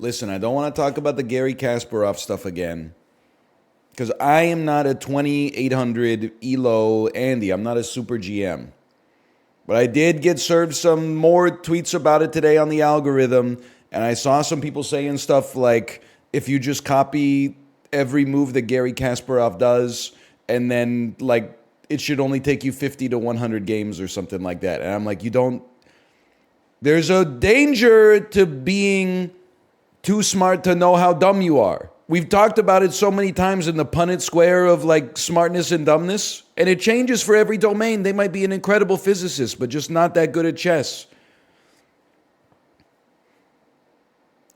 Listen, I don't want to talk about the Gary Kasparov stuff again. Because I am not a 2800 ELO Andy. I'm not a super GM. But I did get served some more tweets about it today on the algorithm. And I saw some people saying stuff like, if you just copy every move that Gary Kasparov does, and then like it should only take you 50 to 100 games or something like that. And I'm like, you don't. There's a danger to being too smart to know how dumb you are. We've talked about it so many times in the Punnett square of like smartness and dumbness, and it changes for every domain. They might be an incredible physicist, but just not that good at chess.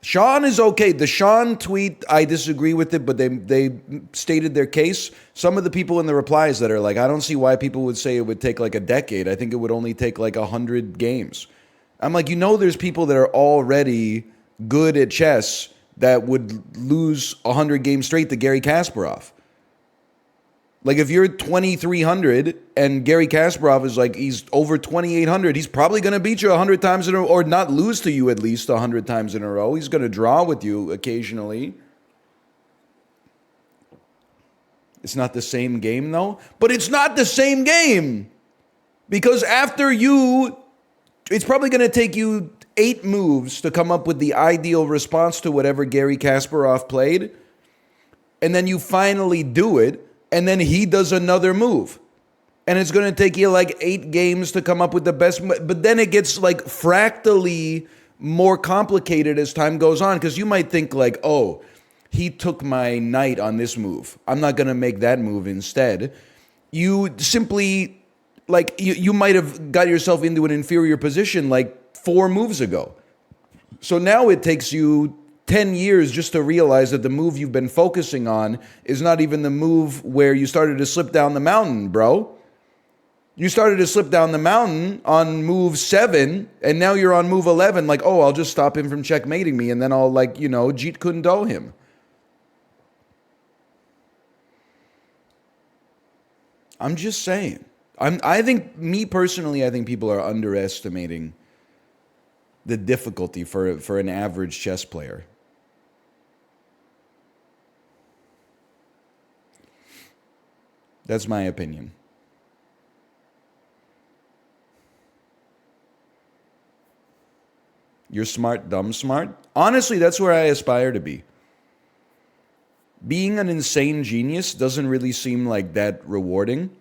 Sean is okay. The Sean tweet, I disagree with it, but they stated their case. Some of the people in the replies that are like, I don't see why people would say it would take like a decade. I think it would only take like 100 games. I'm like, there's people that are already good at chess that would lose 100 games straight to Gary Kasparov. Like if you're 2,300 and Gary Kasparov is like, he's over 2,800, he's probably going to beat you 100 times in a row, or not lose to you at least 100 times in a row. He's going to draw with you occasionally. It's not the same game though. But it's not the same game. Because it's probably going to take you 8 moves to come up with the ideal response to whatever Gary Kasparov played. And then you finally do it. And then he does another move. And it's going to take you like 8 games to come up with the best. But then it gets like fractally more complicated as time goes on. Because you might think like, oh, he took my knight on this move. I'm not going to make that move instead. You simply, like, you might have got yourself into an inferior position like 4 moves ago. So now it takes you 10 years just to realize that the move you've been focusing on is not even the move where you started to slip down the mountain, bro. You started to slip down the mountain on move 7, and now you're on move 11, like, oh, I'll just stop him from checkmating me, and then I'll, like, Jeet Kune Do him. I'm just saying. I think people are underestimating the difficulty for an average chess player. That's my opinion. You're smart, dumb smart? Honestly, that's where I aspire to be. Being an insane genius doesn't really seem like that rewarding.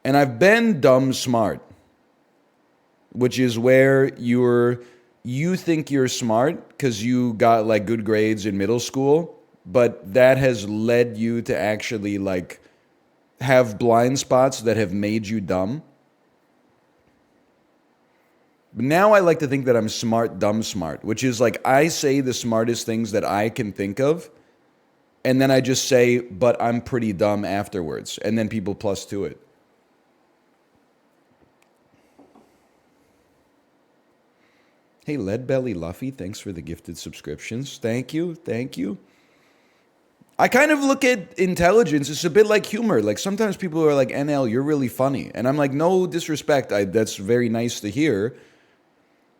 And I've been dumb smart, which is where you think you're smart because you got like good grades in middle school, but that has led you to actually like have blind spots that have made you dumb. But now I like to think that I'm smart, dumb smart, which is like I say the smartest things that I can think of, and then I just say, but I'm pretty dumb afterwards, and then people plus to it. Hey, Leadbelly Luffy, thanks for the gifted subscriptions. Thank you. I kind of look at intelligence, it's a bit like humor. Like sometimes people are like, NL, you're really funny. And I'm like, no disrespect, that's very nice to hear.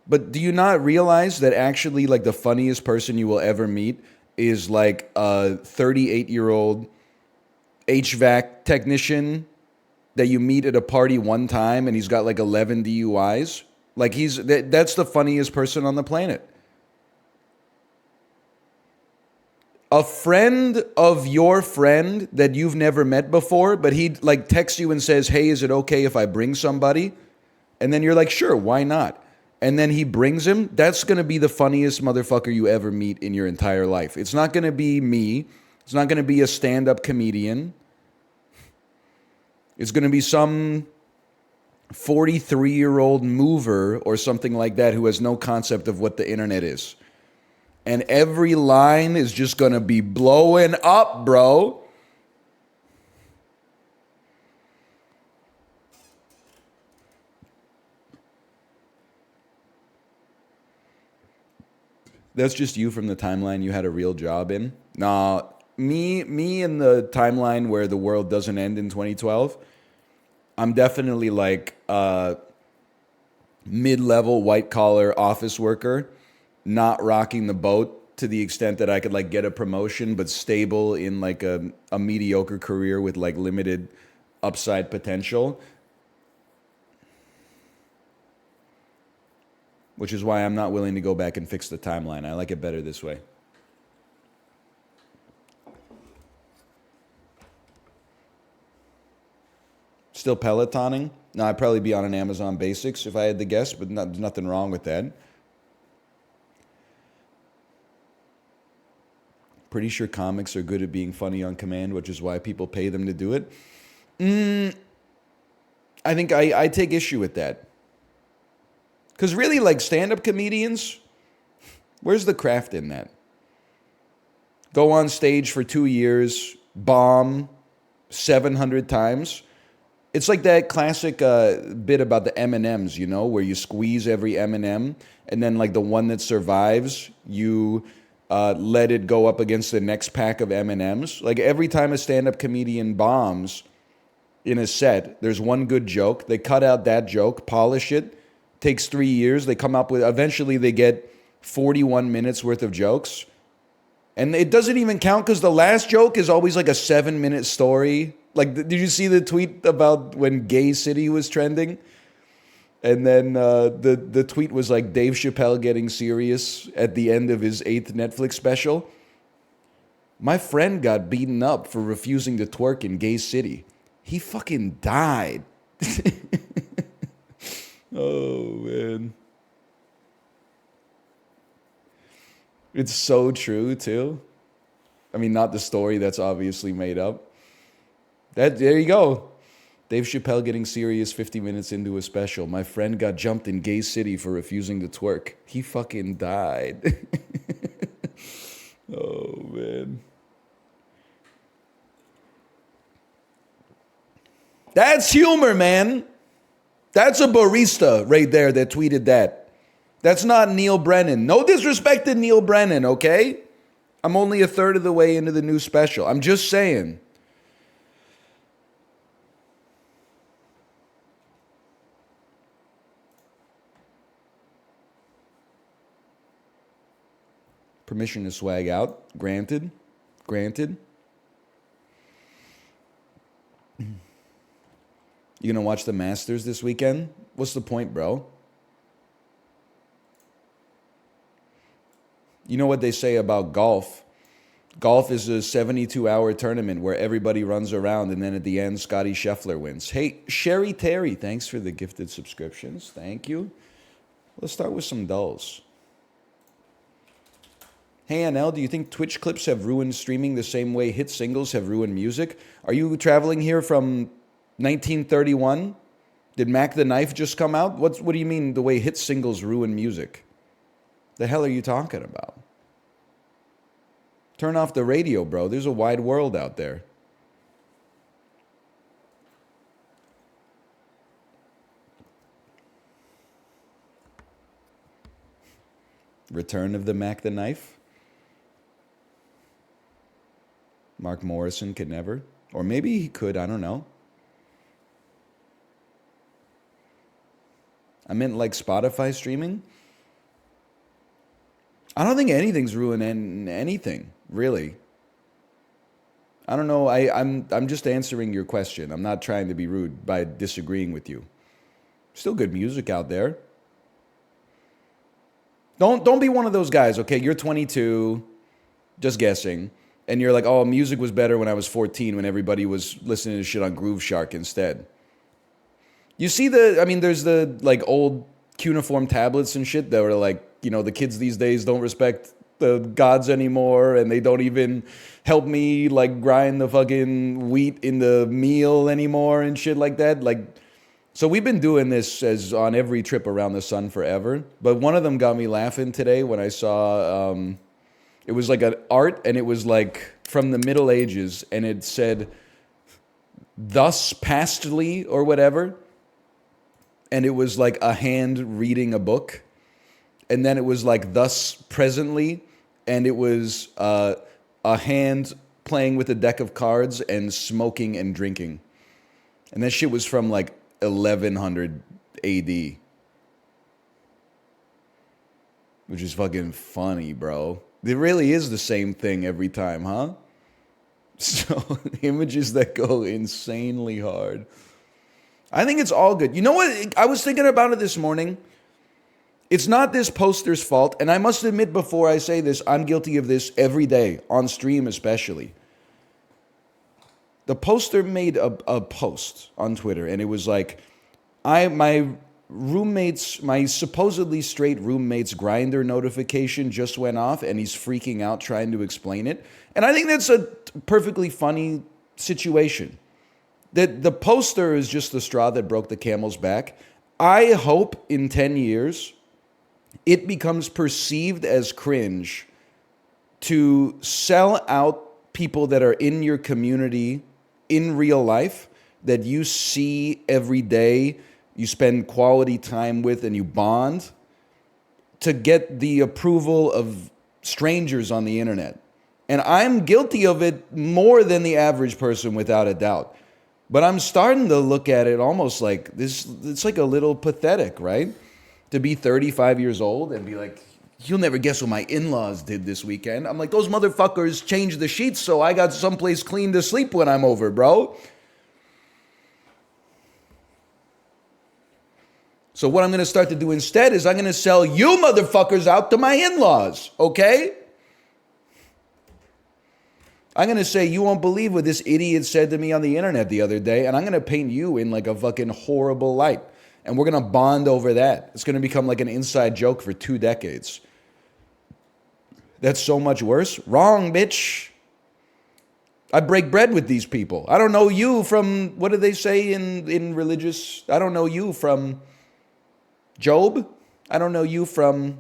But do you not realize that actually like the funniest person you will ever meet is like a 38-year-old HVAC technician that you meet at a party one time and he's got like 11 DUIs? Like that's the funniest person on the planet. A friend of your friend that you've never met before, but he like texts you and says, hey, is it okay if I bring somebody? And then you're like, sure, why not? And then he brings him. That's going to be the funniest motherfucker you ever meet in your entire life. It's not going to be me. It's not going to be a stand-up comedian. It's going to be some 43-year-old mover or something like that who has no concept of what the internet is. And every line is just going to be blowing up, bro. That's just you from the timeline you had a real job in? Nah, me in the timeline where the world doesn't end in 2012, I'm definitely like a mid-level white-collar office worker not rocking the boat to the extent that I could like get a promotion, but stable in like a mediocre career with like limited upside potential. Which is why I'm not willing to go back and fix the timeline. I like it better this way. Still Pelotoning? No, I'd probably be on an Amazon Basics if I had to guess, but there's nothing wrong with that. Pretty sure comics are good at being funny on command, which is why people pay them to do it. I think I take issue with that. Because really, like stand-up comedians, where's the craft in that? Go on stage for 2 years, bomb 700 times. It's like that classic bit about the M&Ms, you know, where you squeeze every M&M, and then like the one that survives, you let it go up against the next pack of M&Ms. Like every time a stand-up comedian bombs in a set, there's one good joke. They cut out that joke, polish it. Takes 3 years. They come up with, eventually they get 41 minutes worth of jokes. And it doesn't even count because the last joke is always like a 7-minute story. Like, did you see the tweet about when Gay City was trending? And then the tweet was like Dave Chappelle getting serious at the end of his 8th Netflix special. My friend got beaten up for refusing to twerk in Gay City. He fucking died. Oh, man. It's so true, too. I mean, not the story that's obviously made up. There you go. Dave Chappelle getting serious 50 minutes into a special. My friend got jumped in Gay City for refusing to twerk. He fucking died. Oh, man. That's humor, man. That's a barista right there that tweeted that. That's not Neil Brennan. No disrespect to Neil Brennan, okay? I'm only a third of the way into the new special. I'm just saying. Permission to swag out. Granted. Granted. You gonna watch the Masters this weekend? What's the point, bro? You know what they say about golf? Golf is a 72-hour tournament where everybody runs around and then at the end, Scotty Scheffler wins. Hey, Sherry Terry, thanks for the gifted subscriptions. Thank you. Let's start with some dulls. Hey, NL, do you think Twitch clips have ruined streaming the same way hit singles have ruined music? Are you traveling here from 1931? Did Mac the Knife just come out? What do you mean the way hit singles ruin music? The hell are you talking about? Turn off the radio, bro. There's a wide world out there. Return of the Mac the Knife? Mark Morrison could never. Or maybe he could, I don't know. I meant like Spotify streaming. I don't think anything's ruining anything, really. I don't know. I'm just answering your question. I'm not trying to be rude by disagreeing with you. Still good music out there. Don't be one of those guys, okay? You're 22, just guessing, and you're like, oh, music was better when I was 14 when everybody was listening to shit on Groove Shark instead. You see there's the like old cuneiform tablets and shit that were like, you know, the kids these days don't respect the gods anymore and they don't even help me like grind the fucking wheat in the meal anymore and shit like that. Like, so we've been doing this as on every trip around the sun forever. But one of them got me laughing today when I saw, it was like an art and it was like from the Middle Ages and it said, thus pastly or whatever. And it was like a hand reading a book. And then it was like thus presently. And it was a hand playing with a deck of cards and smoking and drinking. And that shit was from like 1100 AD. Which is fucking funny, bro. It really is the same thing every time, huh? So images that go insanely hard. I think it's all good. You know what? I was thinking about it this morning. It's not this poster's fault, and I must admit before I say this, I'm guilty of this every day, on stream especially. The poster made a post on Twitter, and it was like, my supposedly straight roommate's Grinder notification just went off, and he's freaking out trying to explain it. And I think that's a perfectly funny situation. That the poster is just the straw that broke the camel's back. I hope in 10 years it becomes perceived as cringe to sell out people that are in your community in real life, that you see every day, you spend quality time with, and you bond, to get the approval of strangers on the internet. And I'm guilty of it more than the average person, without a doubt. But I'm starting to look at it almost like this. It's like a little pathetic, right? To be 35 years old and be like, you'll never guess what my in-laws did this weekend. I'm like, those motherfuckers changed the sheets so I got someplace clean to sleep when I'm over, bro. So what I'm going to start to do instead is I'm going to sell you motherfuckers out to my in-laws, okay? I'm going to say, you won't believe what this idiot said to me on the internet the other day, and I'm going to paint you in like a fucking horrible light. And we're going to bond over that. It's going to become like an inside joke for 2 decades. That's so much worse. Wrong, bitch. I break bread with these people. I don't know you from, what do they say in religious? I don't know you from Job. I don't know you from,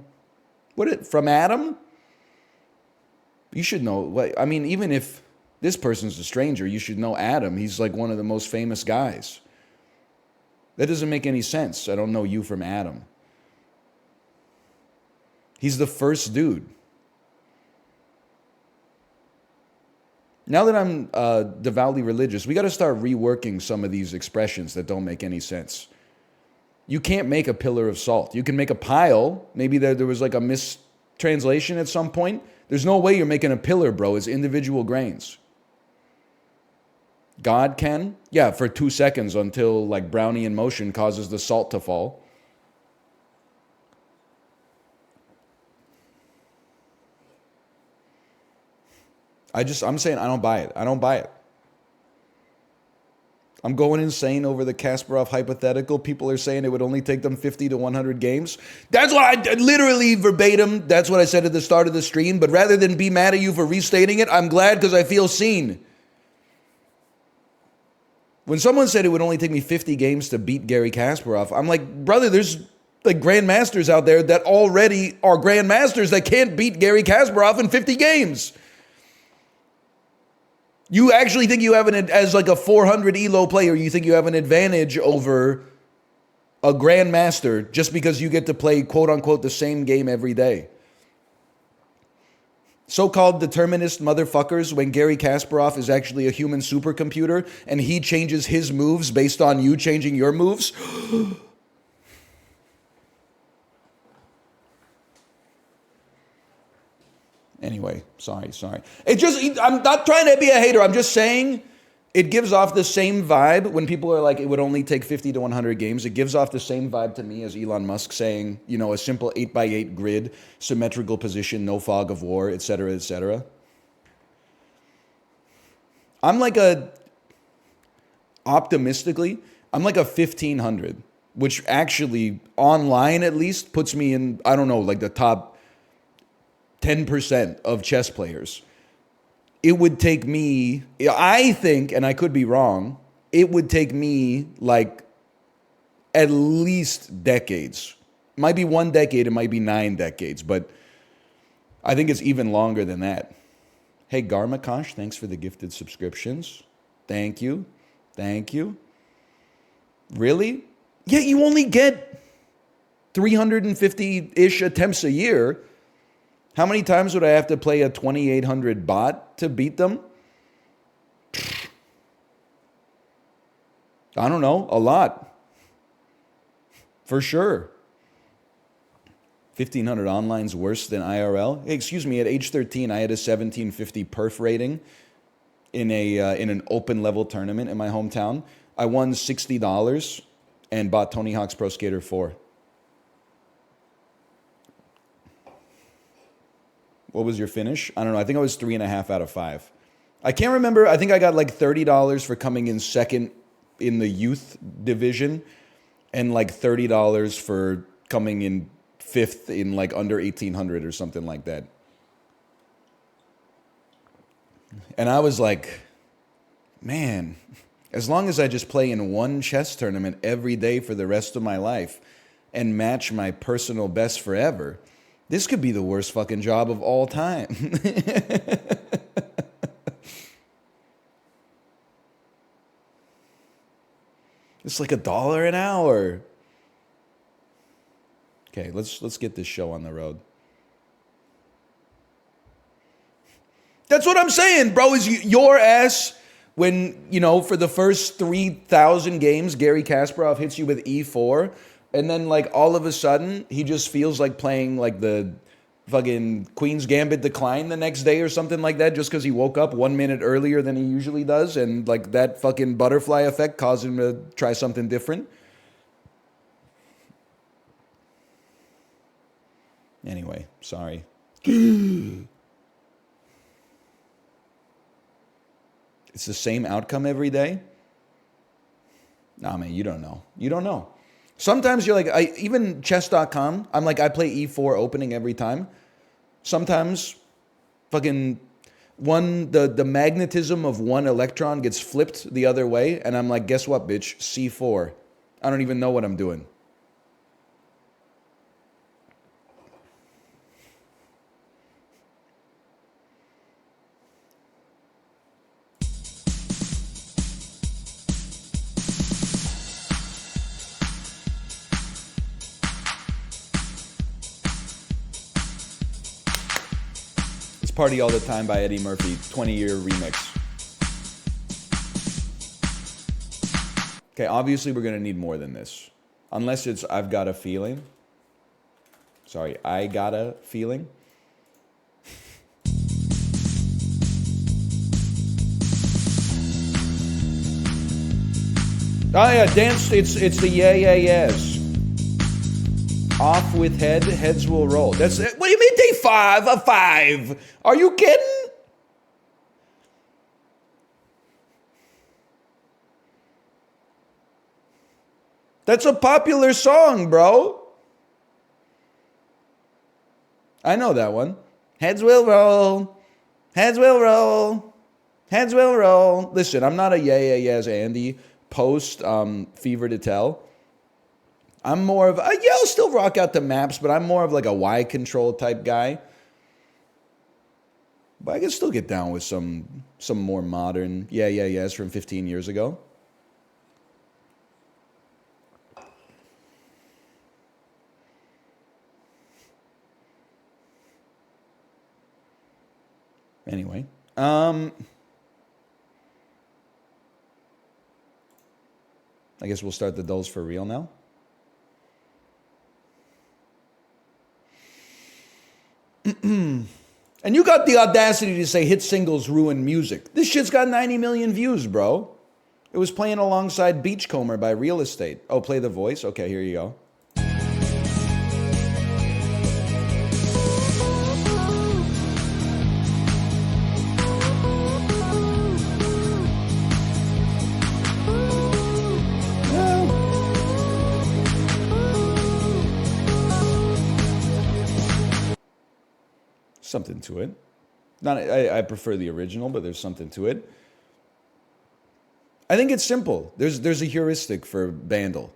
from Adam? You should know. I mean, even if this person's a stranger, you should know Adam. He's like one of the most famous guys. That doesn't make any sense. I don't know you from Adam. He's the first dude. Now that I'm devoutly religious, we got to start reworking some of these expressions that don't make any sense. You can't make a pillar of salt. You can make a pile. Maybe there was like a mistranslation at some point. There's no way you're making a pillar, bro. It's individual grains. God can? Yeah, for 2 seconds until like Brownian motion causes the salt to fall. I'm saying I don't buy it. I don't buy it. I'm going insane over the Kasparov hypothetical. People are saying it would only take them 50 to 100 games. That's what I literally verbatim, that's what I said at the start of the stream. But rather than be mad at you for restating it, I'm glad because I feel seen. When someone said it would only take me 50 games to beat Gary Kasparov, I'm like, brother, there's like grandmasters out there that already are grandmasters that can't beat Gary Kasparov in 50 games. You actually think you have as like a 400 ELO player, you think you have an advantage over a grandmaster just because you get to play quote unquote the same game every day. So-called determinist motherfuckers, when Gary Kasparov is actually a human supercomputer and he changes his moves based on you changing your moves. Anyway, sorry. I'm not trying to be a hater. I'm just saying it gives off the same vibe when people are like, it would only take 50 to 100 games. It gives off the same vibe to me as Elon Musk saying, you know, a simple 8x8 grid, symmetrical position, no fog of war, etc., etc. I'm like optimistically, I'm like a 1500, which actually online at least puts me in, I don't know, like the top 10% of chess players. It would take me, I think, and I could be wrong, it would take me like at least decades. It might be 1 decade, it might be 9 decades, but I think it's even longer than that. Hey, Garmakosh, thanks for the gifted subscriptions. Thank you. Really? Yeah, you only get 350-ish attempts a year. How many times would I have to play a 2800 bot to beat them? I don't know, a lot. For sure. 1500 online's worse than IRL. Hey, excuse me, at age 13, I had a 1750 perf rating in an open level tournament in my hometown. I won $60 and bought Tony Hawk's Pro Skater 4. What was your finish? I don't know. I think I was 3.5 out of 5. I can't remember. I think I got like $30 for coming in second in the youth division and like $30 for coming in fifth in like under 1800 or something like that. And I was like, man, as long as I just play in one chess tournament every day for the rest of my life and match my personal best forever, this could be the worst fucking job of all time. It's like $1 an hour. Okay, let's get this show on the road. That's what I'm saying, bro. Is your ass when, for the first 3,000 games, Gary Kasparov hits you with E4, and then like all of a sudden he just feels like playing like the fucking Queen's Gambit Decline the next day or something like that, just because he woke up 1 minute earlier than he usually does, and like that fucking butterfly effect caused him to try something different. Anyway, sorry. It's the same outcome every day? Nah, man, you don't know. You don't know. Sometimes you're like, even chess.com, I'm like, I play E4 opening every time. Sometimes fucking the magnetism of one electron gets flipped the other way, and I'm like, guess what, bitch? C4. I don't even know what I'm doing. Party All the Time by Eddie Murphy, 20-year remix. Okay, obviously we're going to need more than this. Unless it's I've Got a Feeling. Sorry, I Got a Feeling. Oh yeah, dance, it's the yeah, yeah, yes. Off with head, heads will roll. That's it. What do you mean day 5 of 5? Are you kidding? That's a popular song, bro. I know that one. Heads will roll. Heads will roll. Heads will roll. Listen, I'm not a yeah, yeah, yes, Andy post Fever to Tell. I'm more of, I'll still rock out the maps, but I'm more of like a Y control type guy. But I can still get down with some more modern, yeah, yeah, yes from 15 years ago. Anyway, I guess we'll start the dulls for real now. And you got the audacity to say hit singles ruin music. This shit's got 90 million views, bro. It was playing alongside Beachcomber by Real Estate. Oh, play the voice? Okay, here you go. Something to it. I prefer the original, but there's something to it. I think it's simple. There's a heuristic for Bandle.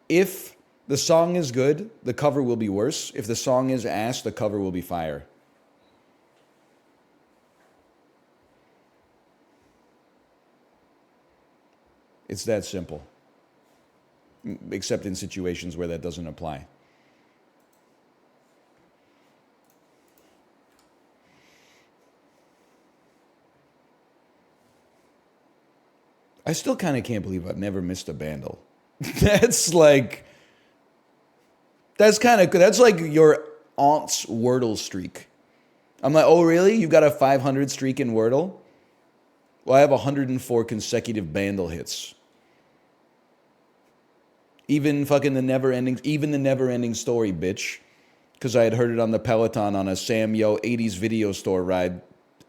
If the song is good, the cover will be worse. If the song is ass, the cover will be fire. It's that simple. Except in situations where that doesn't apply. I still kind of can't believe I've never missed a Bandle. That's like, That's kind of, that's like your aunt's Wordle streak. I'm like, oh, really? You got a 500 streak in Wordle? Well, I have 104 consecutive Bandle hits. Even the never ending story, bitch. Because I had heard it on the Peloton on a Sam Yo 80s video store ride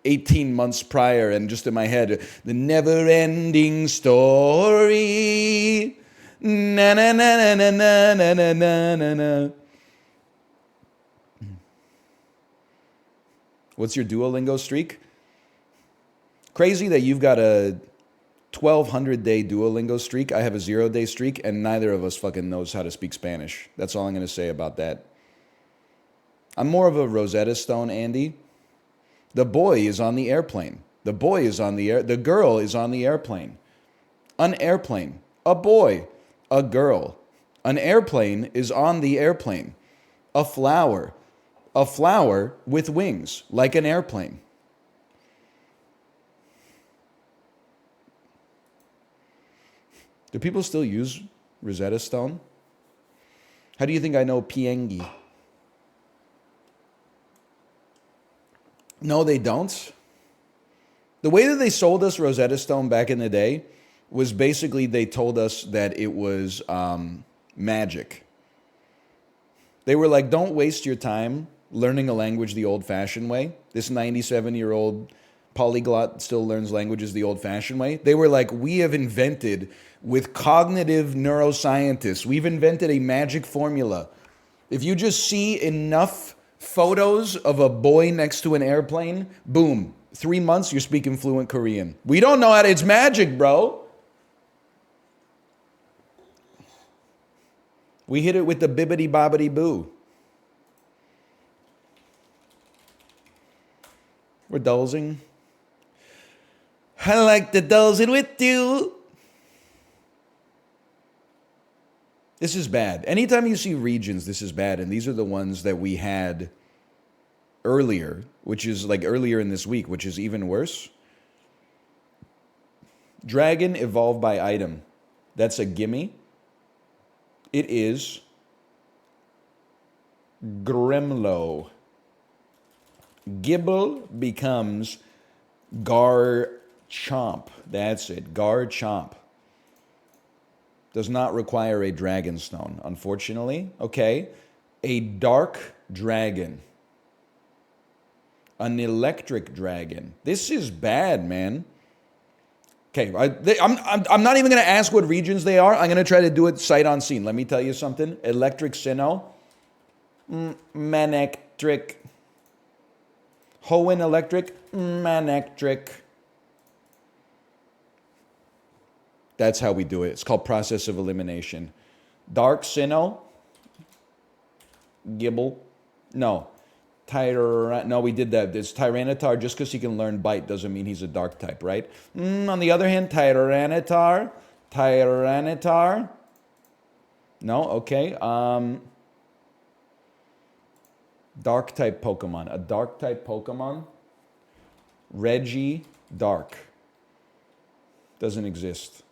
18 months prior, and just in my head, the never ending story. Na na na na na na na na na na. What's your Duolingo streak? Crazy that you've got a 1,200-day Duolingo streak. I have a 0-day streak, and neither of us fucking knows how to speak Spanish. That's all I'm going to say about that. I'm more of a Rosetta Stone, Andy. The boy is on the airplane. The boy is on the air. The girl is on the airplane. An airplane. A boy. A girl. An airplane is on the airplane. A flower. A flower with wings, like an airplane. Do people still use Rosetta Stone? How do you think I know Piengi? No, they don't. The way that they sold us Rosetta Stone back in the day was basically they told us that it was magic. They were like, don't waste your time learning a language the old-fashioned way. This 97-year-old polyglot still learns languages the old-fashioned way. They were like, we have invented, with cognitive neuroscientists, we've invented a magic formula. If you just see enough photos of a boy next to an airplane, boom, 3 months, you're speaking fluent Korean. We don't know how to, it's magic, bro. We hit it with the bibbity bobbity boo. We're dulsing. I like to dulsing with you. This is bad. Anytime you see regions, this is bad. And these are the ones that we had earlier, which is like earlier in this week, which is even worse. Dragon evolved by item. That's a gimme. It is Grimlow. Gibble becomes Garchomp. That's it. Garchomp. Does not require a dragon stone, unfortunately. Okay. A dark dragon. An electric dragon. This is bad, man. Okay, I'm not even going to ask what regions they are. I'm going to try to do it sight on scene. Let me tell you something. Electric Sinnoh. Manectric. Hoenn Electric. Manectric. That's how we do it. It's called process of elimination. Dark Sinnoh. Gibble. No. No, we did that. It's Tyranitar. Just because he can learn Bite doesn't mean he's a dark type, right? On the other hand, Tyranitar. No, okay. Dark type Pokemon. A dark type Pokemon. Reggie Dark. Doesn't exist.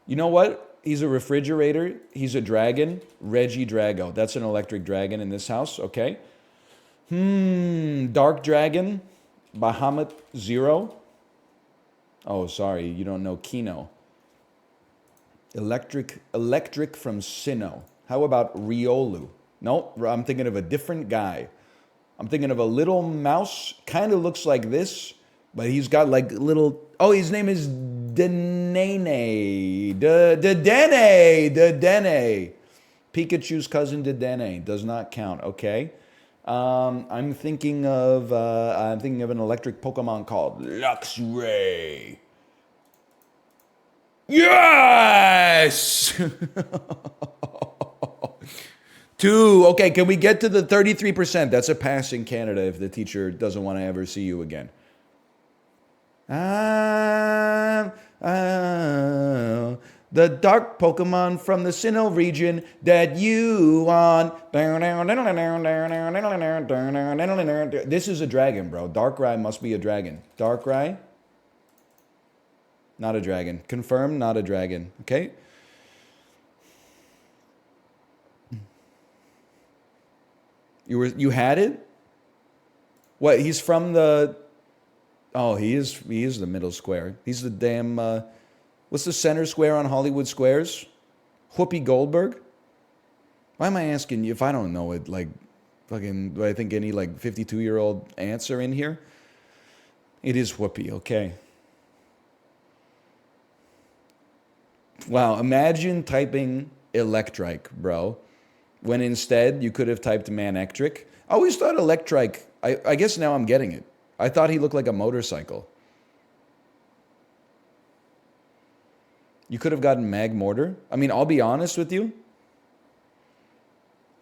You know what? He's a refrigerator. He's a dragon. Reggie Drago. That's an electric dragon in this house, okay? Dark Dragon, Bahamut Zero. Oh, sorry, you don't know Kino. Electric from Sinnoh. How about Riolu? No, I'm thinking of a different guy. I'm thinking of a little mouse, kind of looks like this, but he's got like little, oh, his name is Dedenne. Dedenne. Pikachu's cousin Dedenne. Does not count, okay? I'm thinking of an electric Pokemon called Luxray. Yes! 2. Okay, can we get to the 33%? That's a pass in Canada if the teacher doesn't want to ever see you again. The dark Pokemon from the Sinnoh region that you want. This is a dragon, bro. Darkrai must be a dragon. Darkrai? Not a dragon. Confirm, not a dragon. Okay? You had it? What? He's from the. Oh, he is the middle square. He's the damn. What's the center square on Hollywood Squares? Whoopi Goldberg. Why am I asking you if I don't know it? Like, fucking. Do I think any like 52-year-old ants are in here? It is Whoopi. Okay. Wow. Imagine typing Electric, bro, when instead you could have typed Manectric. I always thought Electric. I guess now I'm getting it. I thought he looked like a motorcycle. You could have gotten Mag Mortar. I mean, I'll be honest with you.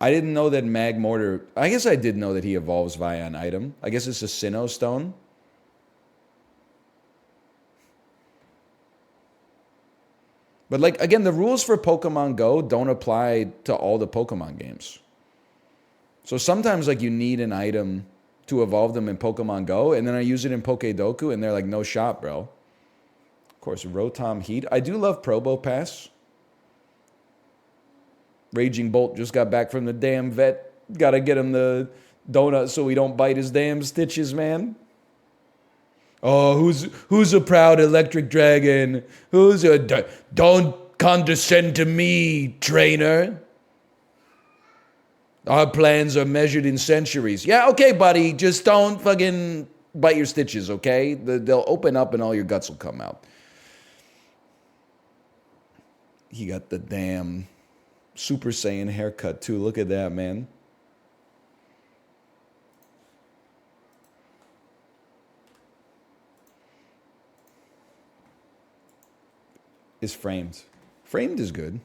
I didn't know that Mag Mortar. I guess I did know that he evolves via an item. I guess it's a Sinnoh Stone. But like again, the rules for Pokemon Go don't apply to all the Pokemon games. So sometimes like you need an item to evolve them in Pokemon Go, and then I use it in Pokedoku, and they're like, no shot, bro. Of course, Rotom Heat. I do love Probo Pass. Raging Bolt just got back from the damn vet. Gotta get him the donut so he don't bite his damn stitches, man. Oh, who's a proud electric dragon? Don't condescend to me, trainer. Our plans are measured in centuries. Yeah, okay, buddy. Just don't fucking bite your stitches, okay? They'll open up and all your guts will come out. He got the damn Super Saiyan haircut, too. Look at that, man. Is Framed. Framed is good.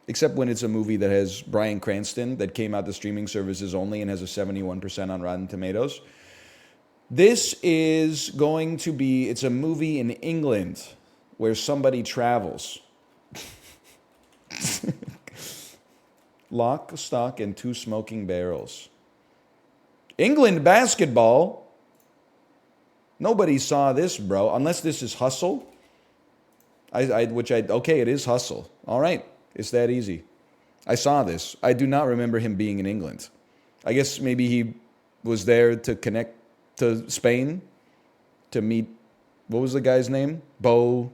Except when it's a movie that has Bryan Cranston that came out to streaming services only and has a 71% on Rotten Tomatoes. This is going to be, it's a movie in England where somebody travels. Lock, stock, and 2 smoking barrels. England basketball. Nobody saw this, bro, unless this is Hustle. Okay, it is Hustle. All right. It's that easy. I saw this. I do not remember him being in England. I guess maybe he was there to connect to Spain to meet, what was the guy's name? Bo,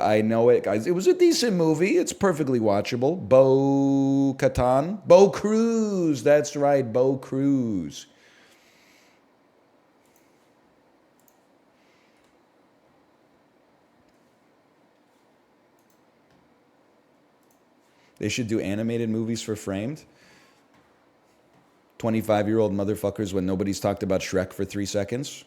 I know it, guys. It was a decent movie. It's perfectly watchable. Bo Katan. Bo Cruz. That's right, Bo Cruz. They should do animated movies for Framed. 25-year-old motherfuckers when nobody's talked about Shrek for 3 seconds.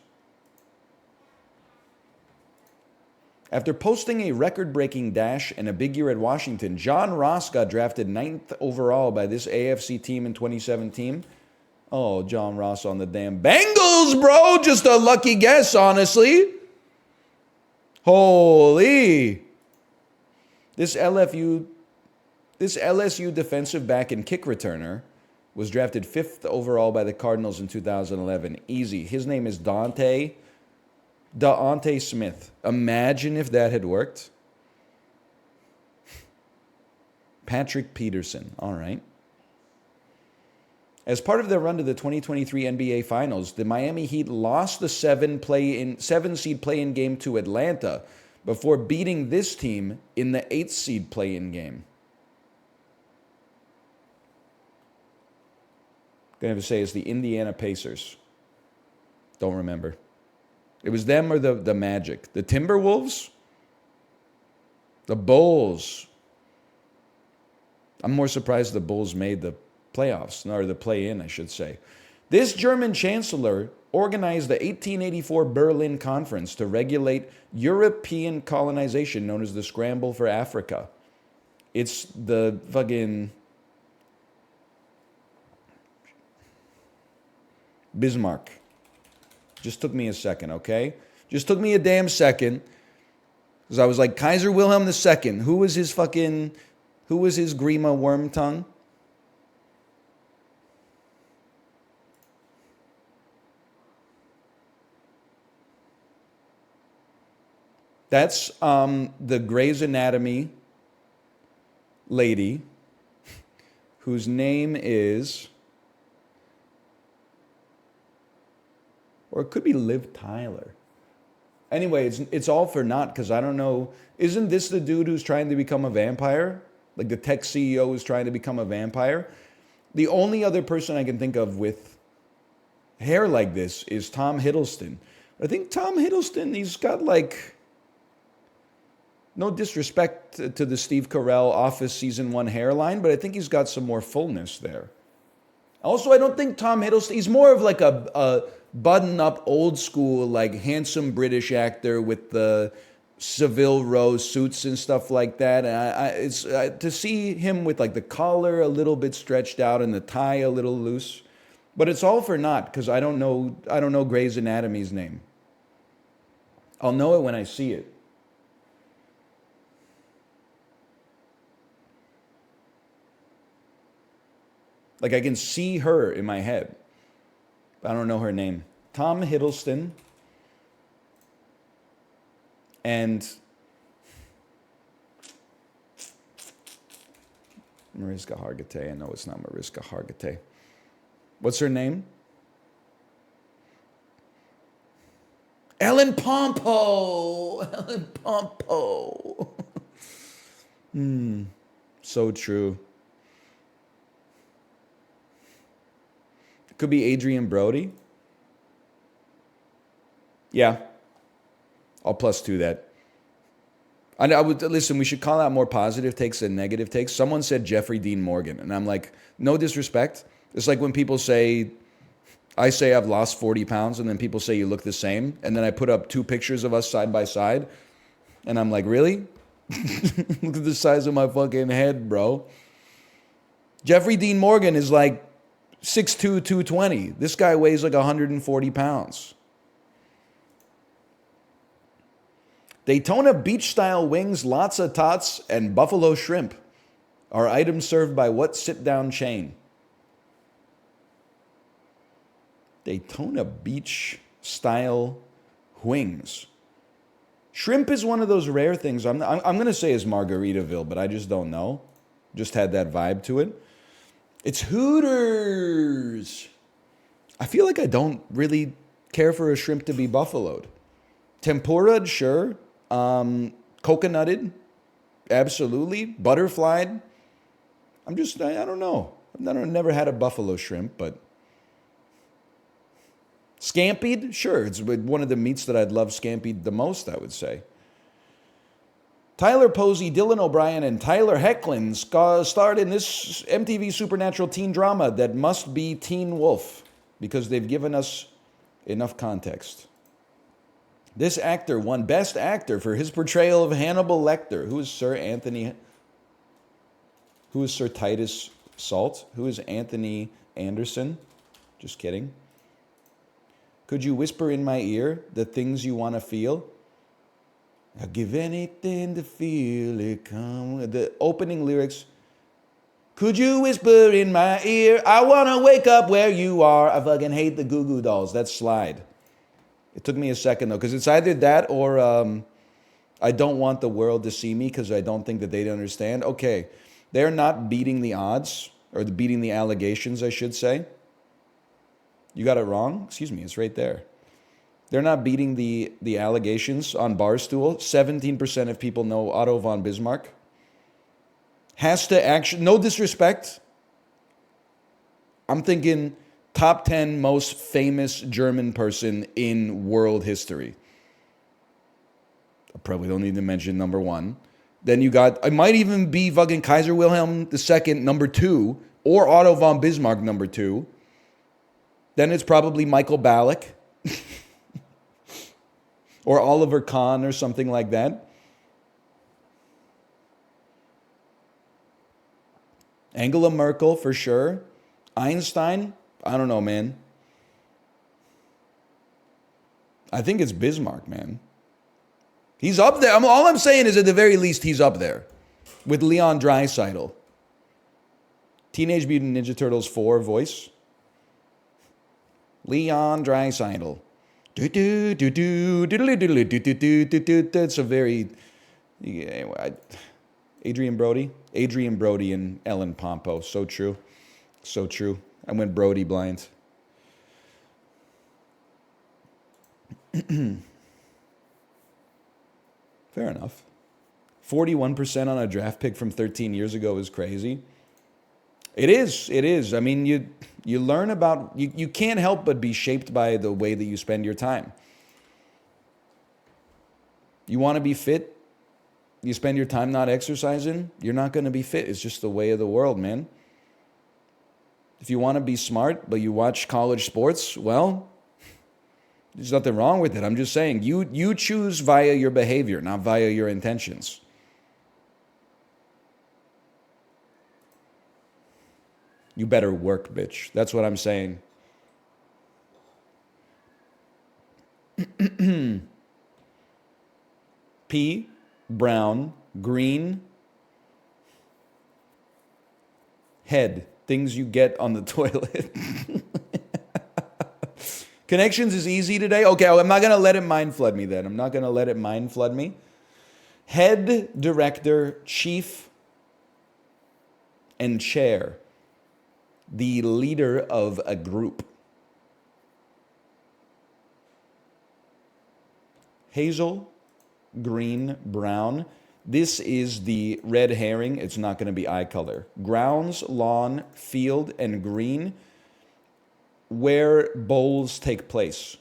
After posting a record-breaking dash and a big year at Washington, John Ross got drafted 9th overall by this AFC team in 2017. Oh, John Ross on the damn Bengals, bro. Just a lucky guess, honestly. Holy. This LSU defensive back and kick returner was drafted 5th overall by the Cardinals in 2011. Easy. His name is Dante Smith. Imagine if that had worked. Patrick Peterson. All right. As part of their run to the 2023 NBA Finals, the Miami Heat lost the 7-seed play-in game to Atlanta before beating this team in the 8th-seed play-in game. Gonna have to say it's the Indiana Pacers. Don't remember. It was them or the Magic. The Timberwolves? The Bulls. I'm more surprised the Bulls made the playoffs, or the play-in, I should say. This German chancellor organized the 1884 Berlin Conference to regulate European colonization known as the Scramble for Africa. It's the fucking Bismarck. Just took me a second, okay? Just took me a damn second. Because I was like, Kaiser Wilhelm II. Who was his Grima worm tongue? That's the Grey's Anatomy lady whose name is Or it could be Liv Tyler. Anyway, it's all for naught because I don't know. Isn't this the dude who's trying to become a vampire? Like the tech CEO who's trying to become a vampire? The only other person I can think of with hair like this is Tom Hiddleston. I think Tom Hiddleston, he's got like, no disrespect to the Steve Carell Office Season 1 hairline, but I think he's got some more fullness there. Also, I don't think Tom Hiddleston, he's more of like a button-up, old school, like handsome British actor with the Savile Row suits and stuff like that. And to see him with like the collar a little bit stretched out and the tie a little loose. But it's all for naught because I don't know Grey's Anatomy's name. I'll know it when I see it. Like I can see her in my head. I don't know her name. Tom Hiddleston and Mariska Hargitay. I know it's not Mariska Hargitay. What's her name? Ellen Pompeo. Ellen Pompeo. So true. Could be Adrian Brody. Yeah. I'll +2 that. I would listen, we should call out more positive takes than negative takes. Someone said Jeffrey Dean Morgan, and I'm like, no disrespect. It's like when people say, I say I've lost 40 pounds, and then people say you look the same, and then I put up 2 pictures of us side by side, and I'm like, really? Look at the size of my fucking head, bro. Jeffrey Dean Morgan is like 6'2", 220. This guy weighs like 140 pounds. Daytona beach-style wings, lots of tots, and buffalo shrimp are items served by what sit-down chain? Daytona beach-style wings. Shrimp is one of those rare things. I'm going to say is Margaritaville, but I just don't know. Just had that vibe to it. It's Hooters. I feel like I don't really care for a shrimp to be buffaloed. Tempura'd, sure. Coconutted, absolutely. Butterflied. I don't know. I've never had a buffalo shrimp, but scampied, sure. It's one of the meats that I'd love scampied the most, I would say. Tyler Posey, Dylan O'Brien, and Tyler Hoechlin starred in this MTV Supernatural teen drama that must be Teen Wolf because they've given us enough context. This actor won Best Actor for his portrayal of Hannibal Lecter. Who is Sir Anthony? Who is Sir Titus Salt? Who is Anthony Anderson? Just kidding. Could you whisper in my ear the things you want to feel? I'll give anything to feel it come. The opening lyrics. Could you whisper in my ear? I want to wake up where you are. I fucking hate the Goo Goo Dolls. That's Slide. It took me a second, though, because it's either that or I don't want the world to see me because I don't think that they'd understand. Okay, they're not beating the odds, or beating the allegations, I should say. You got it wrong? Excuse me, it's right there. They're not beating the allegations on Barstool. 17% of people know Otto von Bismarck. Has to actually, no disrespect. I'm thinking top 10 most famous German person in world history. I probably don't need to mention number 1. Then you got, it might even be fucking Kaiser Wilhelm II, number 2, or Otto von Bismarck, number 2. Then it's probably Michael Ballack. Or Oliver Kahn or something like that. Angela Merkel, for sure. Einstein, I don't know, man. I think it's Bismarck, man. He's up there. All I'm saying is at the very least he's up there with Leon Draisaitl. Teenage Mutant Ninja Turtles 4 voice. Leon Draisaitl. That's a very Adrian Brody and Ellen Pompeo. So true. So true. I went Brody blind. Fair enough. 41% on a draft pick from 13 years ago is crazy. It is. It is. I mean, you learn about you can't help but be shaped by the way that you spend your time. You want to be fit, you spend your time not exercising, you're not going to be fit. It's just the way of the world, man. If you want to be smart, but you watch college sports, well, there's nothing wrong with it. I'm just saying, you choose via your behavior, not via your intentions. You better work, bitch. That's what I'm saying. Pea, brown, green, head. Things you get on the toilet. Connections is easy today. Okay, I'm not going to let it mind flood me then. I'm not going to let it mind flood me. Head, director, chief, and chair. The leader of a group. Hazel, green, brown. This is the red herring. It's not going to be eye color. Grounds, lawn, field, and green. Where bowls take place.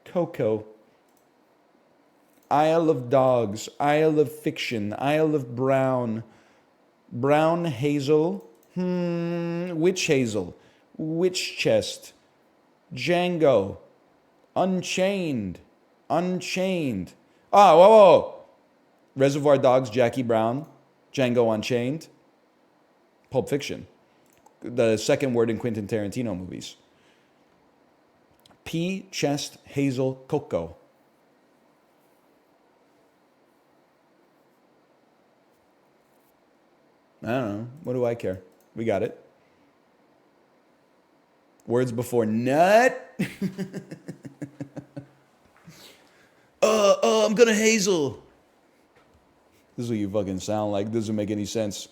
Cocoa. Isle of Dogs, Isle of Fiction, Isle of Brown, Brown Hazel, Witch Hazel, Witch Chest, Django, Unchained. Whoa. Reservoir Dogs, Jackie Brown, Django Unchained, Pulp Fiction. The second word in Quentin Tarantino movies. Pea, chest, hazel, cocoa. I don't know. What do I care? We got it. Words before nut. I'm gonna hazel. This is what you fucking sound like. Doesn't make any sense.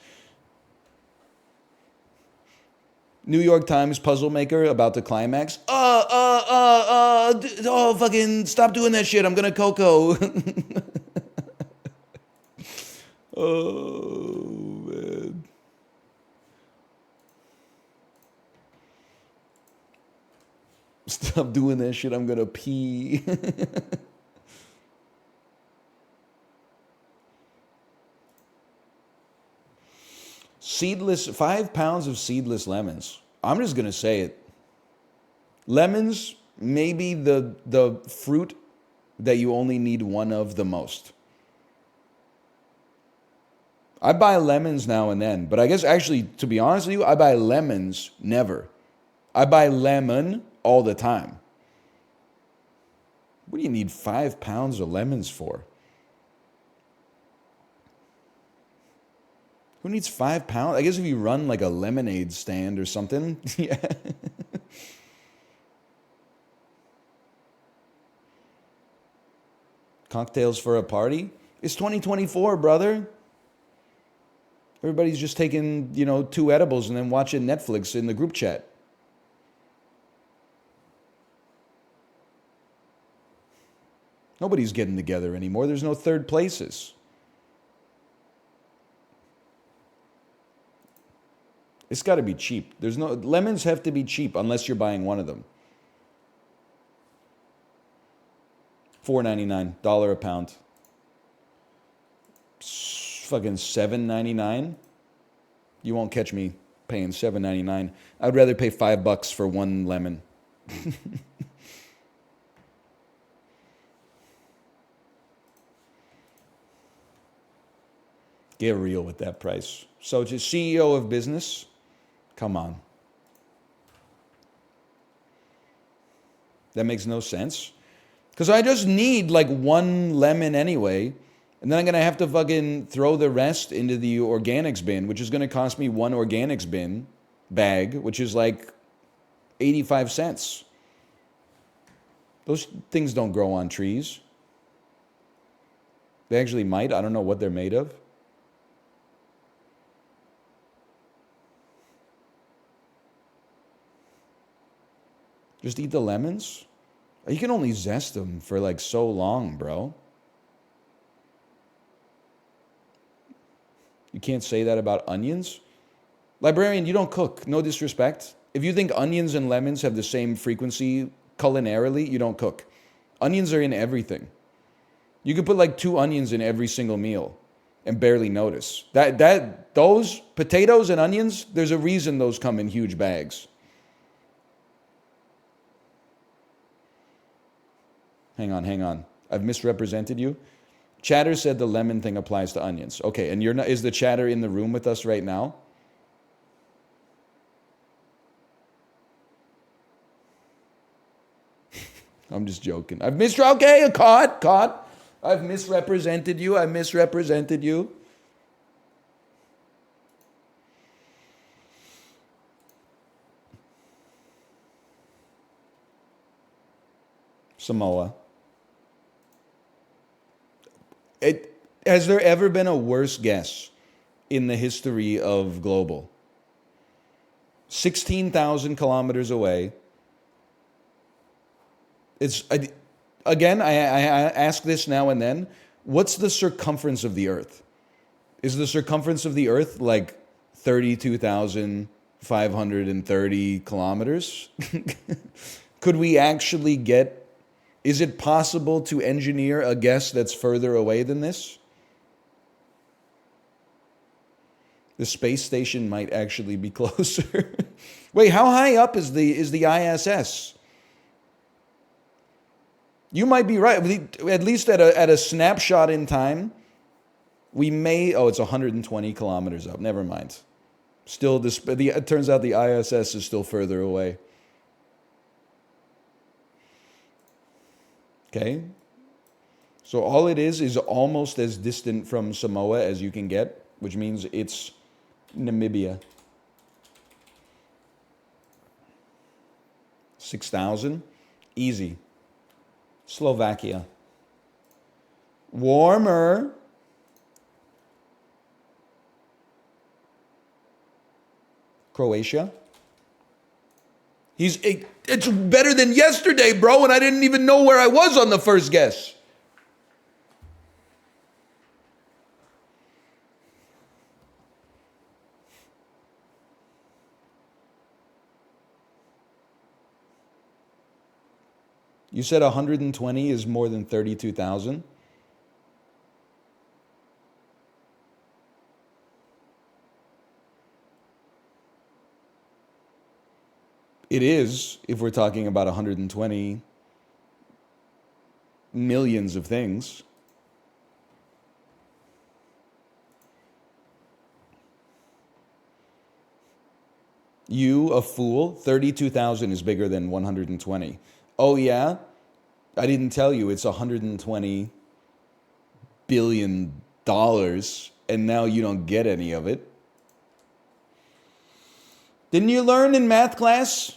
New York Times puzzle maker about to climax. Fucking stop doing that shit. I'm gonna cocoa. Oh, man. Stop doing that shit. I'm gonna pee. Seedless, 5 pounds of seedless lemons. I'm just going to say it. Lemons may be the fruit that you only need one of the most. I buy lemons now and then, but I guess actually, to be honest with you, I buy lemons never. I buy lemon all the time. What do you need 5 pounds of lemons for? Who needs 5 pounds? I guess if you run like a lemonade stand or something. Yeah. Cocktails for a party? It's 2024, brother. Everybody's just taking, 2 edibles and then watching Netflix in the group chat. Nobody's getting together anymore. There's no third places. It's got to be cheap. Lemons have to be cheap unless you're buying one of them. $4.99 a pound. Fucking $7.99. You won't catch me paying $7.99. I'd rather pay $5 for one lemon. Get real with that price. So to CEO of business, come on. That makes no sense. Because I just need like one lemon anyway. And then I'm going to have to fucking throw the rest into the organics bin, which is going to cost me one organics bin bag, which is like 85 cents. Those things don't grow on trees. They actually might. I don't know what they're made of. Just eat the lemons? You can only zest them for like so long, bro. You can't say that about onions? Librarian, you don't cook. No disrespect. If you think onions and lemons have the same frequency culinarily, you don't cook. Onions are in everything. You could put like 2 onions in every single meal and barely notice. Those potatoes and onions, there's a reason those come in huge bags. Hang on. I've misrepresented you. Chatter said the lemon thing applies to onions. Okay, and is the chatter in the room with us right now? I'm just joking. Okay, caught. I've misrepresented you. Samoa. Has there ever been a worse guess in the history of global? 16,000 kilometers away. I ask this now and then. What's the circumference of the Earth? Is the circumference of the Earth like 32,530 kilometers? Could we actually is it possible to engineer a guess that's further away than this? The space station might actually be closer. Wait, how high up is the ISS? You might be right. At least at a snapshot in time, we may. Oh, it's 120 kilometers up. Never mind. Still, it turns out the ISS is still further away. Okay. So all it is almost as distant from Samoa as you can get, which means it's Namibia. 6,000? Easy. Slovakia. Warmer. Croatia. It's better than yesterday, bro, and I didn't even know where I was on the first guess. You said 120 is more than 32,000? It is, if we're talking about 120 millions of things. You, a fool, 32,000 is bigger than 120. Oh, yeah? I didn't tell you it's $120 billion, and now you don't get any of it. Didn't you learn in math class?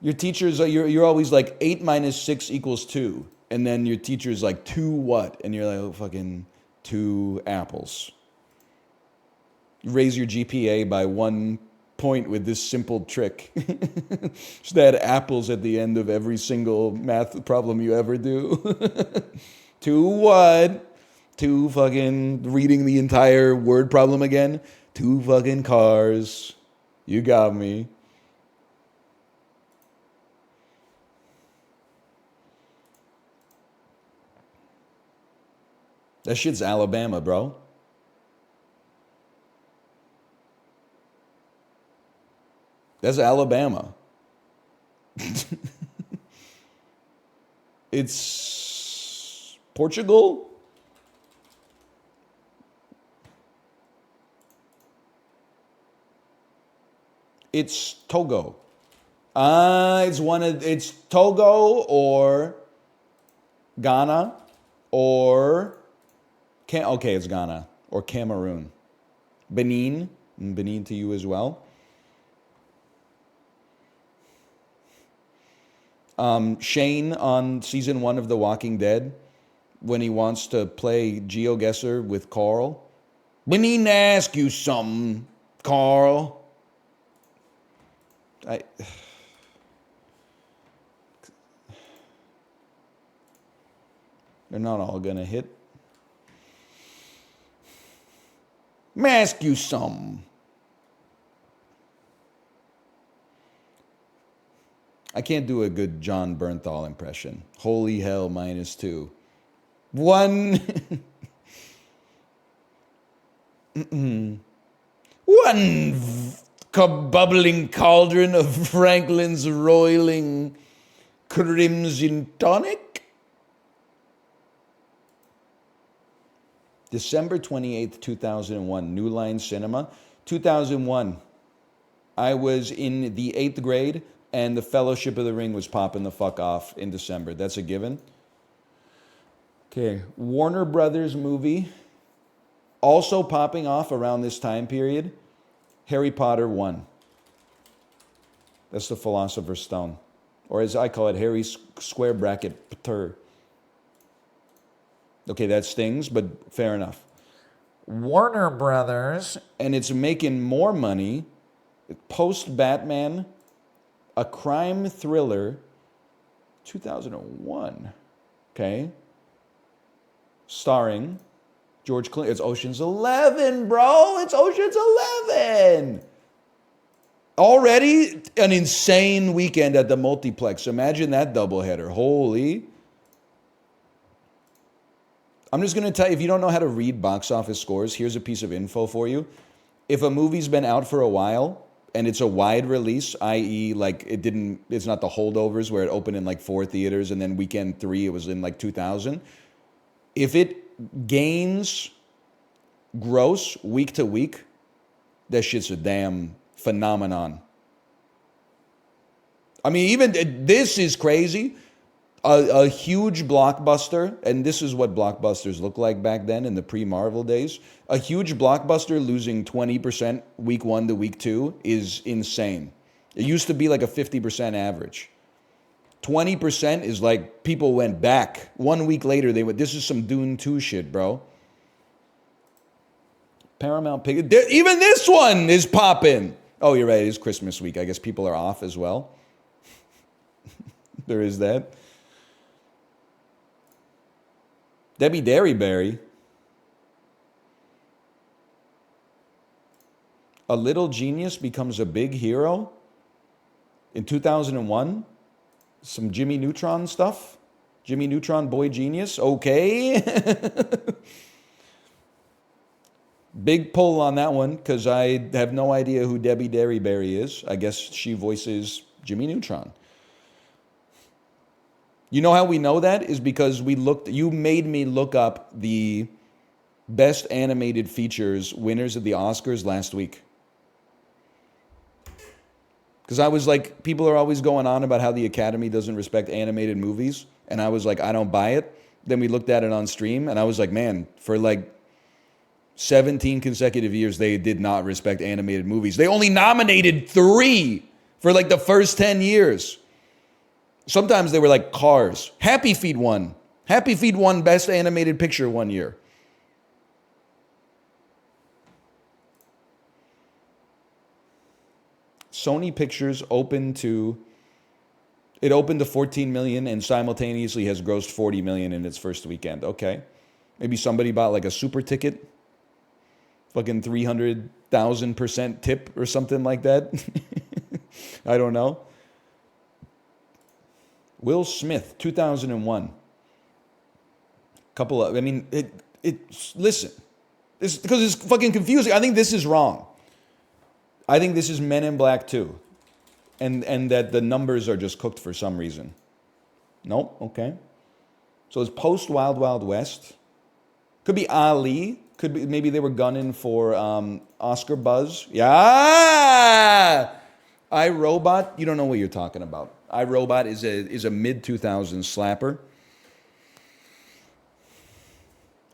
Your teachers, you're always like 8 minus 6 equals 2. And then your teacher's like, 2 what? And you're like, oh, fucking 2 apples. You raise your GPA by 1 point with this simple trick. Just add apples at the end of every single math problem you ever do. 2 what? 2 fucking reading the entire word problem again. 2 fucking cars. You got me. That shit's Alabama, bro. That's Alabama. It's Portugal? It's Togo. It's Togo or Ghana or it's Ghana or Cameroon. Benin to you as well. Shane on season 1 of The Walking Dead when he wants to play GeoGuessr with Carl. We need to ask you something, Carl. They're not all gonna hit. Let me ask you something. I can't do a good John Bernthal impression. Holy hell, -2. One. One bubbling cauldron of Franklin's roiling crimson tonic. December 28th, 2001, New Line Cinema. 2001, I was in the 8th grade, and the Fellowship of the Ring was popping the fuck off in December. That's a given. Okay, Warner Brothers movie, also popping off around this time period, Harry Potter 1. That's the Philosopher's Stone. Or as I call it, Harry square bracket Potter. Okay, that stings, but fair enough. Warner Brothers, and it's making more money. Post-Batman, a crime thriller, 2001. Okay. Starring George Clooney. It's Ocean's 11, bro. It's Ocean's 11. Already an insane weekend at the multiplex. Imagine that doubleheader. Holy. I'm just going to tell you, if you don't know how to read box office scores, here's a piece of info for you. If a movie's been out for a while and it's a wide release, i.e. like it's not the holdovers where it opened in like 4 theaters and then weekend 3 it was in like 2000. If it gains gross week to week, that shit's a damn phenomenon. I mean, even this is crazy. A huge blockbuster, and this is what blockbusters looked like back then in the pre-Marvel days. A huge blockbuster losing 20% week 1 to week 2 is insane. It used to be like a 50% average. 20% is like people went back. 1 week later, they went, this is some Dune 2 shit, bro. Paramount Pictures. Even this one is popping. Oh, you're right. It is Christmas week. I guess people are off as well. There is that. Debbie Derryberry. A little genius becomes a big hero. In 2001, some Jimmy Neutron stuff. Jimmy Neutron, boy genius. Okay. Big pull on that one because I have no idea who Debbie Derryberry is. I guess she voices Jimmy Neutron. You know how we know that is because you made me look up the best animated features winners of the Oscars last week. Because I was like, people are always going on about how the Academy doesn't respect animated movies. And I was like, I don't buy it. Then we looked at it on stream and I was like, man, for like 17 consecutive years, they did not respect animated movies. They only nominated 3 for like the first 10 years. Sometimes they were like Cars. Happy Feet won. Happy Feet won Best Animated Picture one year. Sony Pictures opened to 14 million and simultaneously has grossed 40 million in its first weekend. Okay. Maybe somebody bought like a super ticket. Fucking 300,000% tip or something like that. I don't know. Will Smith, 2001. Listen. This because it's fucking confusing. I think this is wrong. I think this is Men in Black 2. And that the numbers are just cooked for some reason. Nope, okay. So it's post Wild Wild West. Could be Ali. Could be maybe they were gunning for Oscar buzz. Yeah! iRobot, you don't know what you're talking about. iRobot is a mid-2000s slapper.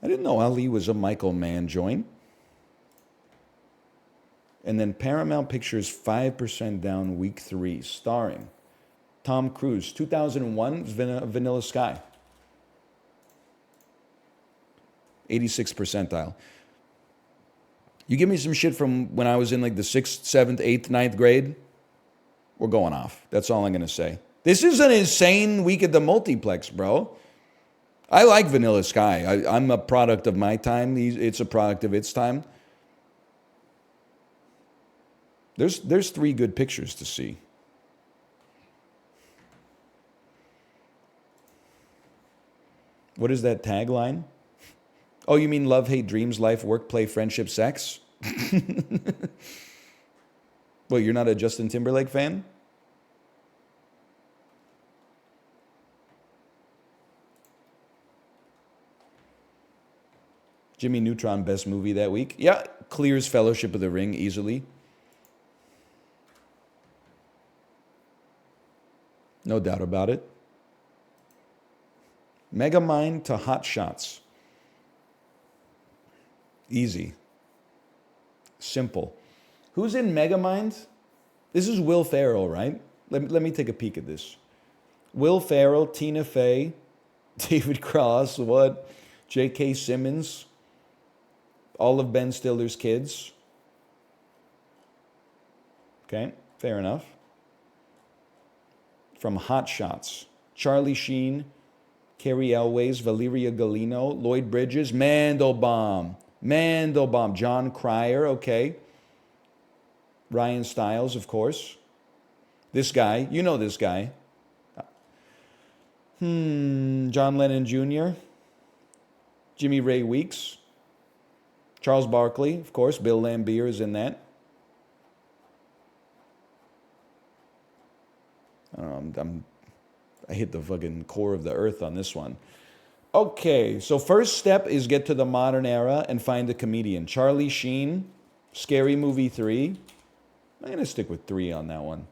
I didn't know Ali was a Michael Mann joint. And then Paramount Pictures 5% down week 3, starring Tom Cruise. 2001, Vanilla Sky. 86th percentile. You give me some shit from when I was in like the 6th, 7th, 8th, ninth grade, we're going off. That's all I'm going to say. This is an insane week at the multiplex, bro. I like Vanilla Sky. I'm a product of my time. It's a product of its time. There's 3 good pictures to see. What is that tagline? Oh, you mean love, hate, dreams, life, work, play, friendship, sex? Well, you're not a Justin Timberlake fan? Jimmy Neutron, best movie that week. Yeah, clears Fellowship of the Ring easily. No doubt about it. Megamind to Hot Shots. Easy. Simple. Who's in Megamind? This is Will Ferrell, right? Let me take a peek at this. Will Ferrell, Tina Fey, David Cross, what? J.K. Simmons, all of Ben Stiller's kids. Okay, fair enough. From Hot Shots. Charlie Sheen, Carrie Elways, Valeria Golino, Lloyd Bridges, Mandelbaum, John Cryer, okay. Ryan Stiles, of course. This guy, you know this guy. John Lennon Jr., Jimmy Ray Weeks, Charles Barkley, of course. Bill Laimbeer is in that. I hit the fucking core of the earth on this one. Okay, so first step is get to the modern era and find a comedian. Charlie Sheen, Scary Movie 3. I'm going to stick with 3 on that one.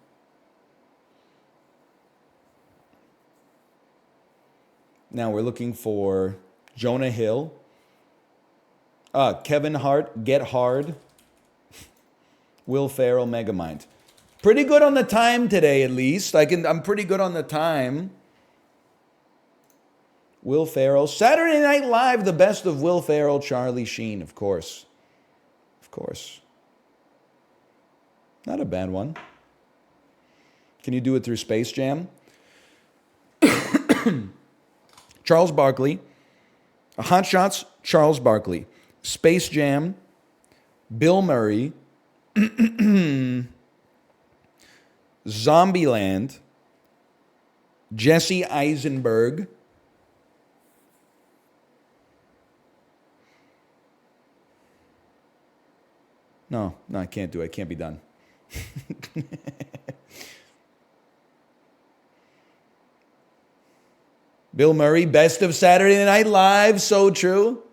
Now we're looking for Jonah Hill. Kevin Hart, Get Hard. Will Ferrell, Megamind. Pretty good on the time today, at least. I'm pretty good on the time. Will Ferrell. Saturday Night Live, the best of Will Ferrell, Charlie Sheen, of course. Of course. Not a bad one. Can you do it through Space Jam? Charles Barkley. Hot Shots, Charles Barkley. Space Jam, Bill Murray. Zombieland, Jesse Eisenberg. No, I can't do it. It can't be done. Bill Murray, best of Saturday Night Live, so true.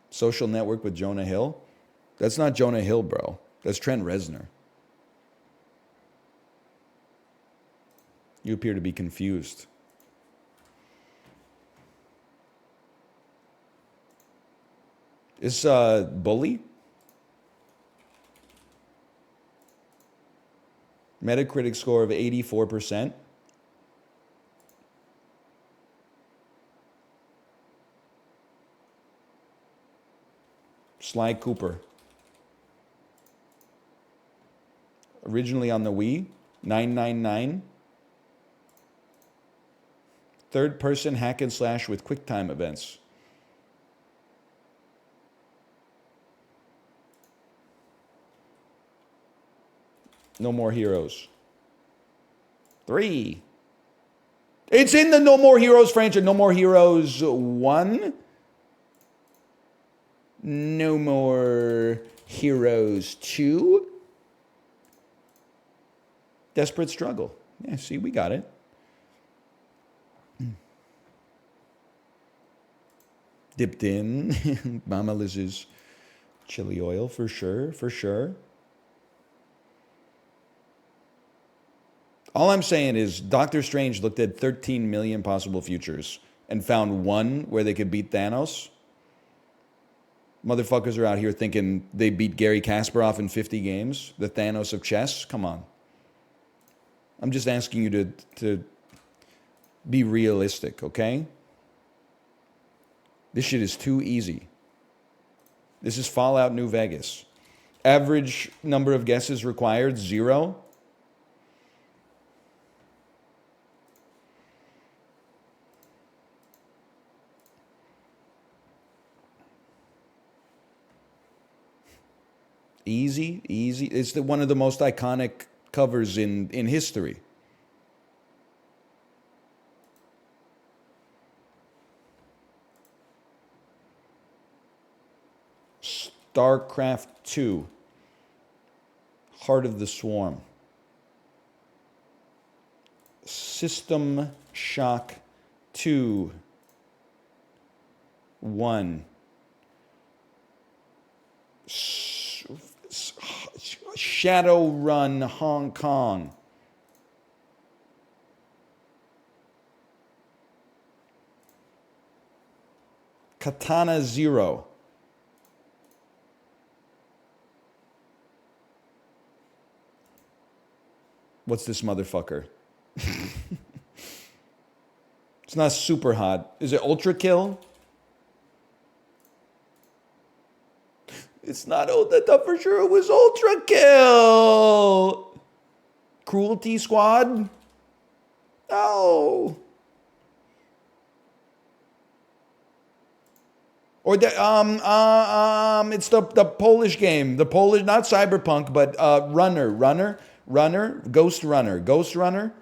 Social Network with Jonah Hill. That's not Jonah Hill, bro. That's Trent Reznor. You appear to be confused. Is Bully? Metacritic score of 84%. Sly Cooper. Originally on the Wii, 999. Third person hack and slash with QuickTime events. No More Heroes. 3. It's in the No More Heroes franchise. No More Heroes 1. No More Heroes 2. Desperate Struggle. Yeah, see, we got it. Dipped in. Mama Liz's chili oil, for sure, for sure. All I'm saying is Doctor Strange looked at 13 million possible futures and found one where they could beat Thanos. Motherfuckers are out here thinking they beat Gary Kasparov in 50 games, the Thanos of chess. Come on. I'm just asking you to Be realistic, okay? This shit is too easy. This is Fallout New Vegas. Average number of guesses required, 0. Easy, easy. It's one of the most iconic covers in history. StarCraft 2. Heart of the Swarm. System Shock 2. 1. Shadowrun Hong Kong. Katana Zero. What's this motherfucker? It's not super hot. Is it Ultra Kill? It's not. Oh, I thought for sure it was Ultra Kill. Cruelty Squad? No. Or the it's the Polish game. The Polish, not Cyberpunk, but Runner, Ghost Runner,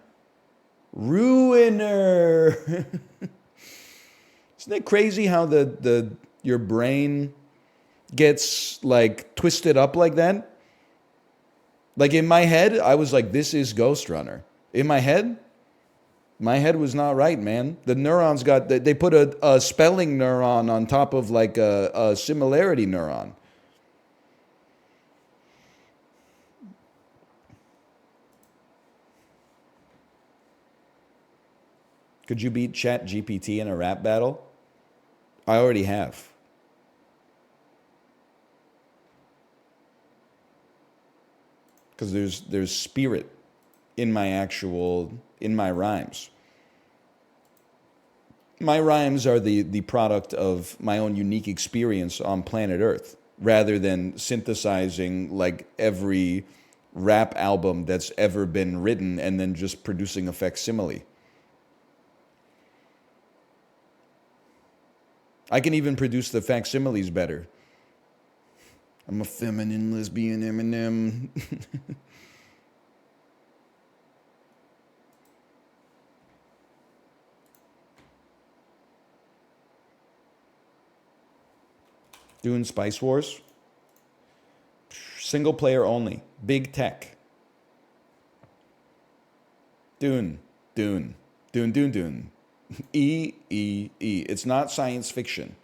Ruiner. Isn't it crazy how the your brain gets like twisted up like that? Like in my head, I was like, this is Ghost Runner. In my head was not right, man. The neurons they put a spelling neuron on top of like a similarity neuron. Could you beat ChatGPT in a rap battle? I already have. Because there's spirit in my rhymes. My rhymes are the product of my own unique experience on planet Earth, rather than synthesizing like every rap album that's ever been written and then just producing a facsimile. I can even produce the facsimiles better. I'm a feminine lesbian Eminem. Doing Spice Wars. Single player only. Big tech. Dune. E. It's not science fiction.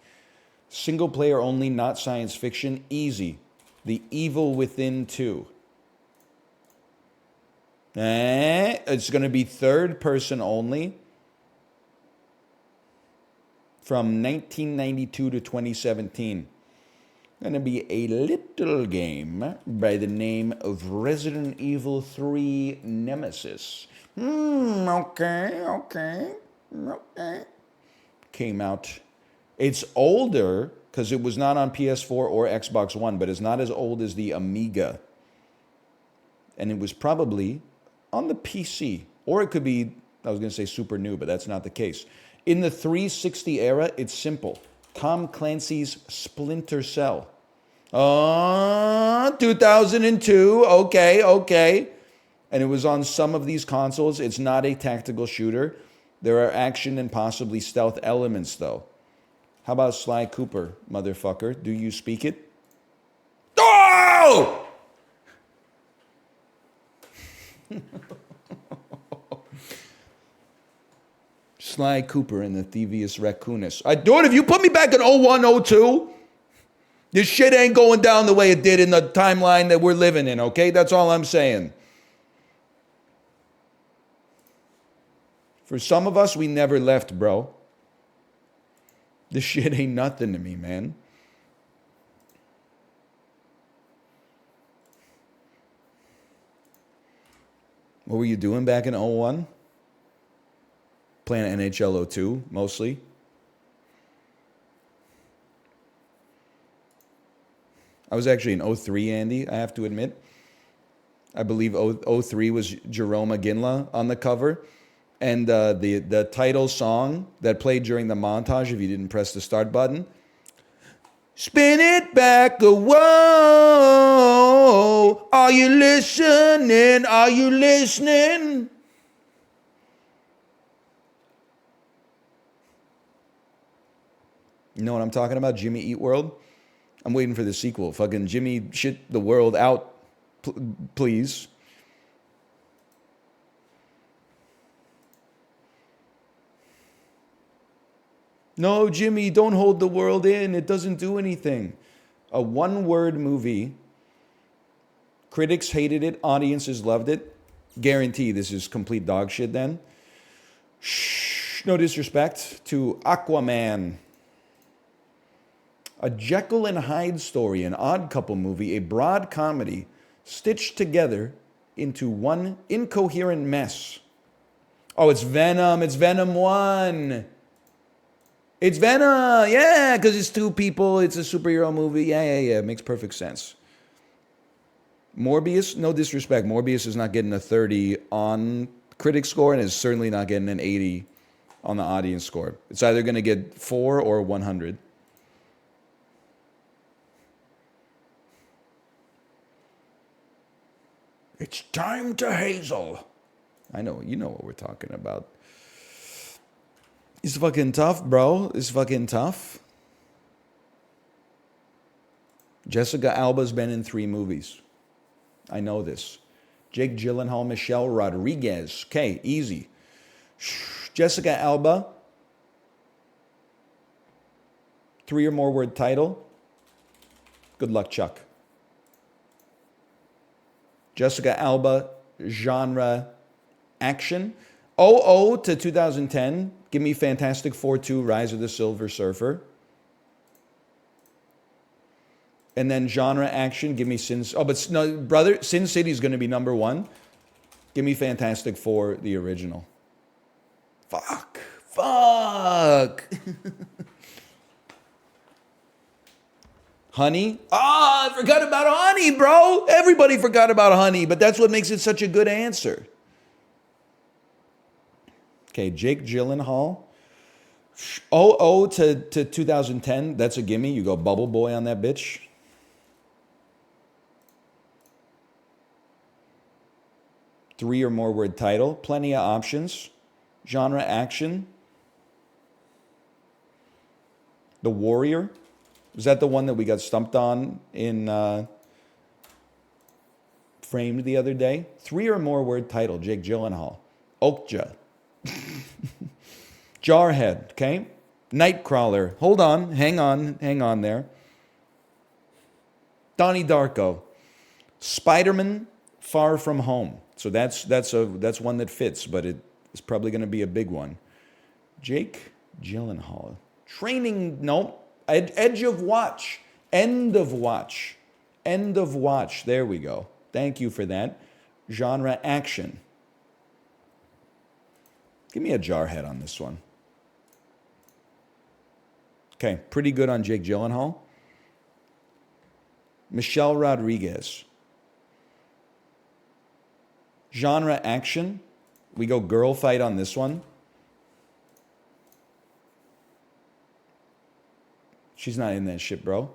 Single player only, not science fiction. Easy. The Evil Within 2. It's going to be third person only. From 1992 to 2017. Going to be a little game by the name of Resident Evil 3 Nemesis. Okay. Came out. It's older because it was not on PS4 or Xbox One, but it's not as old as the Amiga. And it was probably on the PC. Or it could be, I was going to say super new, but that's not the case. In the 360 era, it's simple. Tom Clancy's Splinter Cell. 2002. Okay. And it was on some of these consoles. It's not a tactical shooter. There are action and possibly stealth elements, though. How about Sly Cooper, motherfucker? Do you speak it? Oh! Sly Cooper and the Thievius Raccoonus. Dude, if you put me back in 01, 02, this shit ain't going down the way it did in the timeline that we're living in, okay? That's all I'm saying. For some of us, we never left, bro. This shit ain't nothing to me, man. What were you doing back in 01? Playing NHL 02 mostly. I was actually in 03, Andy, I have to admit. I believe 03 was Jerome Aginla on the cover. And the title song that played during the montage, if you didn't press the start button, spin it back a whoa. Are you listening? Are you listening? You know what I'm talking about? Jimmy Eat World? I'm waiting for the sequel. Fucking Jimmy shit the world out, please. No, Jimmy, don't hold the world in. It doesn't do anything. A one-word movie. Critics hated it. Audiences loved it. Guarantee this is complete dog shit then. Shh, no disrespect to Aquaman. A Jekyll and Hyde story, an odd couple movie, a broad comedy stitched together into one incoherent mess. Oh, it's Venom. It's Venom 1. It's Venom. Yeah, because it's two people. It's a superhero movie. Yeah. It makes perfect sense. Morbius, no disrespect. Morbius is not getting a 30 on critic score and is certainly not getting an 80 on the audience score. It's either going to get 4 or 100. It's time to Hazel. I know, you know what we're talking about. It's fucking tough, bro. It's fucking tough. Jessica Alba's been in 3 movies. I know this. Jake Gyllenhaal, Michelle Rodriguez. Okay, easy. Jessica Alba. 3 or more word title. Good luck, Chuck. Jessica Alba, genre, action. 00 to 2010. Give me Fantastic Four 2, Rise of the Silver Surfer. And then genre, action. Give me Sin. Oh, but no, brother, Sin City is going to be number 1. Give me Fantastic Four, the original. Fuck. Honey? I forgot about Honey, bro. Everybody forgot about Honey, but that's what makes it such a good answer. Okay, Jake Gyllenhaal. 00 to 2010, that's a gimme. You go Bubble Boy on that bitch. Three or more word title. Plenty of options. Genre, action. The Warrior. Was that the one that we got stumped on in Framed the other day? 3 or more word title, Jake Gyllenhaal. Okja. Jarhead, okay? Nightcrawler. Hold on, hang on there. Donnie Darko. Spider-Man, Far From Home. So that's one that fits, but it's probably going to be a big one. Jake Gyllenhaal. Training, no. Edge of Watch. End of Watch. End of Watch. There we go. Thank you for that. Genre, action. Give me a Jarhead on this one. Okay, pretty good on Jake Gyllenhaal. Michelle Rodriguez. Genre, action. We go girl fight on this one. She's not in that shit, bro.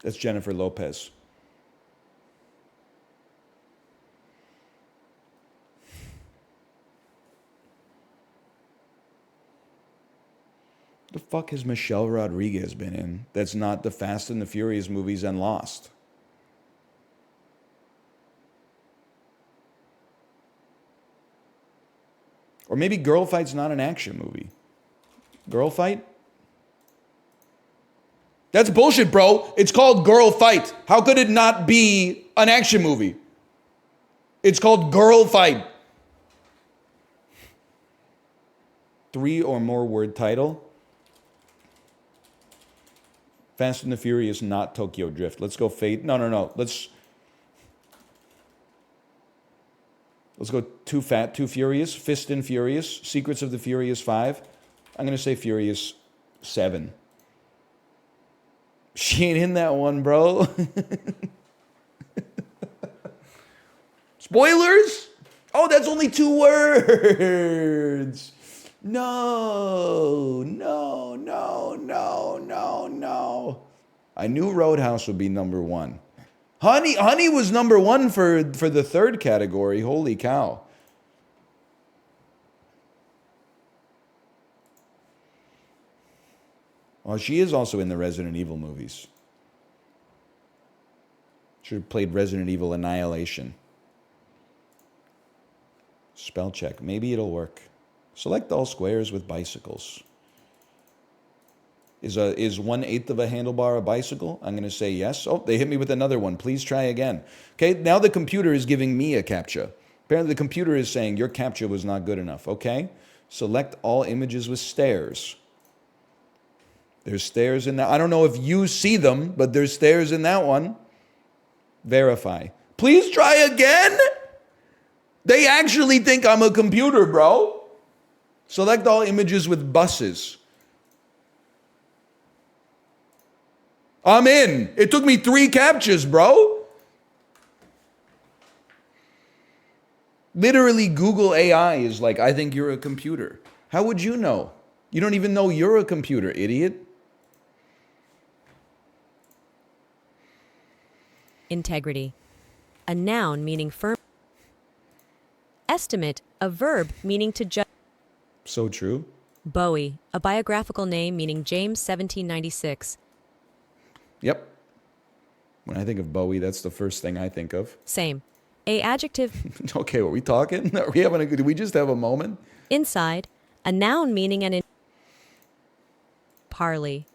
That's Jennifer Lopez. The fuck has Michelle Rodriguez been in that's not the Fast and the Furious movies and Lost? Or maybe Girl Fight's not an action movie. Girl Fight? That's bullshit, bro. It's called Girl Fight. How could it not be an action movie? It's called Girl Fight. 3 or more word title. Fast and the Furious, not Tokyo Drift. Let's go Fate. No. Let's go Too Fat, Too Furious, Fist and Furious, Secrets of the Furious 5. I'm going to say Furious 7. She ain't in that one, bro. Spoilers? Oh, that's only 2 words. No. I knew Roadhouse would be number 1. Honey was number 1 for the 3rd category. Holy cow. Well, she is also in the Resident Evil movies. Should have played Resident Evil Annihilation. Spell check. Maybe it'll work. Select all squares with bicycles. Is 1/8 of a handlebar a bicycle? I'm going to say yes. Oh, they hit me with another one. Please try again. Okay, now the computer is giving me a CAPTCHA. Apparently the computer is saying your CAPTCHA was not good enough. Okay, select all images with stairs. There's stairs in that. I don't know if you see them, but there's stairs in that one. Verify. Please try again? They actually think I'm a computer, bro. Select all images with buses. I'm in. It took me 3 CAPTCHAs, bro. Literally, Google AI is like, I think you're a computer. How would you know? You don't even know you're a computer, idiot. Integrity. A noun meaning firm. Estimate. A verb meaning to judge. So true. Bowie. A biographical name meaning James 1796. Yep. When I think of Bowie, that's the first thing I think of. Same. A adjective. Okay, are we talking? Are we having did we just have a moment? Inside. A noun meaning an parley.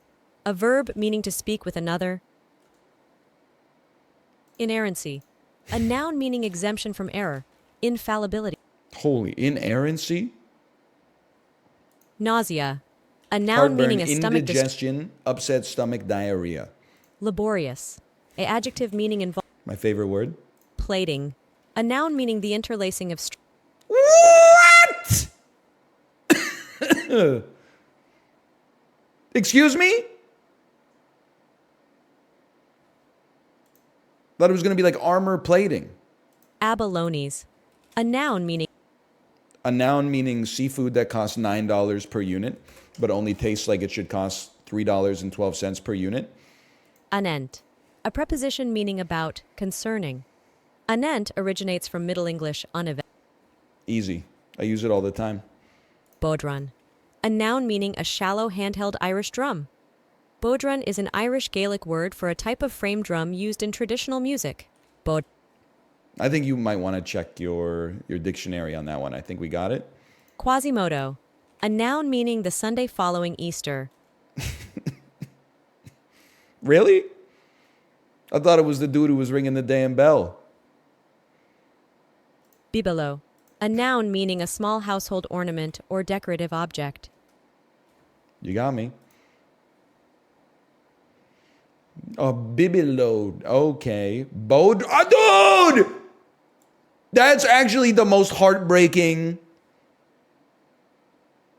A verb meaning to speak with another. Inerrancy. A noun meaning exemption from error. Infallibility. Holy, inerrancy? Nausea. A noun Heartburn, meaning a stomach indigestion, upset stomach, diarrhea. Laborious. A adjective meaning involved. My favorite word? Plating. A noun meaning the interlacing of What? Excuse me? Thought it was going to be like armor plating. abalones. A noun meaning A noun meaning seafood that costs $9 per unit, but only tastes like it should cost $3.12 per unit. anent. A preposition meaning about, concerning. Anent originates from Middle English unevent. Easy. I use it all the time. Bodhrán. A noun meaning a shallow handheld Irish drum. Bodhrán is an Irish Gaelic word for a type of frame drum used in traditional music. I think you might want to check your dictionary on that one. I think we got it. Quasimodo. A noun meaning the Sunday following Easter. Really? I thought it was the dude who was ringing the damn bell. Bibelot. A noun meaning a small household ornament or decorative object. You got me. Oh, bibelot. Okay. Dude! That's actually the most heartbreaking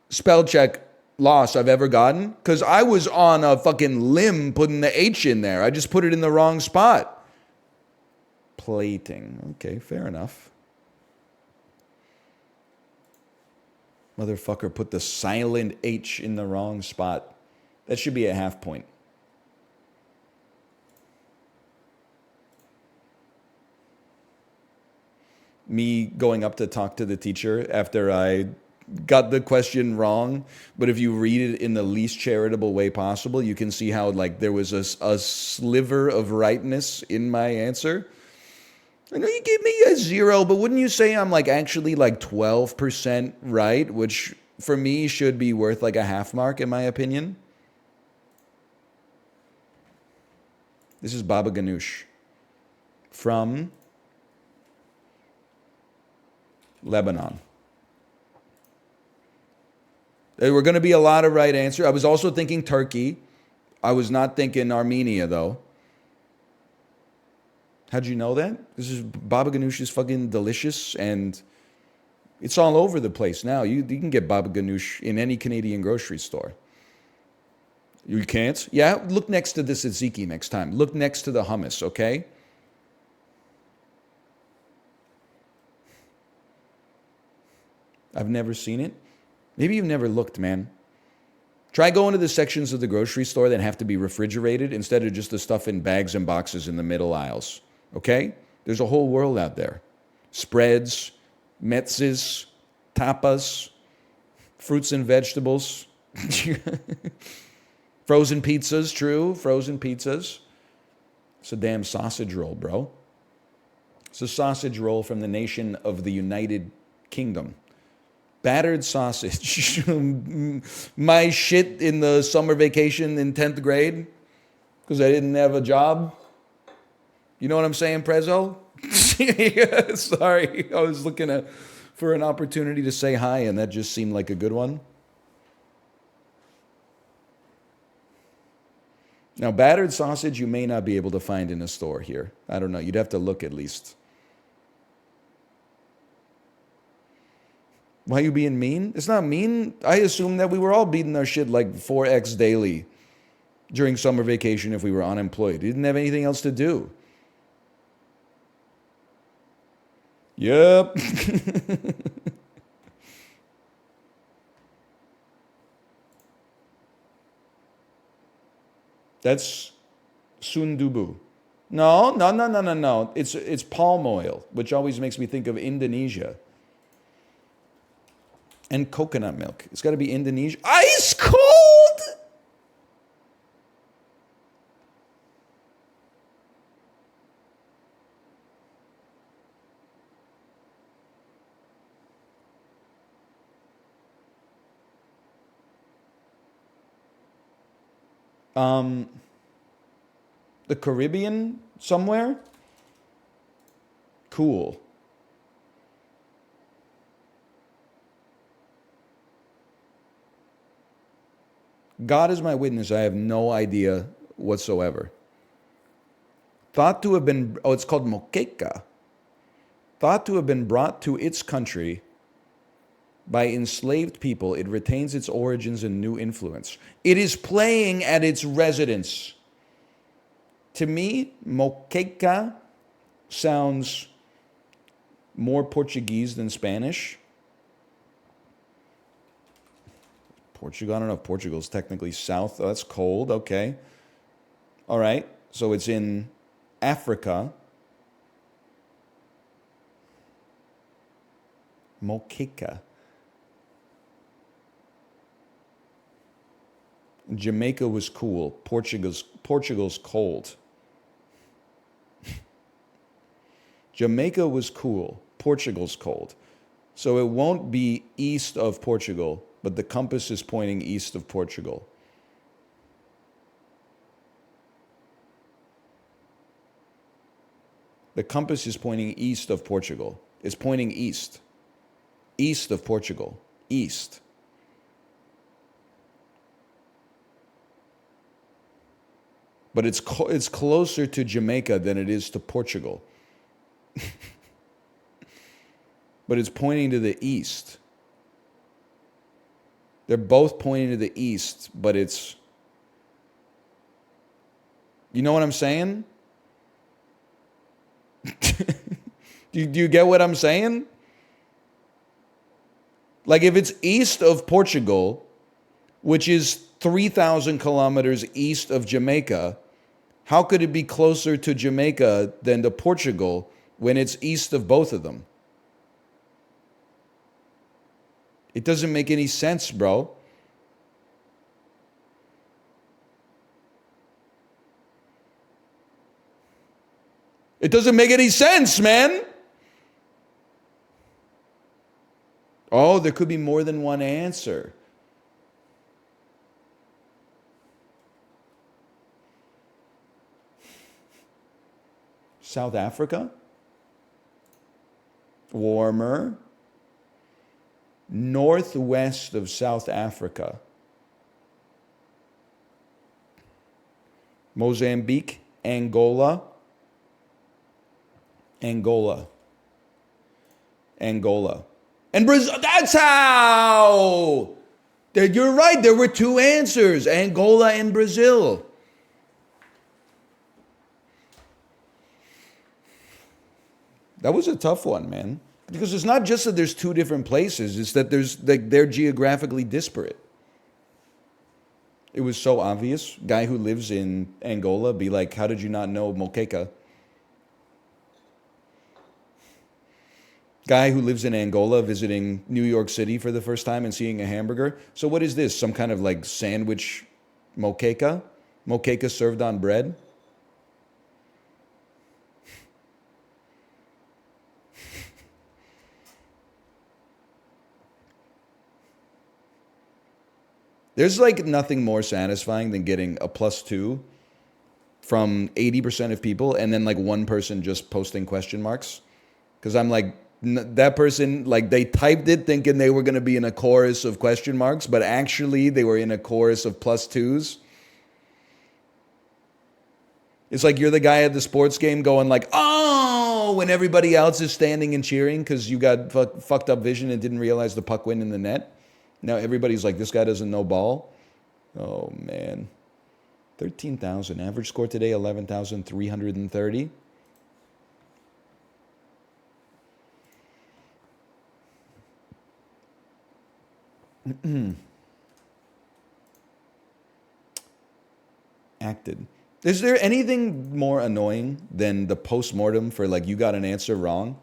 spell check loss I've ever gotten. Because I was on a fucking limb putting the H in there. I just put it in the wrong spot. Plating. Okay, fair enough. Motherfucker put the silent H in the wrong spot. That should be a half point. Me going up to talk to the teacher after I got the question wrong, but if you read it in the least charitable way possible, you can see how like there was a sliver of rightness in my answer. I know you gave me a 0, but wouldn't you say I'm like actually like 12% right, which for me should be worth like a half mark in my opinion? This is Baba Ganoush from Lebanon. There were going to be a lot of right answers. I was also thinking Turkey. I was not thinking Armenia, though. How'd you know that? This is Baba Ganoush is fucking delicious, and It's all over the place now. You can get baba ganoush in any Canadian grocery store. You can't? Yeah, look next to the tzatziki next time. Look next to the hummus, okay? I've never seen it. Maybe you've never looked, man. Try going to the sections of the grocery store that have to be refrigerated instead of just the stuff in bags and boxes in the middle aisles. Okay? There's a whole world out there. Spreads, metzes, tapas, fruits and vegetables. Frozen pizzas, true. Frozen pizzas. It's a damn sausage roll, bro. It's a sausage roll from the nation of the United Kingdom. Battered sausage. My shit in the summer vacation in 10th grade because I didn't have a job. You know what I'm saying, Prezzo? Sorry. I was looking for an opportunity to say hi, and that just seemed like a good one. Now, battered sausage you may not be able to find in a store here. I don't know. You'd have to look at least. Why are you being mean? It's not mean. I assume that we were all beating our shit like 4x daily during summer vacation if we were unemployed. We didn't have anything else to do. Yep. That's sundubu. No. It's palm oil, which always makes me think of Indonesia. And coconut milk. It's got to be Indonesia. Ice cold! The Caribbean somewhere? Cool. God is my witness, I have no idea whatsoever. Thought to have been, it's called moqueca. Thought to have been brought to its country by enslaved people, it retains its origins and new influence. It is playing at its residence. To me, moqueca sounds more Portuguese than Spanish. Portugal, I don't know if Portugal is technically south. Oh, that's cold, okay. All right, so it's in Africa. Moqueca. Jamaica was cool. Portugal's cold. Jamaica was cool. Portugal's cold. So it won't be east of Portugal, but the compass is pointing east of Portugal. The compass is pointing east of Portugal. It's pointing east. East of Portugal. East. But it's closer to Jamaica than it is to Portugal. But it's pointing to the east. They're both pointing to the east, but it's... You know what I'm saying? Do you get what I'm saying? Like if it's east of Portugal, which is 3,000 kilometers east of Jamaica, how could it be closer to Jamaica than to Portugal when it's east of both of them? It doesn't make any sense, bro. It doesn't make any sense, man. Oh, there could be more than one answer. South Africa? Warmer. Northwest of South Africa. Mozambique, Angola. Angola. And Brazil, that's how. You're right, there were two answers, Angola and Brazil. That was a tough one, man. Because it's not just that there's two different places, it's that they're geographically disparate. It was so obvious. Guy who lives in Angola be like, how did you not know moqueca? Guy who lives in Angola visiting New York City for the first time and seeing a hamburger. So what is this? Some kind of like sandwich moqueca? Moqueca served on bread? There's like nothing more satisfying than getting a +2 from 80% of people and then like one person just posting question marks. Because I'm like, that person, like they typed it thinking they were going to be in a chorus of question marks, but actually they were in a chorus of +2s. It's like you're the guy at the sports game going like, oh, when everybody else is standing and cheering because you got fucked up vision and didn't realize the puck went in the net. Now everybody's like, this guy doesn't know ball. Oh, man. 13,000. Average score today, 11,330. Acted. Is there anything more annoying than the post-mortem for like, you got an answer wrong?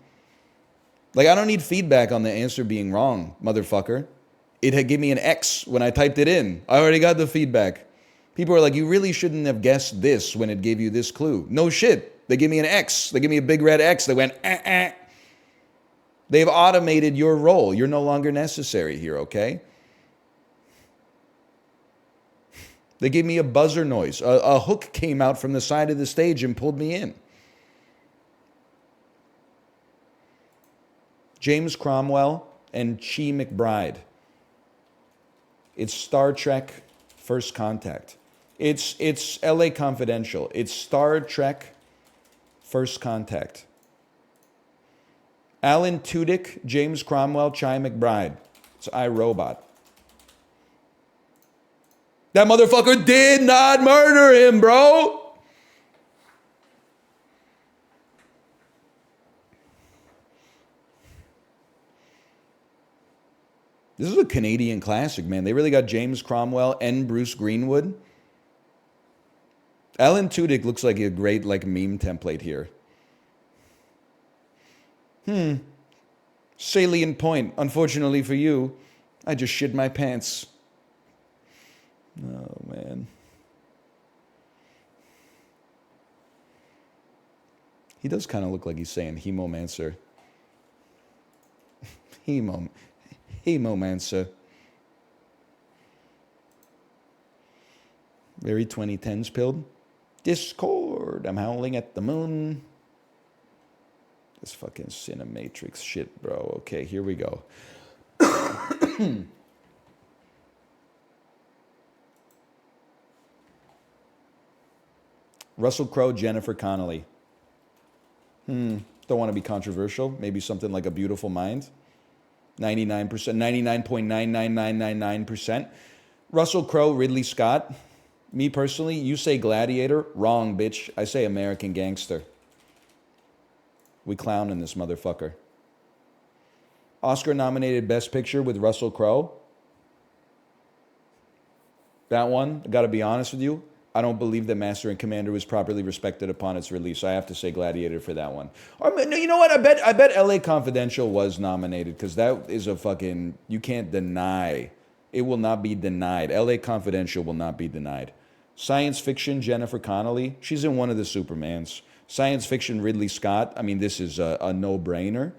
Like, I don't need feedback on the answer being wrong, motherfucker. It had given me an X when I typed it in. I already got the feedback. People are like, you really shouldn't have guessed this when it gave you this clue. No shit. They give me an X. They give me a big red X. They went, They've automated your role. You're no longer necessary here, okay? They gave me a buzzer noise. A hook came out from the side of the stage and pulled me in. James Cromwell and Chi McBride. It's Star Trek First Contact. It's LA Confidential. It's Star Trek First Contact. Alan Tudyk, James Cromwell, Chi McBride. It's iRobot. That motherfucker did not murder him, bro. This is a Canadian classic, man. They really got James Cromwell and Bruce Greenwood. Alan Tudyk looks like a great like meme template here. Salient point. Unfortunately for you, I just shit my pants. Oh, man. He does kind of look like he's saying hemomancer. Hemomancer. Very 2010s pilled. Discord. I'm howling at the moon. This fucking Cinematrix shit, bro. Okay, here we go. Russell Crowe, Jennifer Connelly. Don't want to be controversial. Maybe something like A Beautiful Mind. 99%, 99.99999%. Russell Crowe, Ridley Scott. Me personally, you say Gladiator. Wrong, bitch. I say American Gangster. We clowning this motherfucker. Oscar-nominated Best Picture with Russell Crowe. That one, I gotta be honest with you, I don't believe that Master and Commander was properly respected upon its release. I have to say Gladiator for that one. Or, you know what? I bet LA Confidential was nominated because that is a fucking, you can't deny. It will not be denied. LA Confidential will not be denied. Science fiction, Jennifer Connelly. She's in one of the Supermans. Science fiction, Ridley Scott. I mean, this is a no-brainer.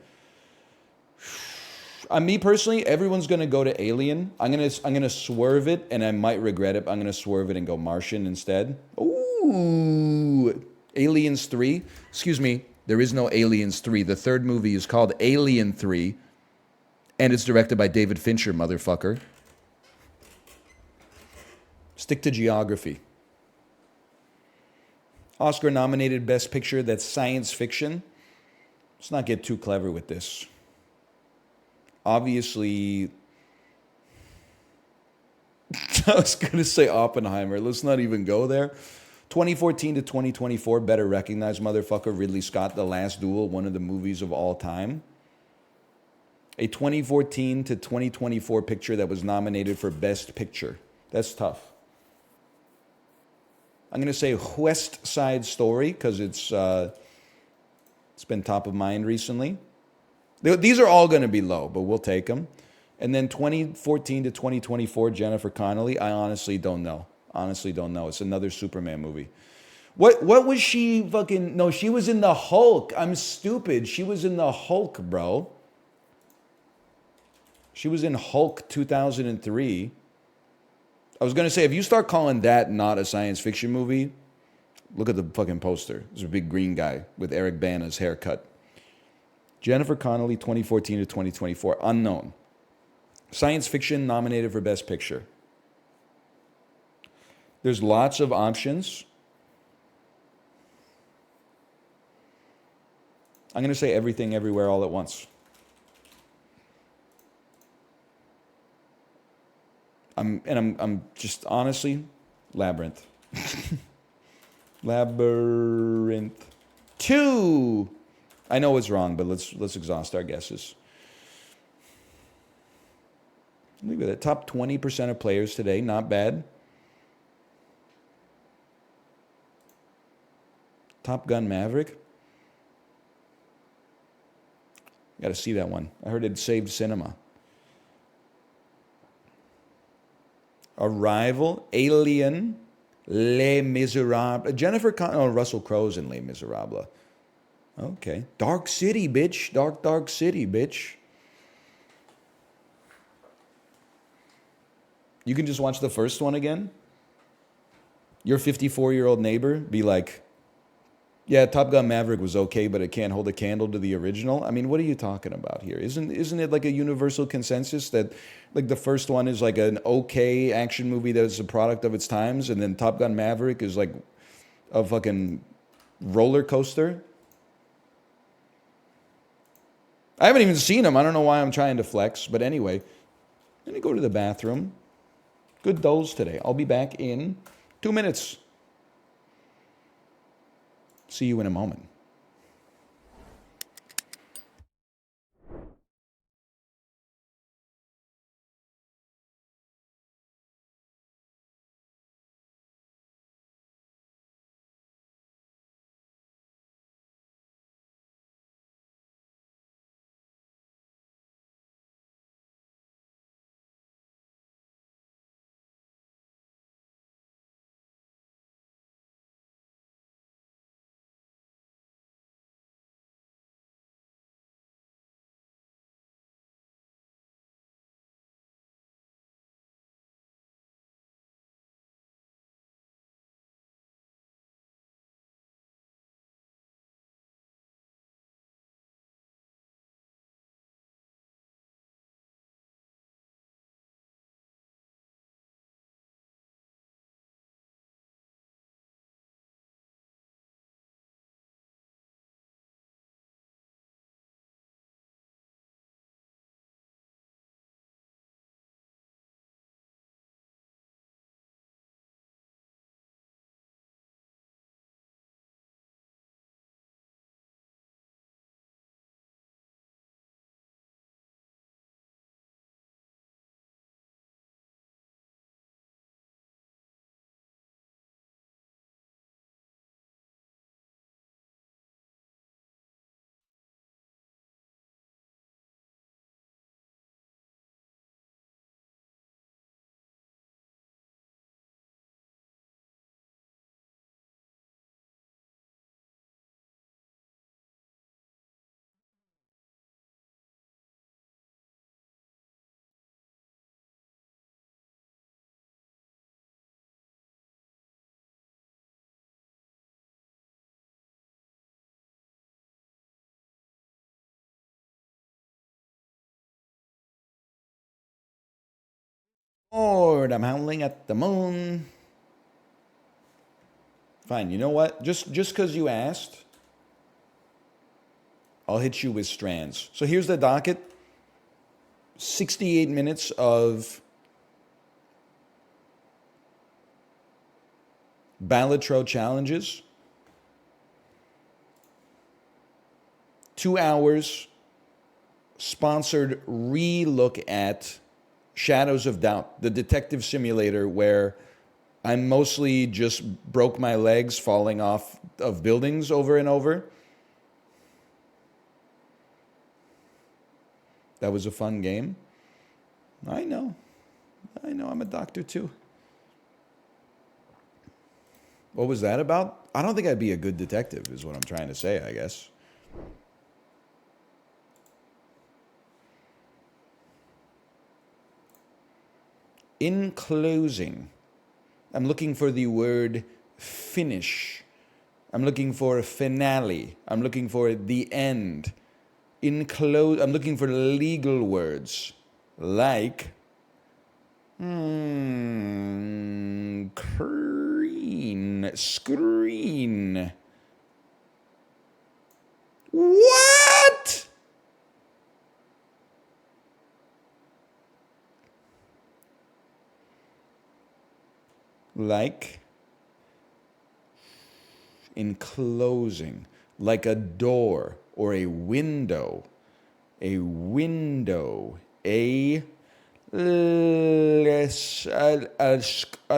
Me personally, everyone's gonna go to Alien. I'm gonna swerve it, and I might regret it. I'm gonna swerve it and go Martian instead. Ooh, Aliens 3. Excuse me, there is no Aliens 3. The third movie is called Alien 3, and it's directed by David Fincher, motherfucker. Stick to geography. Oscar-nominated Best Picture, that's science fiction. Let's not get too clever with this. Obviously, I was going to say Oppenheimer. Let's not even go there. 2014 to 2024, better recognized motherfucker, Ridley Scott, The Last Duel, one of the movies of all time. A 2014 to 2024 picture that was nominated for Best Picture. That's tough. I'm going to say West Side Story because it's been top of mind recently. These are all going to be low, but we'll take them. And then 2014 to 2024, Jennifer Connelly. I honestly don't know. Honestly don't know. It's another Superman movie. What was she fucking... No, she was in the Hulk. I'm stupid. She was in the Hulk, bro. She was in Hulk 2003. I was going to say, if you start calling that not a science fiction movie, look at the fucking poster. There's a big green guy with Eric Bana's haircut. Jennifer Connelly, 2014 to 2024. Unknown. Science fiction nominated for Best Picture. There's lots of options. I'm going to say Everything Everywhere All at Once. I'm just honestly, Labyrinth. Labyrinth 2. I know it's wrong, but let's exhaust our guesses. Look at that. Top 20% of players today. Not bad. Top Gun Maverick. Got to see that one. I heard it saved cinema. Arrival, Alien, Les Miserables. Russell Crowe's in Les Miserables. Okay. Dark City, bitch. Dark City, bitch. You can just watch the first one again. Your 54-year-old neighbor be like, yeah, Top Gun Maverick was okay, but it can't hold a candle to the original. I mean, what are you talking about here? Isn't it like a universal consensus that like the first one is like an okay action movie that is a product of its times, and then Top Gun Maverick is like a fucking roller coaster? I haven't even seen them. I don't know why I'm trying to flex, but anyway, I'm gonna go to the bathroom. Good dose today. I'll be back in 2 minutes. See you in a moment. Lord, I'm howling at the moon. Fine, you know what? Just because you asked, I'll hit you with strands. So here's the docket. 68 minutes of Ballotro challenges, 2 hours sponsored re-look at Shadows of Doubt, the detective simulator where I mostly just broke my legs falling off of buildings over and over. That was a fun game. I know, I'm a doctor too. What was that about? I don't think I'd be a good detective, is what I'm trying to say, I guess. In closing, I'm looking for the word finish. I'm looking for a finale. I'm looking for the end. I'm looking for legal words like screen. What? Like in closing, like a door or a window, a window, a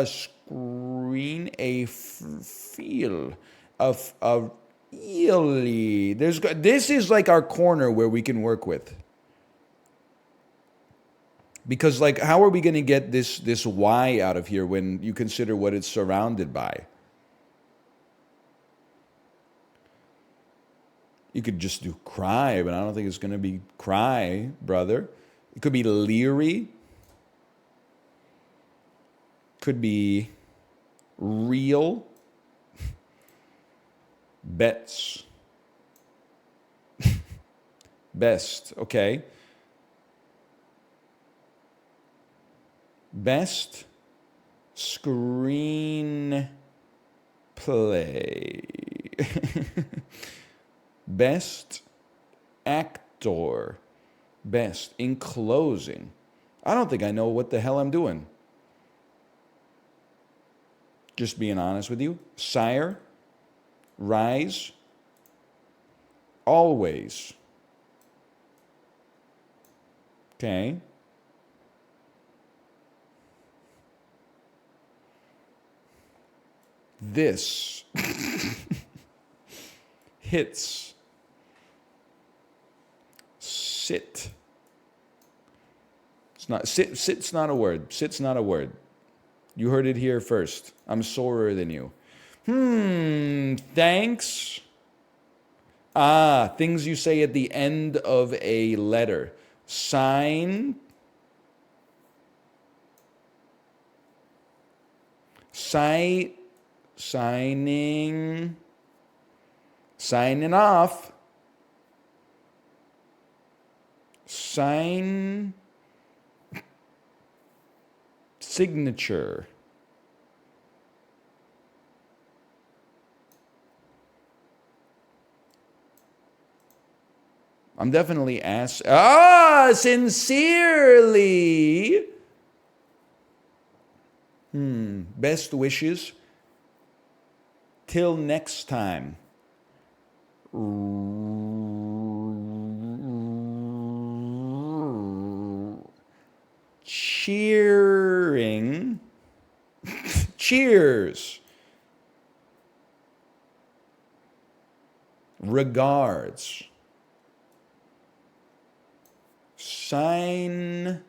screen, a feel, a really. This is like our corner where we can work with. Because like, how are we going to get this Y out of here when you consider what it's surrounded by? You could just do cry, but I don't think it's going to be cry, brother. It could be leery. Could be real. Bets. Best, okay. Best screen play. Best actor. Best in closing. I don't think I know what the hell I'm doing. Just being honest with you. Sire. Rise. Always. Okay. This hits. Sit. It's not sit. Sit's not a word. Sit's not a word. You heard it here first. I'm sorer than you. Thanks. Things you say at the end of a letter. Sign. Signing off. Signature. I'm definitely sincerely. Best wishes. Till next time. Cheering. Cheers. Regards. Sign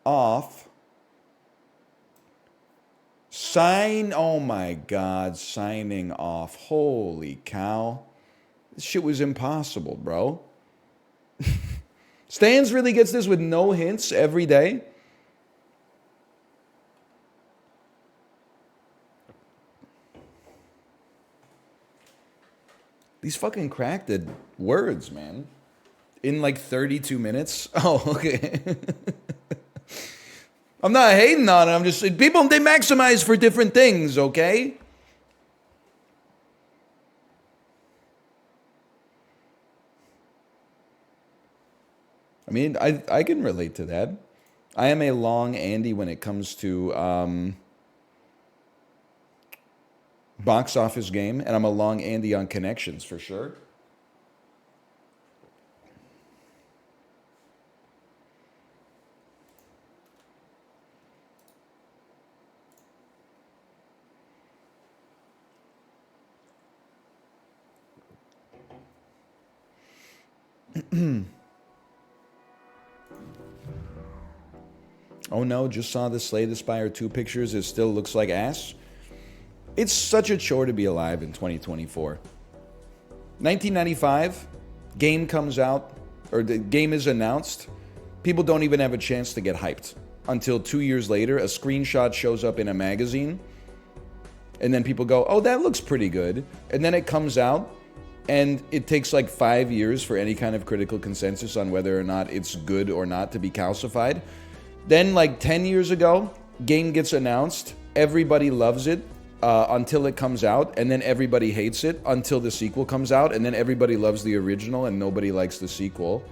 off. Oh my God, signing off. Holy cow. This shit was impossible, bro. Stans really gets this with no hints every day. These fucking cracked words, man. In like 32 minutes. Oh, okay. I'm not hating on it. I'm just people, they maximize for different things, okay? I mean, I can relate to that. I am a long Andy when it comes to box office game, and I'm a long Andy on connections for sure. Oh no, just saw the Slay the Spire 2 pictures. It still looks like ass. It's such a chore to be alive in 2024. 1995, game comes out, or the game is announced. People don't even have a chance to get hyped until 2 years later, a screenshot shows up in a magazine. And then people go, oh, that looks pretty good. And then it comes out, and it takes like 5 years for any kind of critical consensus on whether or not it's good or not to be calcified. Then, like 10 years ago, game gets announced. Everybody loves it until it comes out, and then everybody hates it until the sequel comes out, and then everybody loves the original and nobody likes the sequel.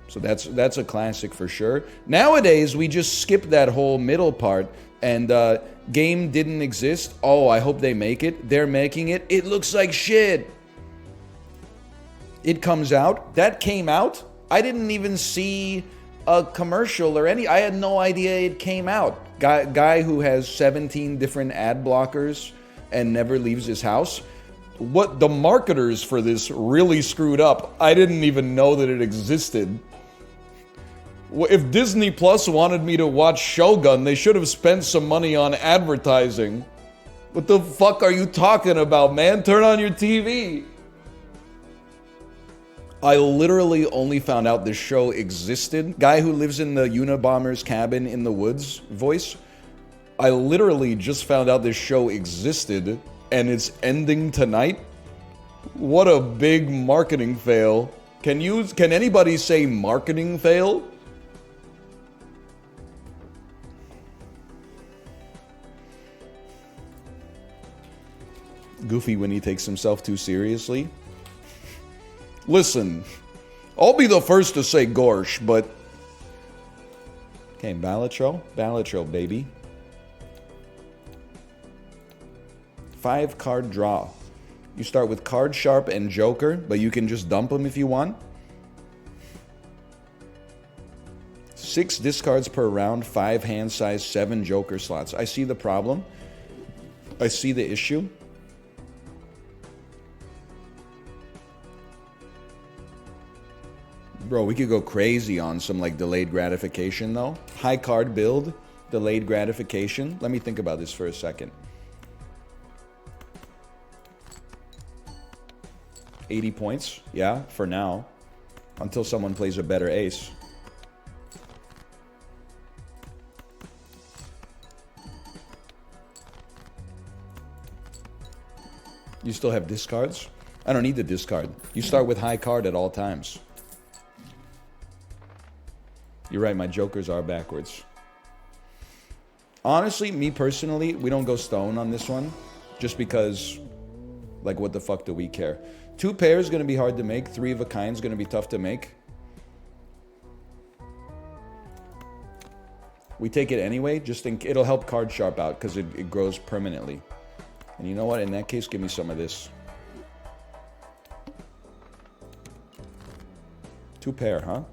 So that's a classic for sure. Nowadays, we just skip that whole middle part, and game didn't exist. Oh, I hope they make it. They're making it. It looks like shit. It comes out. That came out. I didn't even see a commercial or any. I had no idea it came out. Guy who has 17 different ad blockers and never leaves his house. What the marketers for this really screwed up. I didn't even know that it existed. If Disney Plus wanted me to watch Shogun, they should have spent some money on advertising. What the fuck are you talking about, man? Turn on your TV. I literally only found out this show existed. Guy who lives in the Unabomber's cabin in the woods voice. I literally just found out this show existed and it's ending tonight. What a big marketing fail. Can anybody say marketing fail? Goofy when he takes himself too seriously. Listen, I'll be the first to say Gorsh, but... Okay, Balatro, baby. 5 card draw. You start with Card Sharp and Joker, but you can just dump them if you want. 6 discards per round, 5 hand size, 7 Joker slots. I see the problem. I see the issue. Bro, we could go crazy on some like delayed gratification though. High card build, delayed gratification. Let me think about this for a second. 80 points, yeah, for now. Until someone plays a better ace. You still have discards? I don't need the discard. You start with high card at all times. You're right, my jokers are backwards. Honestly, me personally, we don't go stone on this one. Just because, like, what the fuck do we care? 2 pairs is going to be hard to make. 3 of a kind is going to be tough to make. We take it anyway. Just think it'll help Card Sharp out because it grows permanently. And you know what? In that case, give me some of this. 2 pair, huh?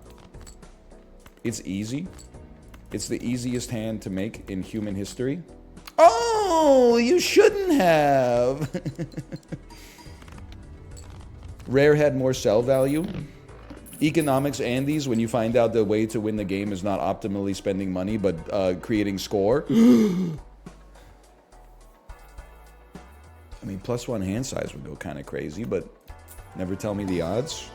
It's easy. It's the easiest hand to make in human history. Oh, you shouldn't have. Rare had more sell value. Economics Andes, when you find out the way to win the game is not optimally spending money, but creating score. I mean, +1 hand size would go kind of crazy, but never tell me the odds.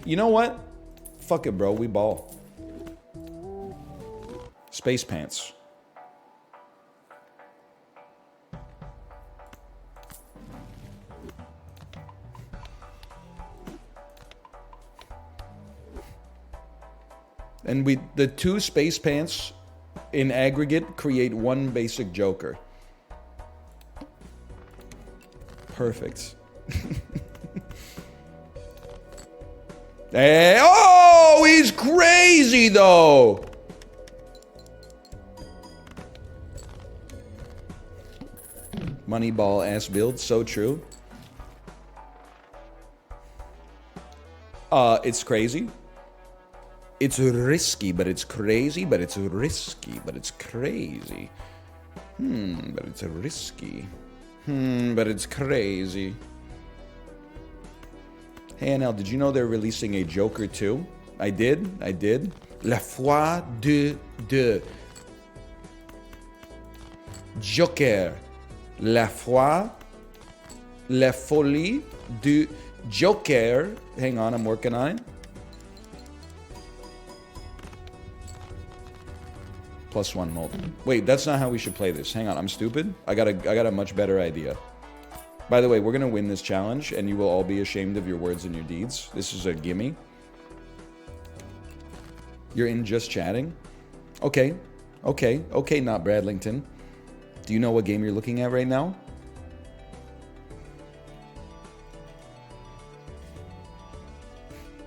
You know what? Fuck it, bro. We ball. Space Pants. And the 2 Space Pants in aggregate create 1 basic Joker. Perfect. Hey, oh, he's crazy though. Moneyball ass build, so true. It's crazy. It's risky, but it's crazy, but it's risky, but it's crazy. But it's risky. But it's crazy. Hey, NL, did you know they're releasing a Joker 2? I did. La foi de deux. Joker. La foi. La folie du Joker. Hang on, I'm working on it. +1 molten. Wait, that's not how we should play this. Hang on, I'm stupid. I got a much better idea. By the way, we're gonna win this challenge, and you will all be ashamed of your words and your deeds. This is a gimme. You're in just chatting? Okay, not Bradlington. Do you know what game you're looking at right now?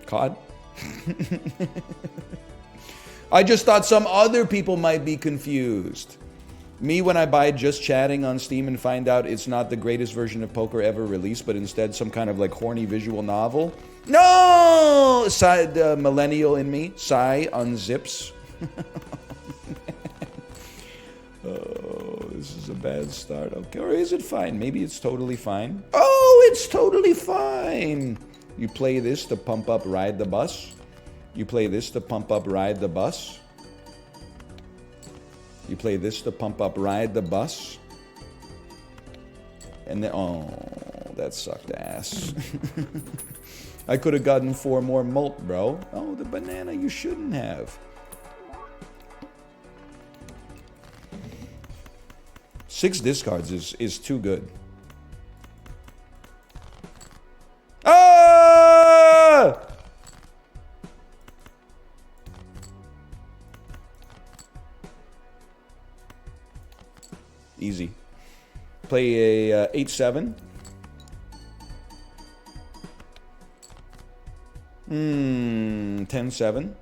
COD? I just thought some other people might be confused. Me, when I buy Just Chatting on Steam and find out it's not the greatest version of poker ever released, but instead some kind of like horny visual novel. No! Millennial in me. Sigh unzips. Oh, this is a bad start. Okay, or is it fine? Maybe it's totally fine. Oh, it's totally fine. You play this to pump up Ride the Bus. You play this to pump up Ride the Bus. You play this to pump up Ride the Bus. And then, oh, that sucked ass. I could have gotten 4 more mult, bro. Oh, the banana you shouldn't have. 6 discards is too good. Ah! Easy. Play a 8-7. 10-7.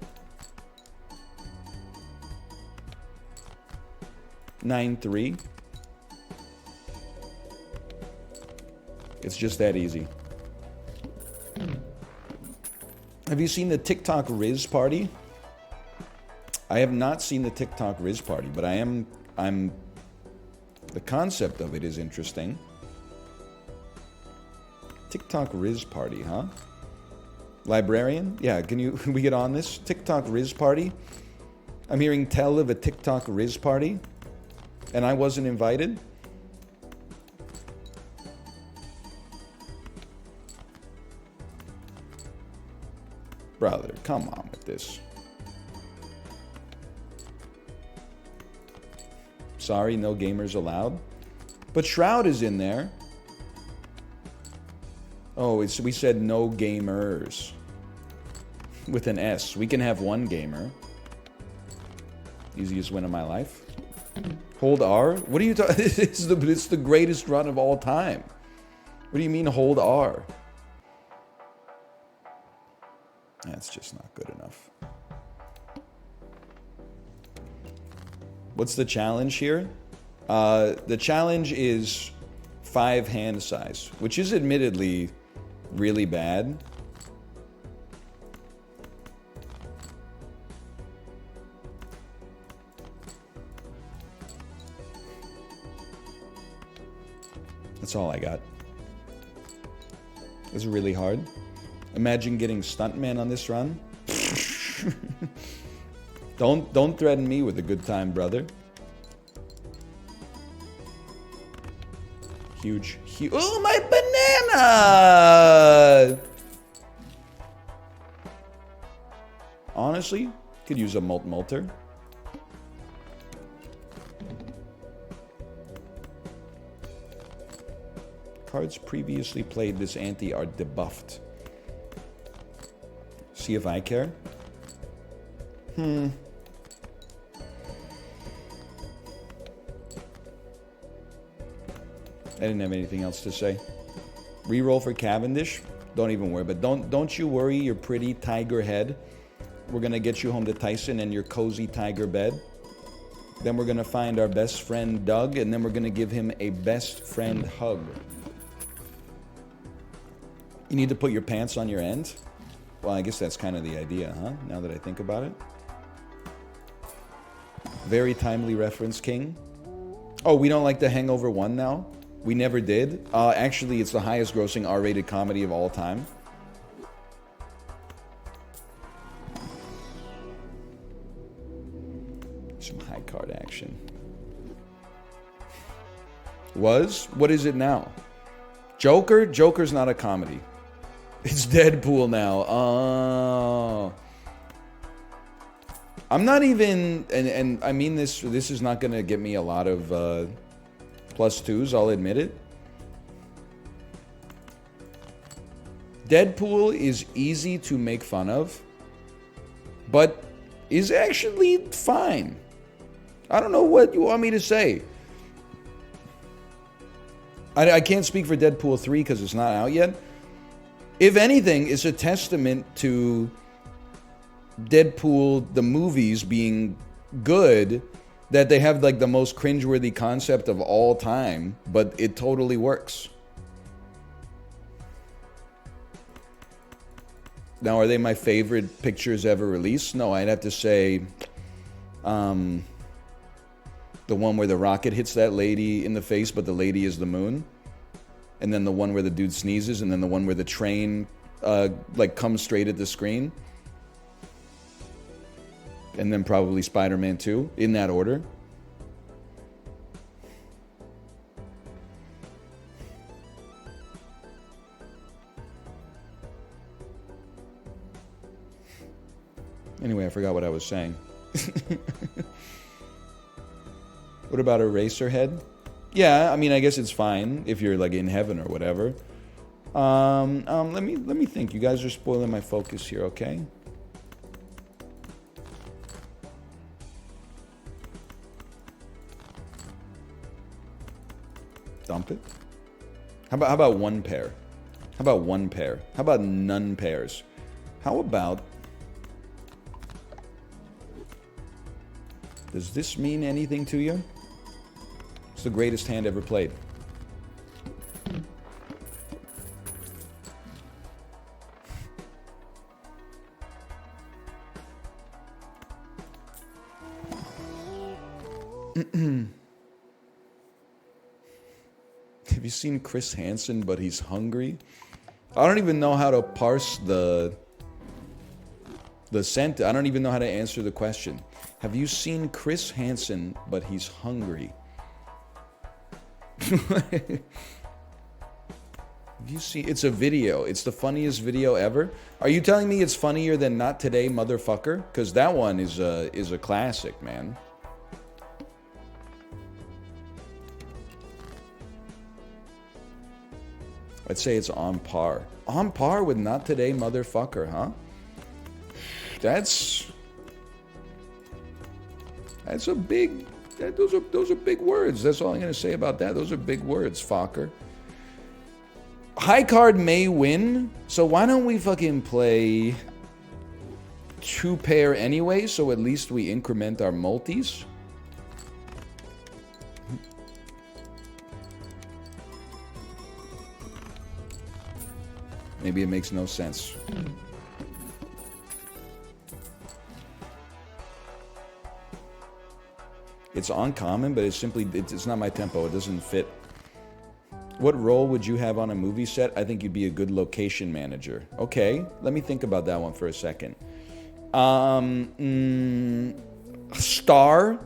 9-3. It's just that easy. Have you seen the TikTok Riz party? I have not seen the TikTok Riz party, but I'm the concept of it is interesting. TikTok Riz party, huh? Librarian? Yeah, can we get on this? TikTok Riz party? I'm hearing tell of a TikTok Riz party, and I wasn't invited. Brother, come on with this. Sorry, no gamers allowed. But Shroud is in there. Oh, we said no gamers. With an S. We can have 1 gamer. Easiest win of my life. Hold R? What are you talking? It's the greatest run of all time. What do you mean hold R? That's just not good enough. What's the challenge here? The challenge is 5 hand size, which is admittedly really bad. That's all I got. It's really hard. Imagine getting stuntman on this run. Don't threaten me with a good time, brother. Huge. Oh, my banana! Honestly, could use a multer. Cards previously played this ante are debuffed. See if I care. I didn't have anything else to say. Reroll for Cavendish. Don't even worry. But don't you worry your pretty tiger head. We're going to get you home to Tyson and your cozy tiger bed. Then we're going to find our best friend Doug, and then we're going to give him a best friend hug. You need to put your pants on your end? Well, I guess that's kind of the idea, huh? Now that I think about it. Very timely reference, King. Oh, we don't like The Hangover 1 now? We never did. Actually, it's the highest grossing R-rated comedy of all time. Some high card action. Was? What is it now? Joker? Joker's not a comedy. It's Deadpool now. Oh. I'm not even, and I mean this is not going to get me a lot of plus twos, I'll admit it. Deadpool is easy to make fun of, but is actually fine. I don't know what you want me to say. I can't speak for Deadpool 3 because it's not out yet. If anything, it's a testament to Deadpool, the movies, being good, that they have like the most cringeworthy concept of all time, but it totally works. Now, are they my favorite pictures ever released? No, I'd have to say the one where the rocket hits that lady in the face, but the lady is the moon. And then the one where the dude sneezes, and then the one where the train like comes straight at the screen. And then probably Spider-Man 2, in that order. Anyway, I forgot what I was saying. What about Eraserhead? Yeah, I mean, I guess it's fine if you're like in heaven or whatever. Let me think. You guys are spoiling my focus here, okay? Dump it. How about one pair? How about one pair? How about none pairs? How about... Does this mean anything to you? It's the greatest hand ever played. Have you seen Chris Hansen, but he's hungry? I don't even know how to parse the sentence. I don't even know how to answer the question. Have you seen Chris Hansen, but he's hungry? Have you seen? It's a video. It's the funniest video ever. Are you telling me it's funnier than Not Today, Motherfucker? Because that one is a classic, man. I'd say it's on par. On par with Not Today, Motherfucker, huh? That's a big... Those are big words. That's all I'm going to say about that. Those are big words, Fokker. High card may win, so why don't we fucking play two pair anyway, so at least we increment our multis? Maybe it makes no sense. It's uncommon, but it's not my tempo. It doesn't fit. What role would you have on a movie set? I think you'd be a good location manager. Okay, let me think about that one for a second. Star.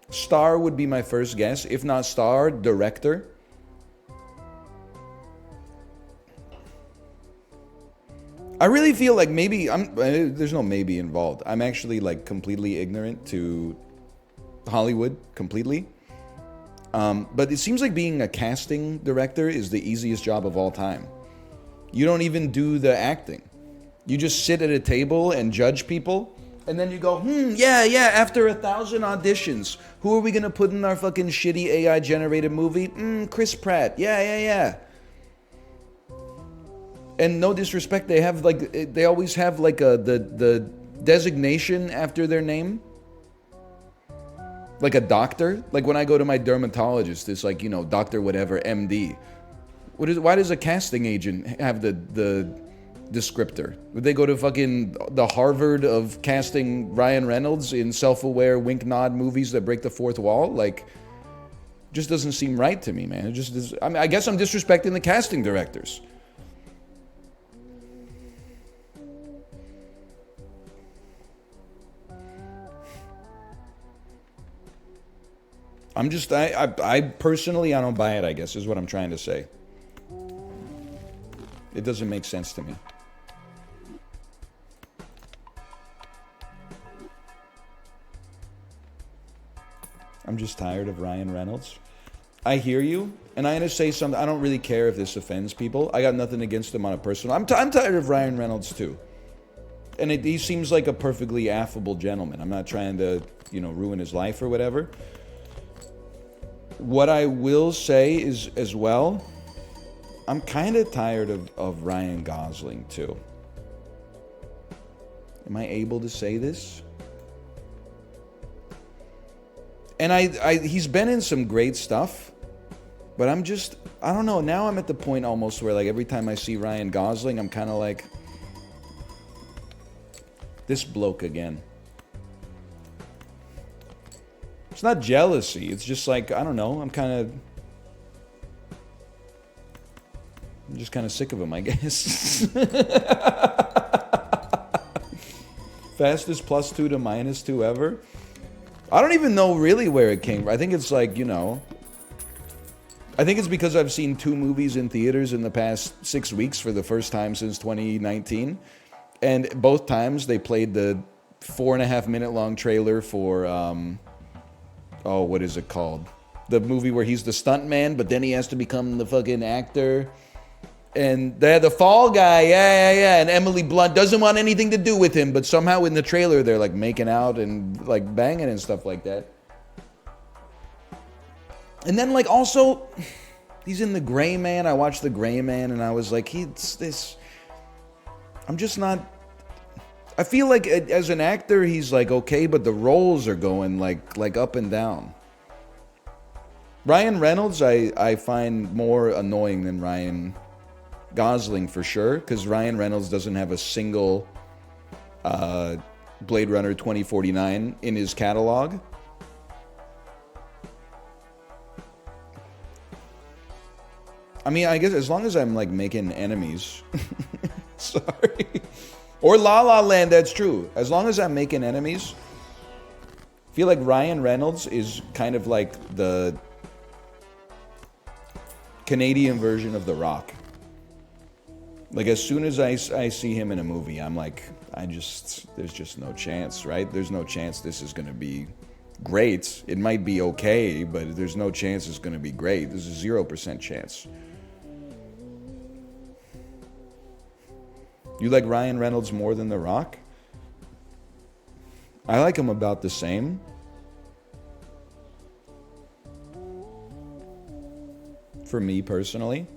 Star would be my first guess. If not star, director. I really feel like maybe there's no maybe involved. I'm actually like completely ignorant to Hollywood, completely. But it seems like being a casting director is the easiest job of all time. You don't even do the acting. You just sit at a table and judge people, and then you go, yeah, after 1,000 auditions, who are we gonna put in our fucking shitty AI-generated movie? Chris Pratt, yeah. And no disrespect, they have like, they always have like the designation after their name. Like a doctor. Like when I go to my dermatologist, it's like, you know, Dr. whatever, MD. Why does a casting agent have the descriptor? Would they go to fucking the Harvard of casting Ryan Reynolds in self-aware wink nod movies that break the fourth wall? Like, just doesn't seem right to me, man. It just is. I mean, I guess I'm disrespecting the casting directors. I'm just, I personally, I don't buy it, I guess, is what I'm trying to say. It doesn't make sense to me. I'm just tired of Ryan Reynolds. I hear you, and I'm going to say something. I don't really care if this offends people. I got nothing against him on a personal. I'm tired of Ryan Reynolds, too. And he seems like a perfectly affable gentleman. I'm not trying to, you know, ruin his life or whatever. What I will say is, as well, I'm kind of tired of Ryan Gosling, too. Am I able to say this? And he's been in some great stuff, but I'm just, I don't know. Now I'm at the point almost where, like, every time I see Ryan Gosling, I'm kind of like, this bloke again. It's not jealousy. It's just like, I don't know. I'm just kind of sick of him, I guess. Fastest +2 to -2 ever. I don't even know really where it came from. I think it's like, you know, I think it's because I've seen 2 movies in theaters in the past 6 weeks for the first time since 2019. And both times they played the 4.5 minute long trailer for, oh, what is it called? The movie where he's the stuntman, but then he has to become the fucking actor. And they're the fall guy, yeah. And Emily Blunt doesn't want anything to do with him, but somehow in the trailer they're like making out and like banging and stuff like that. And then like also, he's in The Gray Man. I watched The Gray Man and I was like, I'm just not, I feel like as an actor he's like okay, but the roles are going like up and down. Ryan Reynolds I find more annoying than Ryan Gosling for sure, because Ryan Reynolds doesn't have a single Blade Runner 2049 in his catalog. I mean, I guess as long as I'm like making enemies. Sorry. Or La La Land, that's true. As long as I'm making enemies. I feel like Ryan Reynolds is kind of like the Canadian version of The Rock. Like as soon as I see him in a movie, I'm like, there's just no chance, right? There's no chance this is going to be great. It might be okay, but there's no chance it's going to be great. There's a 0% chance. You like Ryan Reynolds more than The Rock? I like him about the same. For me personally.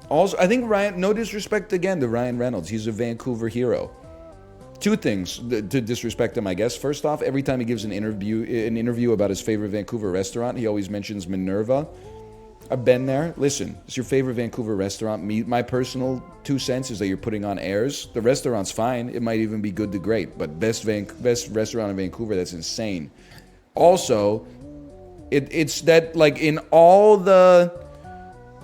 Also, I think Ryan, no disrespect again to Ryan Reynolds, he's a Vancouver hero. 2 things to disrespect him, I guess. First off, every time he gives an interview about his favorite Vancouver restaurant, he always mentions Minerva. I've been there. Listen, it's your favorite Vancouver restaurant. My personal 2 cents is that you're putting on airs. The restaurant's fine. It might even be good to great, but best restaurant in Vancouver, that's insane. Also, it's that like in all the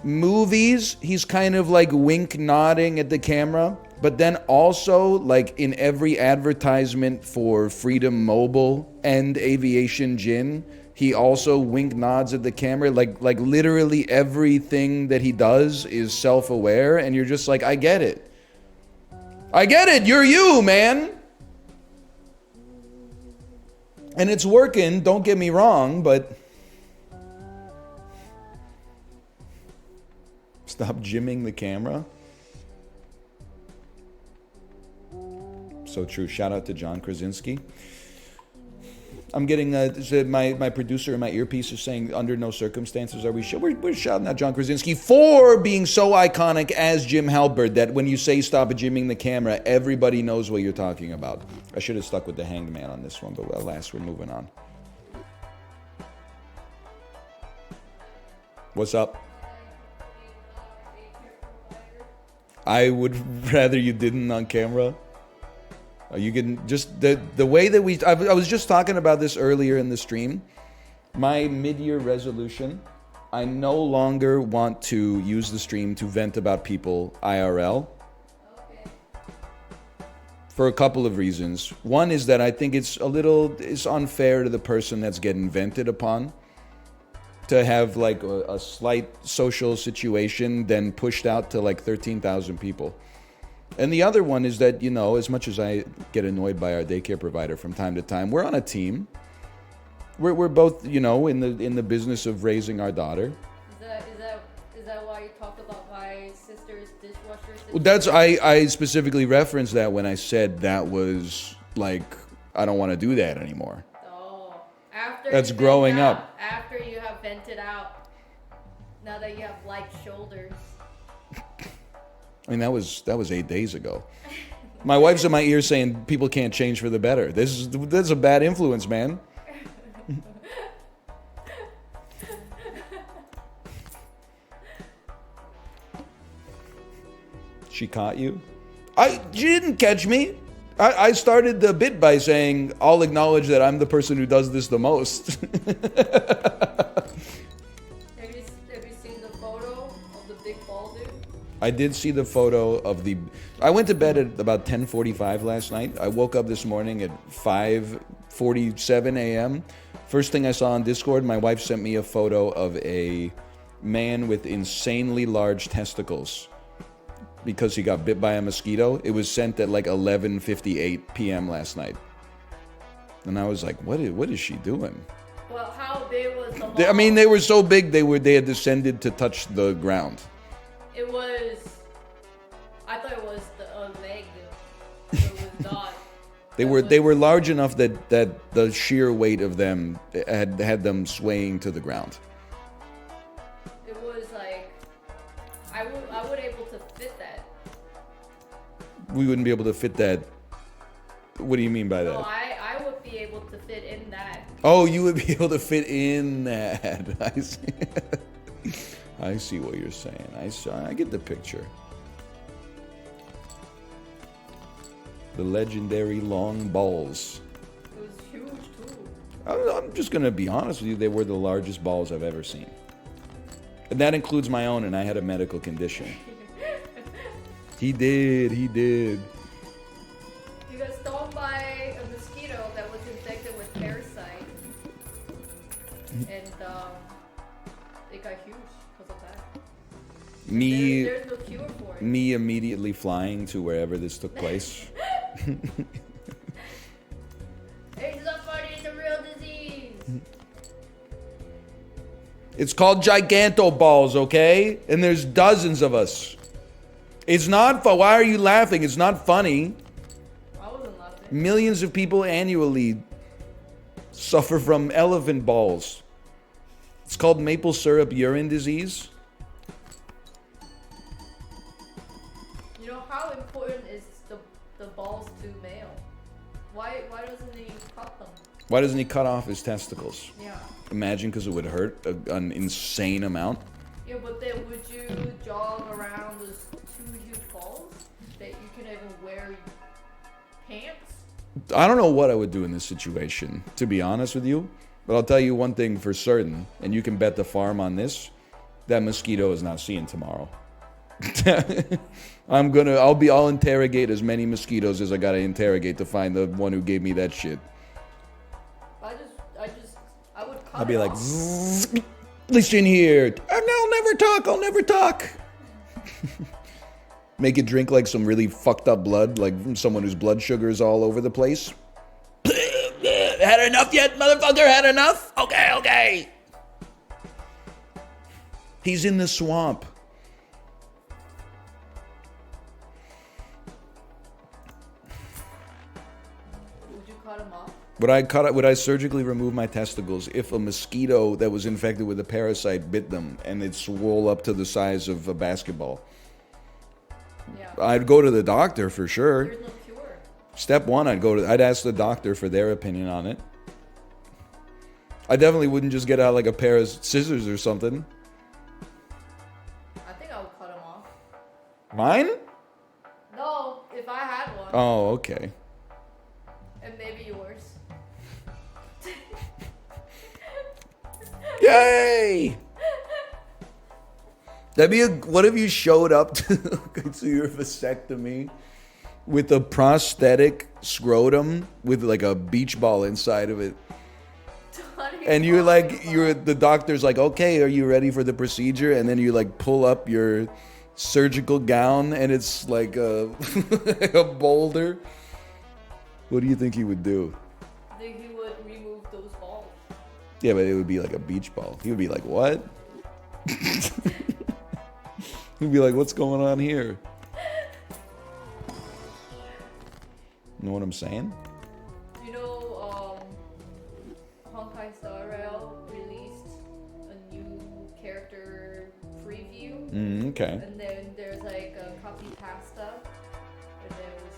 movies, he's kind of like wink nodding at the camera, but then also like in every advertisement for Freedom Mobile and Aviation Gin, he also wink nods at the camera. Like literally everything that he does is self-aware, and you're just like, I get it. You're you, man. And it's working, don't get me wrong, but stop gymming the camera. So true. Shout out to John Krasinski. I'm getting my producer in my earpiece is saying under no circumstances are we we're shouting at John Krasinski for being so iconic as Jim Halpert that when you say stop jimming the camera, everybody knows what you're talking about. I should have stuck with the Hanged Man on this one, but alas, we're moving on. What's up? I would rather you didn't on camera. Are you getting just the way that I was just talking about this earlier in the stream. My mid-year resolution, I no longer want to use the stream to vent about people IRL. Okay. For a couple of reasons. One is that I think it's unfair to the person that's getting vented upon to have like a slight social situation then pushed out to like 13,000 people. And the other one is that, as much as I get annoyed by our daycare provider from time to time, we're on a team. We're both, in the business of raising our daughter. Is that why you talked about my sister's dishwasher situation? Well, that's I specifically referenced that when I said that was like I don't want to do that anymore. Oh, after that's growing up. After you have vented out, now that you have light shoulders. I mean, that was 8 days ago. My wife's in my ear saying people can't change for the better. This is a bad influence, man. She caught you? She didn't catch me. I started the bit by saying, I'll acknowledge that I'm the person who does this the most. I did see the photo of I went to bed at about 10:45 last night. I woke up this morning at 5:47 a.m. First thing I saw on Discord, my wife sent me a photo of a man with insanely large testicles because he got bit by a mosquito. It was sent at like 11:58 p.m. last night. And I was like, what is she doing? Well, how big was the ball? I mean, they were so big they had descended to touch the ground. It was. I thought it was a leg. It was not. They were large enough that the sheer weight of them had them swaying to the ground. It was like I would able to fit that. We wouldn't be able to fit that. What do you mean by that? No, I would be able to fit in that. Oh, you would be able to fit in that. I see. I see what you're saying. I get the picture. The legendary long balls. It was huge too. I'm just gonna be honest with you. They were the largest balls I've ever seen, and that includes my own. And I had a medical condition. He did. You got stung by a mosquito that was infected with parasite, and it got huge because of that. There's no cure for it. Me immediately flying to wherever this took place. Hey, somebody, it's a real disease. It's called giganto balls, okay? And there's dozens of us. It's not fun. Why are you laughing? It's not funny. I wasn't laughing. Millions of people annually suffer from elephant balls. It's called maple syrup urine disease. You know how important is the balls to male? Why doesn't he cut them? Why doesn't he cut off his testicles? Yeah. Imagine, because it would hurt an insane amount. Yeah, but then would you jog around with two huge balls that you can even wear pants? I don't know what I would do in this situation, to be honest with you. But I'll tell you one thing for certain, and you can bet the farm on this: that mosquito is not seeing tomorrow. I'll interrogate as many mosquitoes as I gotta interrogate to find the one who gave me that shit. I would cut I'll be it like, off. listen here, I'll never talk. Make it drink like some really fucked up blood, like someone whose blood sugar is all over the place. Had enough yet, motherfucker? Had enough? Okay. He's in the swamp. Would you cut them off? Would I surgically remove my testicles if a mosquito that was infected with a parasite bit them and it swole up to the size of a basketball? Yeah. I'd go to the doctor for sure. There's no cure. Step one, I'd ask the doctor for their opinion on it. I definitely wouldn't just get out like a pair of scissors or something. I think I would cut them off. Mine? No, if I had one. Oh, okay. And maybe yours. Yay! What if you showed up to your vasectomy with a prosthetic scrotum with like a beach ball inside of it? And the doctor's like, okay, are you ready for the procedure? And then you like pull up your surgical gown and it's like a, a boulder. What do you think he would do? I think he would remove those balls. Yeah, but it would be like a beach ball. He would be like, what? He'd be like, what's going on here? You know what I'm saying? You know, Honkai Star Rail released a new character preview. Okay. And then there's like a copy pasta. And then it was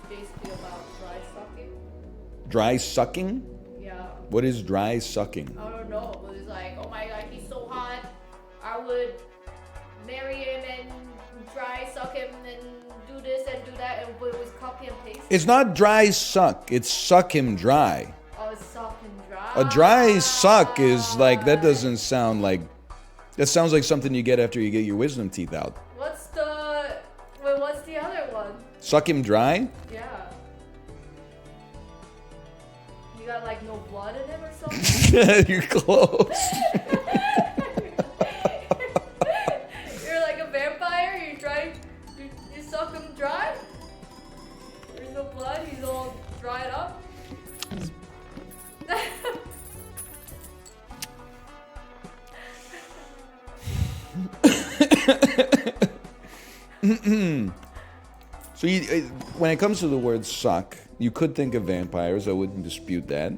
basically about dry sucking. Dry sucking? Yeah. What is dry sucking? I don't know, but it's like, oh my god, he's so hot. I would marry him and dry suck him and do this and do that, but it was copy and paste. It's not dry suck, it's suck him dry. Oh, it's suck and dry. A dry suck is like, that doesn't sound like, that sounds like something you get after you get your wisdom teeth out. What's the other one? Suck him dry? Yeah. You got like no blood in him or something? You're close. You're like a vampire, you suck him dry? There's no blood, he's all dried up? So when it comes to the word suck, you could think of vampires. I wouldn't dispute that.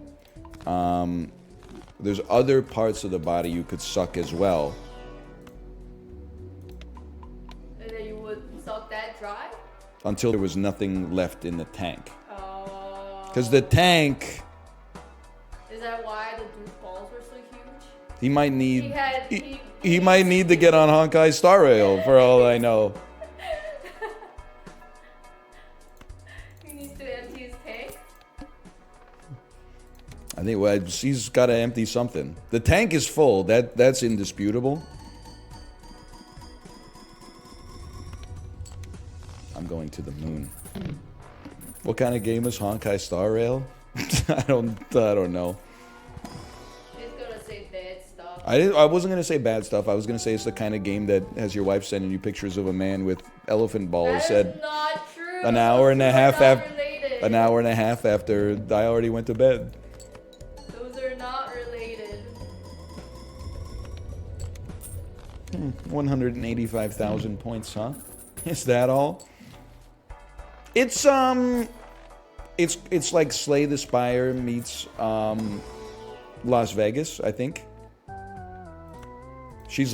There's other parts of the body you could suck as well. And then you would suck that dry? Until there was nothing left in the tank. Oh. Because the tank, Is that why the dude's balls were so huge? he might need... He had... He might need to get on Honkai Star Rail, for all I know. He needs to empty his tank? I think he's got to empty something. The tank is full. That's indisputable. I'm going to the moon. What kind of game is Honkai Star Rail? I don't know. He's gonna say bad stuff. I wasn't gonna say bad stuff. I was gonna say it's the kind of game that has your wife sending you pictures of a man with elephant balls That at is not true. an hour and a half after related. an hour and a half after I already went to bed. Those are not related. 185,000 points, huh? Is that all? It's like Slay the Spire meets Las Vegas, I think. She's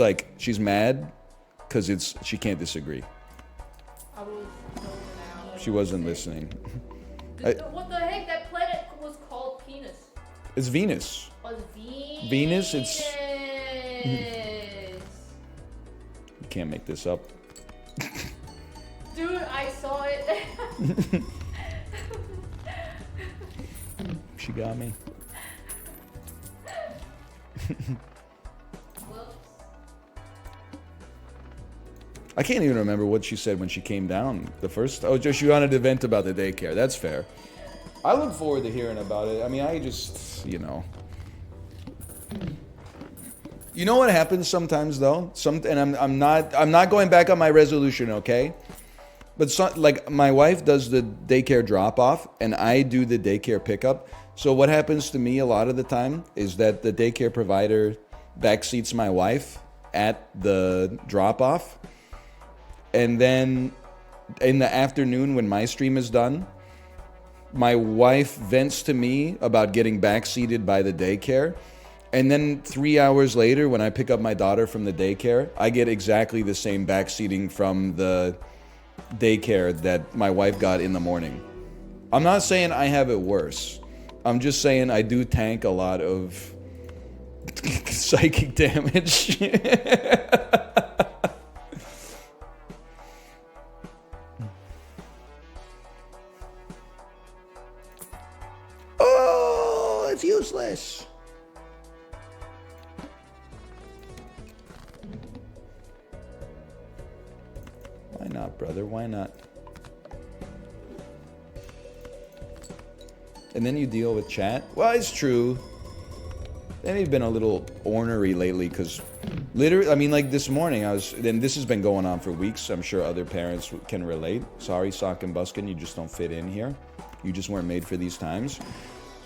mad because she can't disagree. I was zoned out. She wasn't listening. What the heck? That planet was called Penis. It's Venus. Oh, it's Venus. Venus, it's... You can't make this up. Dude, I saw it. She got me. Whoops. I can't even remember what she said when she came down the first... Oh, just she wanted to vent about the daycare. That's fair. I look forward to hearing about it. I mean, I just, you know... You know what happens sometimes, though? And I'm not going back on my resolution, okay? But like my wife does the daycare drop-off, and I do the daycare pickup. So what happens to me a lot of the time is that the daycare provider backseats my wife at the drop-off. And then in the afternoon when my stream is done, my wife vents to me about getting backseated by the daycare. And then 3 hours later, when I pick up my daughter from the daycare, I get exactly the same backseating from the daycare that my wife got in the morning. I'm not saying I have it worse. I'm just saying I do tank a lot of psychic damage. Oh, it's useless. Why not, brother? Why not? And then you deal with chat. Well, it's true. They've been a little ornery lately because literally, I mean, like this morning, and this has been going on for weeks. I'm sure other parents can relate. Sorry, Sock and Buskin, you just don't fit in here. You just weren't made for these times.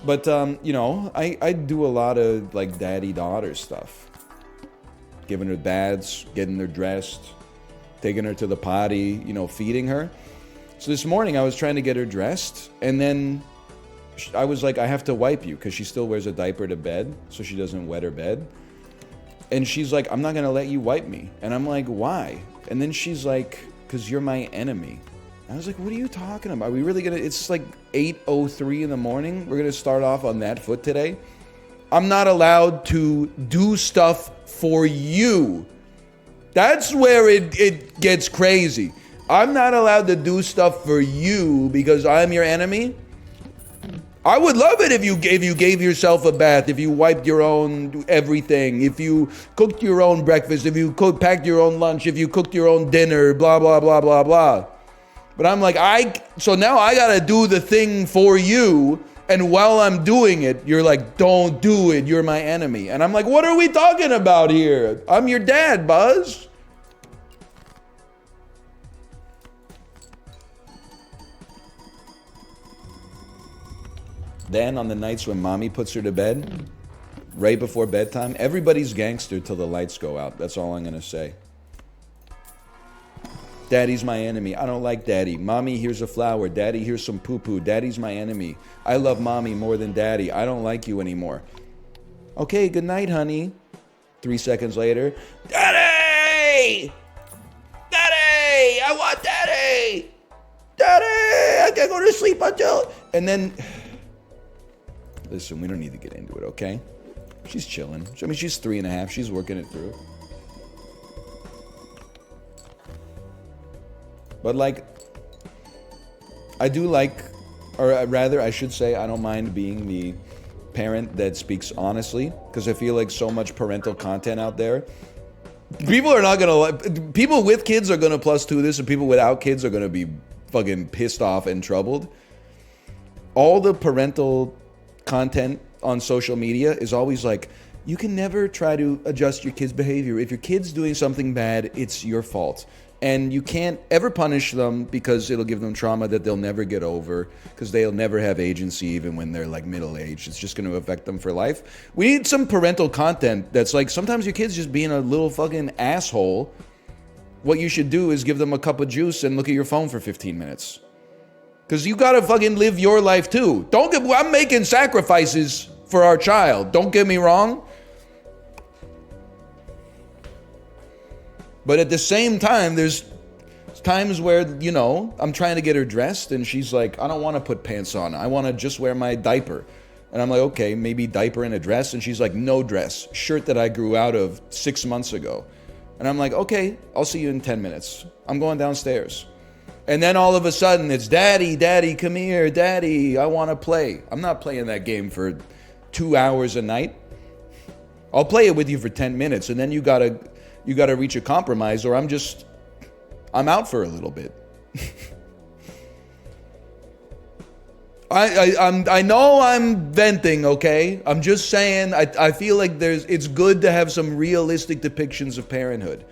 But, you know, I do a lot of like daddy-daughter stuff. Giving her baths, getting her dressed, taking her to the potty, you know, feeding her. So this morning I was trying to get her dressed, and then I was like, I have to wipe you because she still wears a diaper to bed so she doesn't wet her bed. And she's like, I'm not going to let you wipe me. And I'm like, why? And then she's like, because you're my enemy. I was like, what are you talking about? Are we really going to, it's like 8:03 in the morning. We're going to start off on that foot today. I'm not allowed to do stuff for you. That's where it gets crazy. I'm not allowed to do stuff for you because I'm your enemy. I would love it if you gave yourself a bath, if you wiped your own everything, if you cooked your own breakfast, if you packed your own lunch, if you cooked your own dinner, blah, blah, blah, blah, blah. But I'm like, so now I gotta do the thing for you, and while I'm doing it, you're like, don't do it, you're my enemy. And I'm like, what are we talking about here? I'm your dad, Buzz. Then on the nights when mommy puts her to bed, right before bedtime, everybody's gangster till the lights go out. That's all I'm gonna say. Daddy's my enemy. I don't like daddy. Mommy, here's a flower. Daddy, here's some poo-poo. Daddy's my enemy. I love mommy more than daddy. I don't like you anymore. Okay, good night, honey. 3 seconds later, Daddy! Daddy! I want daddy! Daddy! I can't go to sleep until... And then... Listen, we don't need to get into it, okay? She's chilling. I mean, she's 3.5. She's working it through. But, like, I do like, or rather, I should say, I don't mind being the parent that speaks honestly, because I feel like so much parental content out there. People are not going to, people with kids are going to plus two this, and people without kids are going to be fucking pissed off and troubled. All the parental content on social media is always like, you can never try to adjust your kid's behavior. If your kid's doing something bad, it's your fault. And you can't ever punish them because it'll give them trauma that they'll never get over, because they'll never have agency even when they're like middle-aged. It's just going to affect them for life. We need some parental content that's like, sometimes your kid's just being a little fucking asshole. What you should do is give them a cup of juice and look at your phone for 15 minutes. Because you gotta fucking live your life too. I'm making sacrifices for our child. Don't get me wrong. But at the same time, there's times where, you know, I'm trying to get her dressed and she's like, I don't want to put pants on. I want to just wear my diaper. And I'm like, okay, maybe diaper and a dress. And she's like, no dress. Shirt that I grew out of 6 months ago. And I'm like, okay, I'll see you in 10 minutes. I'm going downstairs. And then all of a sudden it's, Daddy, come here, Daddy, I want to play. I'm not playing that game for 2 hours a night. I'll play it with you for 10 minutes, and then you gotta reach a compromise, or I'm out for a little bit. I know I'm venting, okay? I'm just saying I feel like it's good to have some realistic depictions of parenthood.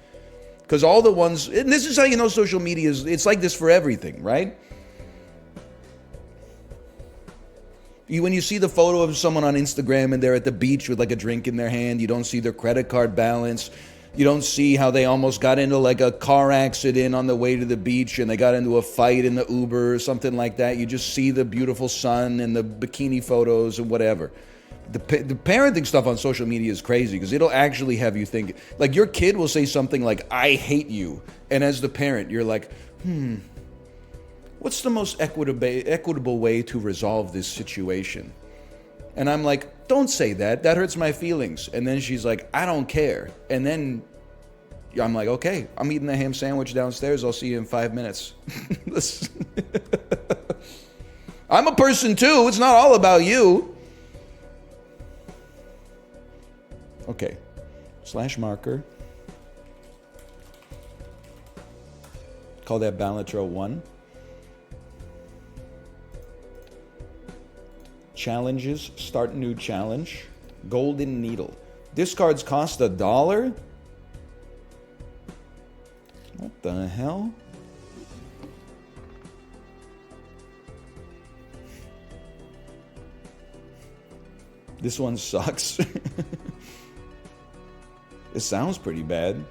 Because all the ones, and this is how you know social media it's like this for everything, right? When you see the photo of someone on Instagram and they're at the beach with like a drink in their hand, you don't see their credit card balance. You don't see how they almost got into like a car accident on the way to the beach and they got into a fight in the Uber or something like that. You just see the beautiful sun and the bikini photos and whatever. The parenting stuff on social media is crazy because it'll actually have you think. Like your kid will say something like, I hate you. And as the parent, you're like, what's the most equitable way to resolve this situation? And I'm like, don't say that. That hurts my feelings. And then she's like, I don't care. And then I'm like, okay, I'm eating the ham sandwich downstairs. I'll see you in 5 minutes. I'm a person too. It's not all about you. Okay. Slash marker. Call that Balatro 1. Challenges. Start new challenge. Golden needle. Discards cost $1? What the hell? This one sucks. It sounds pretty bad.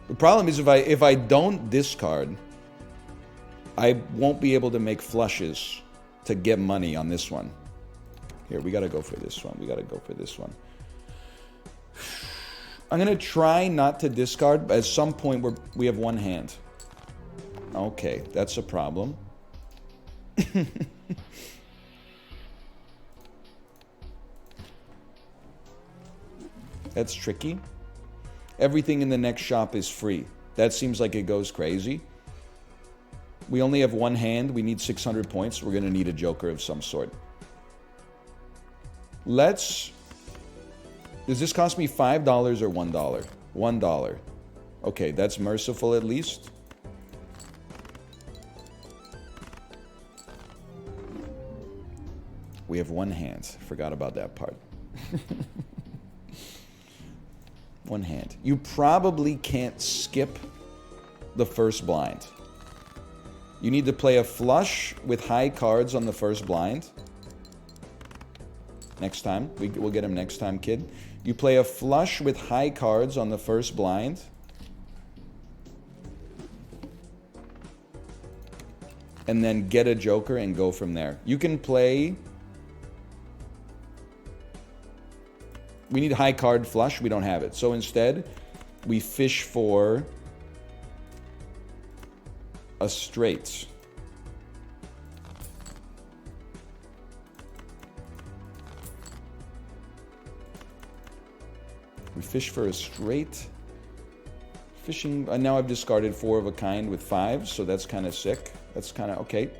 The problem is if I don't discard, I won't be able to make flushes to get money on this one. Here, we gotta go for this one. We gotta go for this one. I'm gonna try not to discard, but at some point we have one hand. Okay, that's a problem. That's tricky. Everything in the next shop is free. That seems like it goes crazy. We only have one hand. We need 600 points. We're gonna need a joker of some sort. Does this cost me $5 or $1? $1. Okay, that's merciful at least. We have one hand. Forgot about that part. One hand. You probably can't skip the first blind. You need to play a flush with high cards on the first blind. Next time. We'll get him next time, kid. You play a flush with high cards on the first blind. And then get a joker and go from there. You can play... We need high card flush. We don't have it. So instead, we fish for a straight. We fish for a straight. Fishing. And now I've discarded 4 of a kind with 5, so that's kind of sick. That's kind of okay.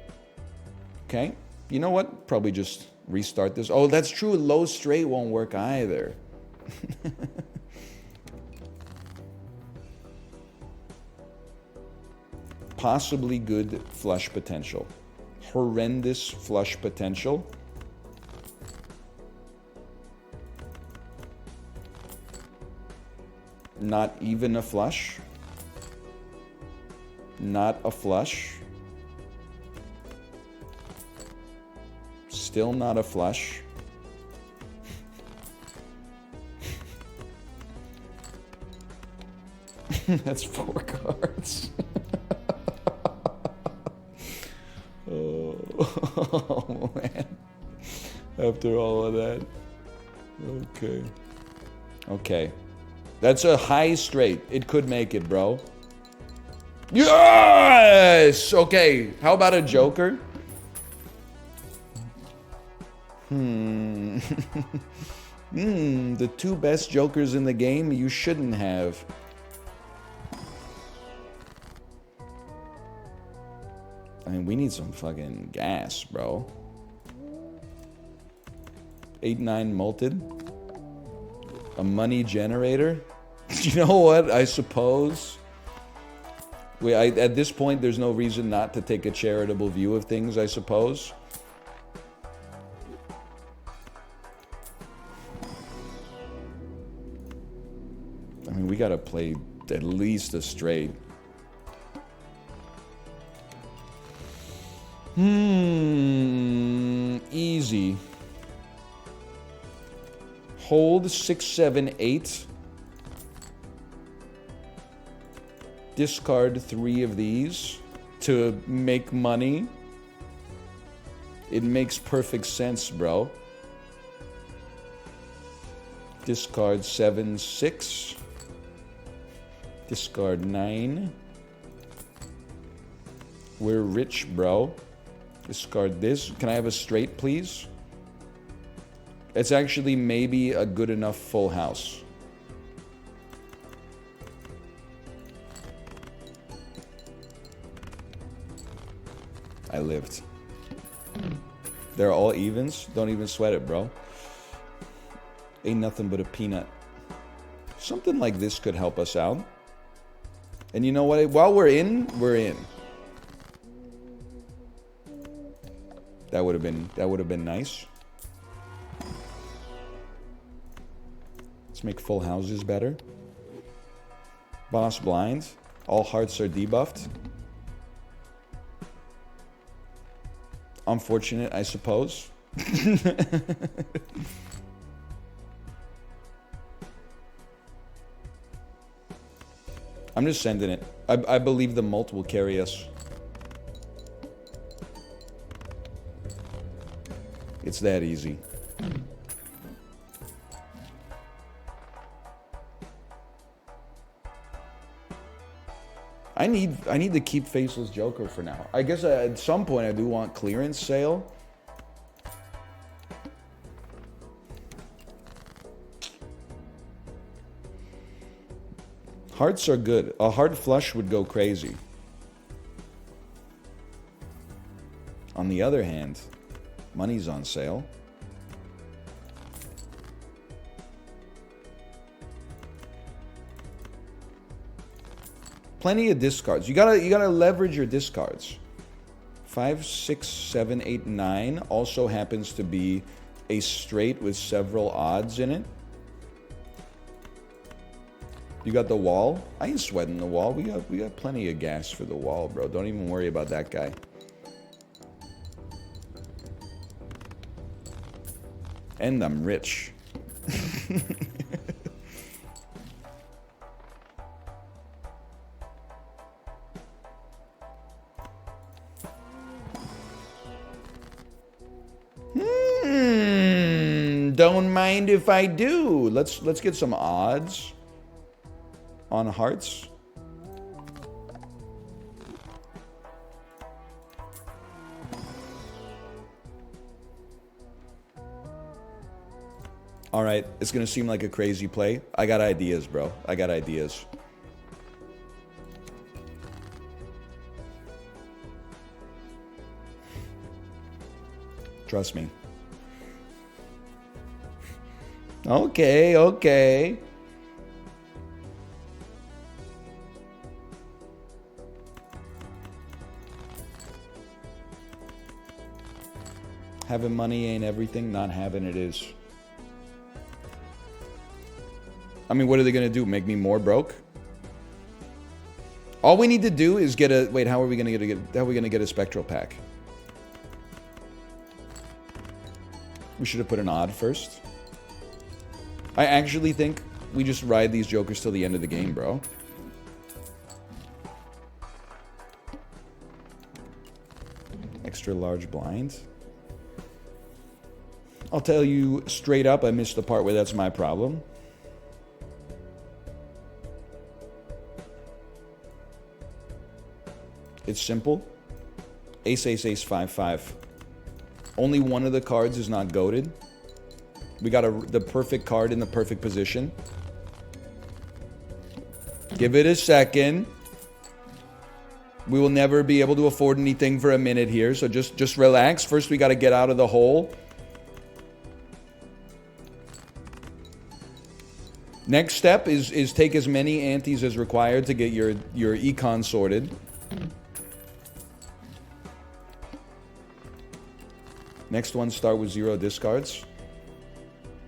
Okay. You know what? Probably just restart this. Oh, that's true. Low straight won't work either. Possibly good flush potential. Horrendous flush potential. Not even a flush. Not a flush. Still not a flush. That's 4 cards. Oh, man. After all of that. Okay. Okay. That's a high straight. It could make it, bro. Yes! Okay. How about a joker? The 2 best jokers in the game you shouldn't have. I mean, we need some fucking gas, bro. 8-9 molted. A money generator. You know what? I suppose. At this point, there's no reason not to take a charitable view of things, I suppose. I mean, we gotta play at least a straight. Easy. Hold 6, 7, 8. discard 3 of these to make money. It makes perfect sense, bro. Discard 7, 6. Discard 9. We're rich, bro. Discard this. Can I have a straight, please? It's actually maybe a good enough full house. I lived. They're all evens. Don't even sweat it, bro. Ain't nothing but a peanut. Something like this could help us out. And you know what? While we're in, we're in. That would have been nice. Let's make full houses better. Boss blind. All hearts are debuffed. Unfortunate, I suppose. I'm just sending it. I believe the mult will carry us. It's that easy. I need to keep Faceless Joker for now. I guess at some point I do want clearance sale. Hearts are good. A heart flush would go crazy. On the other hand, money's on sale. Plenty of discards. You gotta leverage your discards. 5, 6, 7, 8, 9 also happens to be a straight with several odds in it. You got the wall. I ain't sweating the wall. We got plenty of gas for the wall, bro. Don't even worry about that guy. And I'm rich. Don't mind if I do. Let's get some odds on hearts. All right, it's gonna seem like a crazy play. I got ideas, bro. I got ideas. Trust me. Okay, okay. Having money ain't everything. Not having it is. I mean, what are they gonna do? Make me more broke? All we need to do is get a... Wait, how are we gonna get a spectral pack? We should have put an odd first. I actually think we just ride these jokers till the end of the game, bro. Extra large blind. I'll tell you straight up, I missed the part where that's my problem. It's simple. Ace, ace, ace, 5, 5. Only one of the cards is not goated. We got the perfect card in the perfect position. Give it a second. We will never be able to afford anything for a minute here, so just relax. First, we got to get out of the hole. Next step is take as many antes as required to get your econ sorted. Next one, start with 0 discards.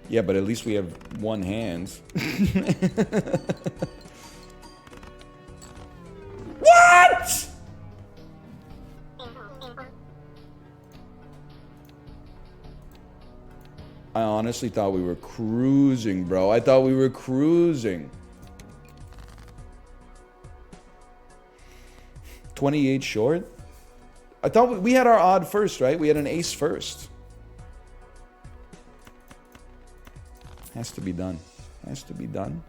Yeah, but at least we have one hand. What? I honestly thought we were cruising, bro. I thought we were cruising. 28 short? I thought we had our odd first, right? We had an ace first. Has to be done. Has to be done.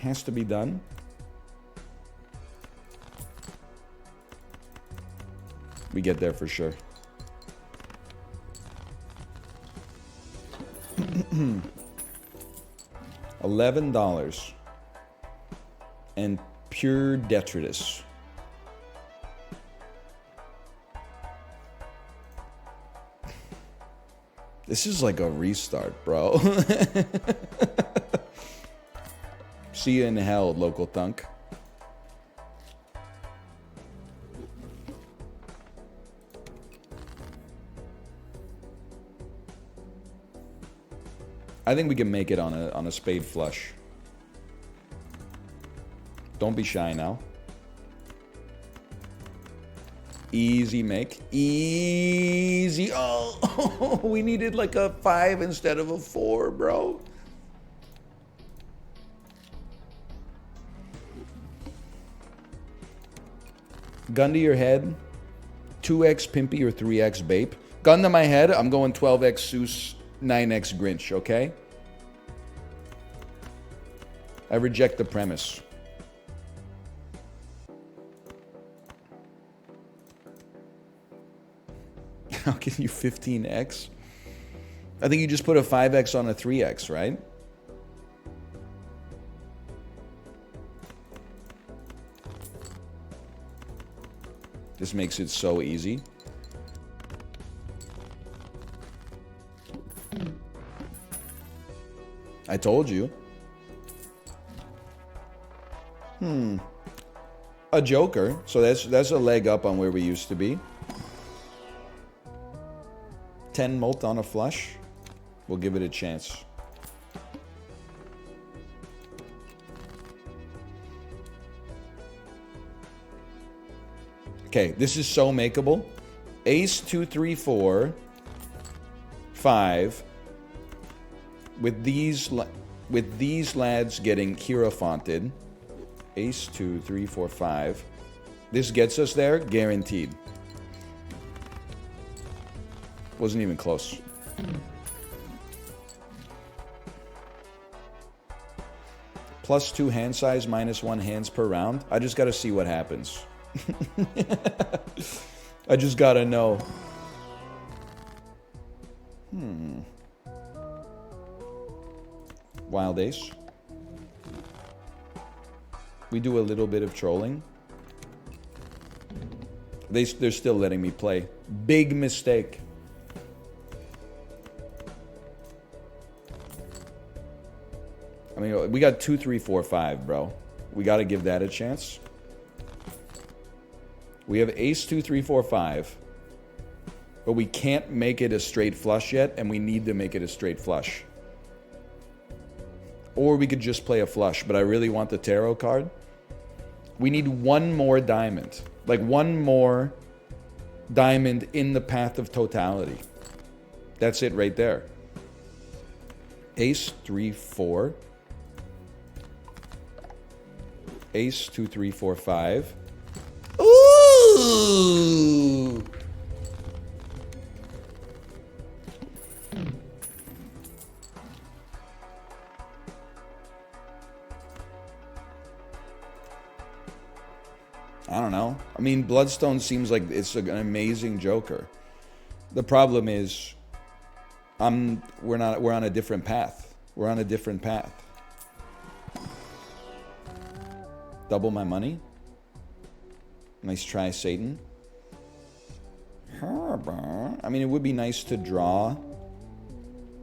Has to be done. We get there for sure. $11 and pure detritus. This is like a restart, bro. See you in hell, local thunk. I think we can make it on a spade flush. Don't be shy now. Easy make. Easy. Oh, we needed like a 5 instead of a 4, bro. Gun to your head. 2x Pimpy or 3x Bape. Gun to my head. I'm going 12x Seuss, 9x Grinch, okay? I reject the premise. How can you 15x? I think you just put a 5x on a 3x, right? This makes it so easy. I told you. A joker. So that's a leg up on where we used to be. 10 mult on a flush. We'll give it a chance. Okay, this is so makeable. Ace 2, 3, 4, 5. With these lads getting hierophanted. Ace 2, 3, 4, 5. This gets us there, guaranteed. Wasn't even close. +2 hand size, -1 hands per round. I just gotta see what happens. I just gotta know. Wild ace. We do a little bit of trolling. They're still letting me play. Big mistake. I mean, we got 2, 3, 4, 5, bro. We got to give that a chance. We have ace 2, 3, 4, 5. But we can't make it a straight flush yet, and we need to make it a straight flush. Or we could just play a flush, but I really want the tarot card. We need one more diamond. Like one more diamond in the path of totality. That's it right there. Ace 3, 4. Ace 2, 3, 4, 5. Ooh! I don't know. I mean, Bloodstone seems like it's an amazing joker. The problem is, we're on a different path. We're on a different path. Double my money. Nice try, Satan. I mean, it would be nice to draw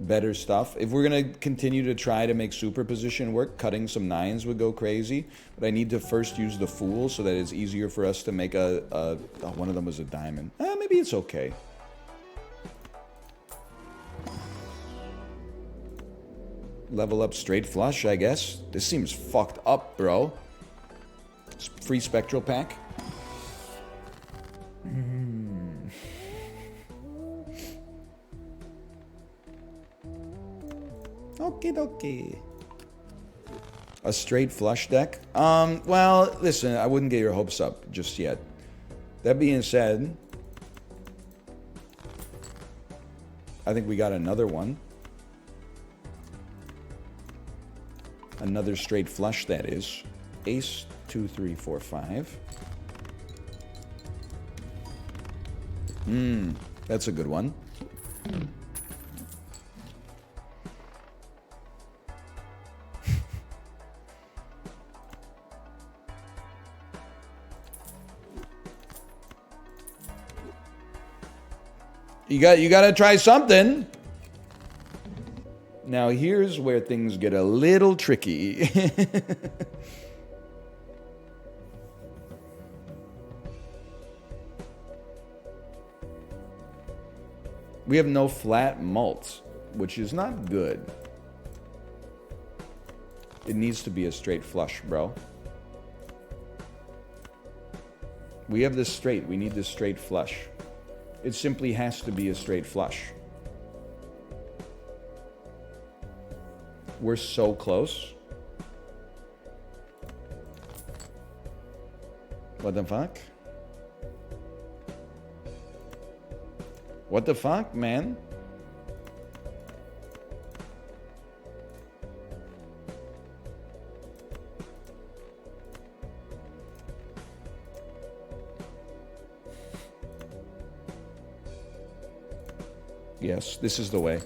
better stuff. If we're going to continue to try to make superposition work, cutting some 9s would go crazy. But I need to first use the Fool so that it's easier for us to make oh, one of them was a diamond. Maybe it's okay. Level up straight flush, I guess. This seems fucked up, bro. Free spectral pack. Okie dokie. A straight flush deck? Well, listen, I wouldn't get your hopes up just yet. That being said, I think we got another one. Another straight flush, that is. Ace, 2, 3, 4, 5. That's a good one. You got to try something. Now here's where things get a little tricky. We have no flat mults, which is not good. It needs to be a straight flush, bro. We have this straight. We need this straight flush. It simply has to be a straight flush. We're so close. What the fuck? What the fuck, man? Yes, this is the way.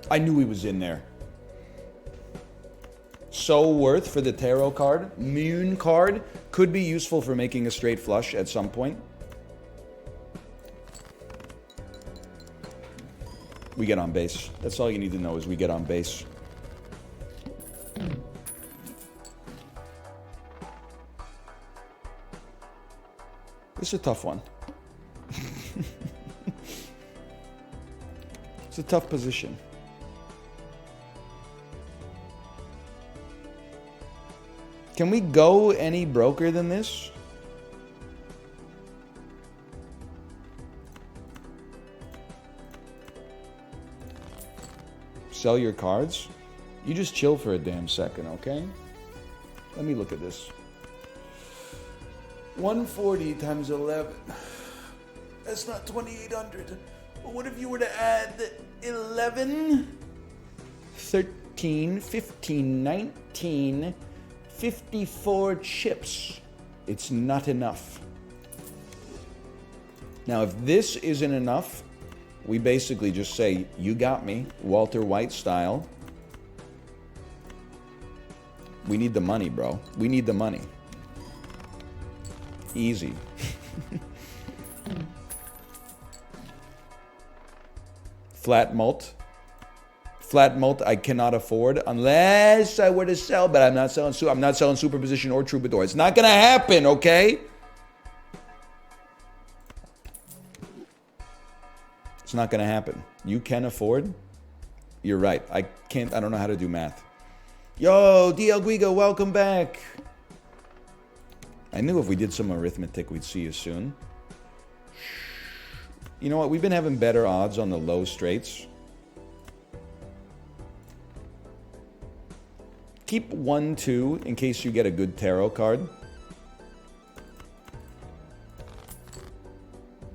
I knew he was in there. So worth for the tarot card. Moon card could be useful for making a straight flush at some point. We get on base. That's all you need to know is we get on base. This is a tough one. It's a tough position. Can we go any broker than this? Sell your cards? You just chill for a damn second, okay? Let me look at this. 140 times 11. That's not 2,800. But what if you were to add 11? 13, 15, 19... 54 chips. It's not enough. Now, if this isn't enough, we basically just say, you got me, Walter White style. We need the money, bro. We need the money. Easy. Flat mult. Flat mult I cannot afford unless I were to sell, but I'm not selling superposition or troubadour. It's not gonna happen, okay? It's not gonna happen. You can afford. You're right. I don't know how to do math. Yo, DL Guigo, welcome back. I knew if we did some arithmetic, we'd see you soon. You know what? We've been having better odds on the low straights. Keep 1, 2 in case you get a good tarot card.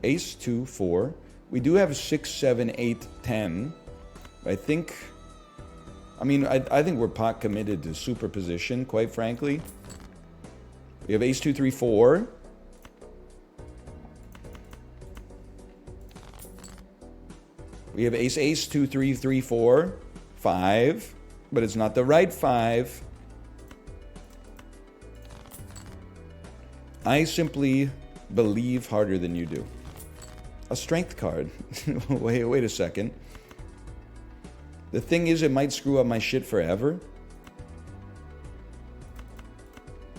Ace, 2, 4. We do have 6, 7, 8, 10. I think we're pot committed to superposition, quite frankly. We have Ace, 2, 3, 4. We have Ace, Ace, 2, 3, 3, 4, 5. But it's not the right 5. I simply believe harder than you do. A strength card. Wait a second. The thing is, it might screw up my shit forever.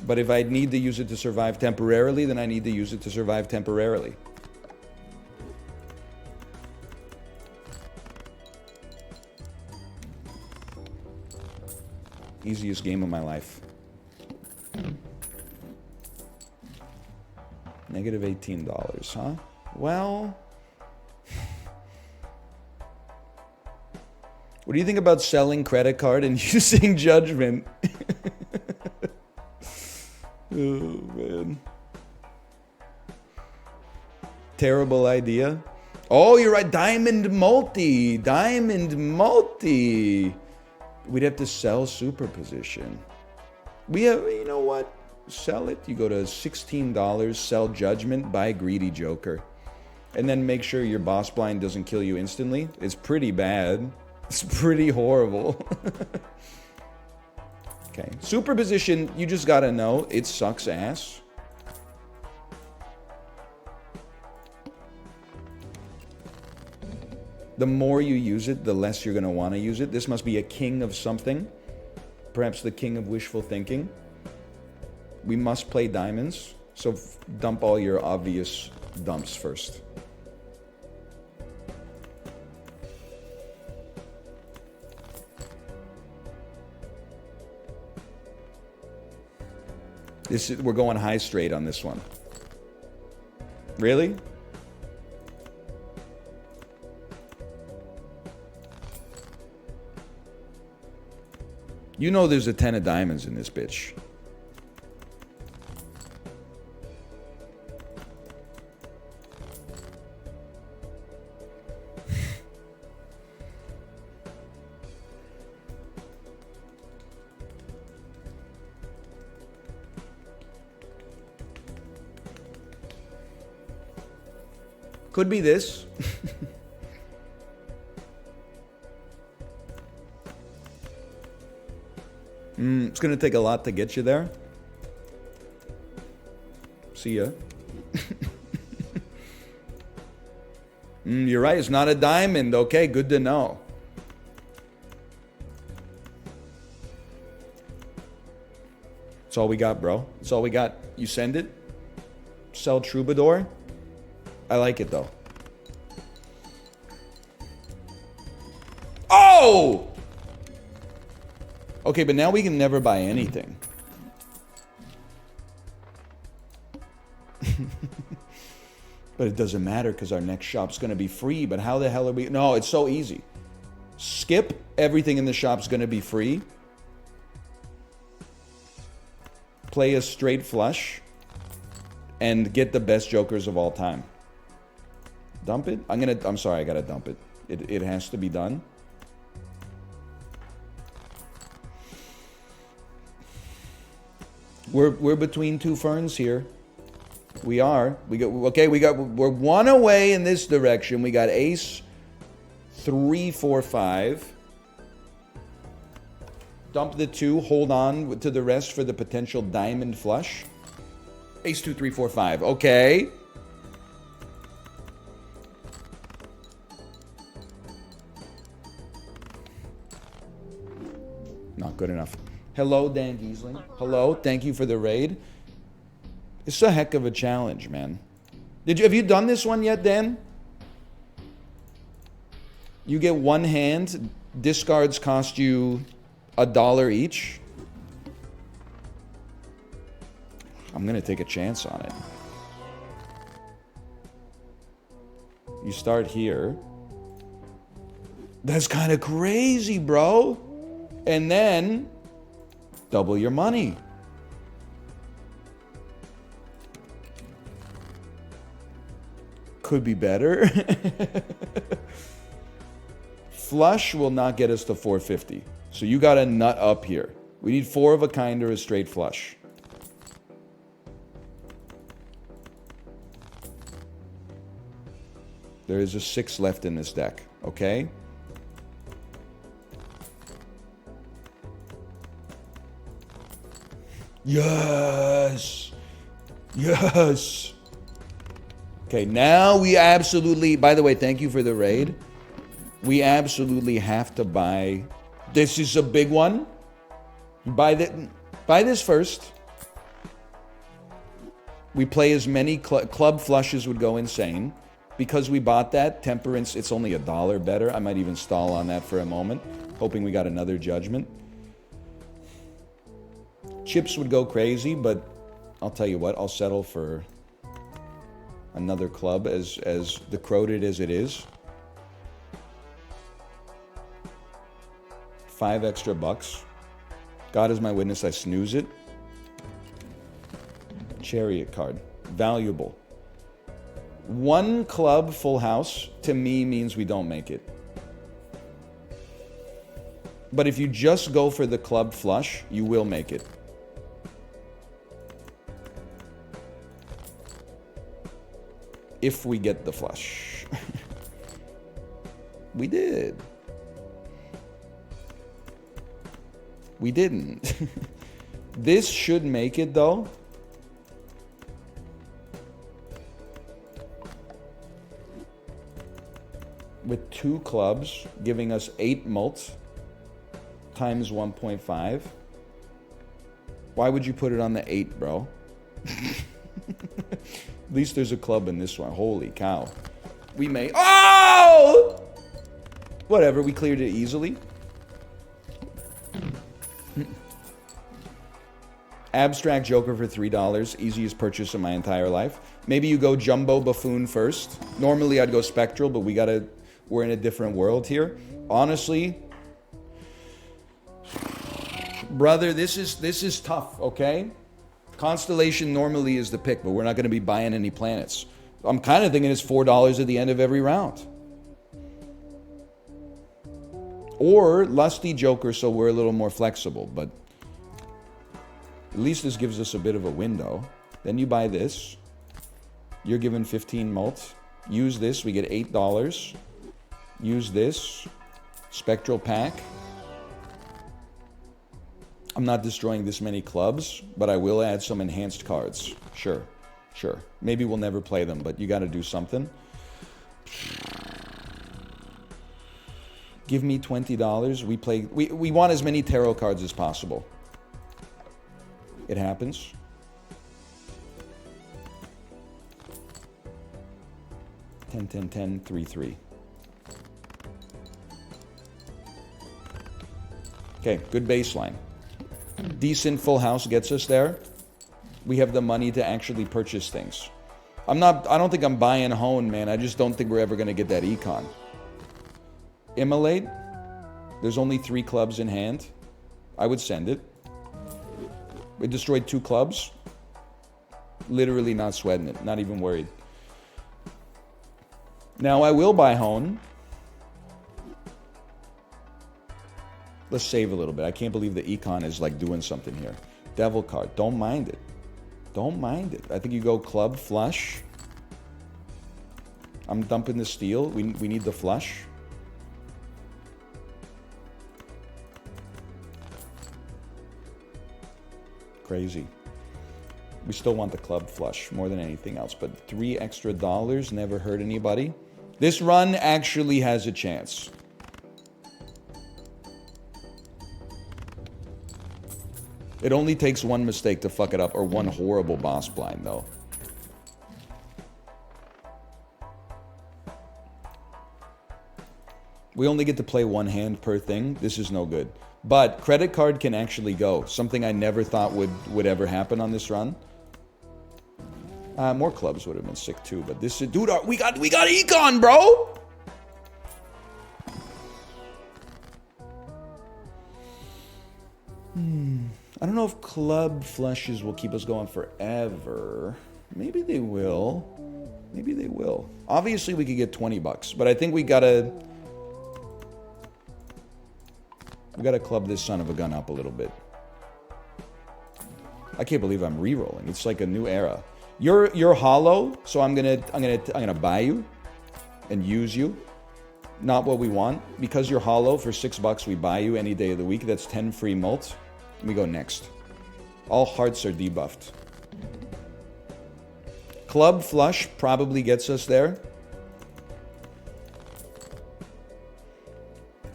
But if I need to use it to survive temporarily, then I need to use it to survive temporarily. Easiest game of my life. Negative $18, huh? Well, What do you think about selling credit card and using judgment? Oh, man. Terrible idea. Oh, you're right. Diamond multi. Diamond multi. We'd have to sell superposition. We have, you know what? Sell it. You go to $16, sell judgment, buy greedy joker. And then make sure your boss blind doesn't kill you instantly. It's pretty bad. It's pretty horrible. Okay. Superposition, you just gotta know, it sucks ass. The more you use it, the less you're gonna want to use it. This must be a king of something. Perhaps the king of wishful thinking. We must play diamonds. So dump all your obvious dumps first. We're going high straight on this one. Really? You know there's a 10 of diamonds in this bitch. Could be this. It's gonna take a lot to get you there. See ya. You're right, it's not a diamond. Okay, good to know. That's all we got, bro. That's all we got. You send it. Sell Troubadour. I like it, though. Oh! Okay, but now we can never buy anything. But it doesn't matter because our next shop's going to be free. But how the hell are we... No, it's so easy. Skip. Everything in the shop's going to be free. Play a straight flush. And get the best jokers of all time. Dump it? I'm sorry, I gotta dump it. It has to be done. We're between two ferns here. We are. We're one away in this direction. We got ace 3, 4, 5. Dump the 2, hold on to the rest for the potential diamond flush. Ace 2, 3, 4, 5. Okay. Not good enough. Hello, Dan Giesling. Hello, thank you for the raid. It's a heck of a challenge, man. Have you done this one yet, Dan? You get one hand. Discards cost you $1 each. I'm gonna take a chance on it. You start here. That's kind of crazy, bro. And then double your money. Could be better. Flush will not get us to 450. So you got a nut up here. We need 4 of a kind or a straight flush. There is a 6 left in this deck, okay? Yes! Yes! Okay, now we absolutely... By the way, thank you for the raid. We absolutely have to buy... This is a big one. You buy this first. We play as many... Club flushes would go insane. Because we bought that, Temperance, it's only $1 better. I might even stall on that for a moment. Hoping we got another judgment. Chips would go crazy, but I'll tell you what, I'll settle for another club as decroded as it is. 5 extra bucks. God is my witness, I snooze it. Chariot card. Valuable. 1 club full house to me means we don't make it. But if you just go for the club flush, you will make it. If we get the flush. We did. We didn't. This should make it though. With 2 clubs, giving us 8 mults times 1.5. Why would you put it on the 8, bro? At least there's a club in this one. Holy cow. We may... Oh! Whatever, we cleared it easily. Abstract Joker for $3. Easiest purchase of my entire life. Maybe you go Jumbo Buffoon first. Normally I'd go Spectral, but we're in a different world here. Honestly, brother, this is tough, okay? Constellation normally is the pick, but we're not going to be buying any planets. I'm kind of thinking it's $4 at the end of every round. Or Lusty Joker, so we're a little more flexible, but at least this gives us a bit of a window. Then you buy this. You're given 15 mults. Use this, we get $8. Use this. Spectral pack. I'm not destroying this many clubs, but I will add some enhanced cards. Sure. Maybe we'll never play them, but you got to do something. Give me $20. We want as many tarot cards as possible. It happens. $10, $10, $10, $3, $3. Okay, good baseline. Decent full house gets us there. We have the money to actually purchase things. I don't think I'm buying Hone, man. I just don't think we're ever going to get that econ. Immolate. There's only 3 clubs in hand. I would send it. We destroyed 2 clubs. Literally not sweating it. Not even worried. Now I will buy Hone. Let's save a little bit. I can't believe the econ is like doing something here. Devil card. Don't mind it. Don't mind it. I think you go club flush. I'm dumping the steel. We need the flush. Crazy. We still want the club flush more than anything else, but $3 extra never hurt anybody. This run actually has a chance. It only takes one mistake to fuck it up, or one horrible boss blind, though. We only get to play 1 hand per thing. This is no good. But credit card can actually go. Something I never thought would ever happen on this run. More clubs would have been sick too, but this is... Dude, we got econ, bro! I don't know if club flushes will keep us going forever. Maybe they will. Maybe they will. Obviously, we could get $20, but I think we gotta club this son of a gun up a little bit. I can't believe I'm re-rolling. It's like a new era. You're hollow, so I'm gonna buy you and use you. Not what we want. Because you're hollow, for $6 we buy you any day of the week. That's 10 free mults. We go next. All hearts are debuffed. Club flush probably gets us there.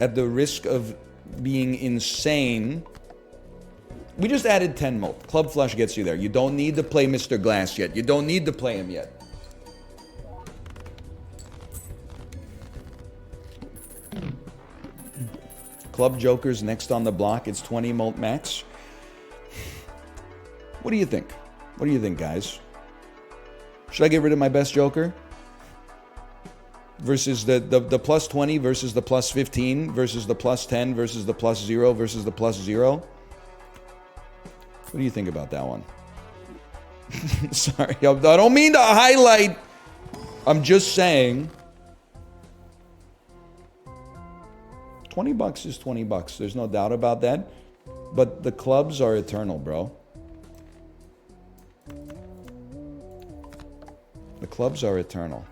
At the risk of being insane, we just added 10 mult. Club flush gets you there. You don't need to play Mr. Glass yet. You don't need to play him yet. Club Joker's next on the block. It's 20 mult max. What do you think? What do you think, guys? Should I get rid of my best Joker? versus the plus 20 versus the plus 15 versus the plus 10 versus the plus 0 versus the plus 0. What do you think about that one? Sorry, I don't mean to highlight. I'm just saying. $20 is $20. There's no doubt about that. But the clubs are eternal, bro. The clubs are eternal.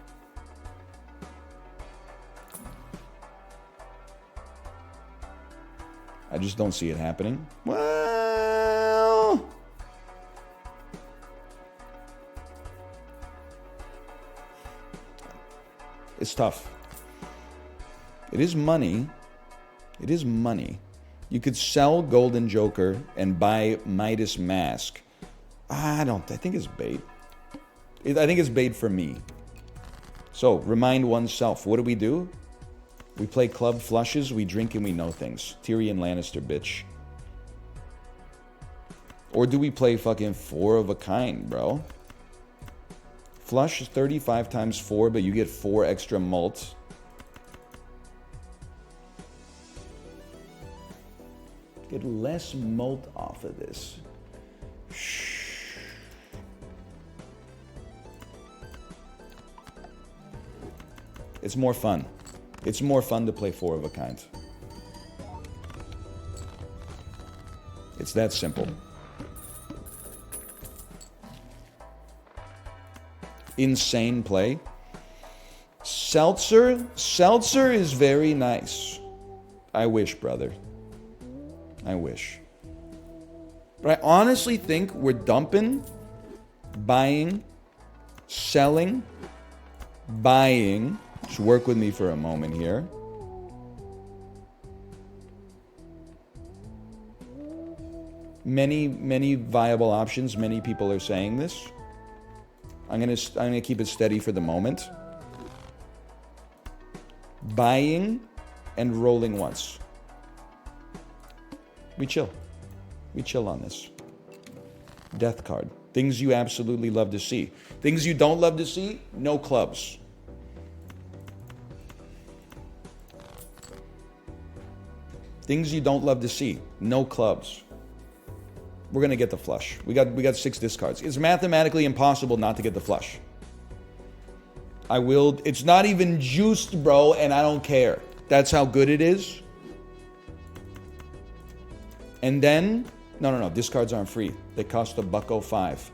I just don't see it happening. Well, it's tough. It is money. It is money. You could sell Golden Joker and buy Midas Mask. I think it's bait. I think it's bait for me. So, remind oneself. What do? We play club flushes, we drink, and we know things. Tyrion Lannister, bitch. Or do we play fucking 4 of a kind, bro? Flush is 35 times 4, but you get 4 extra malts. Get less malt off of this. It's more fun. It's more fun to play 4 of a kind. It's that simple. Insane play. Seltzer is very nice. I wish, brother. I wish. But I honestly think we're dumping, buying, selling, buying. Just work with me for a moment here. Many viable options. Many people are saying this. I'm gonna keep it steady for the moment. Buying and rolling once. We chill. We chill on this. Death card. Things you absolutely love to see. Things you don't love to see, no clubs. Things you don't love to see, no clubs. We're gonna get the flush. We got 6 discards. It's mathematically impossible not to get the flush. It's not even juiced, bro, and I don't care. That's how good it is. And then, no, discards aren't free. They cost $1.05.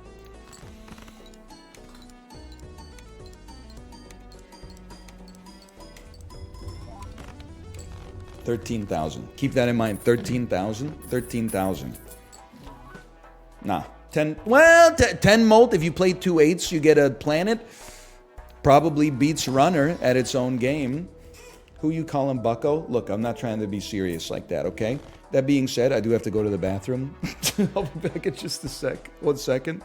13,000. Keep that in mind. 13,000. Nah. 10 molt. If you play 2 8s, you get a planet. Probably beats Runner at its own game. Who you calling bucko? Look, I'm not trying to be serious like that, okay? That being said, I do have to go to the bathroom. I'll be back in just a sec. 1 second.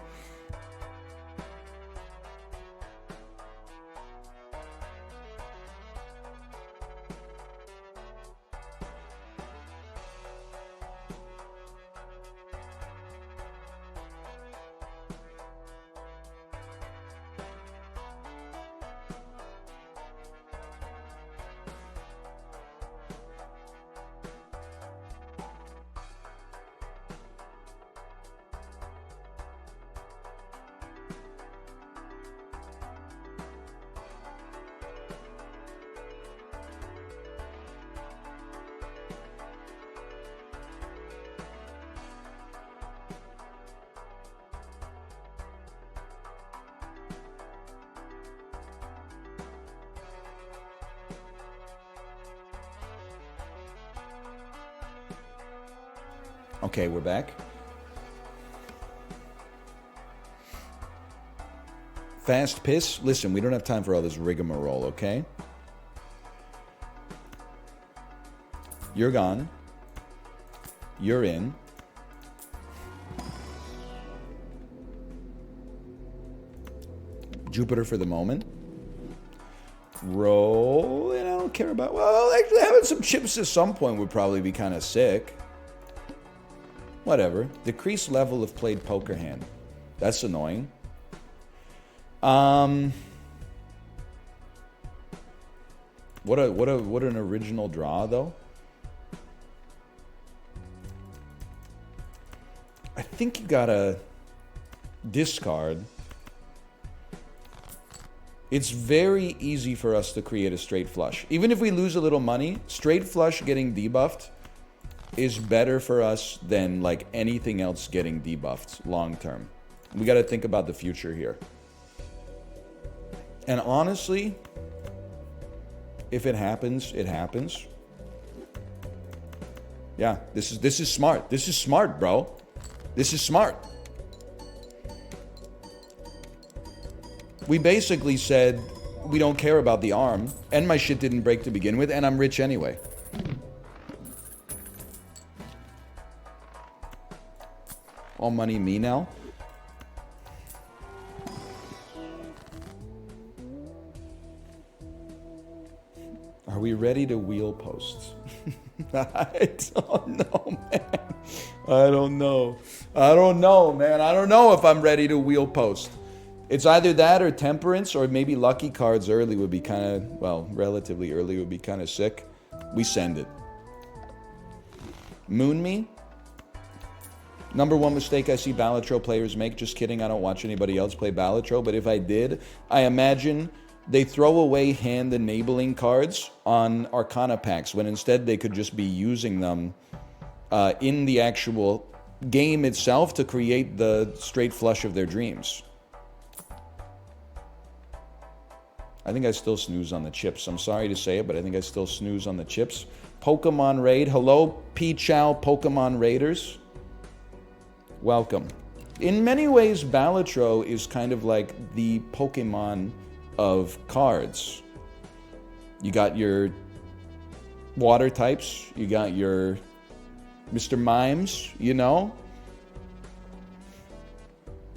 Okay, we're back. Fast piss. Listen, we don't have time for all this rigmarole, okay? You're gone. You're in. Jupiter for the moment. Roll, and I don't care about... Well, actually, having some chips at some point would probably be kind of sick. Whatever. Decrease level of played poker hand. That's annoying. What an original draw, though. I think you gotta discard. It's very easy for us to create a straight flush. Even if we lose a little money, straight flush getting debuffed is better for us than like anything else getting debuffed long term. We got to think about the future here. And honestly, if it happens, it happens. Yeah, this is smart. This is smart, bro. This is smart. We basically said we don't care about the arm, and my shit didn't break to begin with, and I'm rich anyway. All money me now. Are we ready to wheel posts? I don't know, man. I don't know, man. I don't know if I'm ready to wheel post. It's either that or temperance, or maybe lucky cards early would be kind of, well, relatively early would be kind of sick. We send it. Moon me. Number one mistake I see Balatro players make. Just kidding, I don't watch anybody else play Balatro, but if I did, I imagine they throw away hand enabling cards on Arcana packs when instead they could just be using them in the actual game itself to create the straight flush of their dreams. I think I still snooze on the chips. I'm sorry to say it, but I think I still snooze on the chips. Pokemon Raid. Hello, P-Chow Pokemon Raiders. Welcome. In many ways, Balatro is kind of like the Pokemon of cards. You got your water types. You got your Mr. Mimes, you know?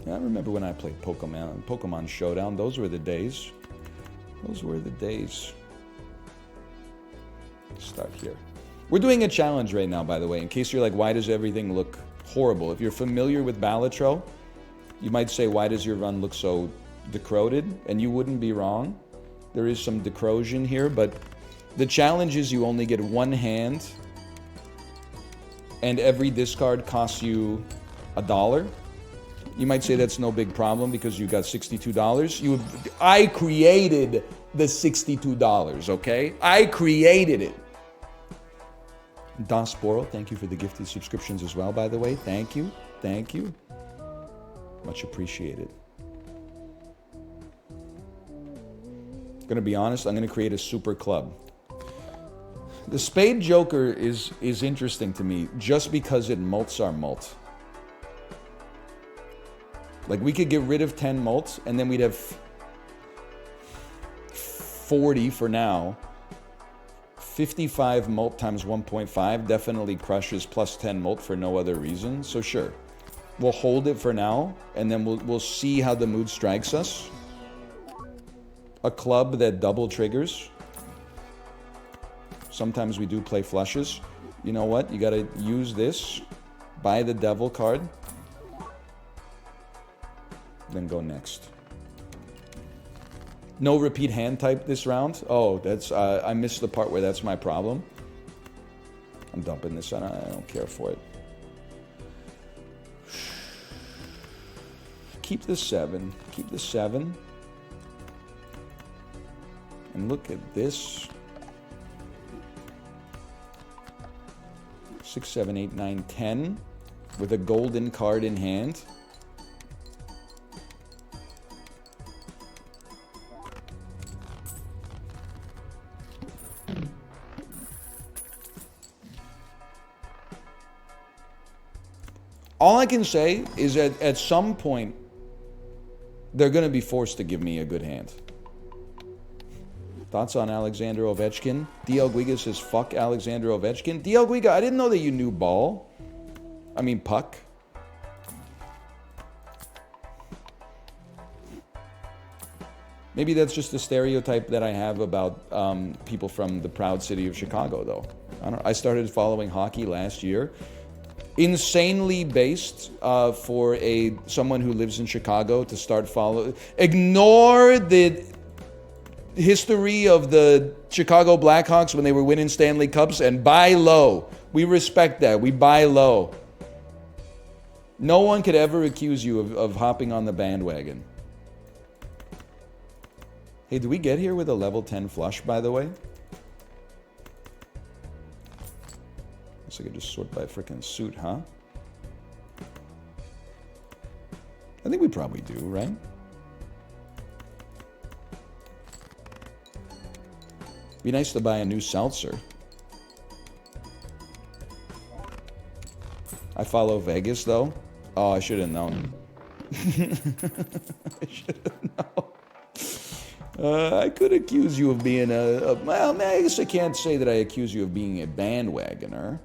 Yeah, I remember when I played Pokemon Showdown. Those were the days. Those were the days. Let's start here. We're doing a challenge right now, by the way, in case you're like, why does everything look horrible? If you're familiar with Balatro, you might say, why does your run look so decroded? And you wouldn't be wrong. There is some decrosion here, but the challenge is you only get one hand, and every discard costs you $1. You might say that's no big problem because you got $62. I created the $62, okay? I created it. Das Boral, thank you for the gifted subscriptions as well, by the way. Thank you. Thank you. Much appreciated. Gonna be honest, I'm gonna create a super club. The Spade Joker is interesting to me just because it mults our mult. Like, we could get rid of 10 mults, and then we'd have 40 for now. 55 mult times 1.5 definitely crushes plus 10 mult for no other reason. So sure, we'll hold it for now, and then we'll see how the mood strikes us. A club that double triggers. Sometimes we do play flushes. You know what? You gotta use this. Buy the devil card. Then go next. No repeat hand type this round. Oh, that's I missed the part where that's my problem. I'm dumping this on. I don't care for it. Keep the 7. Keep the 7. And look at this. 6, 7, 8, 9, 10 with a golden card in hand. All I can say is that at some point, they're going to be forced to give me a good hand. Thoughts on Alexander Ovechkin? DL Guiga says, fuck Alexander Ovechkin. DL Guiga, I didn't know that you knew ball. I mean, puck. Maybe that's just a stereotype that I have about people from the proud city of Chicago, though. I started following hockey last year. Insanely based for someone who lives in Chicago to start following. Ignore the history of the Chicago Blackhawks when they were winning Stanley Cups and buy low. We respect that. We buy low. No one could ever accuse you of hopping on the bandwagon. Hey, did we get here with a level 10 flush, by the way? Guess I could just sort by frickin' suit, huh? I think we probably do, right? Be nice to buy a new seltzer. I follow Vegas, though. Oh, I should have known. I should have known. I could accuse you of being well, I guess I can't say that I accuse you of being a bandwagoner.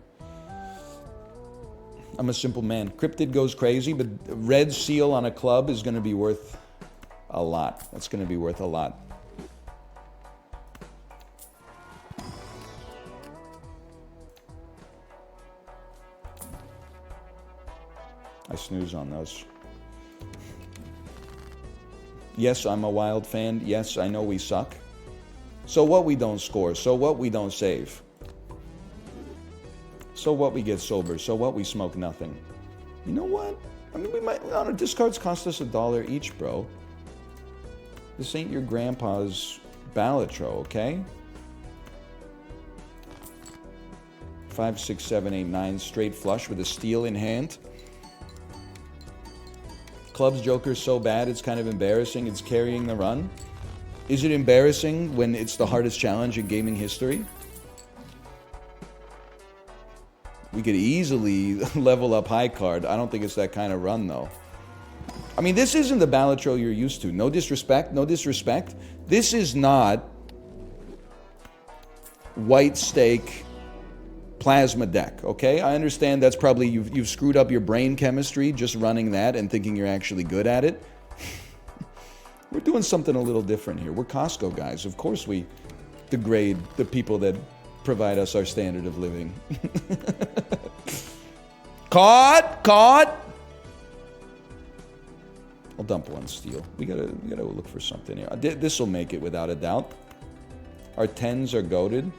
I'm a simple man. Cryptid goes crazy, but red seal on a club is going to be worth a lot. That's going to be worth a lot. I snooze on those. Yes, I'm a Wild fan. Yes, I know we suck. So what we don't score? So what we don't save? So what we get sober? So what we smoke nothing? You know what? I mean, we might. Our discards cost us $1 each, bro. This ain't your grandpa's Balatro, okay? 5, 6, 7, 8, 9 straight flush with a steal in hand. Club's Joker's so bad, it's kind of embarrassing. It's carrying the run. Is it embarrassing when it's the hardest challenge in gaming history? We could easily level up high card. I don't think it's that kind of run, though. I mean, this isn't the Balatro you're used to. No disrespect, no disrespect. This is not white stake plasma deck, okay? I understand that's probably, you've screwed up your brain chemistry just running that and thinking you're actually good at it. We're doing something a little different here. We're Costco guys. Of course we degrade the people that provide us our standard of living. Caught! I'll dump one steal. We gotta look for something here. This will make it without a doubt. Our 10s are goated.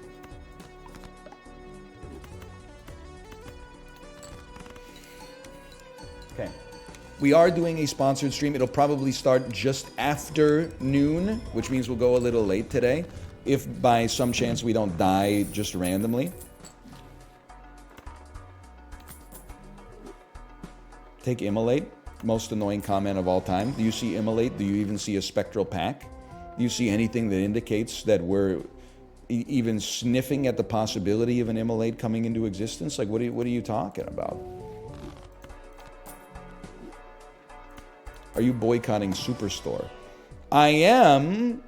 Okay. We are doing a sponsored stream. It'll probably start just after noon, which means we'll go a little late today. If by some chance we don't die just randomly. Take Immolate. Most annoying comment of all time. Do you see Immolate? Do you even see a spectral pack? Do you see anything that indicates that we're even sniffing at the possibility of an Immolate coming into existence? Like, what are you talking about? Are you boycotting Superstore? I am,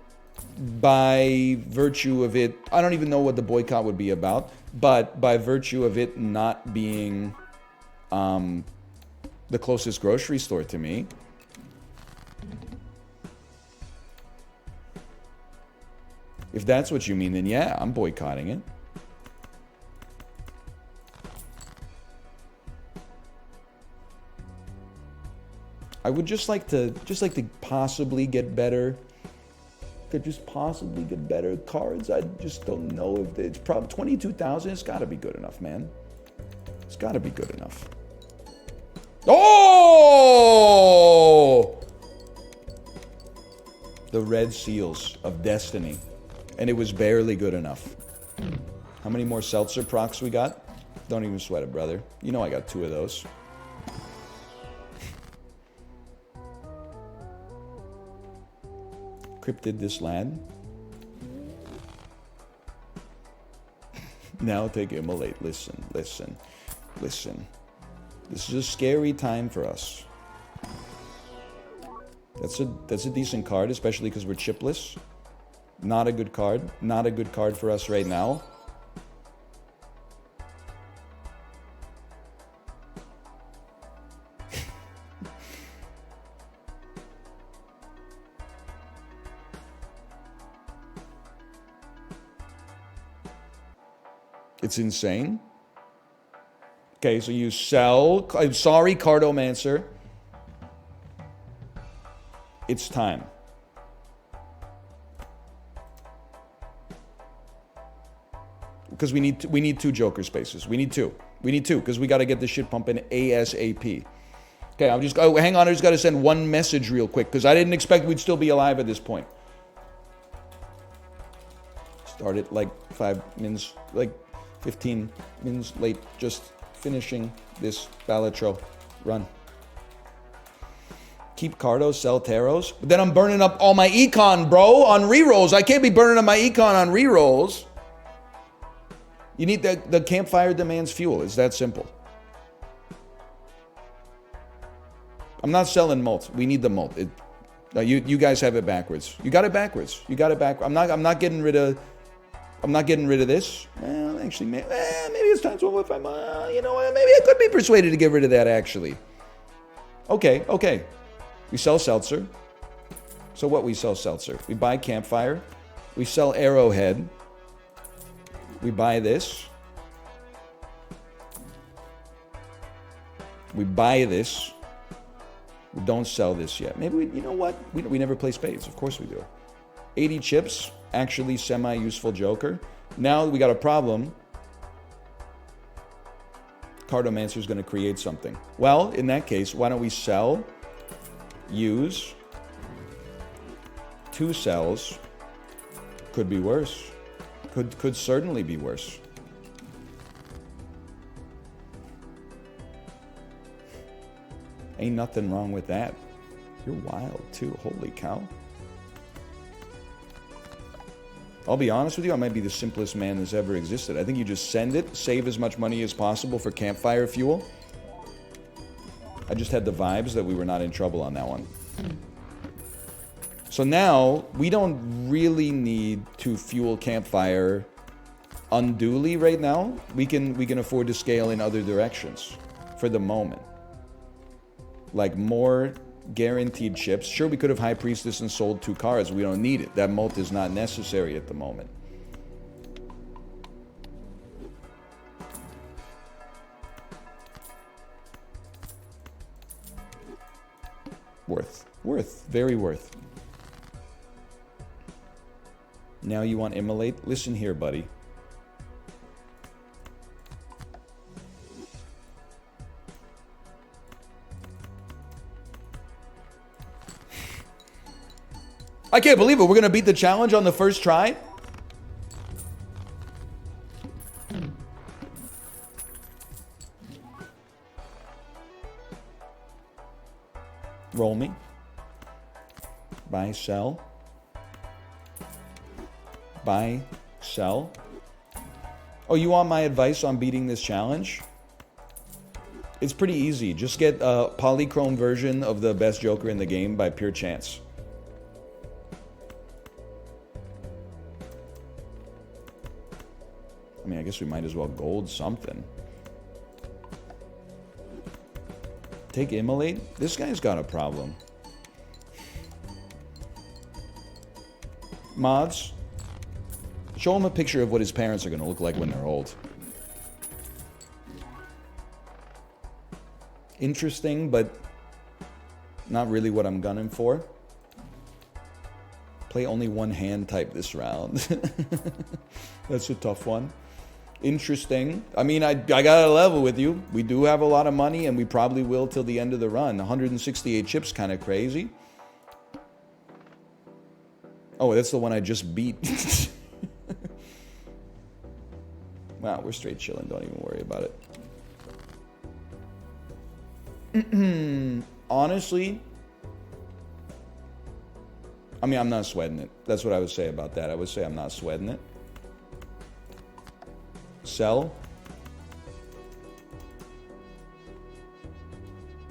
by virtue of it. I don't even know what the boycott would be about, but by virtue of it not being the closest grocery store to me. If that's what you mean, then yeah, I'm boycotting it. I would just like to possibly get better. Could just possibly get better cards. I just don't know if it's probably 22,000. It's got to be good enough, man. It's got to be good enough. Oh! The red seals of destiny. And it was barely good enough. How many more seltzer procs we got? Don't even sweat it, brother. You know I got 2 of those. Cryptid this lad. Now take Immolate. Listen. This is a scary time for us. That's a decent card, especially because we're chipless. Not a good card. Not a good card for us right now. It's insane. Okay, so you sell. I'm sorry, Cardomancer. It's time. Because we need 2 Joker spaces. We need 2. We need 2 because we got to get this shit pumping ASAP. Okay, I'm just... Oh, hang on. I just got to send one message real quick because I didn't expect we'd still be alive at this point. Started like 5 minutes, like 15 minutes late. Just finishing this Balatro run. Keep Cardos, sell Taros. But then I'm burning up all my econ, bro, on rerolls. I can't be burning up my econ on rerolls. You need the campfire demands fuel. It's that simple. I'm not selling malt. We need the malt. No, you guys have it backwards. You got it backwards. You got it back. I'm not getting rid of this. Well, actually, maybe it's time to if I'm you know what? Maybe I could be persuaded to get rid of that actually. Okay. We sell seltzer. So what we sell seltzer? We buy campfire. We sell arrowhead. We buy this. We buy this. We don't sell this yet. Maybe you know what? We never play spades. Of course we do. 80 chips, actually semi-useful Joker. Now we got a problem. Cardomancer's going to create something. Well, in that case, why don't we sell, use, 2 cells. Could be worse. Could certainly be worse. Ain't nothing wrong with that. You're wild too. Holy cow. I'll be honest with you, I might be the simplest man that's ever existed. I think you just send it, save as much money as possible for campfire fuel. I just had the vibes that we were not in trouble on that one. So now, we don't really need to fuel campfire unduly right now. We can afford to scale in other directions for the moment. Like more guaranteed chips. Sure, we could have High Priestess and sold 2 cards. We don't need it. That mult is not necessary at the moment. Worth. Very worth. Now you want Immolate? Listen here, buddy. I can't believe it. We're going to beat the challenge on the first try? Roll me. Buy, sell. Buy, sell. Oh, you want my advice on beating this challenge? It's pretty easy. Just get a polychrome version of the best Joker in the game by pure chance. I mean, I guess we might as well gold something. Take Immolate? This guy's got a problem. Mods, show him a picture of what his parents are going to look like when they're old. Interesting, but not really what I'm gunning for. Play only one hand type this round. That's a tough one. Interesting. I mean, I got to level with you. We do have a lot of money, and we probably will till the end of the run. 168 chips, kind of crazy. Oh, that's the one I just beat. Wow, we're straight chilling. Don't even worry about it. Honestly, I mean, I'm not sweating it. That's what I would say about that. I would say I'm not sweating it. Sell.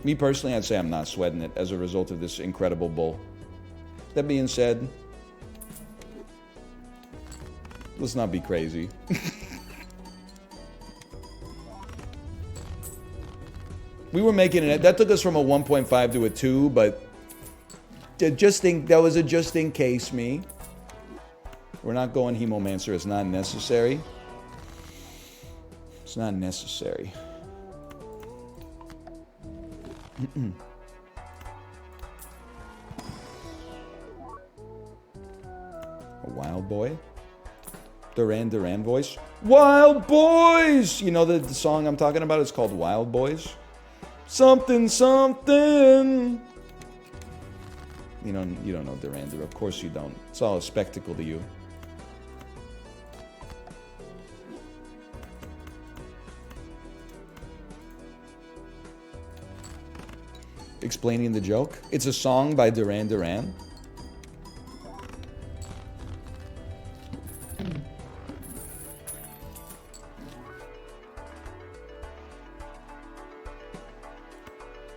Me personally, I'd say I'm not sweating it as a result of this incredible bull. That being said, let's not be crazy. We were making it. That took us from a 1.5 to a 2, but that was a just in case me. We're not going Hemomancer. It's not necessary. It's not necessary. A wild boy. Duran voice. Wild Boys! You know the song I'm talking about? It's called Wild Boys. Something, something. You don't know Duran Duran. Of course you don't. It's all a spectacle to you. Explaining the joke. It's a song by Duran Duran.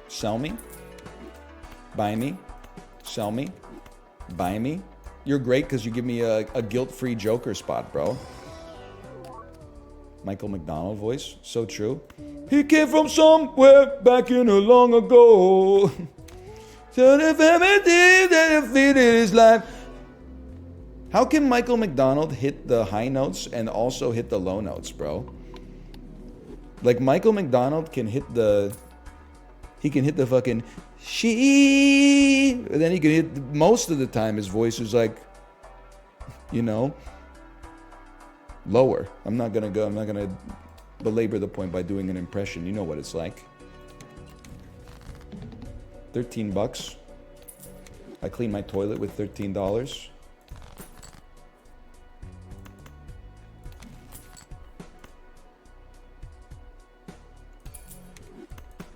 Sell me. Buy me. Sell me. Buy me. You're great because you give me a guilt-free Joker spot, bro. Michael McDonald voice. So true. He came from somewhere back in a long ago. So the family that defeated his life. How can Michael McDonald hit the high notes and also hit the low notes, bro? Like Michael McDonald can hit the... He can hit the fucking she, and then he can hit most of the time. His voice is like, you know, lower. I'm not gonna belabor the point by doing an impression. You know what it's like. $13. I clean my toilet with $13.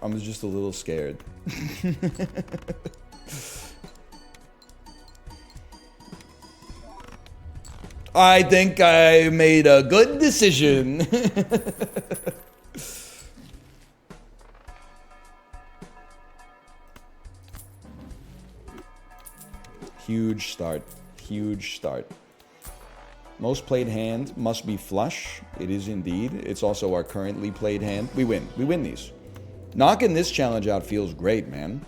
I was just a little scared. I think I made a good decision. Huge start. Huge start. Most played hand must be flush. It is indeed. It's also our currently played hand. We win. We win these. Knocking this challenge out feels great, man.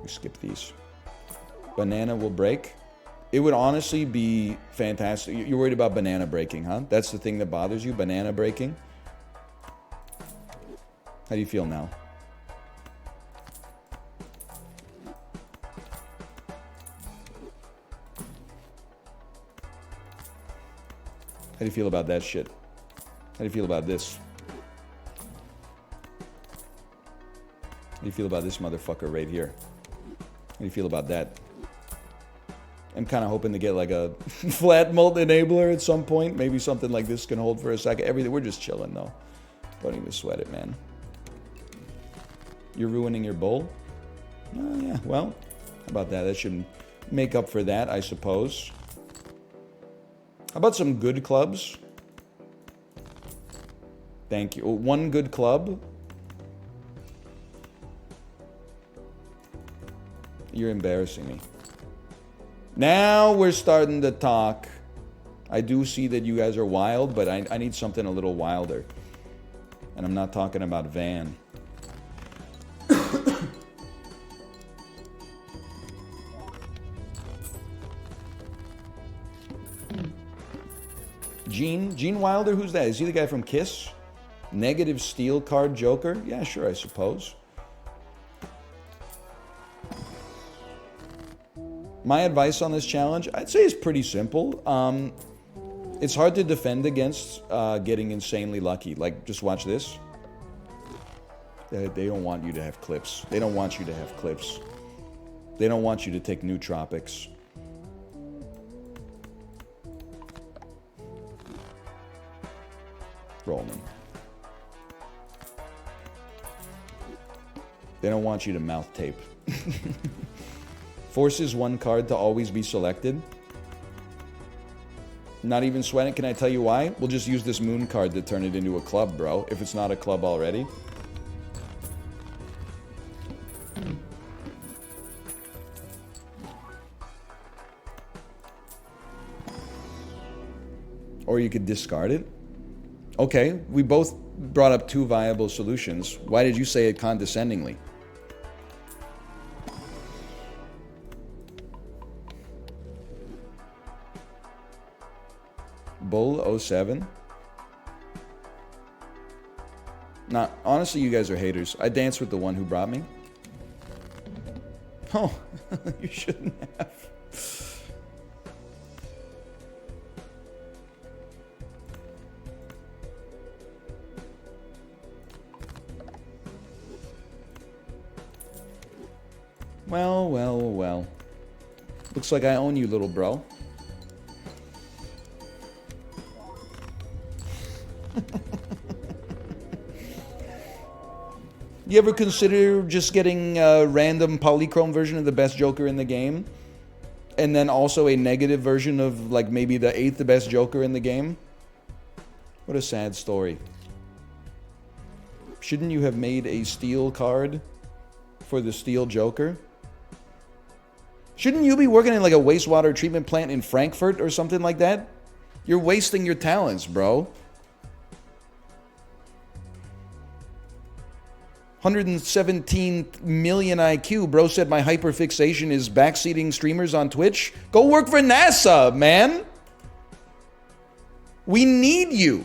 We skip these. Banana will break. It would honestly be fantastic. You're worried about banana breaking, huh? That's the thing that bothers you, banana breaking? How do you feel now? How do you feel about that shit? How do you feel about this? How do you feel about this motherfucker right here? How do you feel about that? I'm kind of hoping to get like a flat mult enabler at some point. Maybe something like this can hold for a second. Everything, we're just chilling though. Don't even sweat it, man. You're ruining your bowl? Oh yeah, well, how about that? That should make up for that, I suppose. How about some good clubs? Thank you. One good club. You're embarrassing me. Now we're starting to talk. I do see that you guys are wild, but I need something a little wilder. And I'm not talking about Van. Gene Wilder, who's that? Is he the guy from Kiss? Negative steel card Joker? Yeah, sure, I suppose. My advice on this challenge, I'd say is pretty simple. It's hard to defend against getting insanely lucky. Like, just watch this. They don't want you to have clips. They don't want you to have clips. They don't want you to take nootropics. Rollman. They don't want you to mouth tape. Forces one card to always be selected. Not even sweating. Can I tell you why? We'll just use this moon card to turn it into a club, bro. If it's not a club already. Or you could discard it. Okay, we both brought up two viable solutions. Why did you say it condescendingly? Bull 07. Nah, honestly, you guys are haters. I danced with the one who brought me. Oh, you shouldn't have. Well, well, well. Looks like I own you, little bro. You ever consider just getting a random polychrome version of the best Joker in the game? And then also a negative version of, like, maybe the 8th best Joker in the game? What a sad story. Shouldn't you have made a steel card for the steel Joker? Shouldn't you be working in, like, a wastewater treatment plant in Frankfurt or something like that? You're wasting your talents, bro. 117 million IQ. Bro said my hyperfixation is backseating streamers on Twitch. Go work for NASA, man. We need you.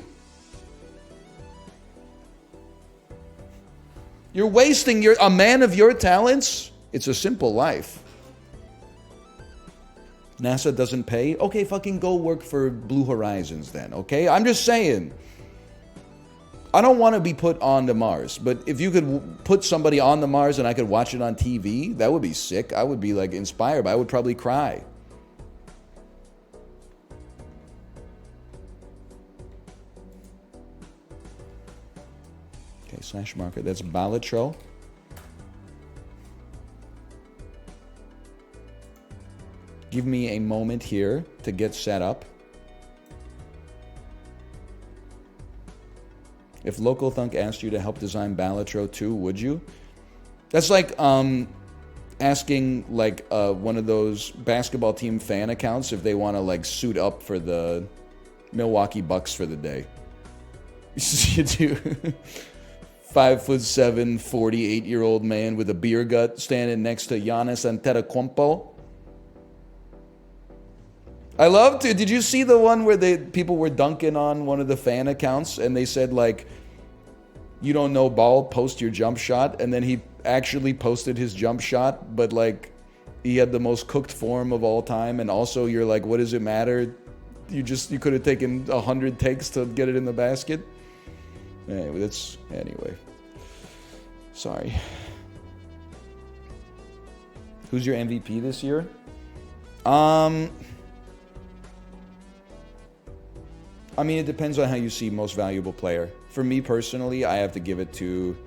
You're wasting a man of your talents. It's a simple life. NASA doesn't pay. Okay, fucking go work for Blue Horizons then, okay? I'm just saying. I don't want to be put on to Mars, but if you could put somebody on the Mars and I could watch it on TV, that would be sick. I would be, like, inspired, but I would probably cry. Okay, slash marker. That's Balatro. Give me a moment here to get set up. If Local Thunk asked you to help design Balatro 2, would you? That's like asking, like, one of those basketball team fan accounts if they want to, like, suit up for the Milwaukee Bucks for the day. You do. 5'7", 48-year-old man with a beer gut standing next to Giannis Antetokounmpo. I love to. Did you see the one where people were dunking on one of the fan accounts and they said, like, you don't know ball, post your jump shot, and then he actually posted his jump shot, but, like, he had the most cooked form of all time, and also you're like, what does it matter? You could have taken 100 takes to get it in the basket. Anyway. Sorry. Who's your MVP this year? I mean, it depends on how you see most valuable player. For me personally, I have to give it to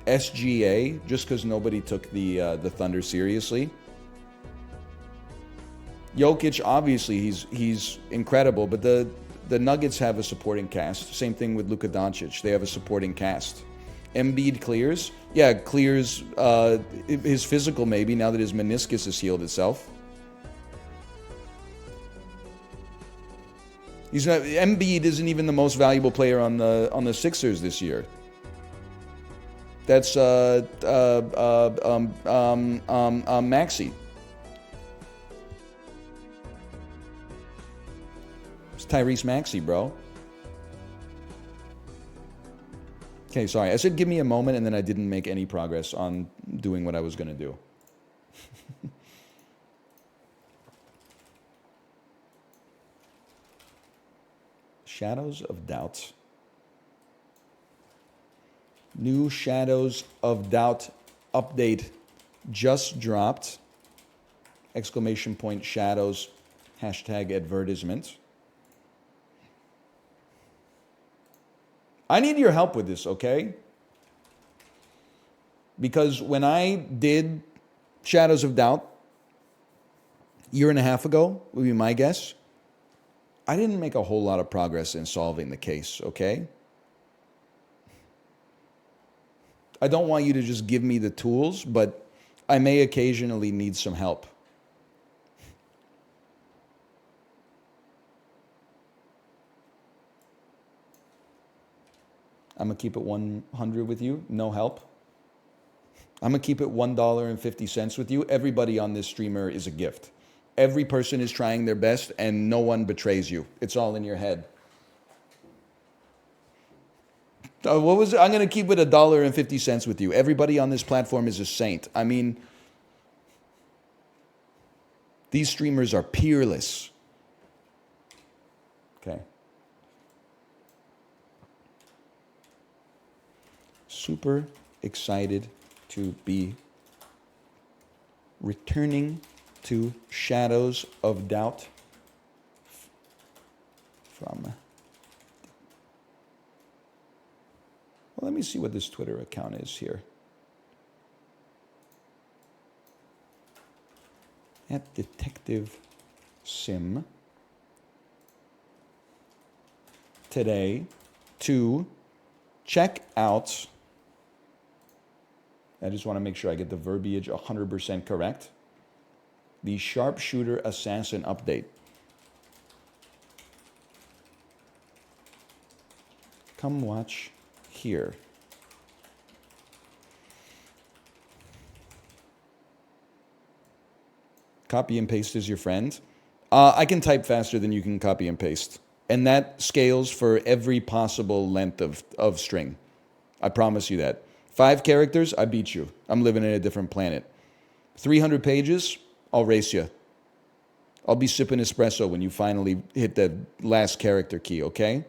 SGA, just because nobody took the Thunder seriously. Jokic, obviously, he's incredible, but the Nuggets have a supporting cast. Same thing with Luka Doncic. They have a supporting cast. Embiid clears. Yeah, clears his physical maybe, now that his meniscus has healed itself. He's not. Embiid isn't even the most valuable player on the Sixers this year. That's Maxey. It's Tyrese Maxey, bro. Okay, sorry. I said give me a moment, and then I didn't make any progress on doing what I was going to do. Shadows of Doubt. New Shadows of Doubt update just dropped. Exclamation point shadows. Hashtag advertisement. I need your help with this, okay? Because when I did Shadows of Doubt a year and a half ago, would be my guess, I didn't make a whole lot of progress in solving the case, okay? I don't want you to just give me the tools, but I may occasionally need some help. I'm going to keep it 100 with you, no help. I'm going to keep it $1.50 with you. Everybody on this streamer is a gift. Every person is trying their best, and no one betrays you. It's all in your head. What was it? I'm going to keep it $1.50 with you. Everybody on this platform is a saint. I mean, these streamers are peerless. Okay. Super excited to be returning to Shadows of Doubt from... Well, let me see what this Twitter account is here. At Detective Sim. Today to check out... I just want to make sure I get the verbiage 100% correct. The Sharpshooter Assassin update. Come watch here. Copy and paste is your friend. I can type faster than you can copy and paste. And that scales for every possible length of string. I promise you that. 5 characters, I beat you. I'm living in a different planet. 300 pages, I'll race you. I'll be sipping espresso when you finally hit the last character key, okay?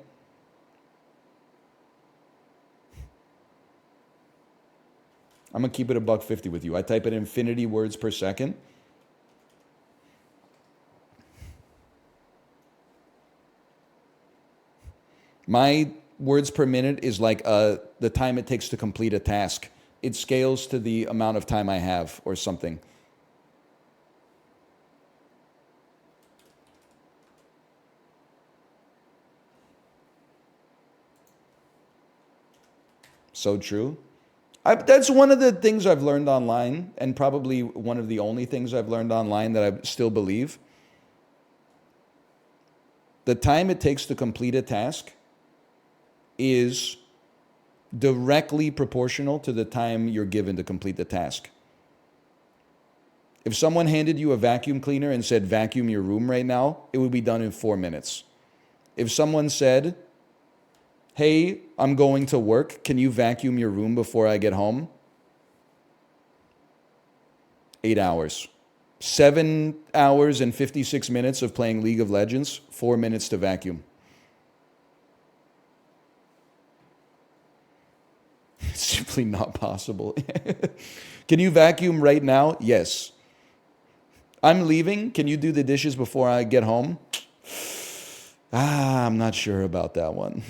I'm going to keep it $1.50 with you. I type at infinity words per second. My words per minute is like the time it takes to complete a task. It scales to the amount of time I have or something. So true. That's one of the things I've learned online, and probably one of the only things I've learned online that I still believe. The time it takes to complete a task is directly proportional to the time you're given to complete the task. If someone handed you a vacuum cleaner and said, vacuum your room right now, it would be done in 4 minutes. If someone said, hey, I'm going to work, can you vacuum your room before I get home? 8 hours. 7 hours and 56 minutes of playing League of Legends, 4 minutes to vacuum. It's simply not possible. Can you vacuum right now? Yes. I'm leaving. Can you do the dishes before I get home? I'm not sure about that one.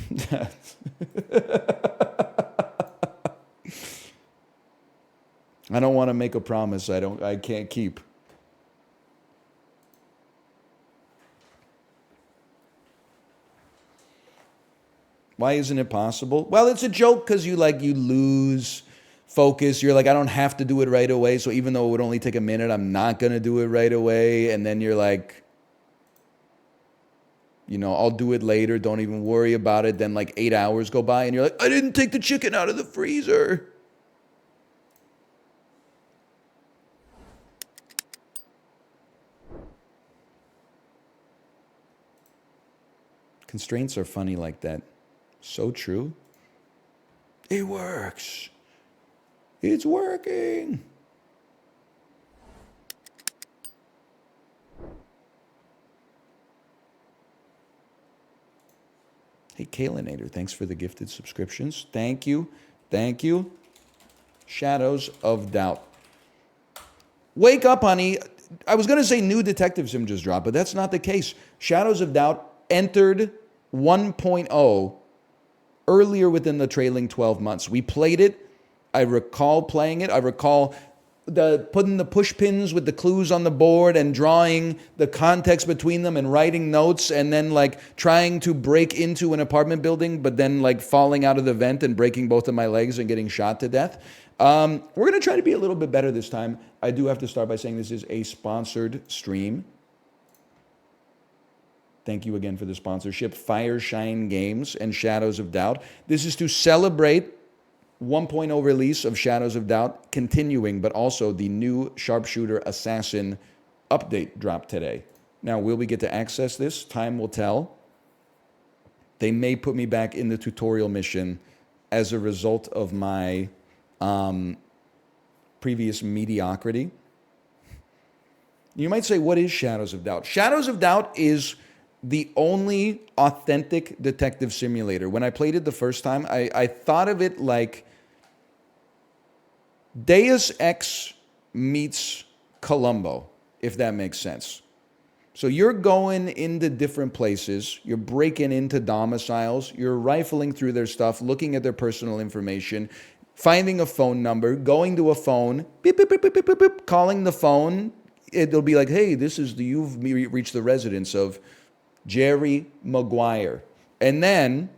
I don't want to make a promise I can't keep. Why isn't it possible? Well, it's a joke because you lose focus. You're like, I don't have to do it right away. So even though it would only take a minute, I'm not going to do it right away. And then you're like, I'll do it later. Don't even worry about it. Then 8 hours go by and you're like, I didn't take the chicken out of the freezer. Constraints are funny like that. So true. It works. It's working. Hey, Kalinator, thanks for the gifted subscriptions. Thank you. Thank you. Shadows of Doubt. Wake up, honey. I was going to say new Detective Sim just dropped, but that's not the case. Shadows of Doubt entered 1.0 earlier within the trailing 12 months. We played it. I recall playing it. I recall putting the push pins with the clues on the board and drawing the context between them and writing notes and then trying to break into an apartment building, but then falling out of the vent and breaking both of my legs and getting shot to death. We're going to try to be a little bit better this time. I do have to start by saying this is a sponsored stream. Thank you again for the sponsorship. Fireshine Games and Shadows of Doubt. This is to celebrate 1.0 release of Shadows of Doubt continuing, but also the new Sharpshooter Assassin update dropped today. Now, will we get to access this? Time will tell. They may put me back in the tutorial mission as a result of my previous mediocrity. You might say, what is Shadows of Doubt? Shadows of Doubt is the only authentic detective simulator. When I played it the first time, I thought of it like Deus Ex meets Columbo, if that makes sense. So you're going into different places, you're breaking into domiciles, you're rifling through their stuff, looking at their personal information, finding a phone number, going to a phone, beep, beep, beep, beep, beep, beep, beep, calling the phone. It'll be like, hey, you've reached the residence of Jerry Maguire. And then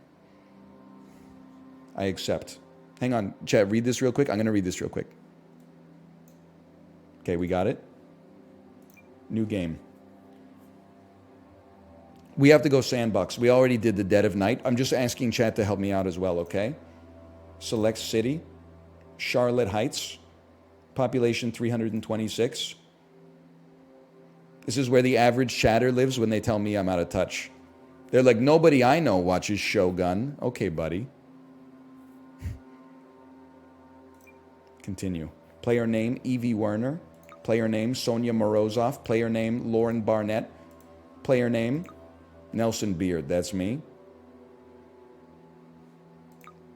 I accept. Hang on, chat, read this real quick. I'm going to read this real quick. Okay, we got it. New game. We have to go sandbox. We already did the dead of night. I'm just asking chat to help me out as well, okay? Select city. Charlotte Heights. Population 326. This is where the average chatter lives when they tell me I'm out of touch. They're like, nobody I know watches Shogun. Okay, buddy. Continue. Player name, Evie Werner. Player name, Sonia Morozov. Player name, Lauren Barnett. Player name, Nelson Beard. That's me.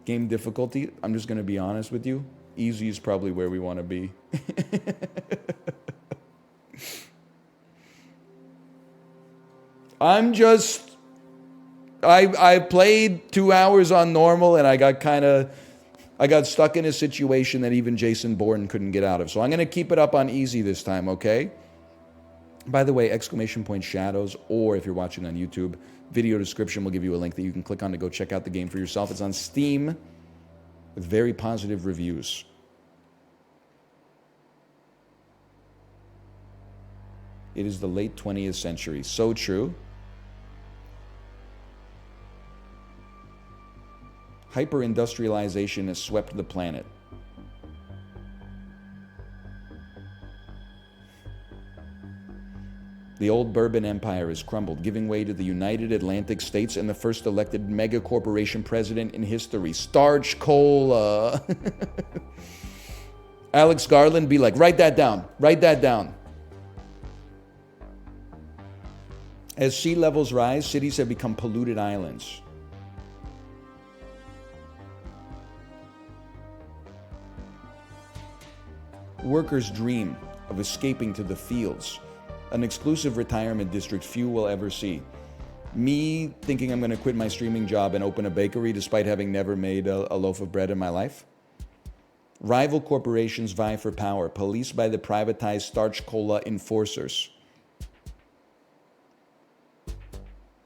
Game difficulty, I'm just going to be honest with you. Easy is probably where we want to be. I played 2 hours on normal and I got stuck in a situation that even Jason Bourne couldn't get out of. So I'm going to keep it up on easy this time, okay? By the way, !shadows, or if you're watching on YouTube, video description will give you a link that you can click on to go check out the game for yourself. It's on Steam with very positive reviews. It is the late 20th century. So true. Hyper-industrialization has swept the planet. The old Bourbon Empire has crumbled, giving way to the United Atlantic States and the first elected mega corporation president in history, Starch Cola. Alex Garland be like, write that down, write that down. As sea levels rise, cities have become polluted islands. Workers dream of escaping to the fields, an exclusive retirement district few will ever see. Me thinking I'm going to quit my streaming job and open a bakery despite having never made a loaf of bread in my life. Rival corporations vie for power, policed by the privatized Starch Cola enforcers.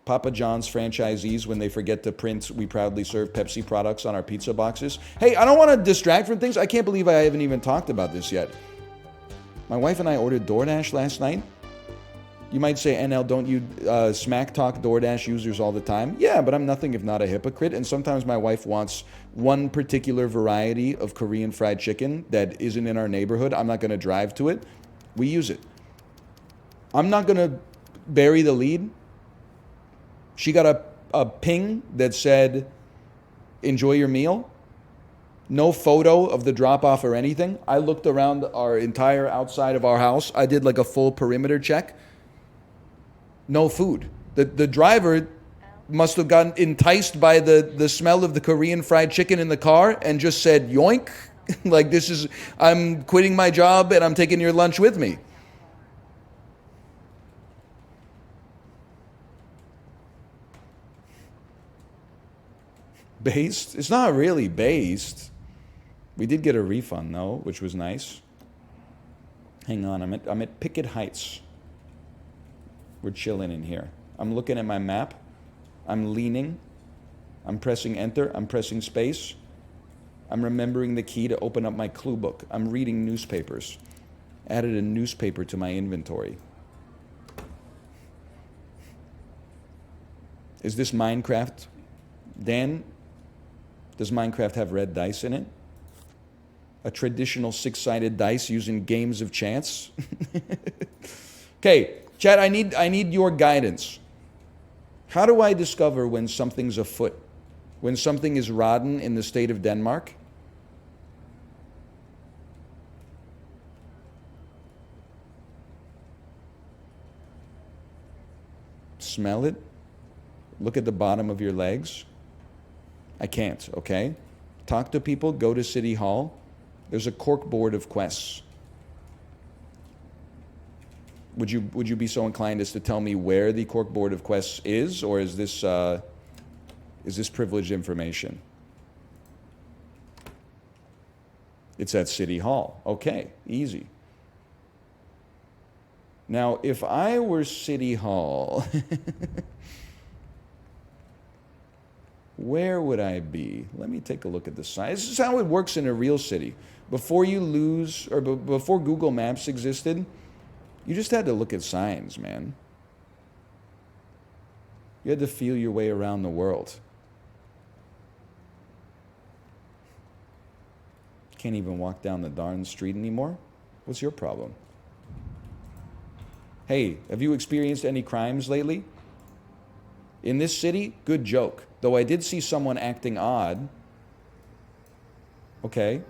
Papa John's franchisees, when they forget to print "We proudly serve Pepsi products" on our pizza boxes. Hey, I don't want to distract from things. I can't believe I haven't even talked about this yet. My wife and I ordered DoorDash last night. You might say, NL, don't you smack talk DoorDash users all the time? Yeah, but I'm nothing if not a hypocrite. And sometimes my wife wants one particular variety of Korean fried chicken that isn't in our neighborhood. I'm not going to drive to it. We use it. I'm not going to bury the lead. She got a ping that said, enjoy your meal. No photo of the drop-off or anything. I looked around our entire outside of our house. I did like a full perimeter check. No food. The driver must have gotten enticed by the smell of the Korean fried chicken in the car and just said, yoink. Like, I'm quitting my job and I'm taking your lunch with me. Based? It's not really based. We did get a refund though, which was nice. Hang on, I'm at Pickett Heights. We're chilling in here. I'm looking at my map. I'm leaning. I'm pressing enter. I'm pressing space. I'm remembering the key to open up my clue book. I'm reading newspapers. Added a newspaper to my inventory. Is this Minecraft? Dan, does Minecraft have red dice in it? A traditional 6-sided dice using games of chance? Okay, chat, I need your guidance. How do I discover when something's afoot? When something is rotten in the state of Denmark? Smell it? Look at the bottom of your legs? I can't, okay? Talk to people, go to City Hall. There's a cork board of quests. Would you be so inclined as to tell me where the Corkboard of Quests is, or is this privileged information? It's at City Hall. Okay, easy. Now, if I were City Hall, where would I be? Let me take a look at the sign. This is how it works in a real city. Before you lose, or before Google Maps existed, you just had to look at signs, man. You had to feel your way around the world. Can't even walk down the darn street anymore? What's your problem? Hey, have you experienced any crimes lately? In this city, good joke. Though I did see someone acting odd. Okay.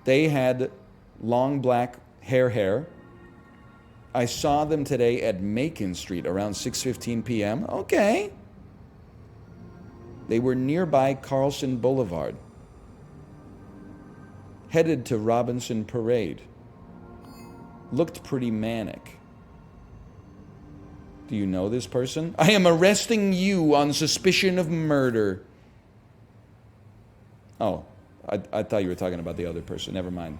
They had long black hair. I saw them today at Macon Street around 6:15 p.m. Okay. They were nearby Carlson Boulevard, headed to Robinson Parade. Looked pretty manic. Do you know this person? I am arresting you on suspicion of murder. Oh, I thought you were talking about the other person. Never mind.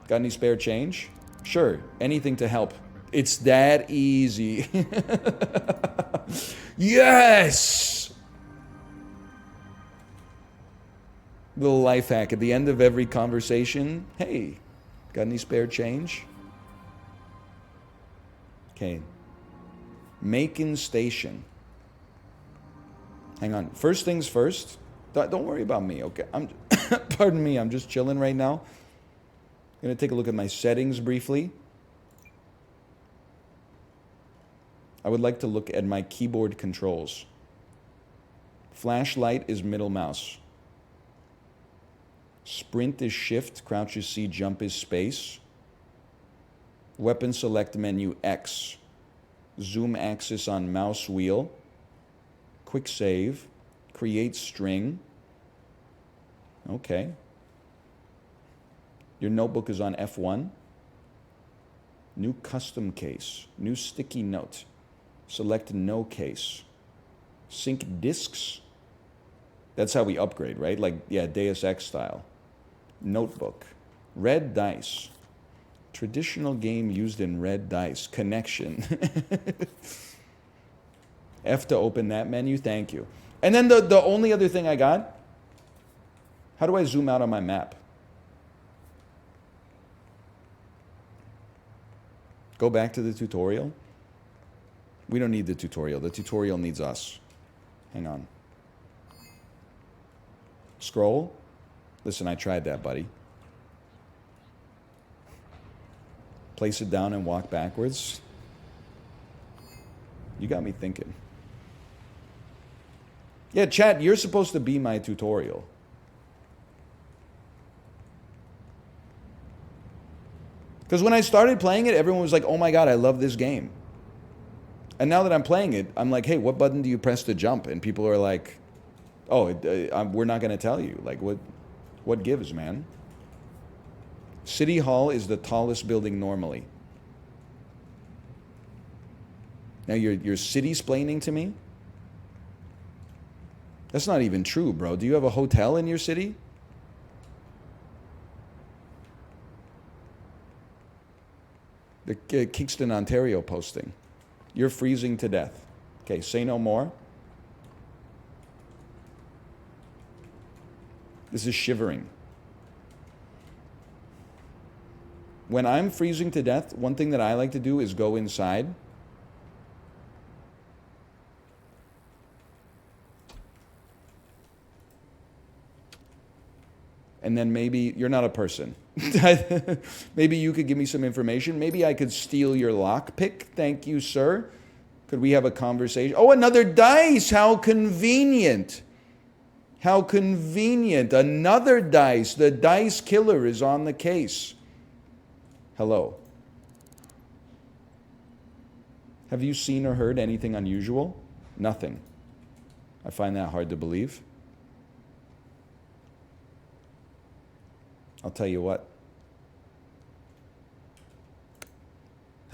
Got any spare change? Sure, anything to help. It's that easy. Yes! Little life hack at the end of every conversation. Hey, got any spare change? Okay. Macon Station. Hang on. First things first. Don't worry about me, okay? Pardon me, I'm just chilling right now. I'm going to take a look at my settings briefly. I would like to look at my keyboard controls. Flashlight is middle mouse. Sprint is shift, crouch is C, jump is space. Weapon select menu X. Zoom axis on mouse wheel. Quick save. Create string. Okay. Your notebook is on F1. New custom case. New sticky note. Select no case. Sync disks. That's how we upgrade, right? Like, yeah, Deus Ex style. Notebook. Red dice. Traditional game used in red dice. Connection. F to open that menu. Thank you. And then the only other thing I got, how do I zoom out on my map? Go back to the tutorial. We don't need the tutorial. The tutorial needs us. Hang on. Scroll. Listen, I tried that, buddy. Place it down and walk backwards. You got me thinking. Yeah, chat, you're supposed to be my tutorial. Because when I started playing it, everyone was like, oh my god, I love this game. And now that I'm playing it, I'm like, hey, what button do you press to jump? And people are like, oh, we're not going to tell you. Like, what gives, man? City Hall is the tallest building normally. Now you're city-splaining to me? That's not even true, bro. Do you have a hotel in your city? The Kingston, Ontario posting. You're freezing to death. Okay, say no more. This is shivering. When I'm freezing to death, one thing that I like to do is go inside. And then maybe, you're not a person. Maybe you could give me some information. Maybe I could steal your lockpick. Thank you, sir. Could we have a conversation? Oh, another dice. How convenient. How convenient. Another dice. The dice killer is on the case. Hello. Have you seen or heard anything unusual? Nothing. I find that hard to believe. I'll tell you what.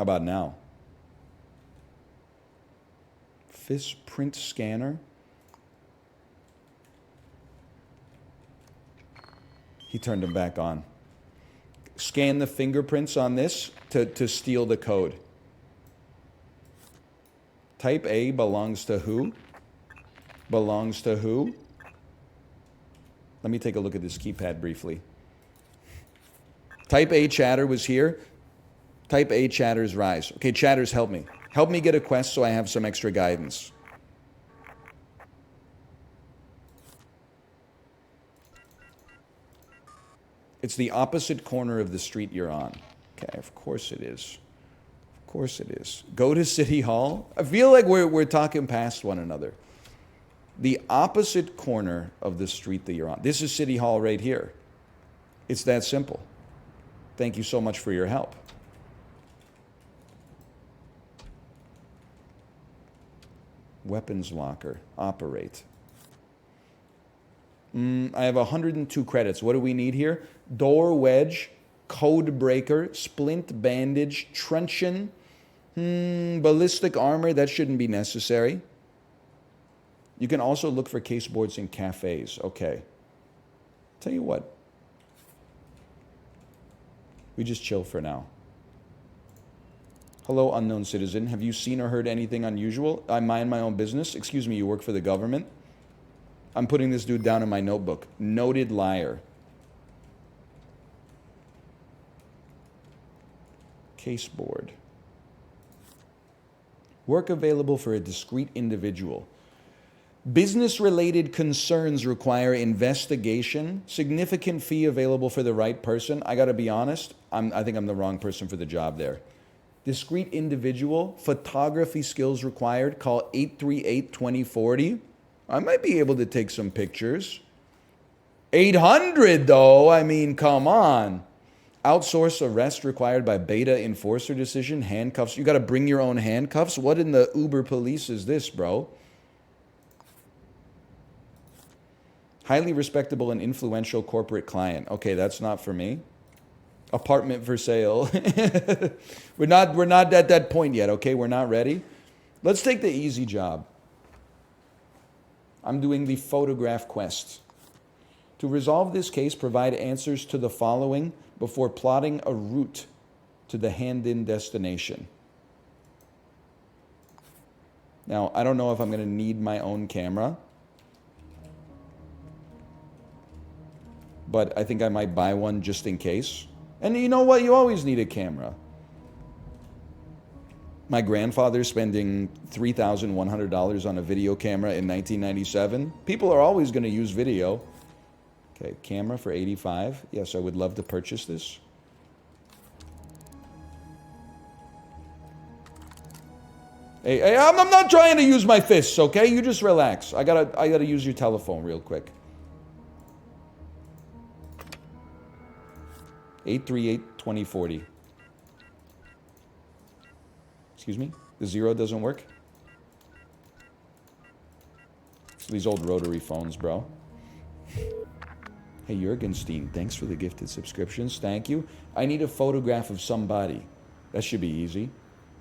How about now? Fist print scanner. He turned them back on. Scan the fingerprints on this to steal the code. Type A belongs to who? Belongs to who? Let me take a look at this keypad briefly. Type A chatter was here. Type A chatters rise. Okay, chatters, help me. Help me get a quest so I have some extra guidance. It's the opposite corner of the street you're on. Okay, of course it is. Of course it is. Go to City Hall. I feel like we're talking past one another. The opposite corner of the street that you're on. This is City Hall right here. It's that simple. Thank you so much for your help. Weapons locker. Operate. I have 102 credits. What do we need here? Door wedge, code breaker, splint bandage, truncheon, ballistic armor. That shouldn't be necessary. You can also look for case boards in cafes. Okay. Tell you what. We just chill for now. Hello, unknown citizen. Have you seen or heard anything unusual? I mind my own business. Excuse me, you work for the government? I'm putting this dude down in my notebook. Noted liar. Case board. Work available for a discrete individual. Business-related concerns require investigation. Significant fee available for the right person. I got to be honest, I think I'm the wrong person for the job there. Discrete individual. Photography skills required. Call 838-2040. I might be able to take some pictures. 800 though, I mean, come on. Outsource arrest required by beta enforcer decision. Handcuffs. You got to bring your own handcuffs? What in the Uber police is this, bro? Highly respectable and influential corporate client. Okay, that's not for me. Apartment for sale. We're not at that point yet, okay? We're not ready. Let's take the easy job. I'm doing the photograph quest. To resolve this case, provide answers to the following before plotting a route to the hand-in destination. Now, I don't know if I'm going to need my own camera, but I think I might buy one just in case. And you know what? You always need a camera. My grandfather spending $3,100 on a video camera in 1997. People are always going to use video. Okay, camera for $85. Yes, I would love to purchase this. Hey, I'm not trying to use my fists, okay? You just relax. I gotta use your telephone real quick. 838-2040. Excuse me? The 0 doesn't work? It's these old rotary phones, bro. Hey, Jurgenstein, thanks for the gifted subscriptions. Thank you. I need a photograph of somebody. That should be easy.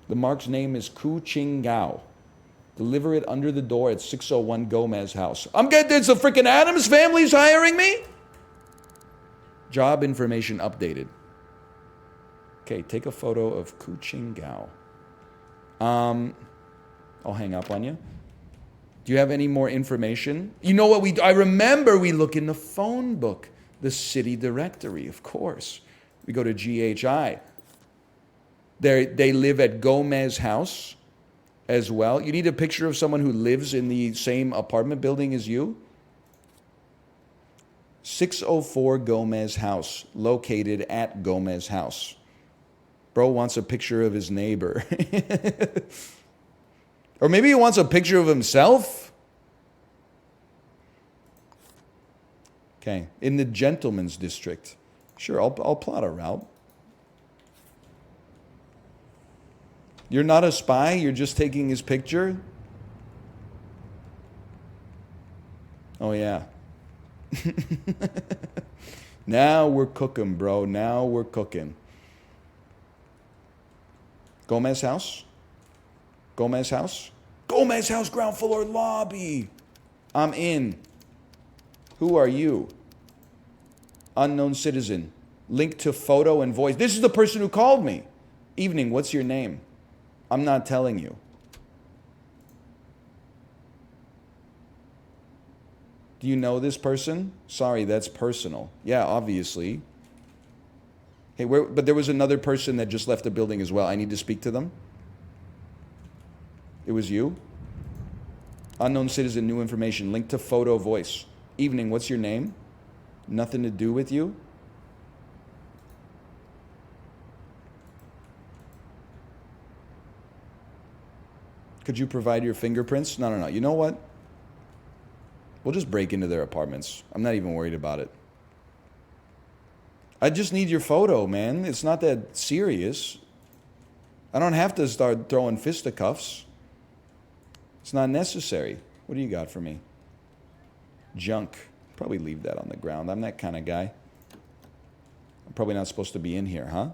The mark's name is Ku Ching Gao. Deliver it under the door at 601 Gomez House. I'm getting this. The freaking Adams family's hiring me? Job information updated. Okay, take a photo of Ku Ching Gao. I'll hang up on you. Do you have any more information? You know what I remember we look in the phone book, the city directory, of course. We go to GHI. They live at Gomez House as well. You need a picture of someone who lives in the same apartment building as you? 604 Gomez House, located at Gomez House. Bro wants a picture of his neighbor. Or maybe he wants a picture of himself. Okay, in the gentleman's district. Sure, I'll plot a route. You're not a spy, you're just taking his picture? Oh yeah. Now we're cooking, bro. Now we're cooking. Gomez house? Gomez house? Gomez house, ground floor lobby. I'm in. Who are you? Unknown citizen. Link to photo and voice. This is the person who called me. Evening, what's your name? I'm not telling you. Do you know this person? Sorry, that's personal. Yeah, obviously. Hey, but there was another person that just left the building as well. I need to speak to them. It was you? Unknown citizen, new information. Link to photo, voice. Evening, what's your name? Nothing to do with you? Could you provide your fingerprints? No. You know what? We'll just break into their apartments. I'm not even worried about it. I just need your photo, man. It's not that serious. I don't have to start throwing fisticuffs. It's not necessary. What do you got for me? Junk. Probably leave that on the ground. I'm that kind of guy. I'm probably not supposed to be in here, huh?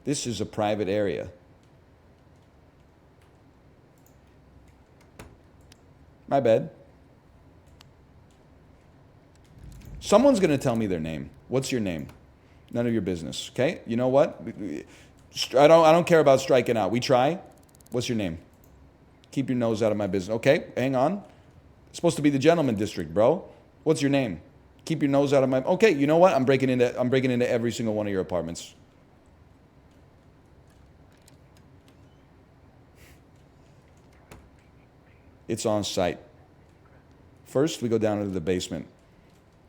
This is a private area. My bad. Someone's going to tell me their name. What's your name? None of your business. Okay? You know what? I don't care about striking out. We try. What's your name? Keep your nose out of my business. Okay? Hang on. It's supposed to be the gentleman district, bro. What's your name? Keep your nose out of my... Okay, you know what? I'm breaking into every single one of your apartments. It's on site. First, we go down into the basement.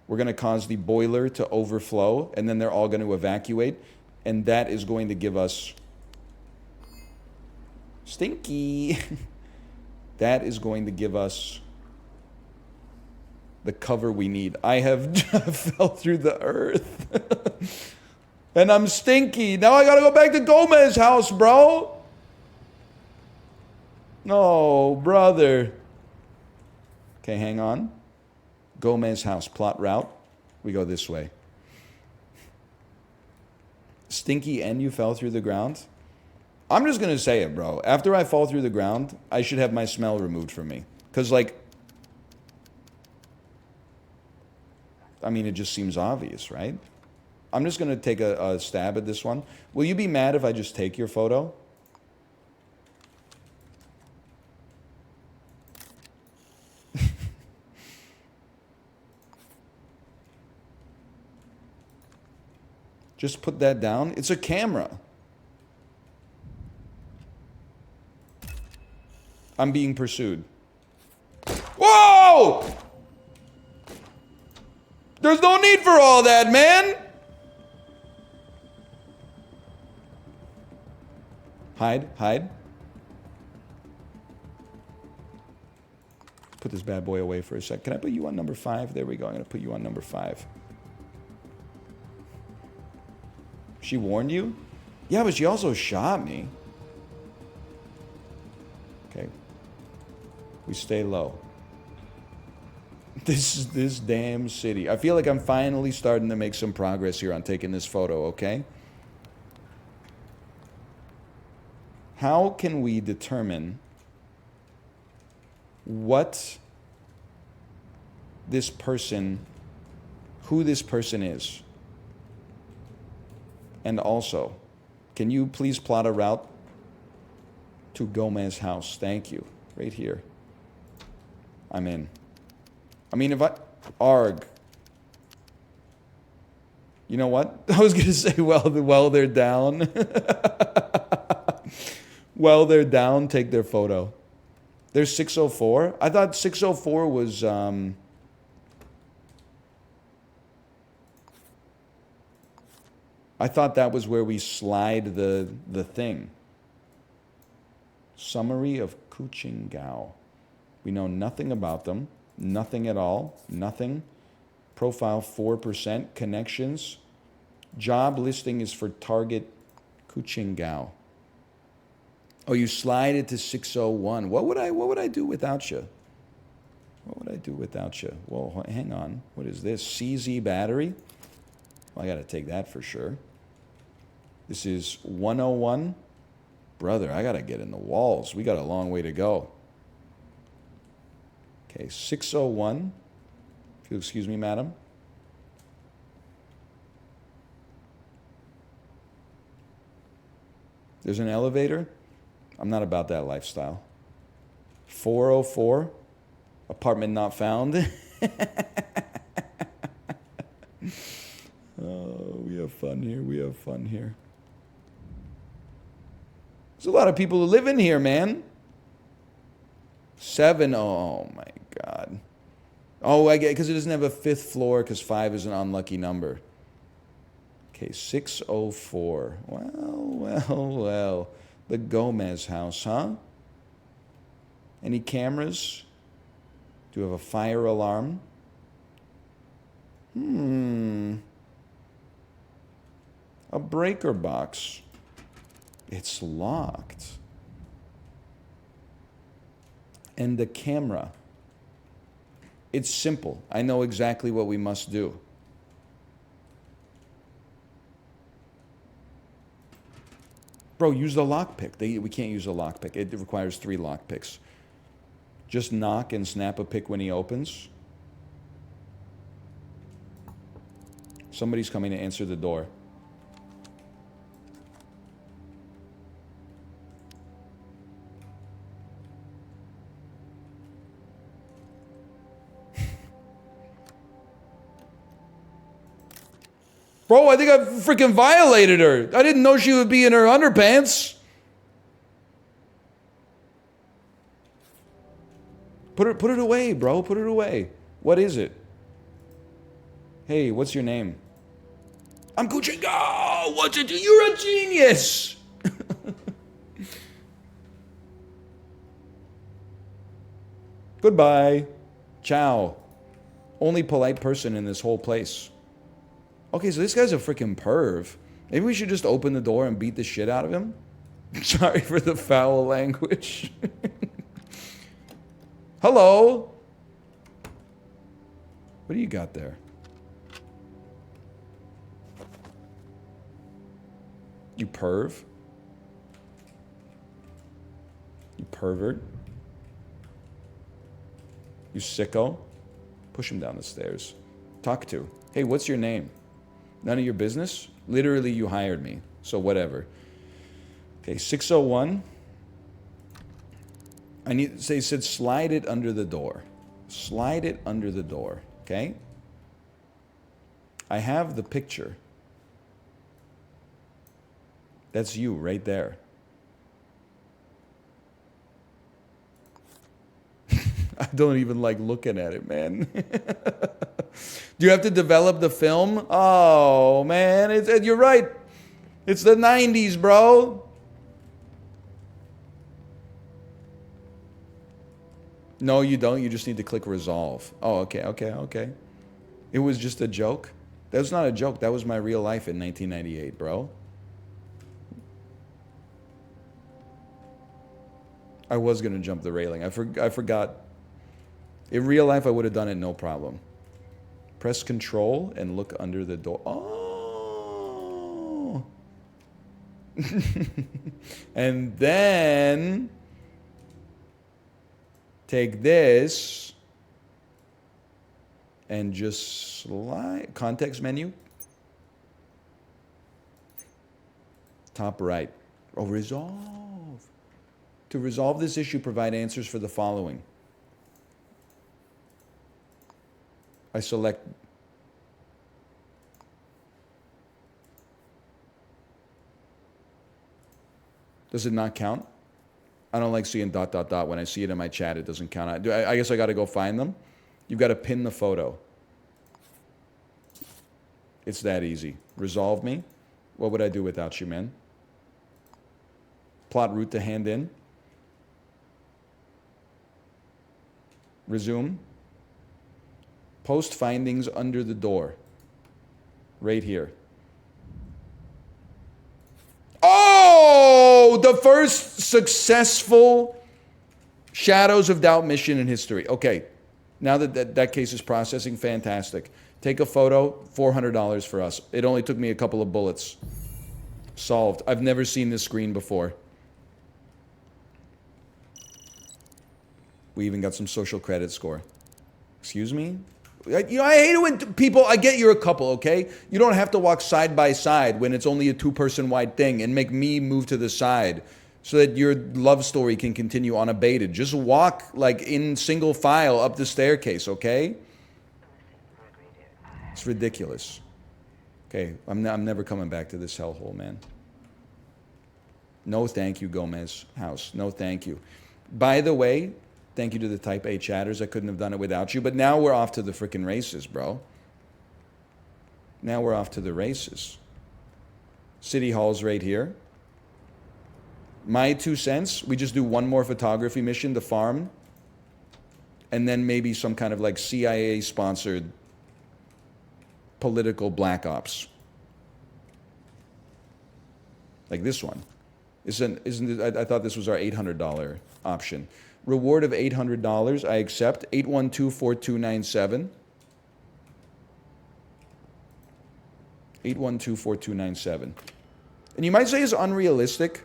We're going to cause the boiler to overflow, and then they're all going to evacuate, and that is going to give us... Stinky! That is going to give us the cover we need. I have fell through the earth. And I'm stinky. Now I got to go back to Gomez's house, bro. Oh, brother. Okay, hang on. Gomez house, plot route. We go this way. Stinky and you fell through the ground? I'm just going to say it, bro. After I fall through the ground, I should have my smell removed from me. Because, like, I mean, it just seems obvious, right? I'm just going to take a stab at this one. Will you be mad if I just take your photo? Just put that down. It's a camera. I'm being pursued. Whoa! There's no need for all that, man! Hide, hide. Put this bad boy away for a sec. Can I put you on number 5? There we go. I'm going to put you on number 5. She warned you? Yeah, but she also shot me. Okay. We stay low. This damn city. I feel like I'm finally starting to make some progress here on taking this photo, okay? How can we determine what this person, who this person is? And also, can you please plot a route to Gomez's house? Thank you. Right here. I'm in. I mean, if I... Arg. You know what? I was going to say, well, they're down. While they're down, take their photo. There's 604. I thought 604 was... I thought that was where we slide the thing. Summary of Kuchingao. We know nothing about them. Nothing at all. Nothing. Profile 4%. Connections. Job listing is for target Kuchingao. Oh, you slide it to 601. What would I do without you? What would I do without you? Well, hang on. What is this? CZ battery? I got to take that for sure. This is 101. Brother, I got to get in the walls. We got a long way to go. Okay, 601. If you'll excuse me, madam. There's an elevator. I'm not about that lifestyle. 404. Apartment not found. Oh, we have fun here. We have fun here. There's a lot of people who live in here, man. 7. Oh, my God. Oh, I get because it doesn't have a 5th floor because 5 is an unlucky number. Okay, 604. Well. The Gomez house, huh? Any cameras? Do you have a fire alarm? A breaker box. It's locked. And the camera. It's simple. I know exactly what we must do. Bro, use the lockpick. We can't use a lockpick. It requires 3 lockpicks. Just knock and snap a pick when he opens. Somebody's coming to answer the door. Bro, I think I freaking violated her. I didn't know she would be in her underpants. Put it away, bro. Put it away. What is it? Hey, what's your name? I'm Gucci. Oh, what's it? You're a genius. Goodbye. Ciao. Only polite person in this whole place. Okay, so this guy's a freaking perv. Maybe we should just open the door and beat the shit out of him? Sorry for the foul language. Hello? What do you got there? You perv? You pervert? You sicko? Push him down the stairs. Talk to. Hey, what's your name? None of your business? Literally, you hired me. So whatever. Okay, 601. They said slide it under the door. Slide it under the door, okay? I have the picture. That's you right there. I don't even like looking at it, man. Do you have to develop the film? Oh, man, you're right. It's the 90s, bro. No, you don't. You just need to click resolve. Oh, okay. It was just a joke? That was not a joke. That was my real life in 1998, bro. I was going to jump the railing. I forgot. In real life, I would have done it no problem. Press control and look under the door. Oh. And then take this and just slide. Context menu. Top right. Oh, resolve. To resolve this issue, provide answers for the following. I select Does it not count? I don't like seeing ... When I see it in my chat, it doesn't count. I guess I got to go find them. You've got to pin the photo. It's that easy. Resolve me. What would I do without you, man? Plot route to hand in. Resume. Post findings under the door. Right here. Oh! The first successful Shadows of Doubt mission in history. Okay. Now that case is processing, fantastic. Take a photo, $400 for us. It only took me a couple of bullets. Solved. I've never seen this screen before. We even got some social credit score. Excuse me? I hate it when people, I get you're a couple, okay? You don't have to walk side by side when it's only a two-person wide thing and make me move to the side so that your love story can continue unabated. Just walk like in single file up the staircase, okay? It's ridiculous. Okay, I'm never coming back to this hellhole, man. No thank you, Gomez House. No thank you. By the way, thank you to the Type A chatters. I couldn't have done it without you. But now we're off to the frickin' races, bro. Now we're off to the races. City Hall's right here. My 2 cents, we just do one more photography mission to farm. And then maybe some kind of like CIA-sponsored political black ops. Like this one. Isn't it, I thought this was our $800 option. Reward of $800, I accept. 812-4297. 812-4297. And you might say it's unrealistic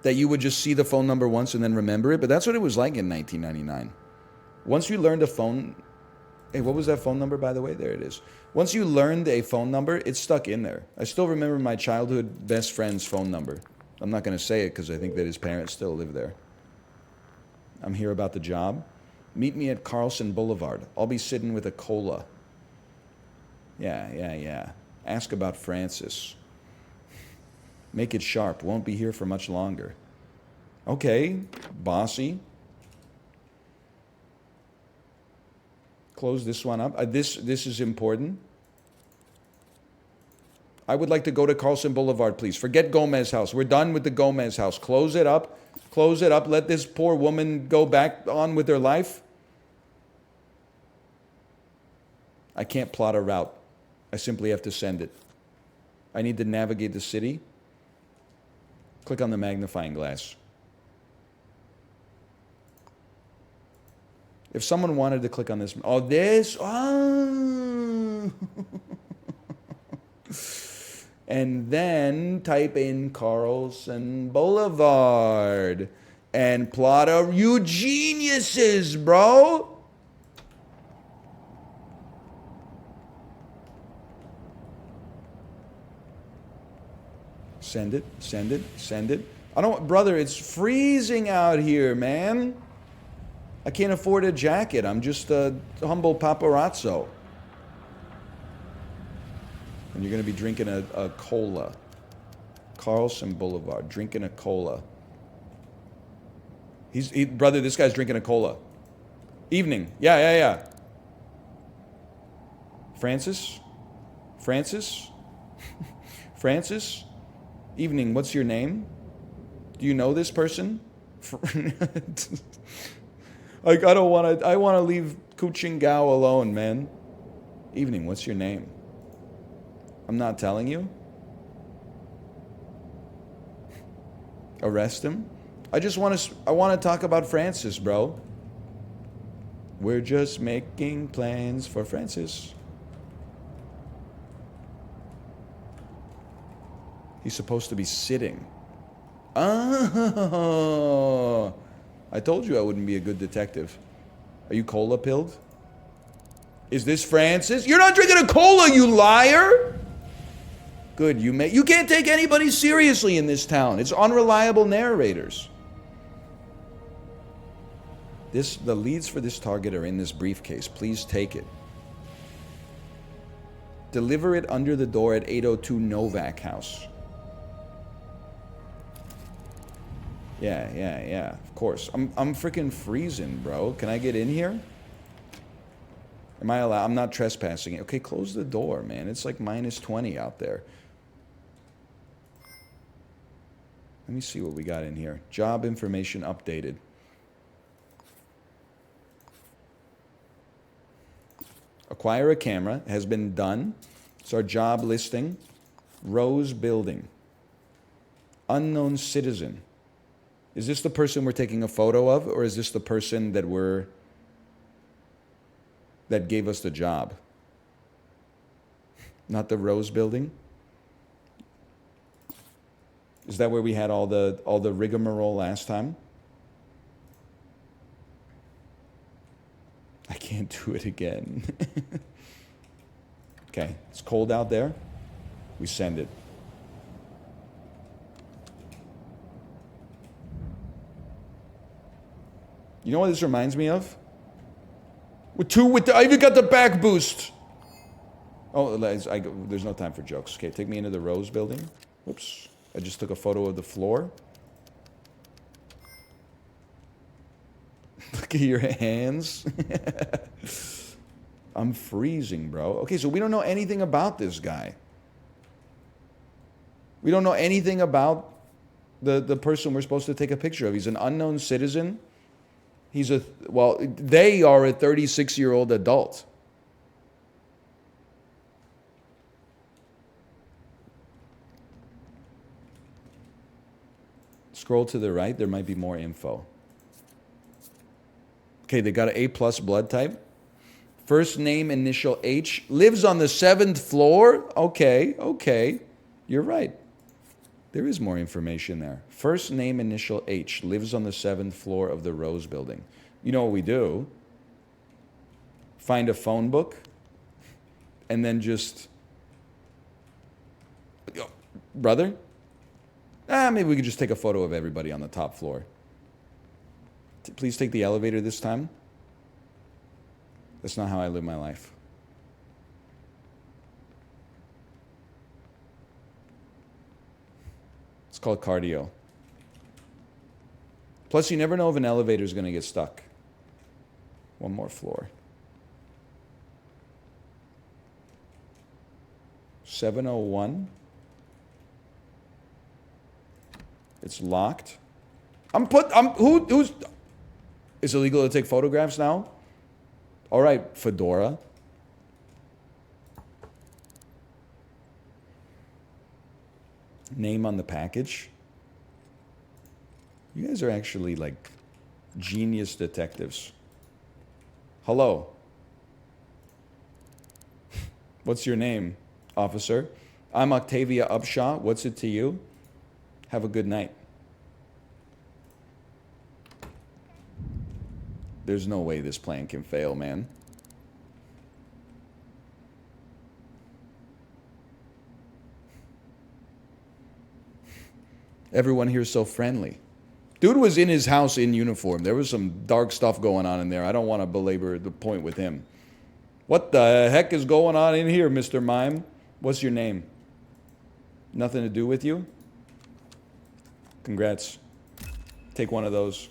that you would just see the phone number once and then remember it, but that's what it was like in 1999. Once you learned a phone... Hey, what was that phone number, by the way? There it is. Once you learned a phone number, it's stuck in there. I still remember my childhood best friend's phone number. I'm not going to say it because I think that his parents still live there. I'm here about the job. Meet me at Carlson Boulevard. I'll be sitting with a cola. Yeah. Ask about Francis. Make it sharp. Won't be here for much longer. Okay, bossy. Close this one up. This is important. I would like to go to Carlson Boulevard, please. Forget Gomez House. We're done with the Gomez House. Close it up. Close it up. Let this poor woman go back on with her life. I can't plot a route. I simply have to send it. I need to navigate the city. Click on the magnifying glass. If someone wanted to click on this, and then type in Carlson Boulevard and plot a, you geniuses, bro. Send it. Brother, it's freezing out here, man. I can't afford a jacket. I'm just a humble paparazzo. And you're going to be drinking a cola. Carlson Boulevard, drinking a cola. Brother, this guy's drinking a cola. Evening. Yeah. Francis? Evening, what's your name? Do you know this person? Like, I want to leave Kuching Gao alone, man. Evening, what's your name? I'm not telling you. Arrest him? I want to talk about Francis, bro. We're just making plans for Francis. He's supposed to be sitting. Oh, I told you I wouldn't be a good detective. Are you cola pilled? Is this Francis? You're not drinking a cola, you liar! Good, you can't take anybody seriously in this town. It's unreliable narrators. The leads for this target are in this briefcase. Please take it. Deliver it under the door at 802 Novak House. Yeah, of course. I'm freaking freezing, bro. Can I get in here? Am I allowed? I'm not trespassing. Okay, close the door, man. It's like minus 20 out there. Let me see what we got in here. Job information updated. Acquire a camera has been done. It's our job listing. Rose Building. Unknown citizen. Is this the person we're taking a photo of, or is this the person that gave us the job? Not the Rose Building? Is that where we had all the rigmarole last time? I can't do it again. Okay, it's cold out there. We send it. You know what this reminds me of? I even got the back boost. Oh, there's no time for jokes. Okay, take me into the Rose Building. Whoops. I just took a photo of the floor. Look at your hands. I'm freezing, bro. Okay, so we don't know anything about this guy. We don't know anything about the person we're supposed to take a picture of. He's an unknown citizen. They are a 36-year-old adult. Scroll to the right, there might be more info. Okay, they got an A+ blood type. First name, initial H. Lives on the 7th floor. Okay. You're right. There is more information there. First name, initial H. Lives on the 7th floor of the Rose Building. You know what we do? Find a phone book and then just... Brother? Maybe we could just take a photo of everybody on the top floor. Please take the elevator this time. That's not how I live my life. It's called cardio. Plus, you never know if an elevator is going to get stuck. One more floor. 701. It's locked. Who's... It's illegal to take photographs now? All right, Fedora. Name on the package. You guys are actually like genius detectives. Hello. What's your name, officer? I'm Octavia Upshaw. What's it to you? Have a good night. There's no way this plan can fail, man. Everyone here is so friendly. Dude was in his house in uniform. There was some dark stuff going on in there. I don't want to belabor the point with him. What the heck is going on in here, Mr. Mime? What's your name? Nothing to do with you? Congrats. Take one of those.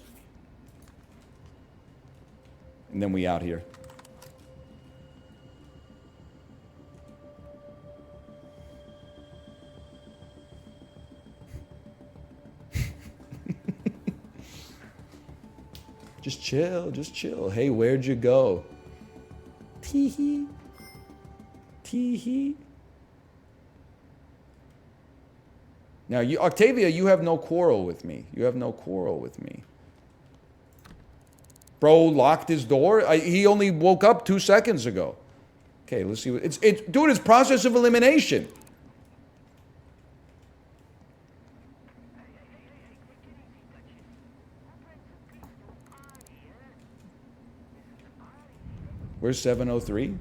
And then we out here. Just chill, just chill. Hey, where'd you go? Tee-hee. Tee-hee. Now, Octavia, you have no quarrel with me. You have no quarrel with me. Bro locked his door. He only woke up 2 seconds ago. Okay, let's see. Dude, it's process of elimination. Where's 703?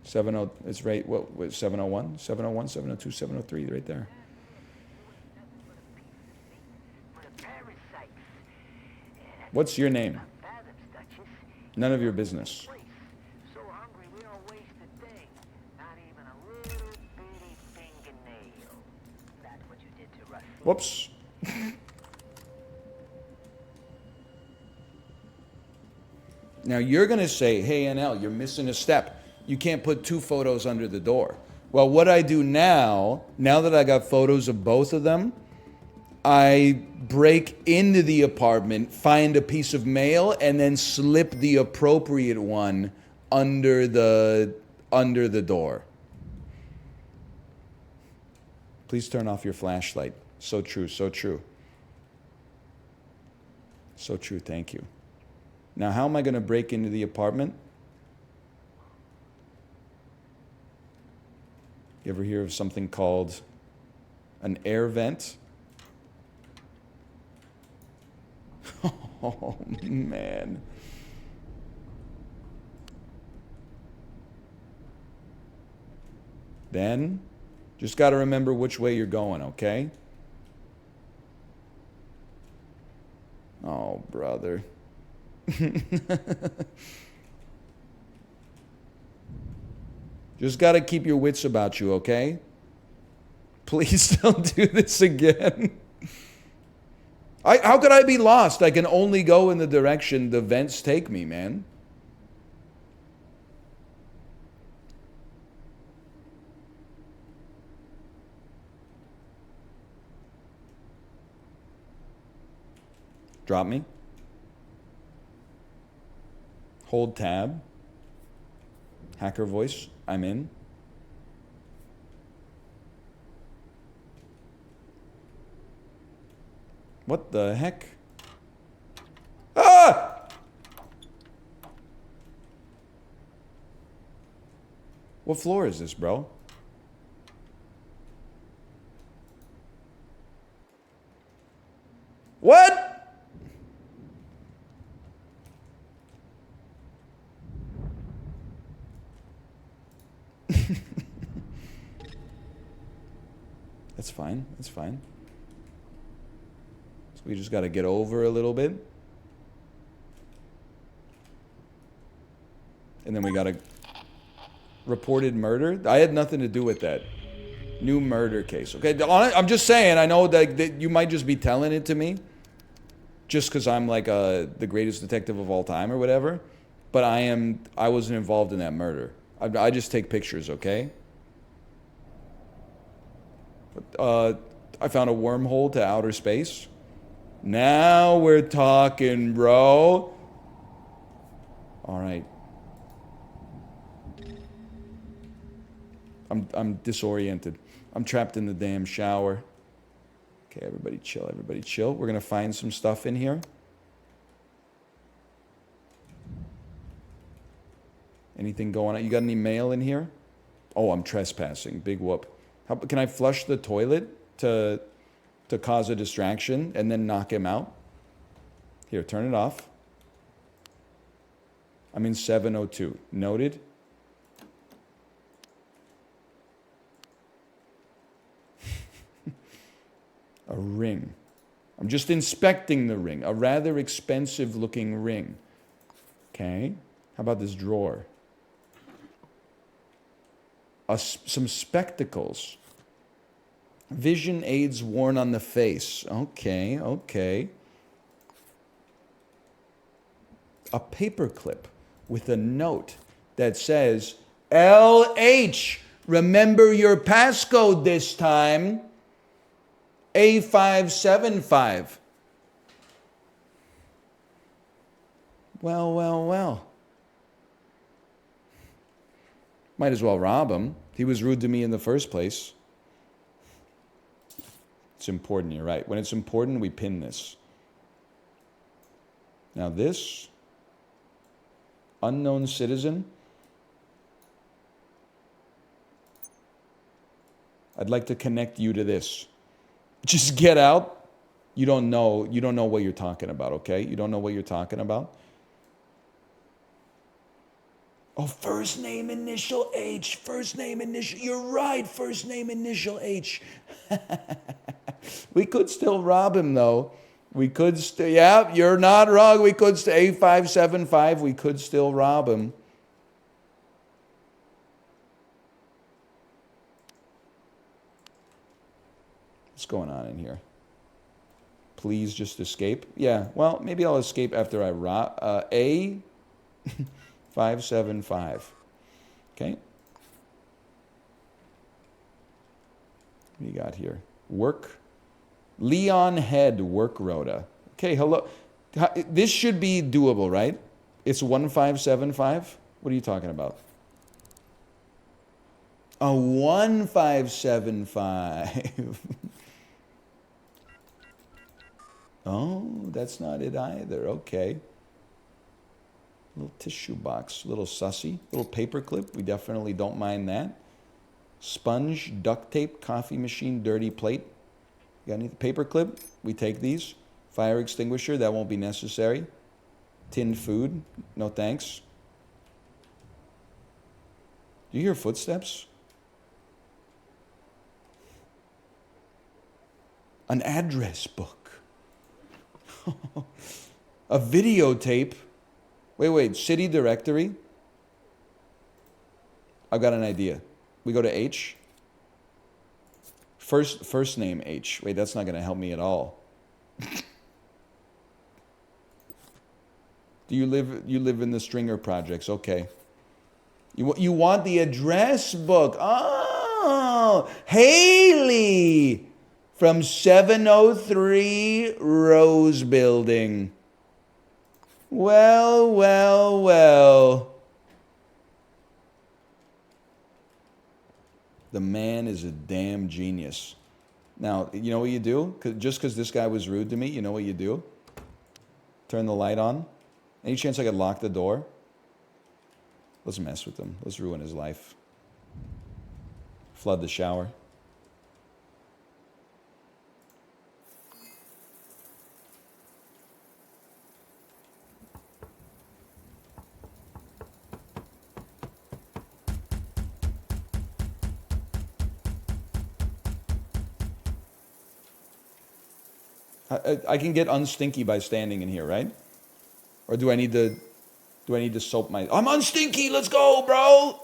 70, it's right, what, 701? 701, 702, 703, right there. What's your name? None of your business. Whoops. Now you're going to say, hey, NL, you're missing a step. You can't put 2 photos under the door. Well, what I do now that I got photos of both of them, I break into the apartment, find a piece of mail, and then slip the appropriate one under the door. Please turn off your flashlight. So true, so true. So true, thank you. Now, how am I going to break into the apartment? You ever hear of something called an air vent? Oh, man. Then, just got to remember which way you're going, okay? Oh, brother. Just got to keep your wits about you, okay? Please don't do this again. How could I be lost? I can only go in the direction the vents take me, man. Drop me. Hold tab. Hacker voice. I'm in. What the heck? Ah! What floor is this, bro? What? That's fine. That's fine. So we just got to get over a little bit. And then we got a reported murder. I had nothing to do with that. New murder case. Okay, I'm just saying, I know that you might just be telling it to me just because I'm like the greatest detective of all time or whatever. But I wasn't involved in that murder. I just take pictures, okay? I found a wormhole to outer space. Now we're talking, bro. All right. I'm disoriented. I'm trapped in the damn shower. Okay, everybody chill, everybody chill. We're gonna find some stuff in here. Anything going on? You got any mail in here? Oh, I'm trespassing. Big whoop. Can I flush the toilet to cause a distraction and then knock him out? Here, turn it off. I'm in 702. Noted. A ring. I'm just inspecting the ring. A rather expensive looking ring. Okay. How about this drawer? Some spectacles. Vision aids worn on the face. Okay, okay. A paperclip with a note that says, LH, remember your passcode this time. A575. Well, well, well. Might as well rob him. He was rude to me in the first place. It's important, you're right. When it's important, we pin this. Now this, unknown citizen. I'd like to connect you to this. Just get out. You don't know what you're talking about, okay? You don't know what you're talking about. Oh, first name, initial H. First name, initial. You're right, first name, initial H. We could still rob him, though. We could still, yeah, you're not wrong. We could still, A575, we could still rob him. What's going on in here? Please just escape. Yeah, well, maybe I'll escape after I rob. A575. Okay. What do you got here? Work. Leon Head work rota. Okay, hello. This should be doable, right? It's 1575? What are you talking about? A 1575. Oh, that's not it either. Okay. Little tissue box, little sussy, little paper clip. We definitely don't mind that. Sponge, duct tape, coffee machine, dirty plate. Got any paper clip? We take these. Fire extinguisher, that won't be necessary. Tinned food, no thanks. Do you hear footsteps? An address book. A videotape. Wait, city directory. I've got an idea. We go to H. First name H. Wait, that's not going to help me at all. Do you live in the Stringer projects? Okay. You want the address book? Oh, Haley from 703 Rose Building. Well. The man is a damn genius. Now, you know what you do? Just because this guy was rude to me, you know what you do? Turn the light on. Any chance I could lock the door? Let's mess with him. Let's ruin his life. Flood the shower. I can get unstinky by standing in here, right? Or do I need to soap my... I'm unstinky, let's go, bro!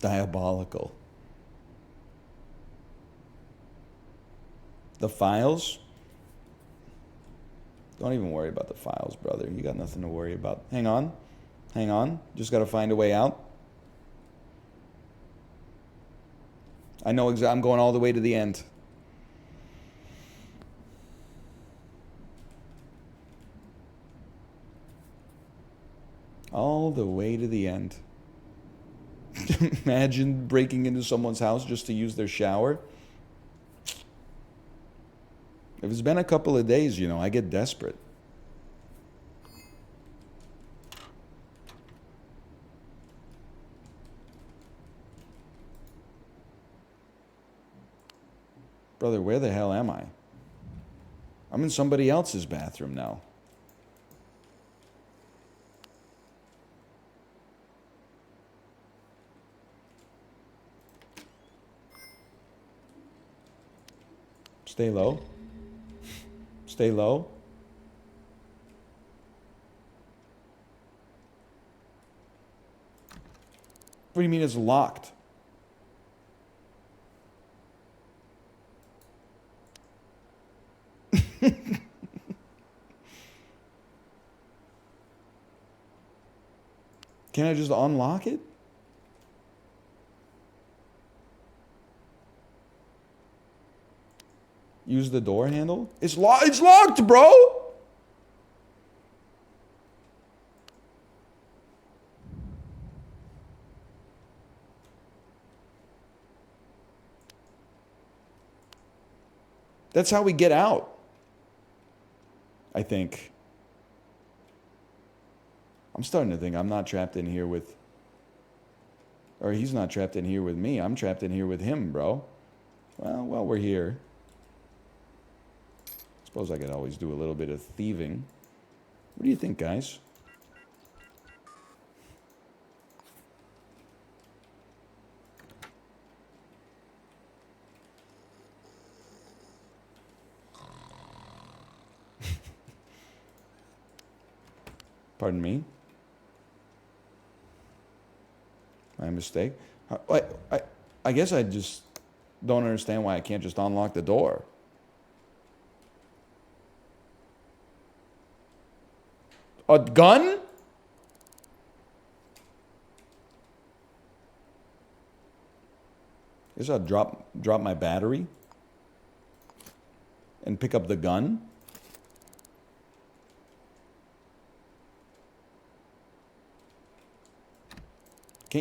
Diabolical. The files? Don't even worry about the files, brother. You got nothing to worry about. Hang on. Just got to find a way out. I know exactly. I'm going all the way to the end. All the way to the end. Imagine breaking into someone's house just to use their shower. If it's been a couple of days, I get desperate. Brother, where the hell am I? I'm in somebody else's bathroom now. Stay low. Stay low. What do you mean it's locked? Can I just unlock it? Use the door handle? It's locked, bro! That's how we get out. I think. I'm starting to think I'm not trapped in here with... Or he's not trapped in here with me. I'm trapped in here with him, bro. Well, while we're here... Suppose I could always do a little bit of thieving. What do you think, guys? Pardon me? My mistake? I guess I just don't understand why I can't just unlock the door. A gun? Guess I'll drop my battery and pick up the gun.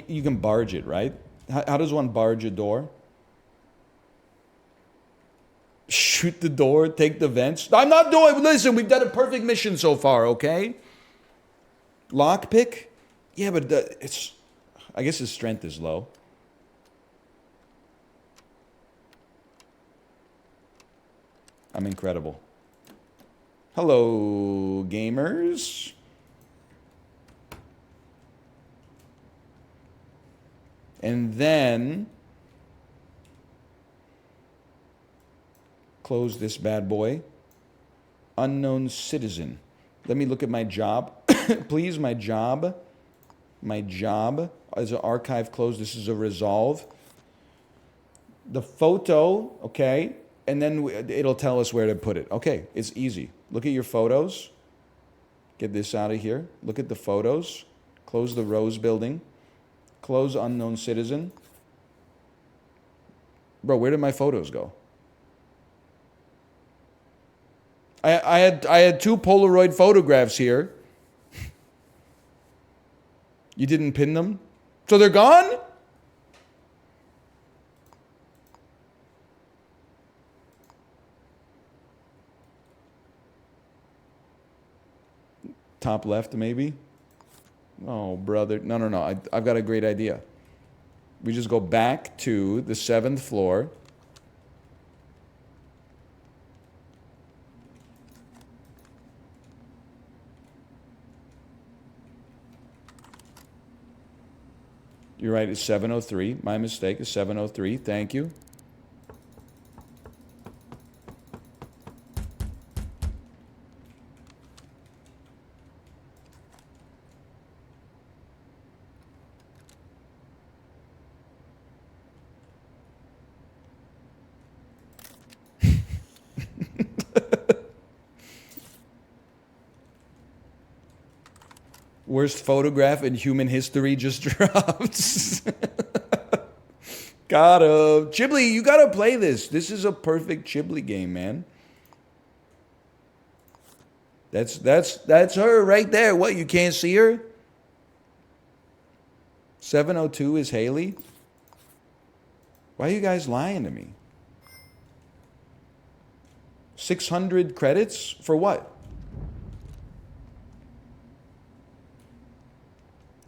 You can barge it, right? How does one barge a door? shoot the door, take the vents. I'm not doing. Listen, we've done a perfect mission so far. Okay. Lockpick. Yeah, but it's. I guess his strength is low. I'm incredible. Hello, gamers. And then close this bad boy. Unknown citizen. Let me look at my job. Please, my job. My job is an archive closed. This is a resolve. The photo, okay, and then it'll tell us where to put it. Okay, it's easy. Look at your photos. Get this out of here. Look at the photos. Close the Rose building. Close unknown citizen. Bro, where did my photos go? I had 2 Polaroid photographs here. You didn't pin them? So they're gone? Top left, maybe? Oh, brother. No. I've got a great idea. We just go back to the 7th floor. You're right, it's 703. My mistake, it's 703. Thank you. Worst photograph in human history just dropped. Got him. Chibli, you gotta play this. This is a perfect Chibli game, man. That's her right there. What, you can't see her? 702 is Haley? Why are you guys lying to me? 600 credits? For what?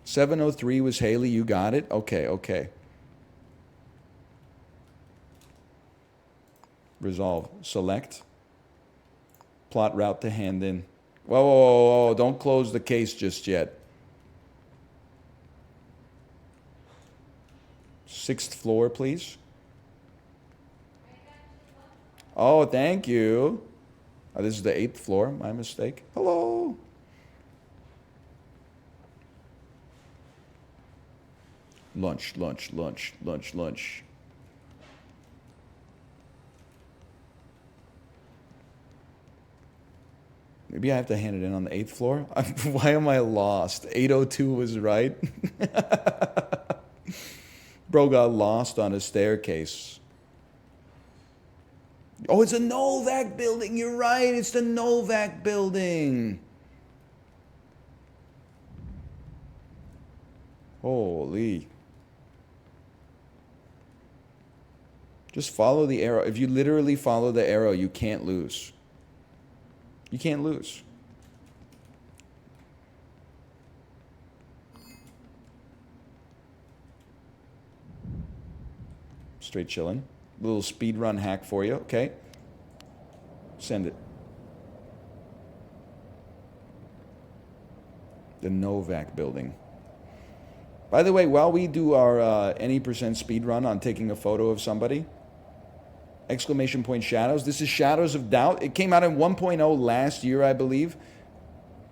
703 was Haley. You got it? Okay. Resolve. Select. Plot route to hand in. Whoa. Don't close the case just yet. 6th floor, please. Oh, thank you. Oh, this is the 8th floor. My mistake. Hello. Lunch. Maybe I have to hand it in on the 8th floor? Why am I lost? 802 was right. Bro got lost on a staircase. Oh, it's a Novak building. You're right. It's the Novak building. Holy. Just follow the arrow. If you literally follow the arrow, you can't lose. You can't lose. Straight chilling. Little speed run hack for you. Okay. Send it. The Novak building. By the way, while we do our any % speed run on taking a photo of somebody, exclamation point shadows. This is Shadows of Doubt. It came out in 1.0 last year, I believe.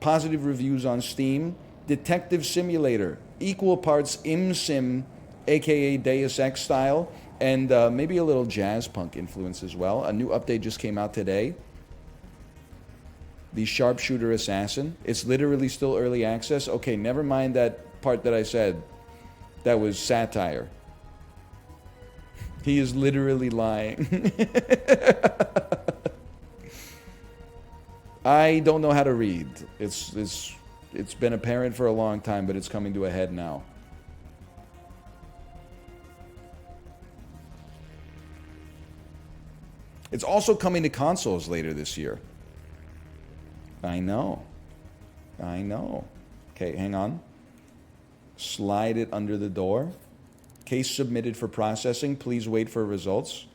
Positive reviews on Steam. Detective Simulator. Equal parts ImSim, aka Deus Ex style, and maybe a little jazz punk influence as well. A new update just came out today. The Sharpshooter Assassin. It's literally still early access. Okay, never mind that part that I said. That was satire. He is literally lying. I don't know how to read. It's been apparent for a long time, but it's coming to a head now. It's also coming to consoles later this year. I know. I know. Okay, hang on. Slide it under the door. Case submitted for processing. Please wait for results.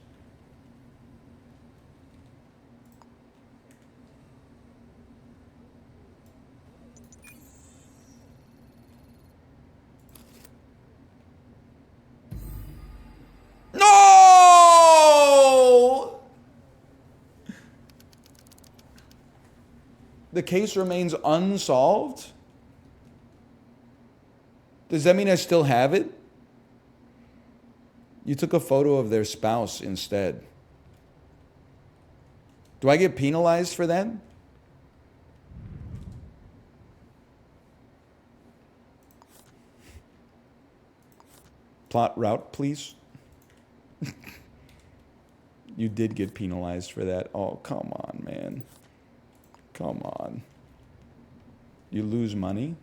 No! The case remains unsolved? Does that mean I still have it? You took a photo of their spouse instead. Do I get penalized for that? Plot route, please. You did get penalized for that. Oh, come on, man. Come on. You lose money?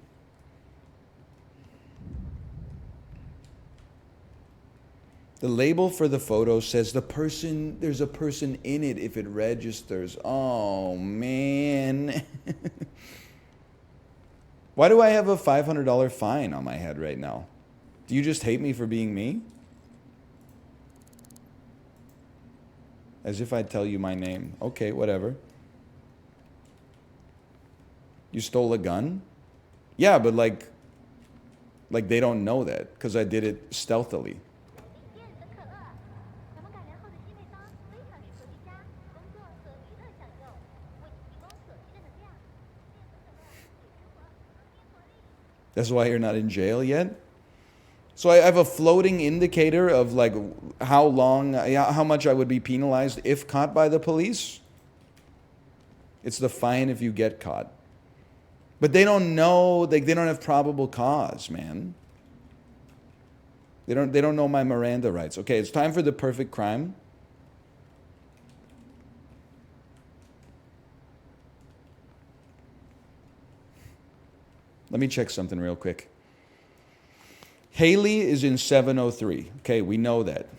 The label for the photo says there's a person in it if it registers. Oh, man. Why do I have a $500 fine on my head right now? Do you just hate me for being me? As if I'd tell you my name. Okay, whatever. You stole a gun? Yeah, but like they don't know that because I did it stealthily. That's why you're not in jail yet? So I have a floating indicator of like how much I would be penalized if caught by the police. It's the fine if you get caught. But they don't know, they don't have probable cause, man. They don't know my Miranda rights. Okay, it's time for the perfect crime. Let me check something real quick. Haley is in 703. Okay, we know that.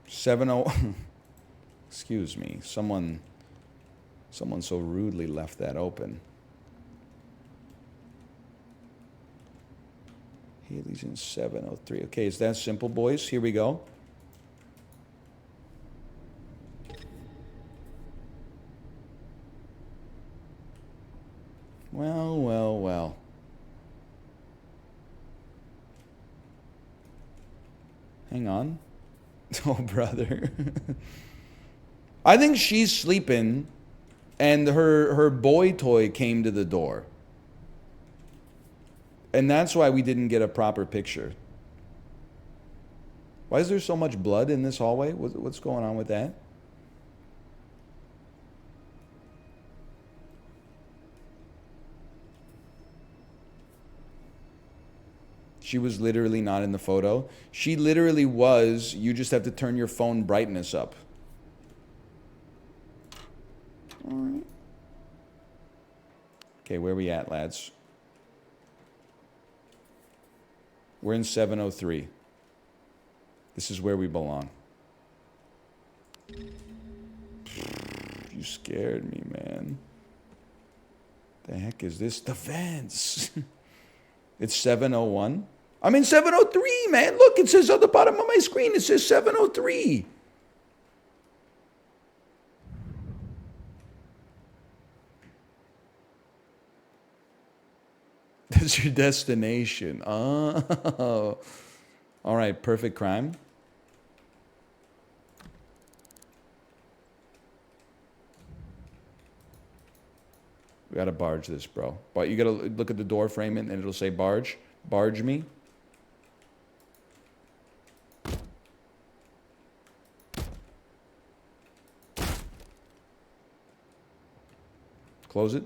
70. Excuse me. Someone so rudely left that open. Haley's in 703. Okay, is that simple, boys? Here we go. Well, well, well. Hang on. Oh, brother. I think she's sleeping and her boy toy came to the door. And that's why we didn't get a proper picture. Why is there so much blood in this hallway? What's going on with that? She was literally not in the photo. She literally was. You just have to turn your phone brightness up. All right. Okay, where are we at, lads? We're in 703. This is where we belong. You scared me, man. The heck is this? The fence. It's 701. I'm in 703, man. Look, it says on the bottom of my screen, it says 703. That's your destination. Oh. All right, perfect crime. We gotta barge this, bro. But you gotta look at the door frame and it'll say barge. Barge me. Close it.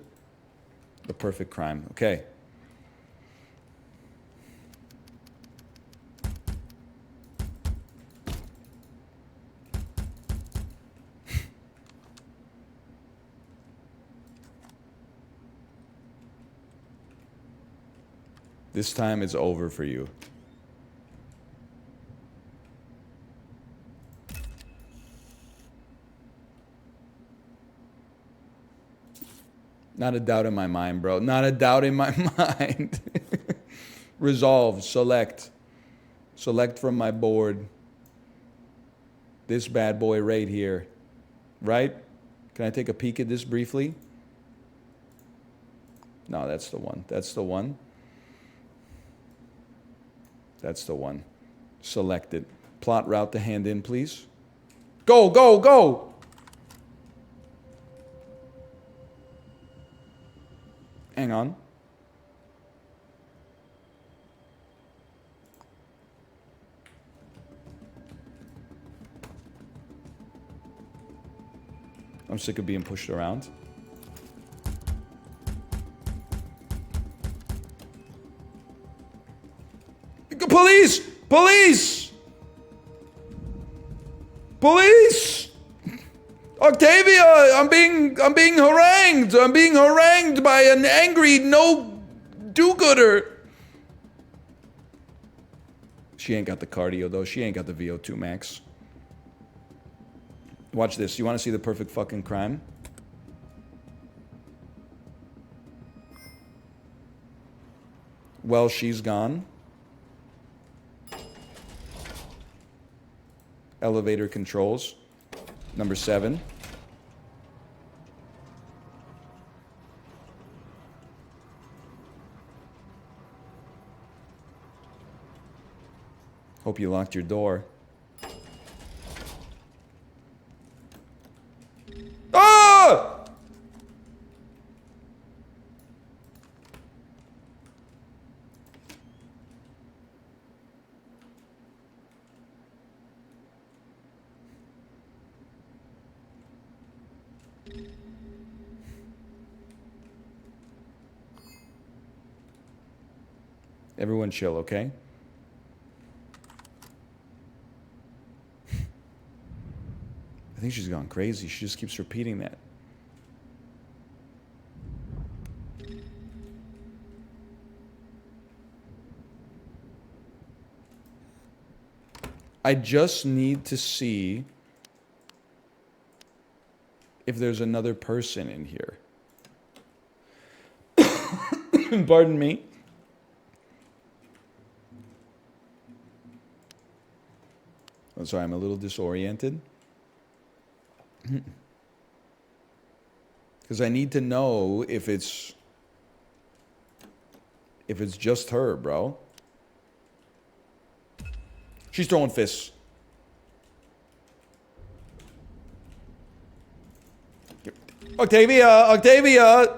The perfect crime. Okay. This time it's over for you. Not a doubt in my mind, bro. Not a doubt in my mind. Resolve. Select. Select from my board. This bad boy right here. Right? Can I take a peek at this briefly? No, that's the one. That's the one. That's the one. Select it. Plot route to hand in, please. Go, go, go! Hang on. I'm sick of being pushed around. Police! Police! Police! Octavia, I'm being harangued. I'm being harangued by an angry no do-gooder. She ain't got the cardio though. She ain't got the VO2 max. Watch this. You want to see the perfect fucking crime? Well, she's gone. Elevator controls. Number 7. Hope you locked your door. Ah! Everyone chill, okay? I think she's gone crazy. She just keeps repeating that. I just need to see if there's another person in here. Pardon me. I'm sorry, I'm a little disoriented. Because I need to know if it's just her, bro. She's throwing fists. Octavia! Octavia!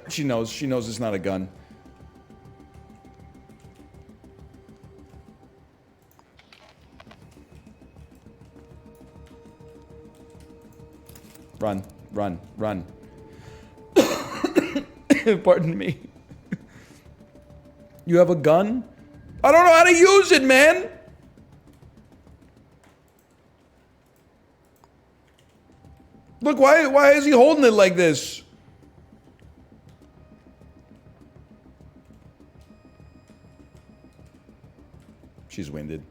She knows it's not a gun. Run, run, run. Pardon me. You have a gun? I don't know how to use it, man! Look, why is he holding it like this? She's winded.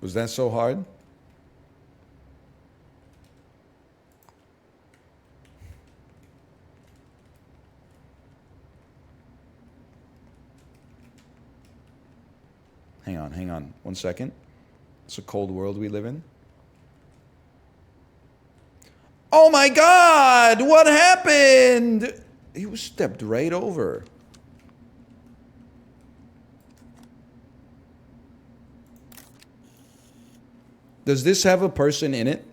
Was that so hard? Hang on. 1 second. It's a cold world we live in. Oh my God! What happened? He was stepped right over. Does this have a person in it?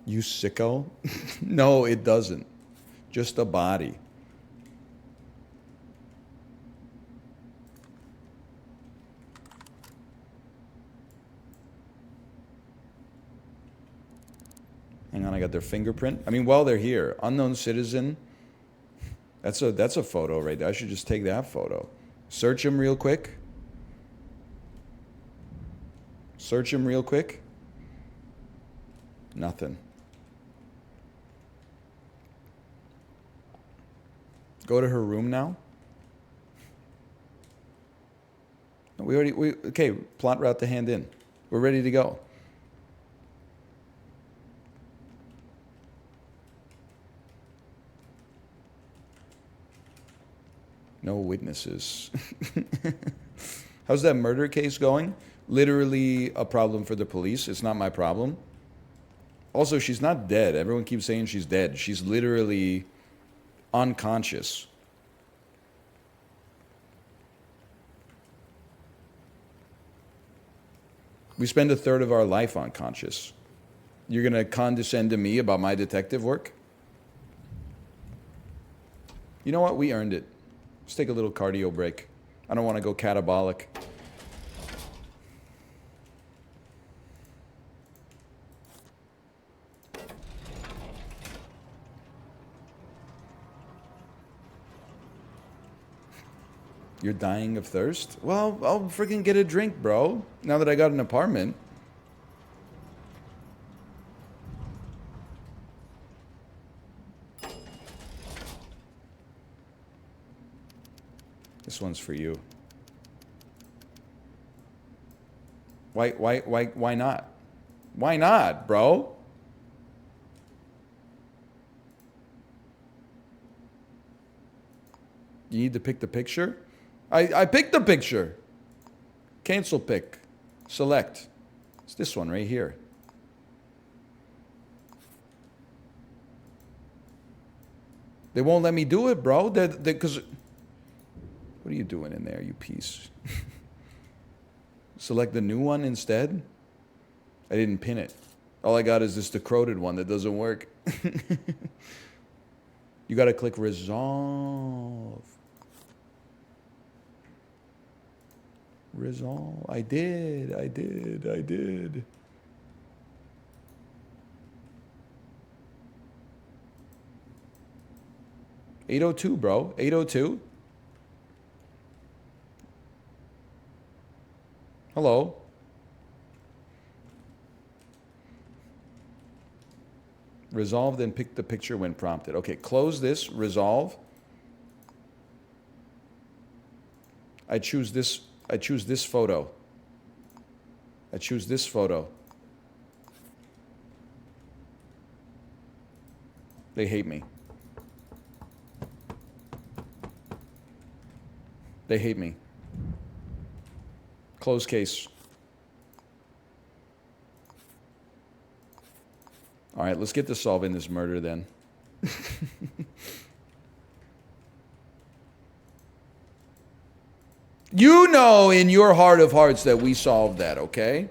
You sicko? No, it doesn't. Just a body. Hang on, I got their fingerprint. I mean, while they're here, unknown citizen. That's a photo right there. I should just take that photo. Search him real quick. Search him real quick. Nothing. Go to her room now. Okay, plot route to hand in. We're ready to go. No witnesses. How's that murder case going? Literally a problem for the police. It's not my problem. Also, she's not dead. Everyone keeps saying she's dead. She's literally unconscious. We spend a third of our life unconscious. You're going to condescend to me about my detective work? You know what? We earned it. Let's take a little cardio break. I don't want to go catabolic. You're dying of thirst? Well, I'll freaking get a drink, bro. Now that I got an apartment. This one's for you. Why not? Why not, bro? You need to pick the picture? I picked the picture. Cancel pick. Select. It's this one right here. They won't let me do it, bro. Because what are you doing in there, you piece? Select the new one instead? I didn't pin it. All I got is this decroded one that doesn't work. You got to click resolve. Resolve. I did. 802, bro. 802. Hello. Resolve, then pick the picture when prompted. Okay, close this. Resolve. I choose this photo. I choose this photo. They hate me. They hate me. Close case. All right, let's get to solving this murder then. You know in your heart of hearts that we solved that, okay?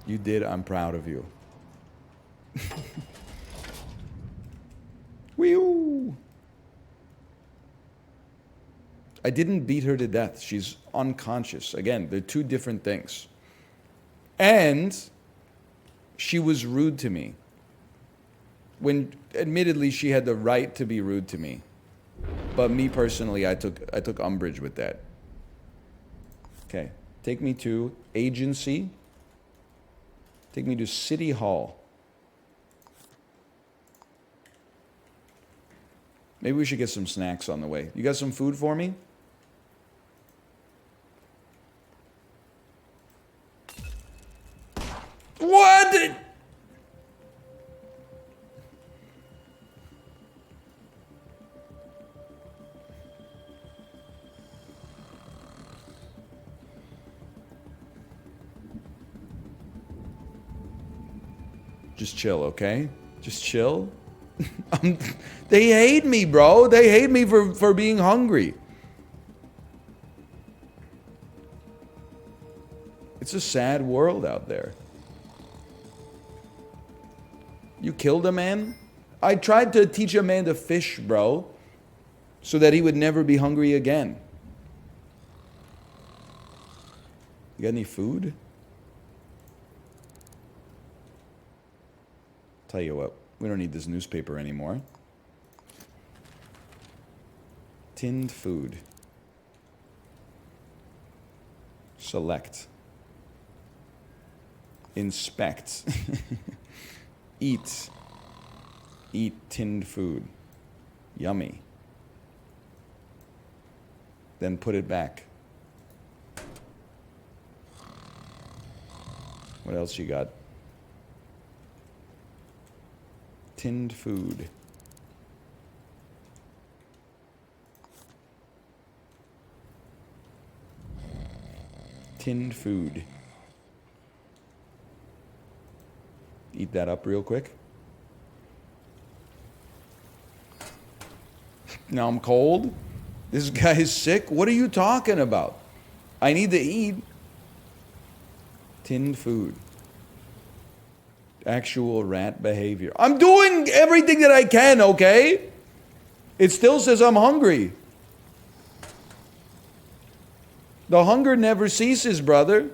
You did. I'm proud of you. Wee-oo. I didn't beat her to death. She's unconscious. Again, they're two different things. And she was rude to me. When admittedly she had the right to be rude to me. But me personally, I took umbrage with that. Okay. Take me to agency. Take me to City Hall. Maybe we should get some snacks on the way. You got some food for me? What? Just chill, okay? Just chill. They hate me, bro. They hate me for being hungry. It's a sad world out there. You killed a man? I tried to teach a man to fish, bro, so that he would never be hungry again. You got any food? Tell you what, We don't need this newspaper anymore. Tinned food. Select. Inspect. Eat. Eat tinned food. Yummy. Then put it back. What else you got? Tinned food. Tinned food. Eat that up real quick. Now I'm cold. This guy is sick. What are you talking about? I need to eat. Tinned food. Actual rat behavior. I'm doing everything that I can, okay? It still says I'm hungry. The hunger never ceases, brother.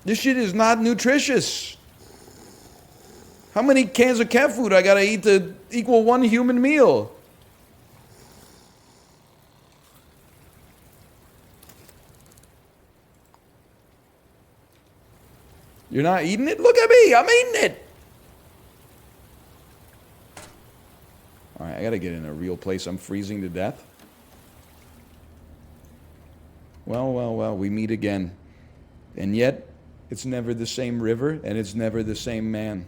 This shit is not nutritious. How many cans of cat food I gotta eat to equal one human meal? You're not eating it? Look at me, I'm eating it. All right, I gotta get in a real place. I'm freezing to death. Well, we meet again. And yet, it's never the same river, and it's never the same man.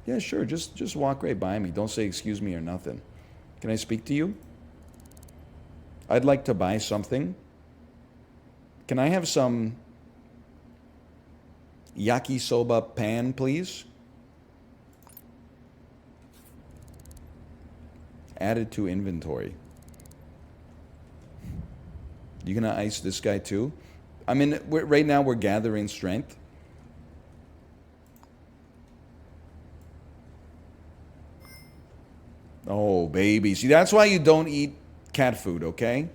Yeah, sure, just walk right by me. Don't say excuse me or nothing. Can I speak to you? I'd like to buy something. Can I have some yakisoba pan, please? Added to inventory. You gonna ice this guy too? I mean, right now we're gathering strength. Oh, baby. See, that's why you don't eat cat food, okay?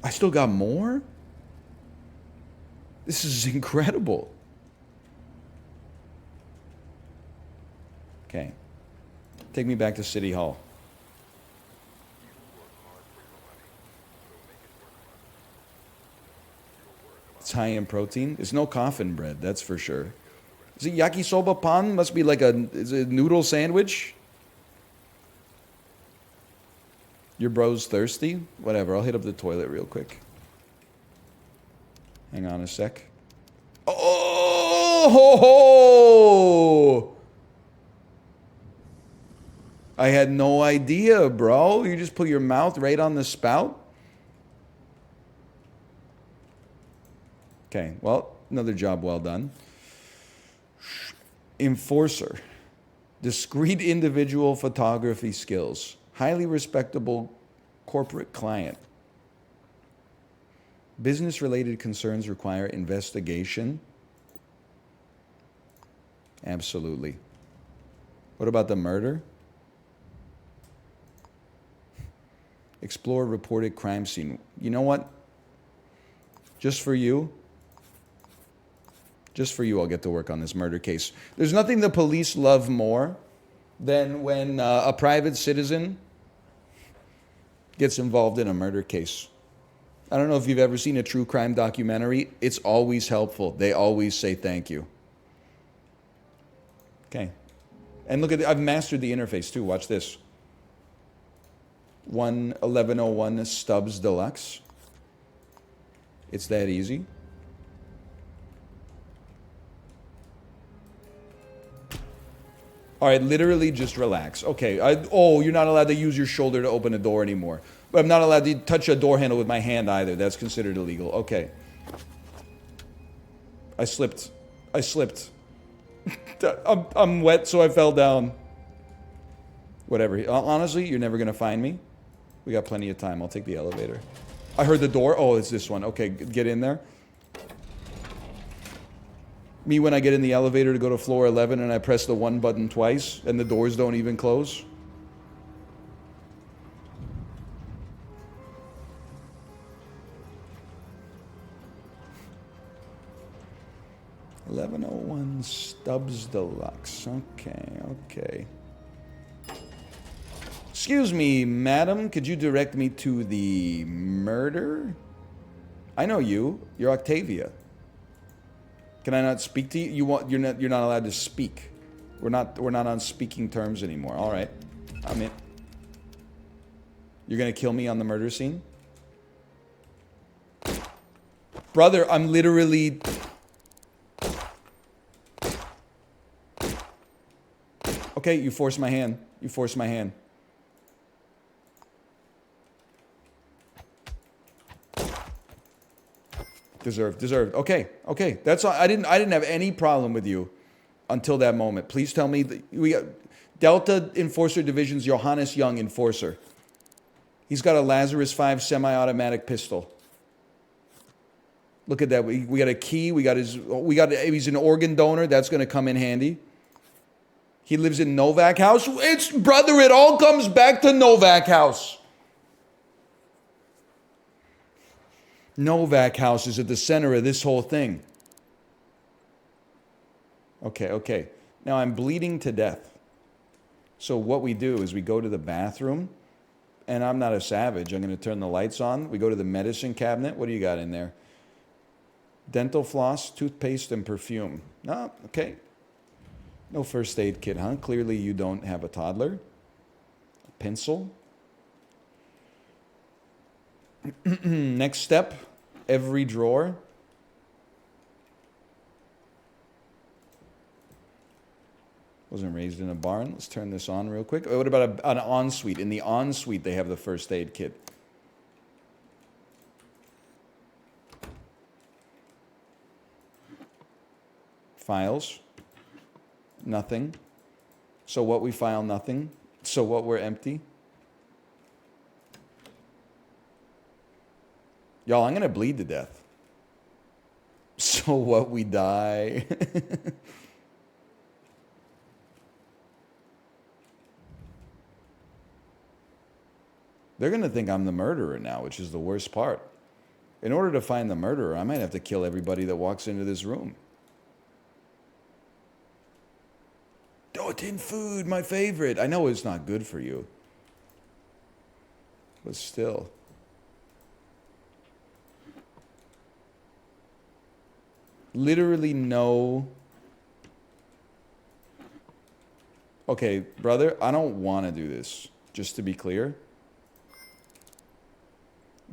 I still got more? This is incredible. Okay. Take me back to City Hall. It's high in protein. It's no coffin bread, that's for sure. Is it yakisoba pan? Must be like is it a noodle sandwich? Your bro's thirsty? Whatever, I'll hit up the toilet real quick. Hang on a sec. Oh! Ho, ho! I had no idea, bro. You just put your mouth right on the spout? Okay, well, another job well done. Enforcer. Discreet individual photography skills. Highly respectable corporate client. Business-related concerns require investigation. Absolutely. What about the murder? Explore reported crime scene. You know what? Just for you, I'll get to work on this murder case. There's nothing the police love more than when a private citizen gets involved in a murder case. I don't know if you've ever seen a true crime documentary. It's always helpful. They always say thank you. Okay. And look at I've mastered the interface too. Watch this. 1101 Stubbs Deluxe. It's that easy. All right, literally just relax. Okay, you're not allowed to use your shoulder to open a door anymore. But I'm not allowed to touch a door handle with my hand either. That's considered illegal. Okay. I slipped. I'm wet, so I fell down. Whatever. Honestly, you're never going to find me. We got plenty of time. I'll take the elevator. I heard the door. Oh, it's this one. Okay, get in there. Me when I get in the elevator to go to floor 11 and I press the one button twice and the doors don't even close. $11.01 Stubbs Deluxe. Okay. Excuse me, madam. Could you direct me to the murder? I know you. You're Octavia. Can I not speak to you? You're not allowed to speak. We're not on speaking terms anymore. All right. I'm in. You're gonna kill me on the murder scene? Brother, I'm literally... Okay, you forced my hand. You forced my hand. Deserved. Okay. That's all. I didn't have any problem with you until that moment. Please tell me that we got Delta Enforcer Division's Johannes Young Enforcer. He's got a Lazarus 5 semi-automatic pistol. Look at that. We got a key. He's an organ donor. That's going to come in handy. He lives in Novak House. Brother, it all comes back to Novak House. Novak House is at the center of this whole thing. Okay. Now I'm bleeding to death. So what we do is we go to the bathroom, and I'm not a savage. I'm going to turn the lights on. We go to the medicine cabinet. What do you got in there? Dental floss, toothpaste, and perfume. No, okay. No first aid kit, huh? Clearly you don't have a toddler. A pencil. Next step, every drawer. Wasn't raised in a barn. Let's turn this on real quick. What about an ensuite? In the ensuite, they have the first aid kit. Files. Nothing. So what, we file nothing? So what, we're empty? Y'all, I'm going to bleed to death. So what, we die? They're going to think I'm the murderer now, which is the worst part. In order to find the murderer, I might have to kill everybody that walks into this room. Oh, tin food, my favorite. I know it's not good for you. But still. Literally no... Okay, brother, I don't want to do this. Just to be clear.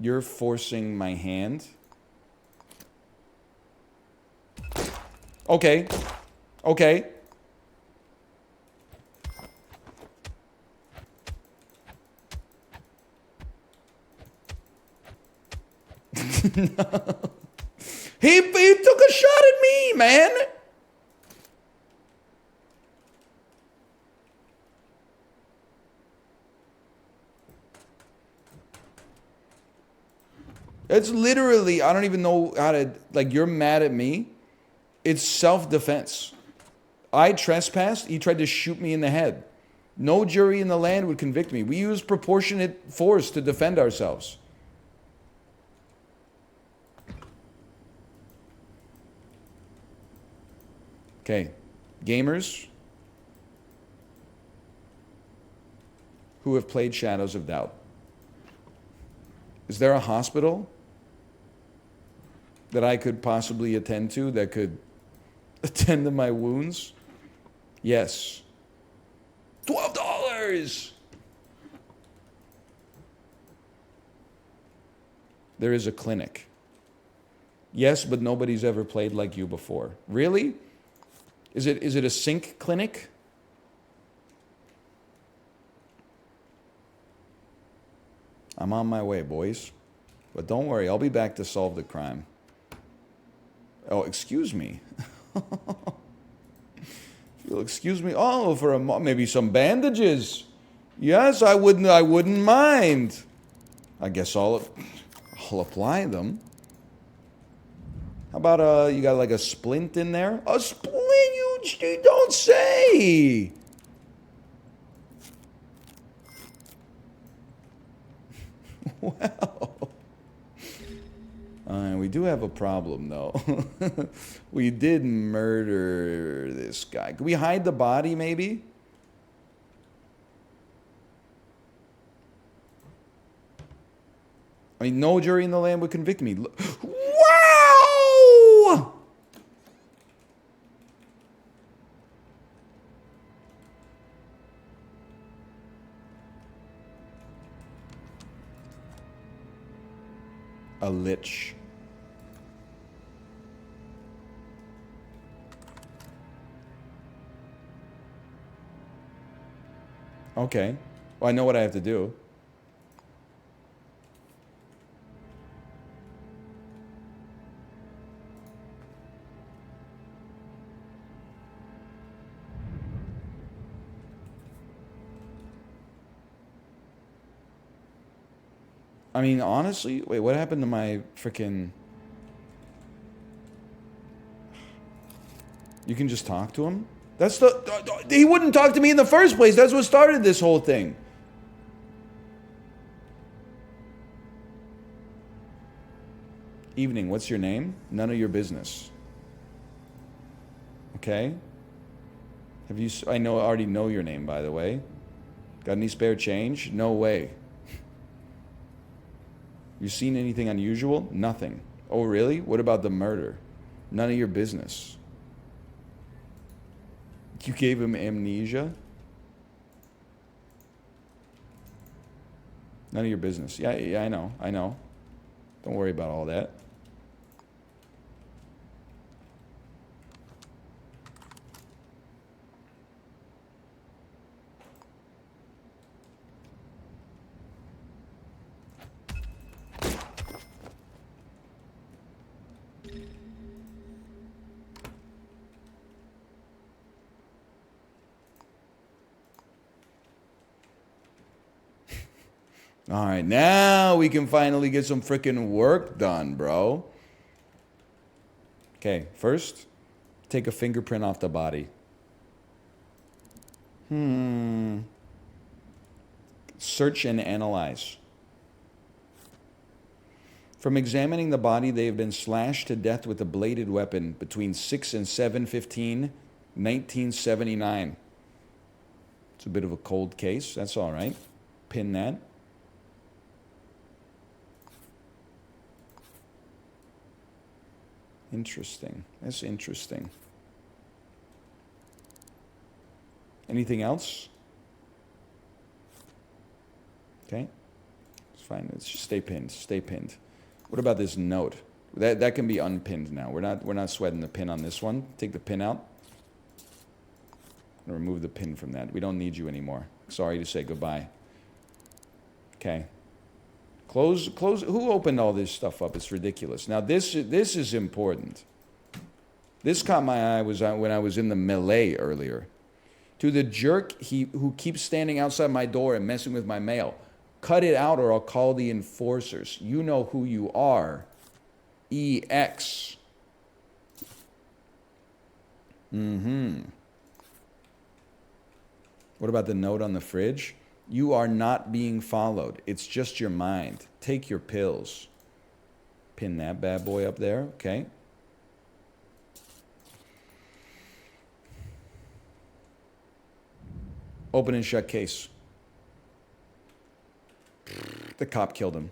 You're forcing my hand. Okay. No. He took a shot at me, man. It's literally, I don't even know how to, like, you're mad at me. It's self-defense. I trespassed. He tried to shoot me in the head. No jury in the land would convict me. We use proportionate force to defend ourselves. Okay, gamers who have played Shadows of Doubt. Is there a hospital that I could possibly attend to that could attend to my wounds? Yes. $12! There is a clinic. Yes, but nobody's ever played like you before. Really? Is it a sync clinic? I'm on my way, boys. But don't worry, I'll be back to solve the crime. Oh, excuse me. You'll excuse me. Oh, for maybe some bandages. Yes, I wouldn't mind. I guess I'll apply them. How about you got like a splint in there? A splint? You don't say. Well, we do have a problem though. We did murder this guy. Can we hide the body maybe? I mean, no jury in the land would convict me. Wow! A lich. Okay. Well, I know what I have to do. I mean, honestly, wait, what happened to my freaking... You can just talk to him? That's the... He wouldn't talk to me in the first place. That's what started this whole thing. Evening, what's your name? None of your business. Okay. Have you... I already know your name, by the way. Got any spare change? No way. You seen anything unusual? Nothing. Oh, really? What about the murder? None of your business. You gave him amnesia? None of your business. Yeah, I know. Don't worry about all that. All right, now we can finally get some freaking work done, bro. Okay, first, take a fingerprint off the body. Search and analyze. From examining the body, they have been slashed to death with a bladed weapon between 6 and 7/15, 1979. It's a bit of a cold case. That's all right. Pin that. Interesting. That's interesting. Anything else? Okay. It's fine. Let's just stay pinned. Stay pinned. What about this note? That can be unpinned now. We're not sweating the pin on this one. Take the pin out. Remove the pin from that. We don't need you anymore. Sorry to say goodbye. Okay. Close. Who opened all this stuff up? It's ridiculous. Now this is important. This caught my eye when I was in the melee earlier. To the jerk who keeps standing outside my door and messing with my mail. Cut it out or I'll call the enforcers. You know who you are. EX. What about the note on the fridge? You are not being followed. It's just your mind. Take your pills. Pin that bad boy up there, okay? Open and shut case. The cop killed him.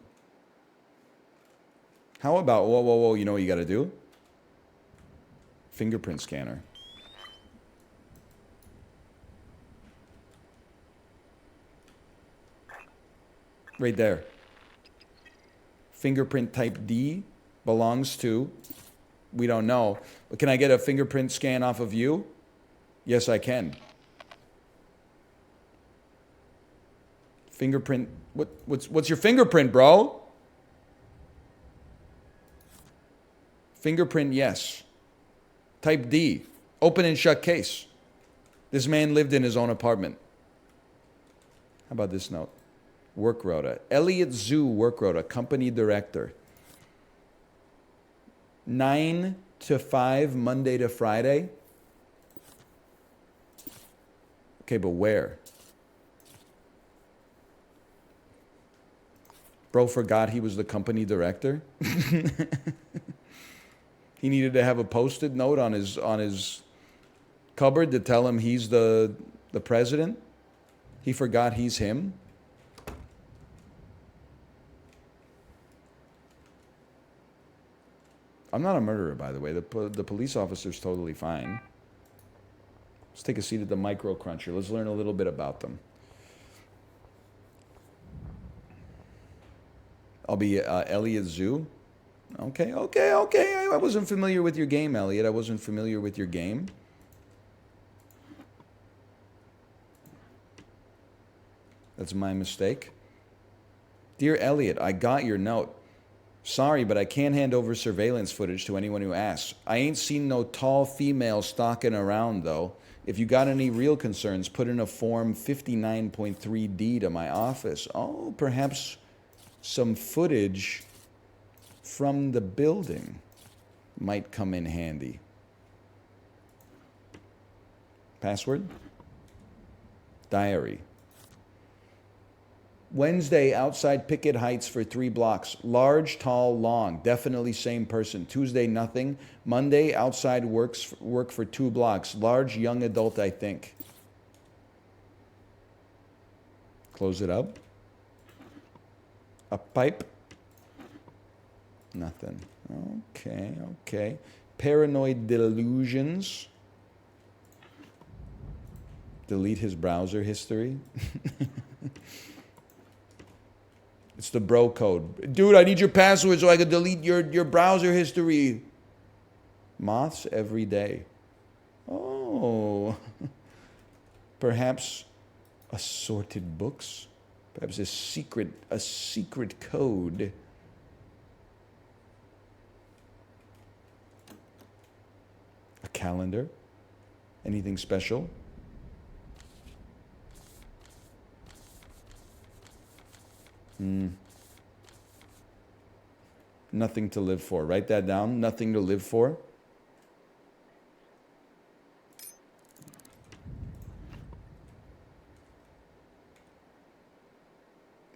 How about, whoa, you know what you gotta do? Fingerprint scanner. Right there. Fingerprint type D belongs to, we don't know. But can I get a fingerprint scan off of you? Yes, I can. Fingerprint, what's your fingerprint, bro? Fingerprint, yes. Type D, open and shut case. This man lived in his own apartment. How about this note? Work rota. Elliot Zoo work rota, company director. 9 to 5, Monday to Friday. Okay, but where? Bro forgot he was the company director. He needed to have a post-it note on his cupboard to tell him he's the president. He forgot he's him. I'm not a murderer, by the way. The police officer's totally fine. Let's take a seat at the micro cruncher. Let's learn a little bit about them. I'll be Elliot Zoo. Okay. I wasn't familiar with your game, Elliot. I wasn't familiar with your game. That's my mistake. Dear Elliot, I got your note. Sorry, but I can't hand over surveillance footage to anyone who asks. I ain't seen no tall female stalking around, though. If you got any real concerns, put in a Form 59.3D to my office. Oh, perhaps some footage from the building might come in handy. Password? Diary. Wednesday, outside Picket Heights for 3 blocks. Large, tall, long. Definitely same person. Tuesday, nothing. Monday, outside work for 2 blocks. Large, young adult, I think. Close it up. A pipe. Nothing. Okay. Paranoid delusions. Delete his browser history. It's the bro code. Dude, I need your password so I can delete your browser history. Moths every day. Oh. Perhaps assorted books. Perhaps a secret code. A calendar. Anything special? Nothing to live for. Write that down. Nothing to live for.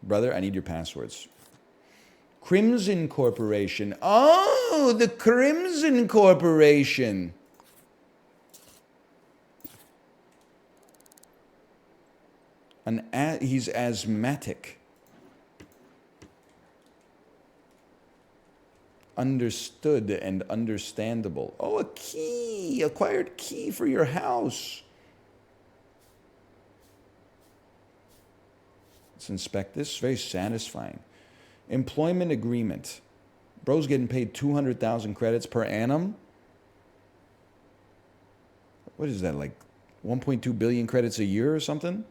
Brother, I need your passwords. Crimson Corporation. Oh, the Crimson Corporation. He's asthmatic. Understood and understandable. Oh, a key. Acquired key for your house. Let's inspect this. Very satisfying. Employment agreement. Bro's getting paid 200,000 credits per annum. What is that, like 1.2 billion credits a year or something?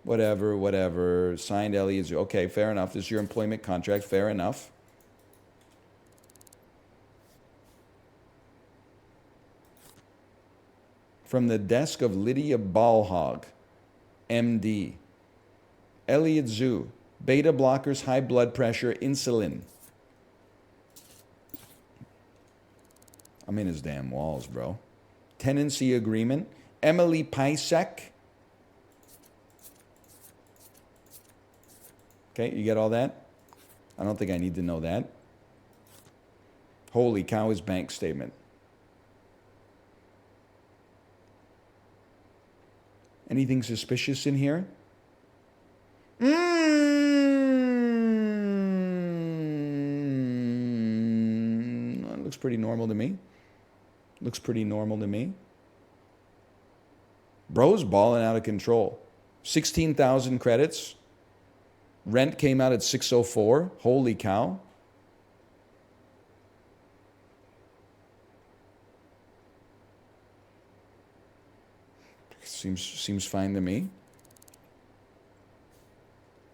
Whatever. Signed Elliot. Okay, fair enough. This is your employment contract. Fair enough. From the desk of Lydia Ballhog, MD. Elliot Zoo. Beta blockers, high blood pressure, insulin. I'm in his damn walls, bro. Tenancy agreement. Emily Pisek. Okay, you get all that? I don't think I need to know that. Holy cow, his bank statement. Anything suspicious in here? That looks pretty normal to me. Bro's balling out of control. 16,000 credits. Rent came out at 604. Holy cow. Seems fine to me.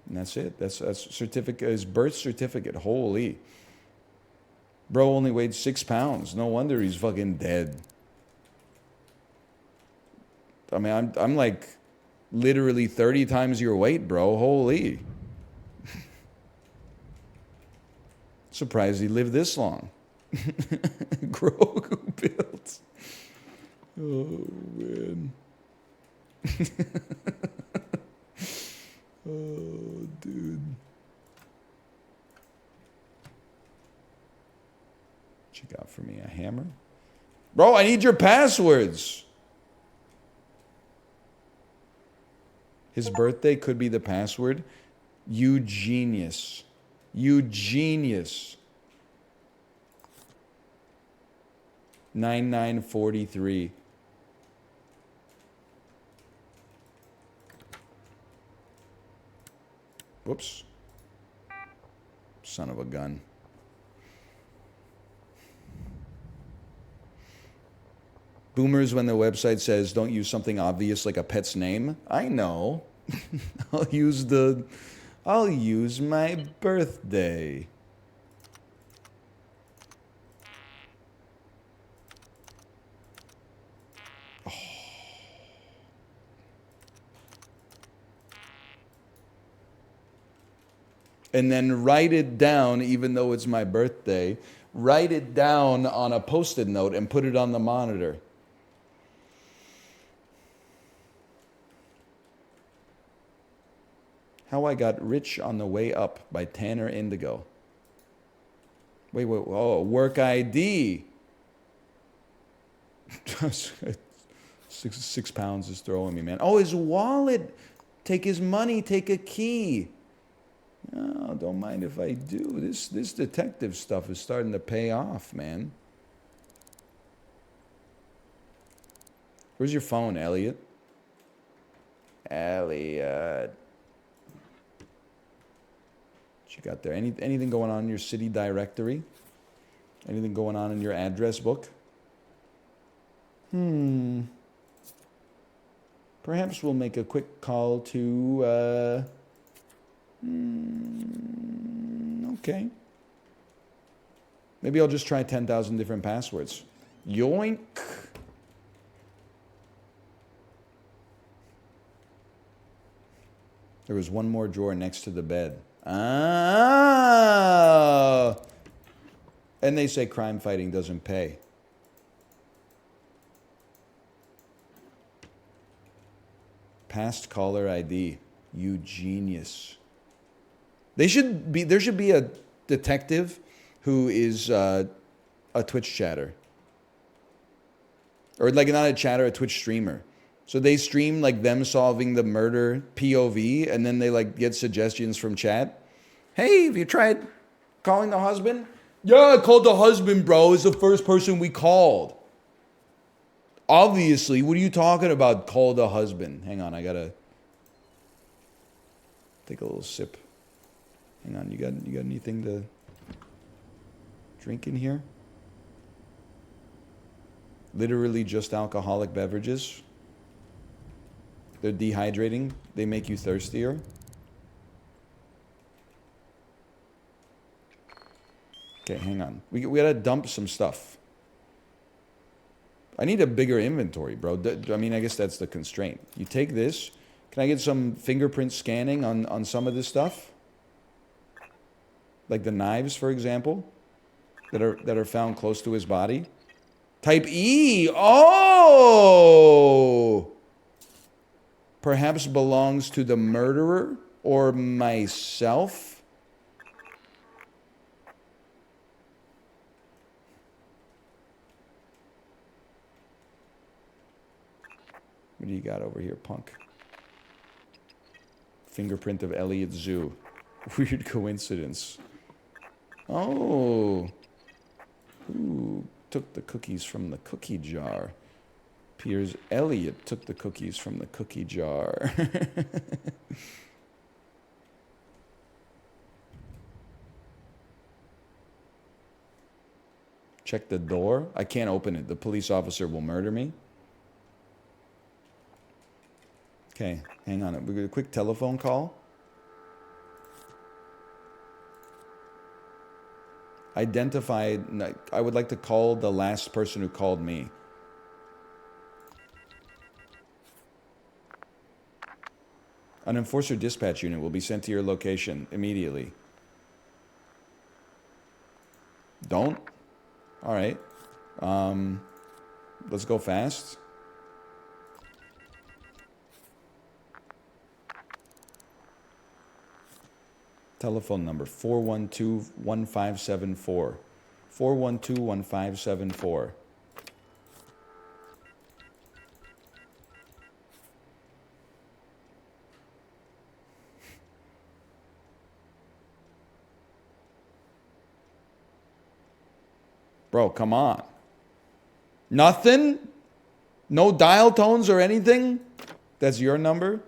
And that's it. That's certificate. His birth certificate. Holy. Bro only weighed 6 pounds. No wonder he's fucking dead. I mean, I'm like literally 30 times your weight, bro. Holy. Surprised he lived this long. Grogu built. Oh, man. Oh, dude. Check out for me a hammer. Bro, I need your passwords. His birthday could be the password. You genius. You genius. 9943. Whoops. Son of a gun. Boomers, when the website says don't use something obvious like a pet's name. I know. I'll use my birthday. Oh. And then write it down, even though it's my birthday. Write it down on a Post-it note and put it on the monitor. How I Got Rich on the Way Up by Tanner Indigo. Wait, oh, work ID. 6 pounds is throwing me, man. Oh, his wallet. Take his money, take a key. Oh, don't mind if I do. This detective stuff is starting to pay off, man. Where's your phone, Elliot? Elliot. What you got there? Anything going on in your city directory? Anything going on in your address book? Perhaps we'll make a quick call to, okay. Maybe I'll just try 10,000 different passwords. Yoink. There was one more drawer next to the bed. Ah! And they say crime fighting doesn't pay. Past caller ID. You genius. There should be a detective who is a Twitch chatter. Or like not a chatter, a Twitch streamer. So they stream like them solving the murder POV, and then they like get suggestions from chat. Hey, have you tried calling the husband? Yeah, I called the husband, bro. It's the first person we called. Obviously, what are you talking about? Call the husband. Hang on, I gotta take a little sip. Hang on, you got anything to drink in here? Literally just alcoholic beverages. They're dehydrating. They make you thirstier. Okay, hang on. We gotta dump some stuff. I need a bigger inventory, bro. I mean, I guess that's the constraint. You take this. Can I get some fingerprint scanning on some of this stuff? Like the knives, for example, that are found close to his body. Type E. Oh! Perhaps belongs to the murderer or myself. What do you got over here, punk? Fingerprint of Elliot Zoo. Weird coincidence. Oh. Who took the cookies from the cookie jar? Piers Elliott took the cookies from the cookie jar. Check the door. I can't open it. The police officer will murder me. Okay, hang on. We got a quick telephone call. Identified. I would like to call the last person who called me. An enforcer dispatch unit will be sent to your location immediately. Don't? All right. Let's go fast. Telephone number 412-1574. 412-1574. Bro, come on. Nothing? No dial tones or anything? That's your number?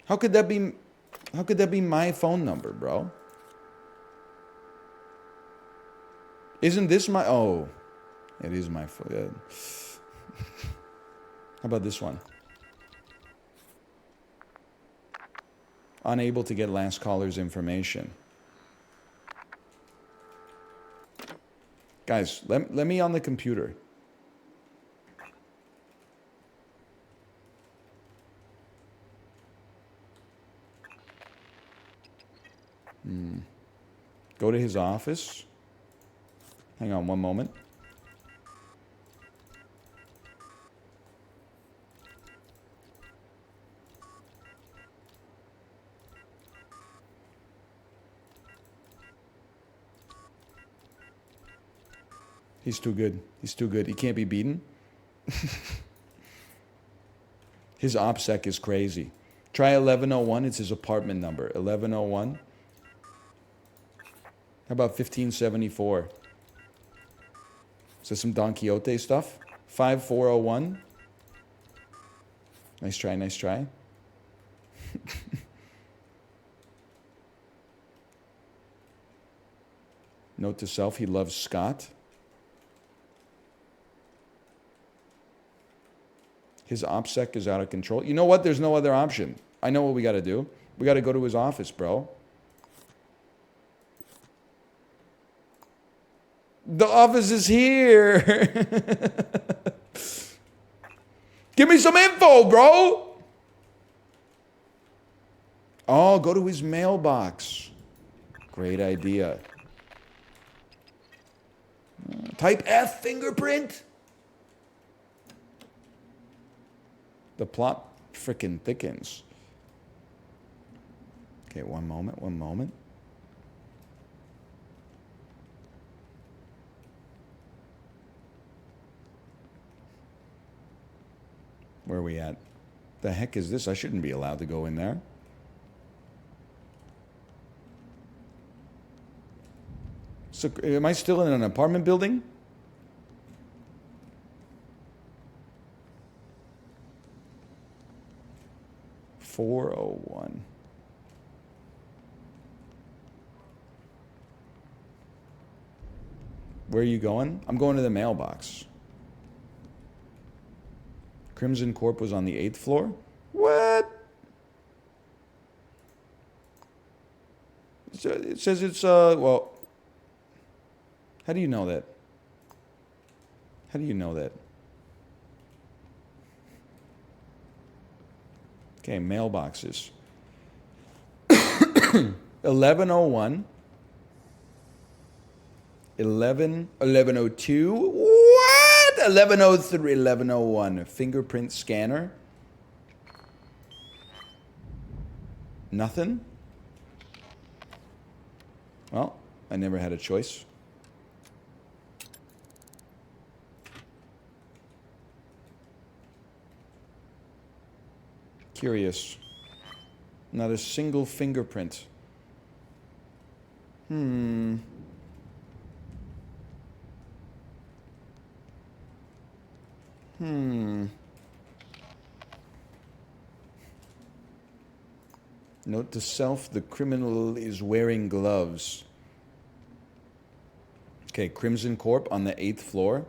How could that be my phone number, bro? Isn't this my... Oh, it is my phone. Yeah. How about this one? Unable to get last caller's information. Guys, let me on the computer. Go to his office. Hang on one moment. He's too good. He's too good. He can't be beaten. His OPSEC is crazy. Try 1101. It's his apartment number. 1101. How about 1574? Is this some Don Quixote stuff? 5401. Nice try, nice try. Note to self, he loves Scott. His OPSEC is out of control. You know what? There's no other option. I know what we got to do. We got to go to his office, bro. The office is here. Give me some info, bro. Oh, go to his mailbox. Great idea. Type F, fingerprint. The plot frickin' thickens. Okay, one moment, one moment. Where are we at? The heck is this? I shouldn't be allowed to go in there. So, am I still in an apartment building? .401. Where are you going? I'm going to the mailbox. Crimson Corp was on the 8th floor? What? It says it's, well, how do you know that? How do you know that? Okay, mailboxes. 1101. 1102. What? 1103, 1101. Fingerprint scanner. Nothing? Well, I never had a choice. Curious. Not a single fingerprint. Note to self, the criminal is wearing gloves. Okay, Crimson Corp on the 8th floor.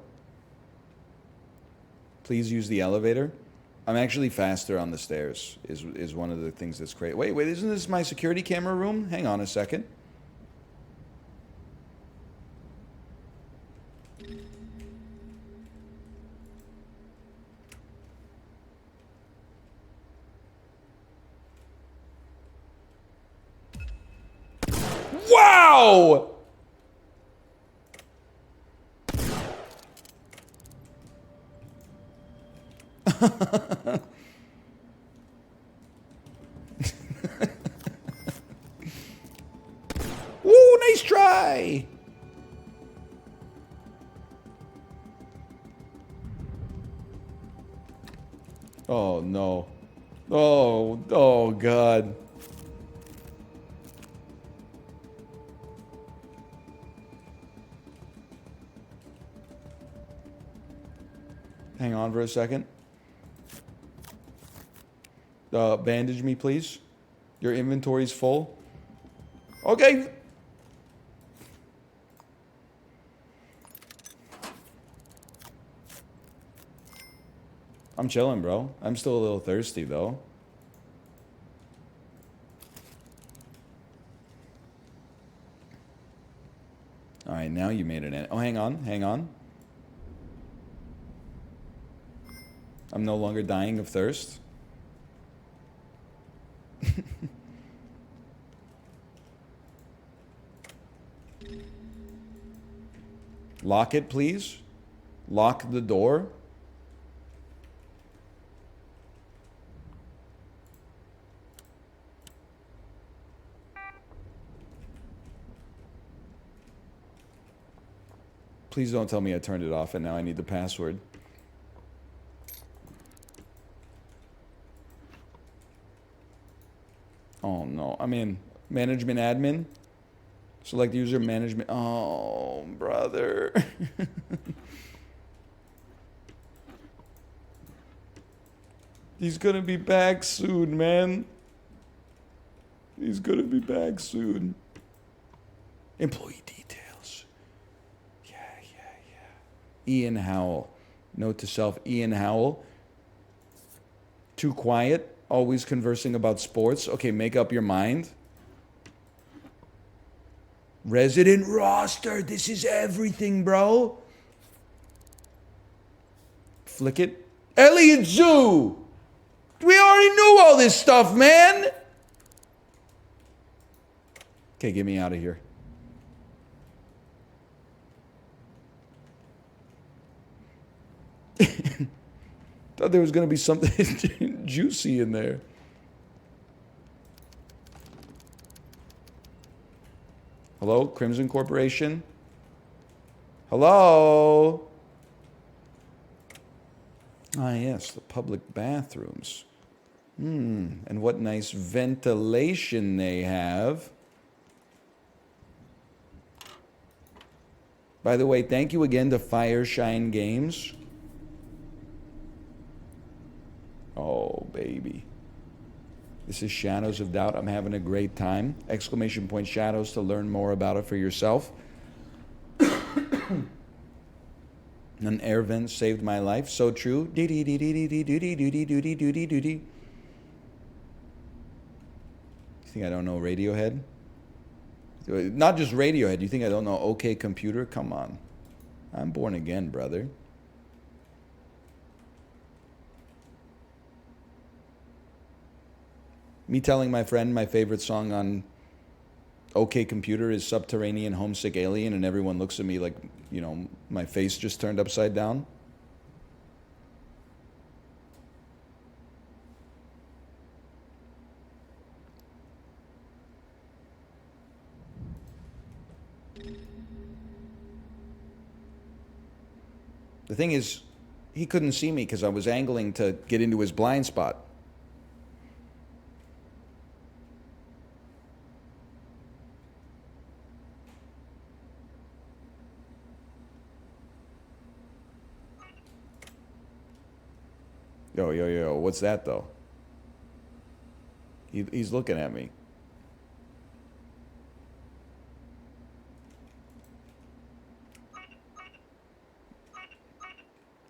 Please use the elevator. I'm actually faster on the stairs, is one of the things that's great. Wait, isn't this my security camera room? Hang on a second. Wow! Woo, nice try! Oh, no. Oh, God. Hang on for a second. Bandage me, please. Your inventory's full. Okay. I'm chilling, bro. I'm still a little thirsty, though. All right, now you made it in. Oh, hang on, hang on. I'm no longer dying of thirst. Lock it, please. Lock the door. Please don't tell me I turned it off and now I need the password. Oh no, I'm in. Management admin. Select user management. Oh, brother. He's gonna be back soon, man. He's gonna be back soon. Employee details. Yeah. Ian Howell. Note to self, Ian Howell. Too quiet, always conversing about sports. Okay, make up your mind. Resident roster. This is everything, bro. Flick it. Elliot Zoo. We already knew all this stuff, man. Okay, get me out of here. Thought there was going to be something juicy in there. Hello, Crimson Corporation? Hello? Ah, yes, the public bathrooms. And what nice ventilation they have. By the way, thank you again to Fireshine Games. Oh, baby. This is Shadows of Doubt. I'm having a great time. Exclamation point Shadows to learn more about it for yourself. An air vent saved my life. So true. You think I don't know Radiohead? Not just Radiohead. You think I don't know OK Computer? Come on. I'm born again, brother. Me telling my friend my favorite song on OK Computer is Subterranean Homesick Alien, and everyone looks at me like, you know, my face just turned upside down. The thing is, he couldn't see me because I was angling to get into his blind spot. Yo, what's that though? He's looking at me.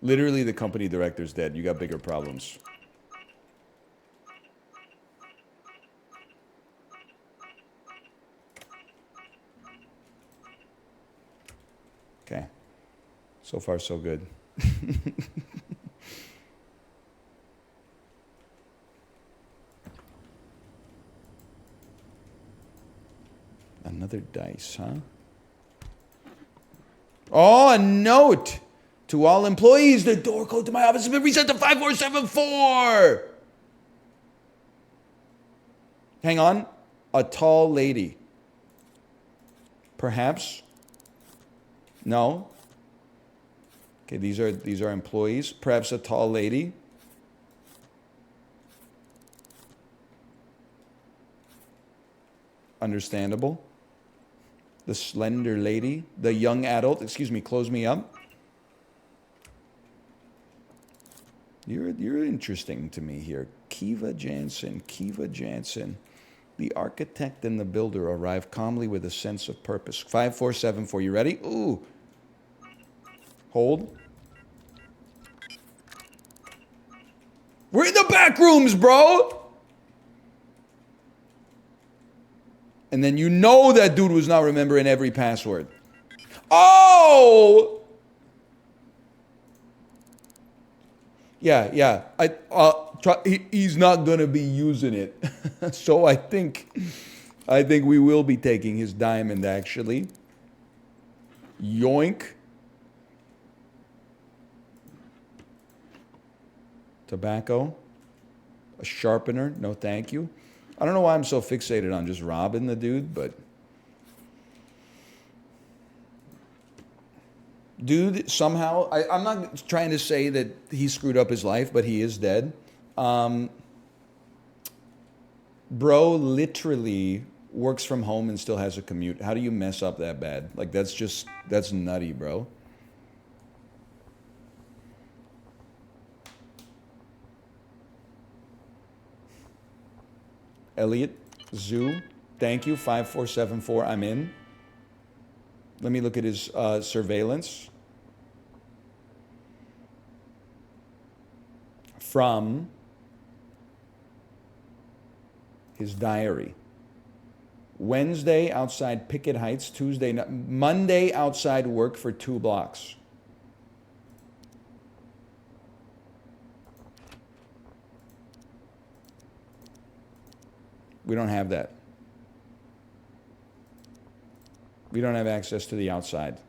Literally, the company director's dead. You got bigger problems. Okay. So far, so good. Another dice, huh? Oh, a note to all employees. The door code to my office has been reset to 5474. Hang on. A tall lady. Perhaps. No. Okay, these are employees. Perhaps a tall lady. Understandable. The slender lady, the young adult, excuse me, close me up. You're interesting to me here. Kiva Jansen. The architect and the builder arrive calmly with a sense of purpose. 5474, you ready? Ooh. Hold. We're in the back rooms, bro! And then you know that dude was not remembering every password. Oh! Yeah. He's not gonna be using it. So I think we will be taking his diamond, actually. Yoink. Tobacco. A sharpener. No, thank you. I don't know why I'm so fixated on just robbing the dude, but... Dude, somehow... I'm not trying to say that he screwed up his life, but he is dead. Bro literally works from home and still has a commute. How do you mess up that bad? Like, that's nutty, bro. Elliot, Zoo, thank you, 5474, I'm in. Let me look at his surveillance. From his diary. Wednesday outside Picket Heights, Monday outside work for 2 blocks. We don't have that. We don't have access to the outside.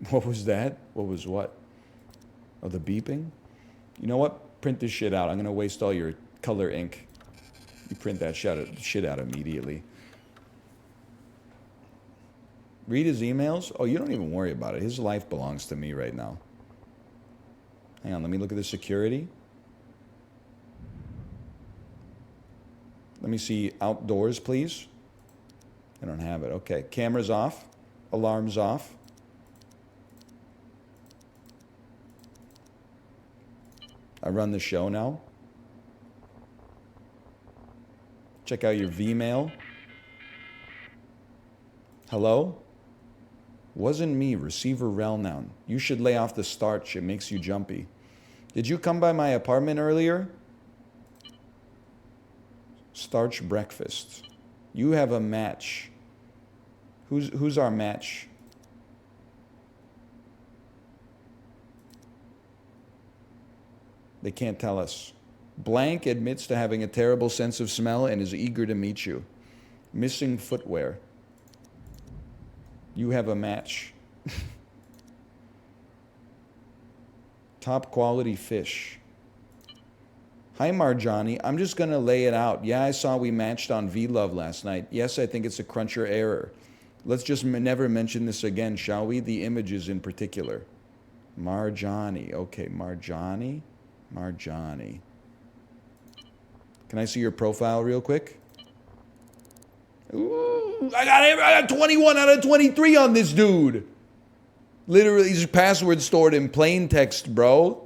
What was that? What was what? Oh, the beeping? You know what? Print this shit out. I'm going to waste all your color ink. You print that shit out immediately. Read his emails? Oh, you don't even worry about it. His life belongs to me right now. Hang on, let me look at the security. Let me see outdoors, please. I don't have it. Okay, cameras off. Alarms off. I run the show now. Check out your Vmail. Hello? Wasn't me, receiver Relnoun. You should lay off the starch, it makes you jumpy. Did you come by my apartment earlier? Starch breakfast. You have a match. Who's our match? They can't tell us. Blank admits to having a terrible sense of smell and is eager to meet you. Missing footwear. You have a match. Top quality fish. Hi, Marjani. I'm just going to lay it out. Yeah, I saw we matched on V-Love last night. Yes, I think it's a cruncher error. Let's just never mention this again, shall we? The images in particular. Marjani. Okay, Marjani. Marjani. Can I see your profile real quick? Ooh, I got 21 out of 23 on this dude. Literally, his password stored in plain text, bro.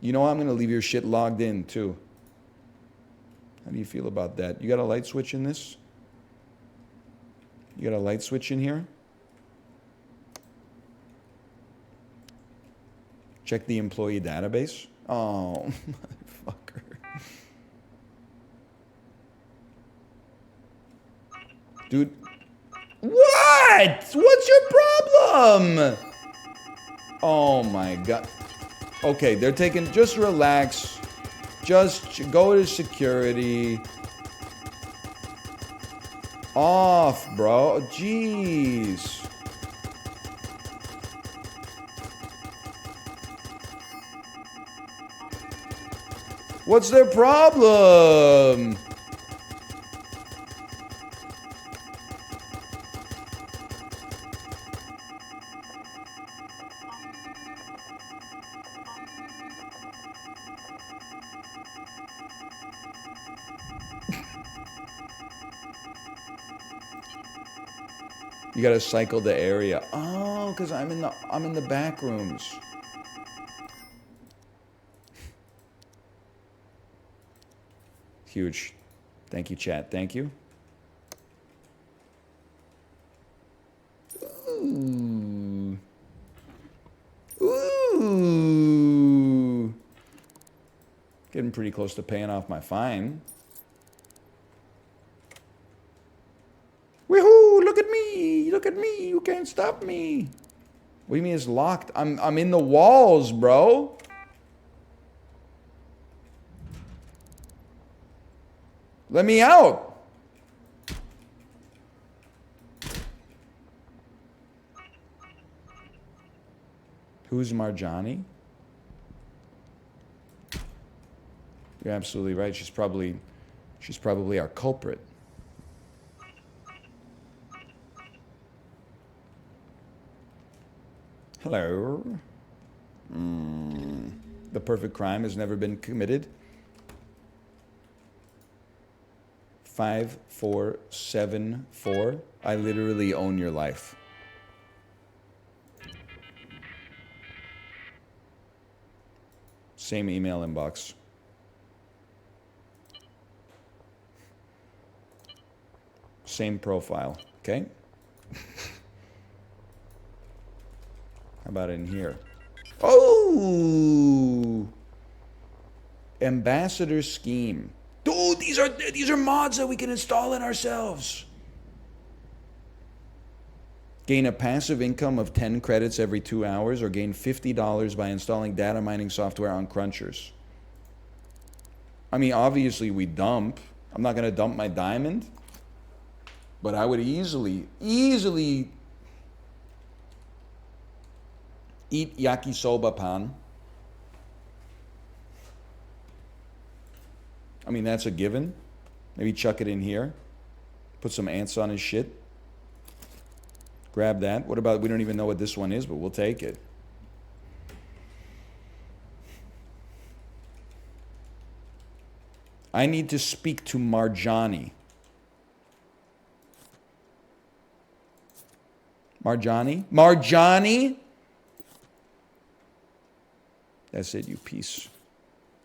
You know, I'm going to leave your shit logged in, too. How do you feel about that? You got a light switch in this? You got a light switch in here? Check the employee database. Oh, motherfucker. Dude. What? What's your problem? Oh, my God. Okay, they're taking, just relax. Just go to security. Off, bro. Jeez. What's their problem? You gotta cycle the area. Oh, because I'm in the back rooms. Huge. Thank you, chat. Thank you. Ooh. Ooh. Getting pretty close to paying off my fine. Woohoo! Look at me! Look at me! You can't stop me! What do you mean it's locked? I'm in the walls, bro. Let me out. Who's Marjani? You're absolutely right. She's probably our culprit. Hello. The perfect crime has never been committed. 5474. I literally own your life. Same email inbox. Same profile. Okay? How about in here? Oh! Ambassador scheme. Dude, these are mods that we can install it ourselves. Gain a passive income of 10 credits every 2 hours, or gain $50 by installing data mining software on Crunchers. I mean, obviously we dump. I'm not gonna dump my diamond, but I would easily eat yakisoba pan. I mean, that's a given. Maybe chuck it in here. Put some ants on his shit. Grab that. What about, we don't even know what this one is, but we'll take it. I need to speak to Marjani. Marjani? Marjani? That's it, you piece.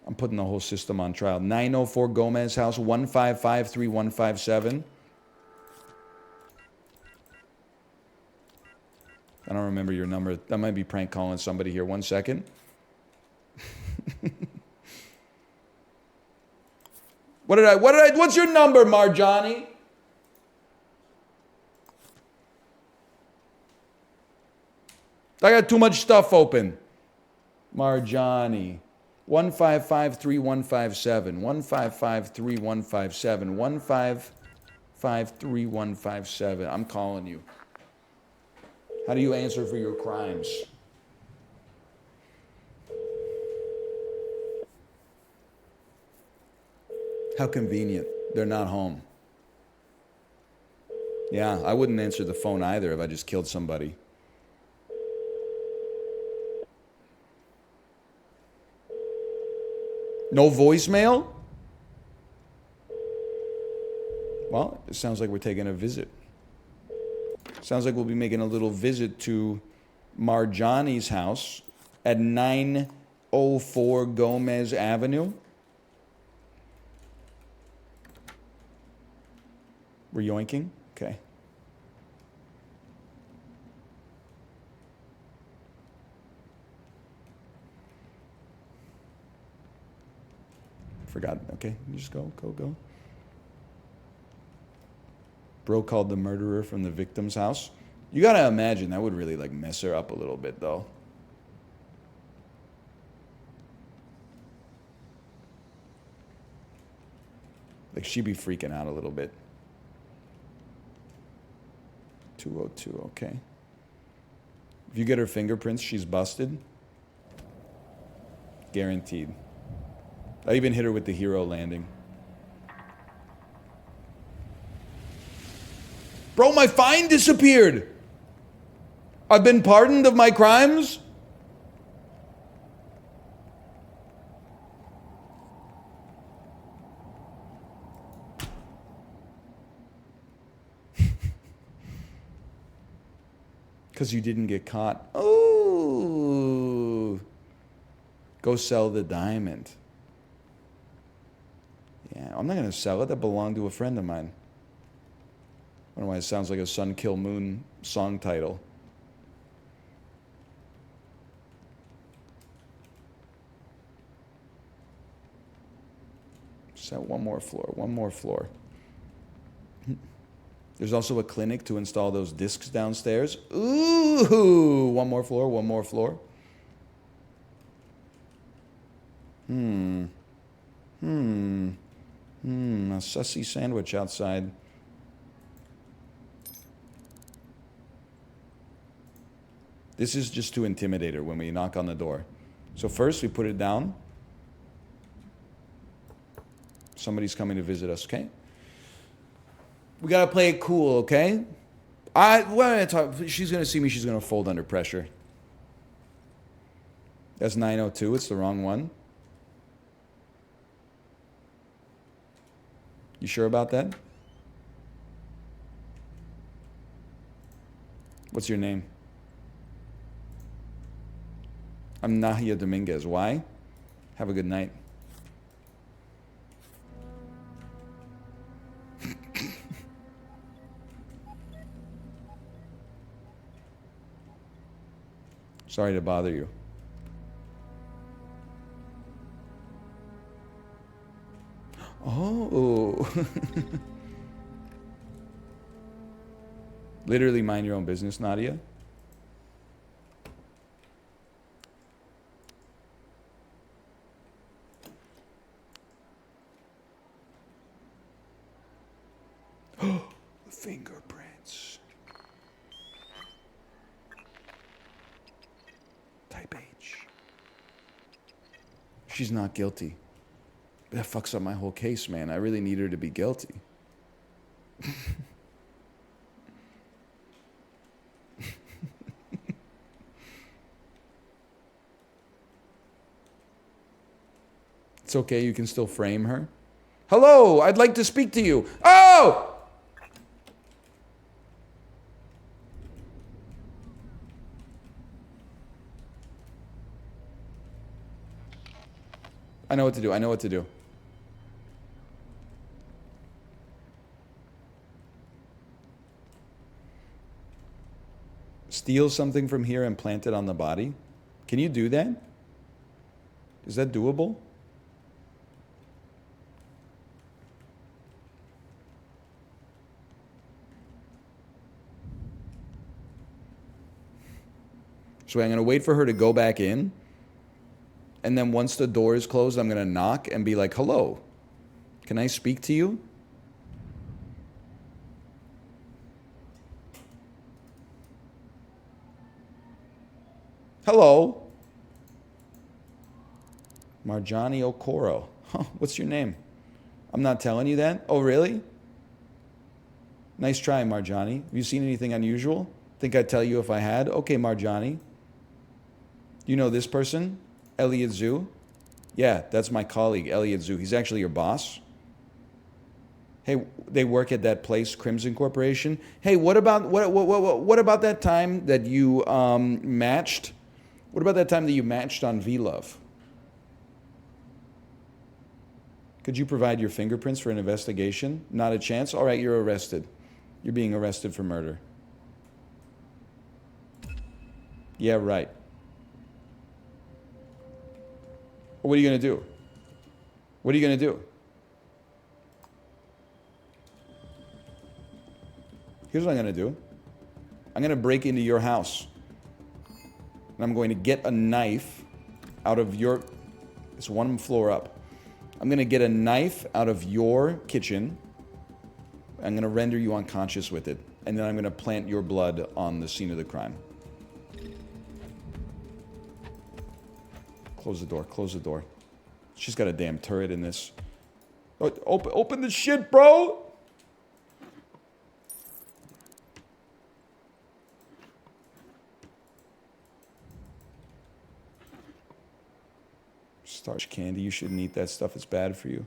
I'm putting the whole system on trial. 904 Gomez House, 1553157. I don't remember your number. That might be prank calling somebody here. 1 second. What's your number, Marjani? I got too much stuff open. Marjani. 1553157. 1553157. 1553157. I'm calling you. How do you answer for your crimes? How convenient. They're not home. Yeah, I wouldn't answer the phone either if I just killed somebody. No voicemail? Well, it sounds like we're taking a visit. Sounds like we'll be making a little visit to Marjani's house at 904 Gomez Avenue. We're yoinking? Okay. Forgot. Okay, you just go. Bro called the murderer from the victim's house. You gotta imagine that would really like mess her up a little bit though. Like, she'd be freaking out a little bit. 202, okay. If you get her fingerprints, she's busted. Guaranteed. I even hit her with the hero landing. Bro, my fine disappeared. I've been pardoned of my crimes. Because you didn't get caught. Oh. Go sell the diamond. Yeah, I'm not going to sell it. That belonged to a friend of mine. I don't know why it sounds like a Sun Kill Moon song title. So one more floor. There's also a clinic to install those discs downstairs. Ooh, one more floor. A sussy sandwich outside. This is just to intimidate her when we knock on the door. So first we put it down. Somebody's coming to visit us, okay? We gotta play it cool, okay? She's gonna see me, she's gonna fold under pressure. That's 902, it's the wrong one. You sure about that? What's your name? I'm Nahia Dominguez. Why? Have a good night. Sorry to bother you. Oh. Literally mind your own business, Nadia. Fingerprints. Type H. She's not guilty. But that fucks up my whole case, man. I really need her to be guilty. It's okay, you can still frame her. Hello, I'd like to speak to you. Oh! I know what to do. Steal something from here and plant it on the body? Can you do that? Is that doable? So I'm going to wait for her to go back in. And then once the door is closed, I'm going to knock and be like, hello, can I speak to you? Hello. Marjani Okoro. Huh, what's your name? I'm not telling you that. Oh, really? Nice try, Marjani. Have you seen anything unusual? Think I'd tell you if I had? Okay, Marjani. You know this person? Elliot Zhu? Yeah, that's my colleague, Elliot Zhu. He's actually your boss. Hey, they work at that place, Crimson Corporation. Hey, what about that time that you matched? What about that time that you matched on VLove? Could you provide your fingerprints for an investigation? Not a chance? All right, you're arrested. You're being arrested for murder. Yeah, right. What are you going to do? What are you going to do? Here's what I'm going to do. I'm going to break into your house. And I'm going to get a knife out of your... It's one floor up. I'm going to get a knife out of your kitchen. I'm going to render you unconscious with it. And then I'm going to plant your blood on the scene of the crime. Close the door. Close the door. She's got a damn turret in this. Open the shit, bro! Starch candy. You shouldn't eat that stuff. It's bad for you.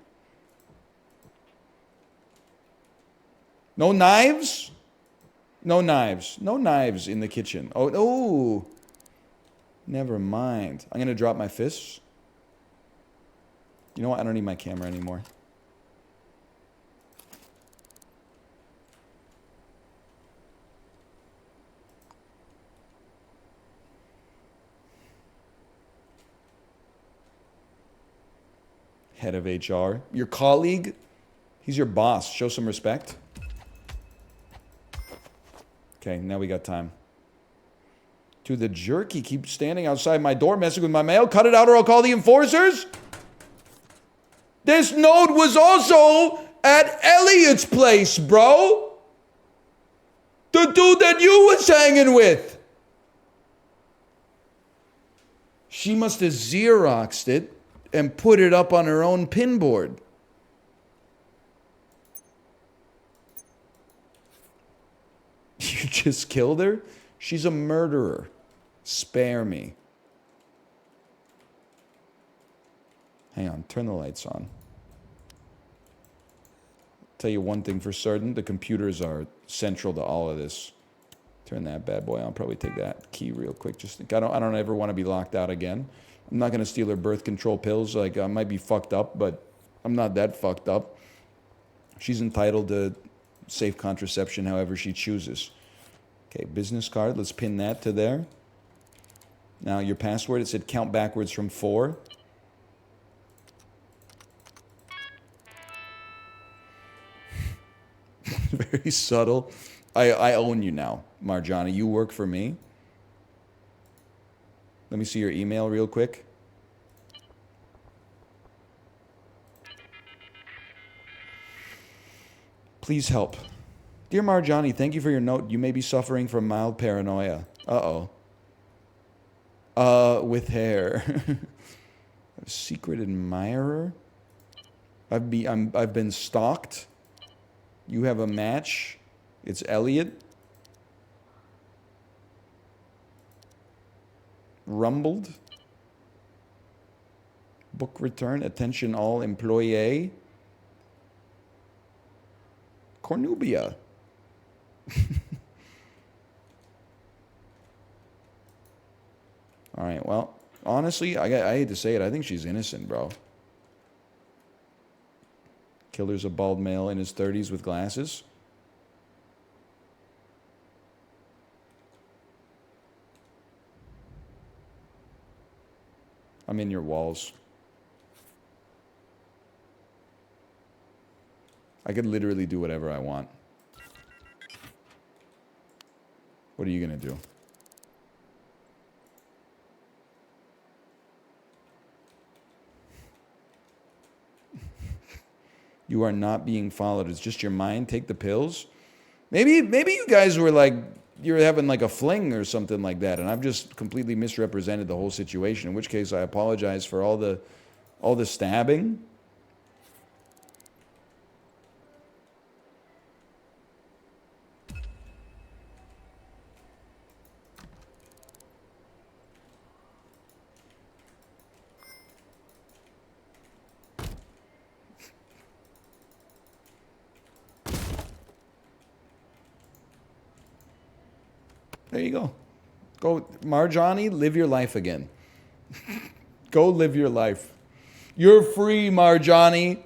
No knives? No knives. No knives in the kitchen. Oh. Never mind. I'm going to drop my fists. You know what? I don't need my camera anymore. Head of HR. Your colleague? He's your boss. Show some respect. Okay, now we got time. To the jerk, he keeps standing outside my door messing with my mail. Cut it out or I'll call the enforcers. This note was also at Elliot's place, bro. The dude that you was hanging with. She must have Xeroxed it and put it up on her own pinboard. You just killed her? She's a murderer. Spare me. Hang on, turn the lights on. Tell you one thing for certain, the computers are central to all of this. Turn that bad boy on. Probably take that key real quick. Just I don't ever want to be locked out again. I'm not going to steal her birth control pills. Like, I might be fucked up, but I'm not that fucked up. She's entitled to safe contraception however she chooses. Okay, business card. Let's pin that to there. Now, your password, it said count backwards from 4. Very subtle. I own you now, Marjani. You work for me. Let me see your email real quick. Please help. Dear Marjani, thank you for your note. You may be suffering from mild paranoia. Uh-oh. With hair. A secret admirer? I've been stalked. You have a match. It's Elliot. Rumbled. Book return. Attention all employee. Cornubia. All right, well, honestly, I hate to say it. I think she's innocent, bro. Killer's a bald male in his 30s with glasses. I'm in your walls. I could literally do whatever I want. What are you going to do? You are not being followed. It's just your mind. Take the pills. Maybe you guys were like, you're having like a fling or something like that, and I've just completely misrepresented the whole situation, in which case I apologize for all the stabbing. There you go. Go, Marjani, live your life again. Go live your life. You're free, Marjani.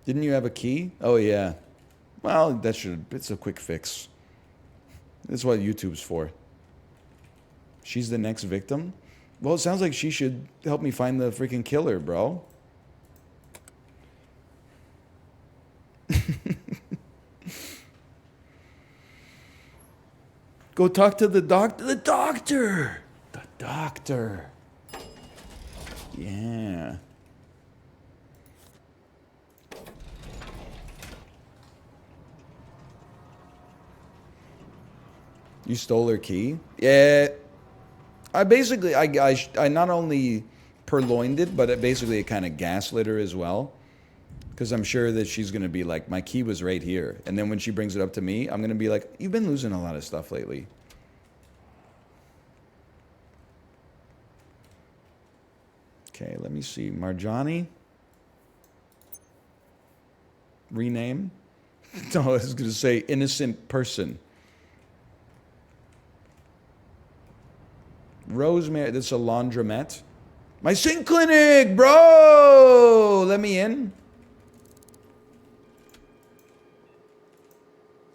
Didn't you have a key? Oh, yeah. Well, it's a quick fix. That's what YouTube's for. She's the next victim? Well, it sounds like she should help me find the freaking killer, bro. Go talk to the doctor. The doctor. doctor. Yeah. You stole her key? Yeah. I not only purloined it, but it kind of gaslit her as well. Because I'm sure that she's going to be like, my key was right here. And then when she brings it up to me, I'm going to be like, you've been losing a lot of stuff lately. Okay, let me see. Marjani. Rename. No, I was going to say innocent person. Rosemary, this is a laundromat. My sink clinic, bro! Let me in.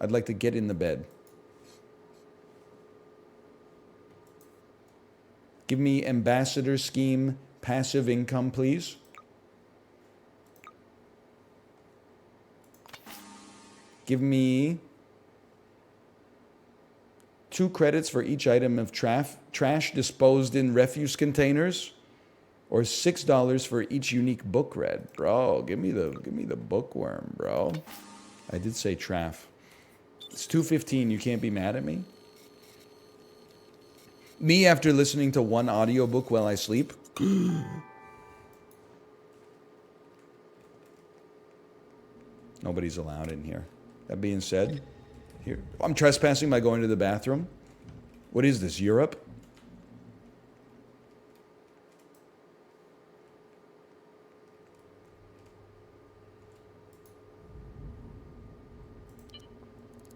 I'd like to get in the bed. Give me ambassador scheme passive income, please. Give me 2 credits for each item of trash disposed in refuse containers, or $6 for each unique book read. Bro, give me the bookworm, bro. I did say traff. It's 2:15. You can't be mad at me. Me after listening to one audiobook while I sleep. Nobody's allowed in here. That being said, here I'm trespassing by going to the bathroom. What is this, Europe?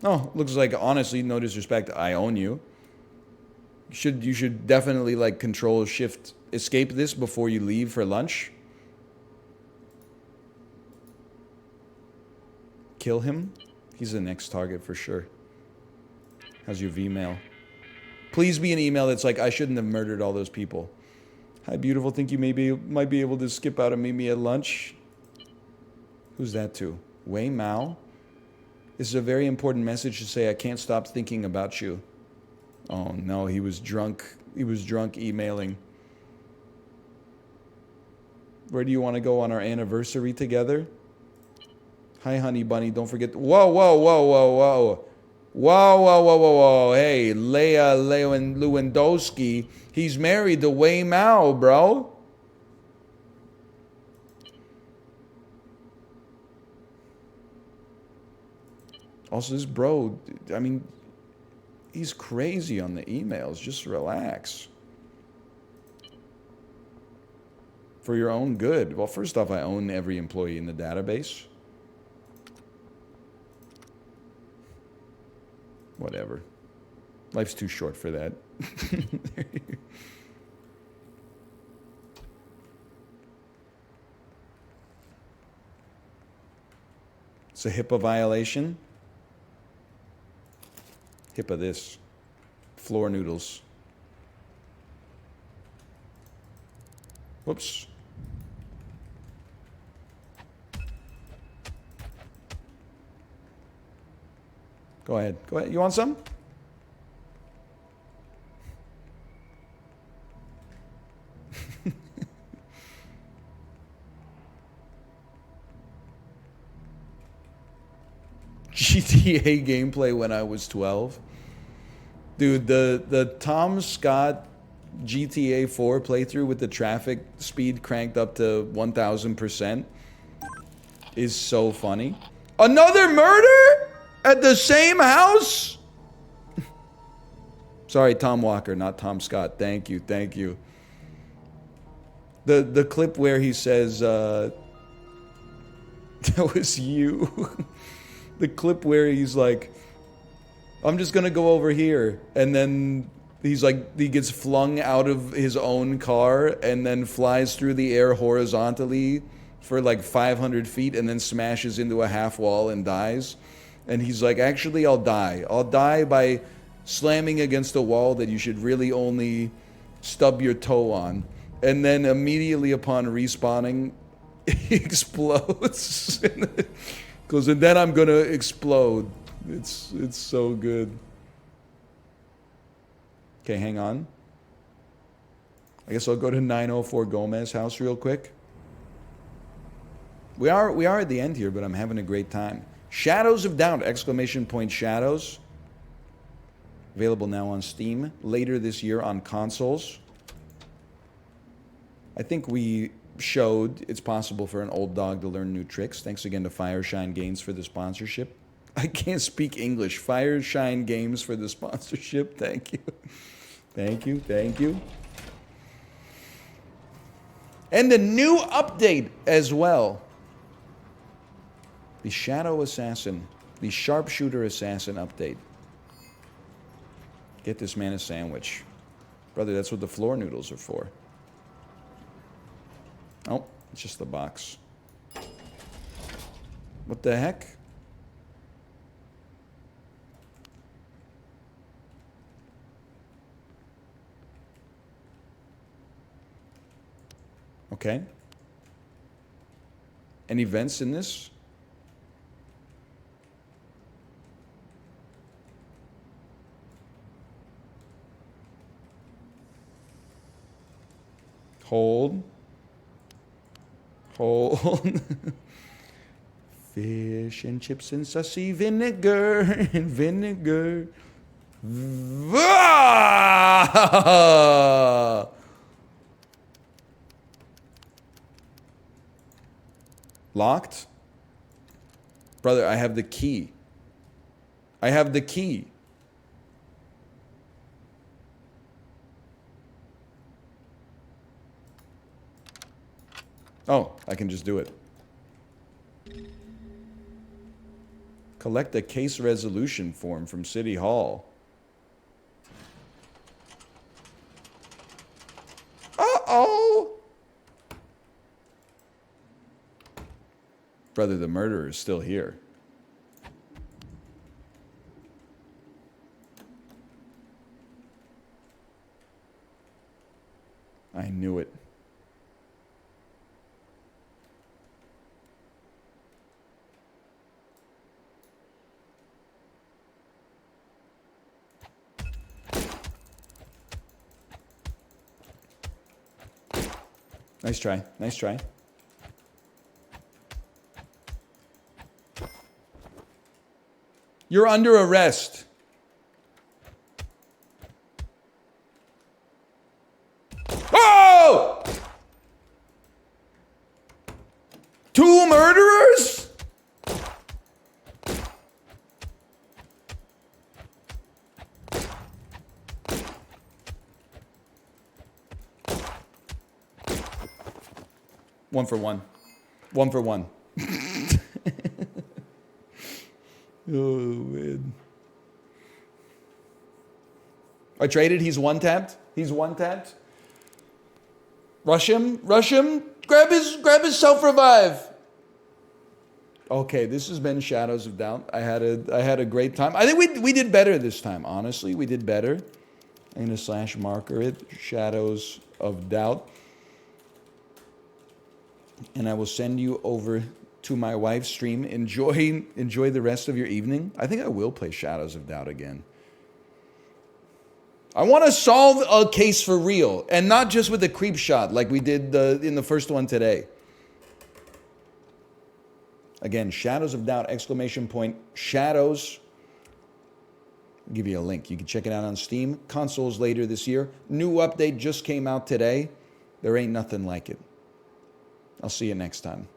Oh, looks like, honestly, no disrespect, I own you. You should definitely like control shift escape this before you leave for lunch. Kill him. He's the next target for sure. How's your V-mail? Please be an email that's like, I shouldn't have murdered all those people. Hi, beautiful. Think you might be able to skip out and meet me at lunch? Who's that to? Wei Mao? This is a very important message to say I can't stop thinking about you. Oh no, he was drunk. He was drunk emailing. Where do you want to go on our anniversary together? Hi, honey bunny. Don't forget. Whoa, whoa, whoa, whoa, whoa. Whoa, whoa, whoa, whoa, whoa. Hey, Lewandowski. He's married to Wei Mao, bro. Also, this bro, I mean, he's crazy on the emails. Just relax. For your own good. Well, first off, I own every employee in the database. Whatever. Life's too short for that. It's a HIPAA violation. HIPAA this. Floor noodles. Whoops. Go ahead. Go ahead. You want some? GTA gameplay when I was 12. Dude, the Tom Scott GTA 4 playthrough with the traffic speed cranked up to 1000% is so funny. Another murder at the same house? Sorry, Tom Walker, not Tom Scott. Thank you, thank you. The clip where he says, that was you. The clip where he's like, I'm just gonna go over here, and then he's like, he gets flung out of his own car and then flies through the air horizontally for like 500 feet and then smashes into a half wall and dies. And he's like, actually, I'll die. I'll die by slamming against a wall that you should really only stub your toe on. And then immediately upon respawning, he explodes. Goes, and then I'm gonna explode. It's so good. Okay, hang on. I guess I'll go to 904 Gomez house real quick. We are at the end here, but I'm having a great time. Shadows of Doubt, exclamation point Shadows. Available now on Steam. Later this year on consoles. I think we showed it's possible for an old dog to learn new tricks. Thanks again to Fireshine Games for the sponsorship. I can't speak English. Fireshine Games for the sponsorship. Thank you. Thank you. Thank you. And a new update as well. The Shadow Assassin. The Sharpshooter Assassin update. Get this man a sandwich. Brother, that's what the floor noodles are for. Oh, it's just the box. What the heck? Okay. Any vents in this? Hold. Hold. Fish and chips and sussy vinegar and vinegar. Locked? Brother, I have the key. I have the key. Oh, I can just do it. Collect a case resolution form from City Hall. Uh-oh! Brother, the murderer is still here. I knew it. Nice try. Nice try. You're under arrest. Oh! 2 murderers? One for one. One for one. Oh, man. I traded. He's one-tapped. He's one-tapped. Rush him. Rush him. Grab his self-revive. Okay, this has been Shadows of Doubt. I had a great time. I think we did better this time. Honestly, we did better. I'm gonna slash marker it. Shadows of Doubt. And I will send you over to my wife's stream. Enjoy the rest of your evening. I think I will play Shadows of Doubt again. I want to solve a case for real, and not just with a creep shot like we did in the first one today. Again, Shadows of Doubt, exclamation point, Shadows. I'll give you a link. You can check it out on Steam. Consoles later this year. New update just came out today. There ain't nothing like it. I'll see you next time.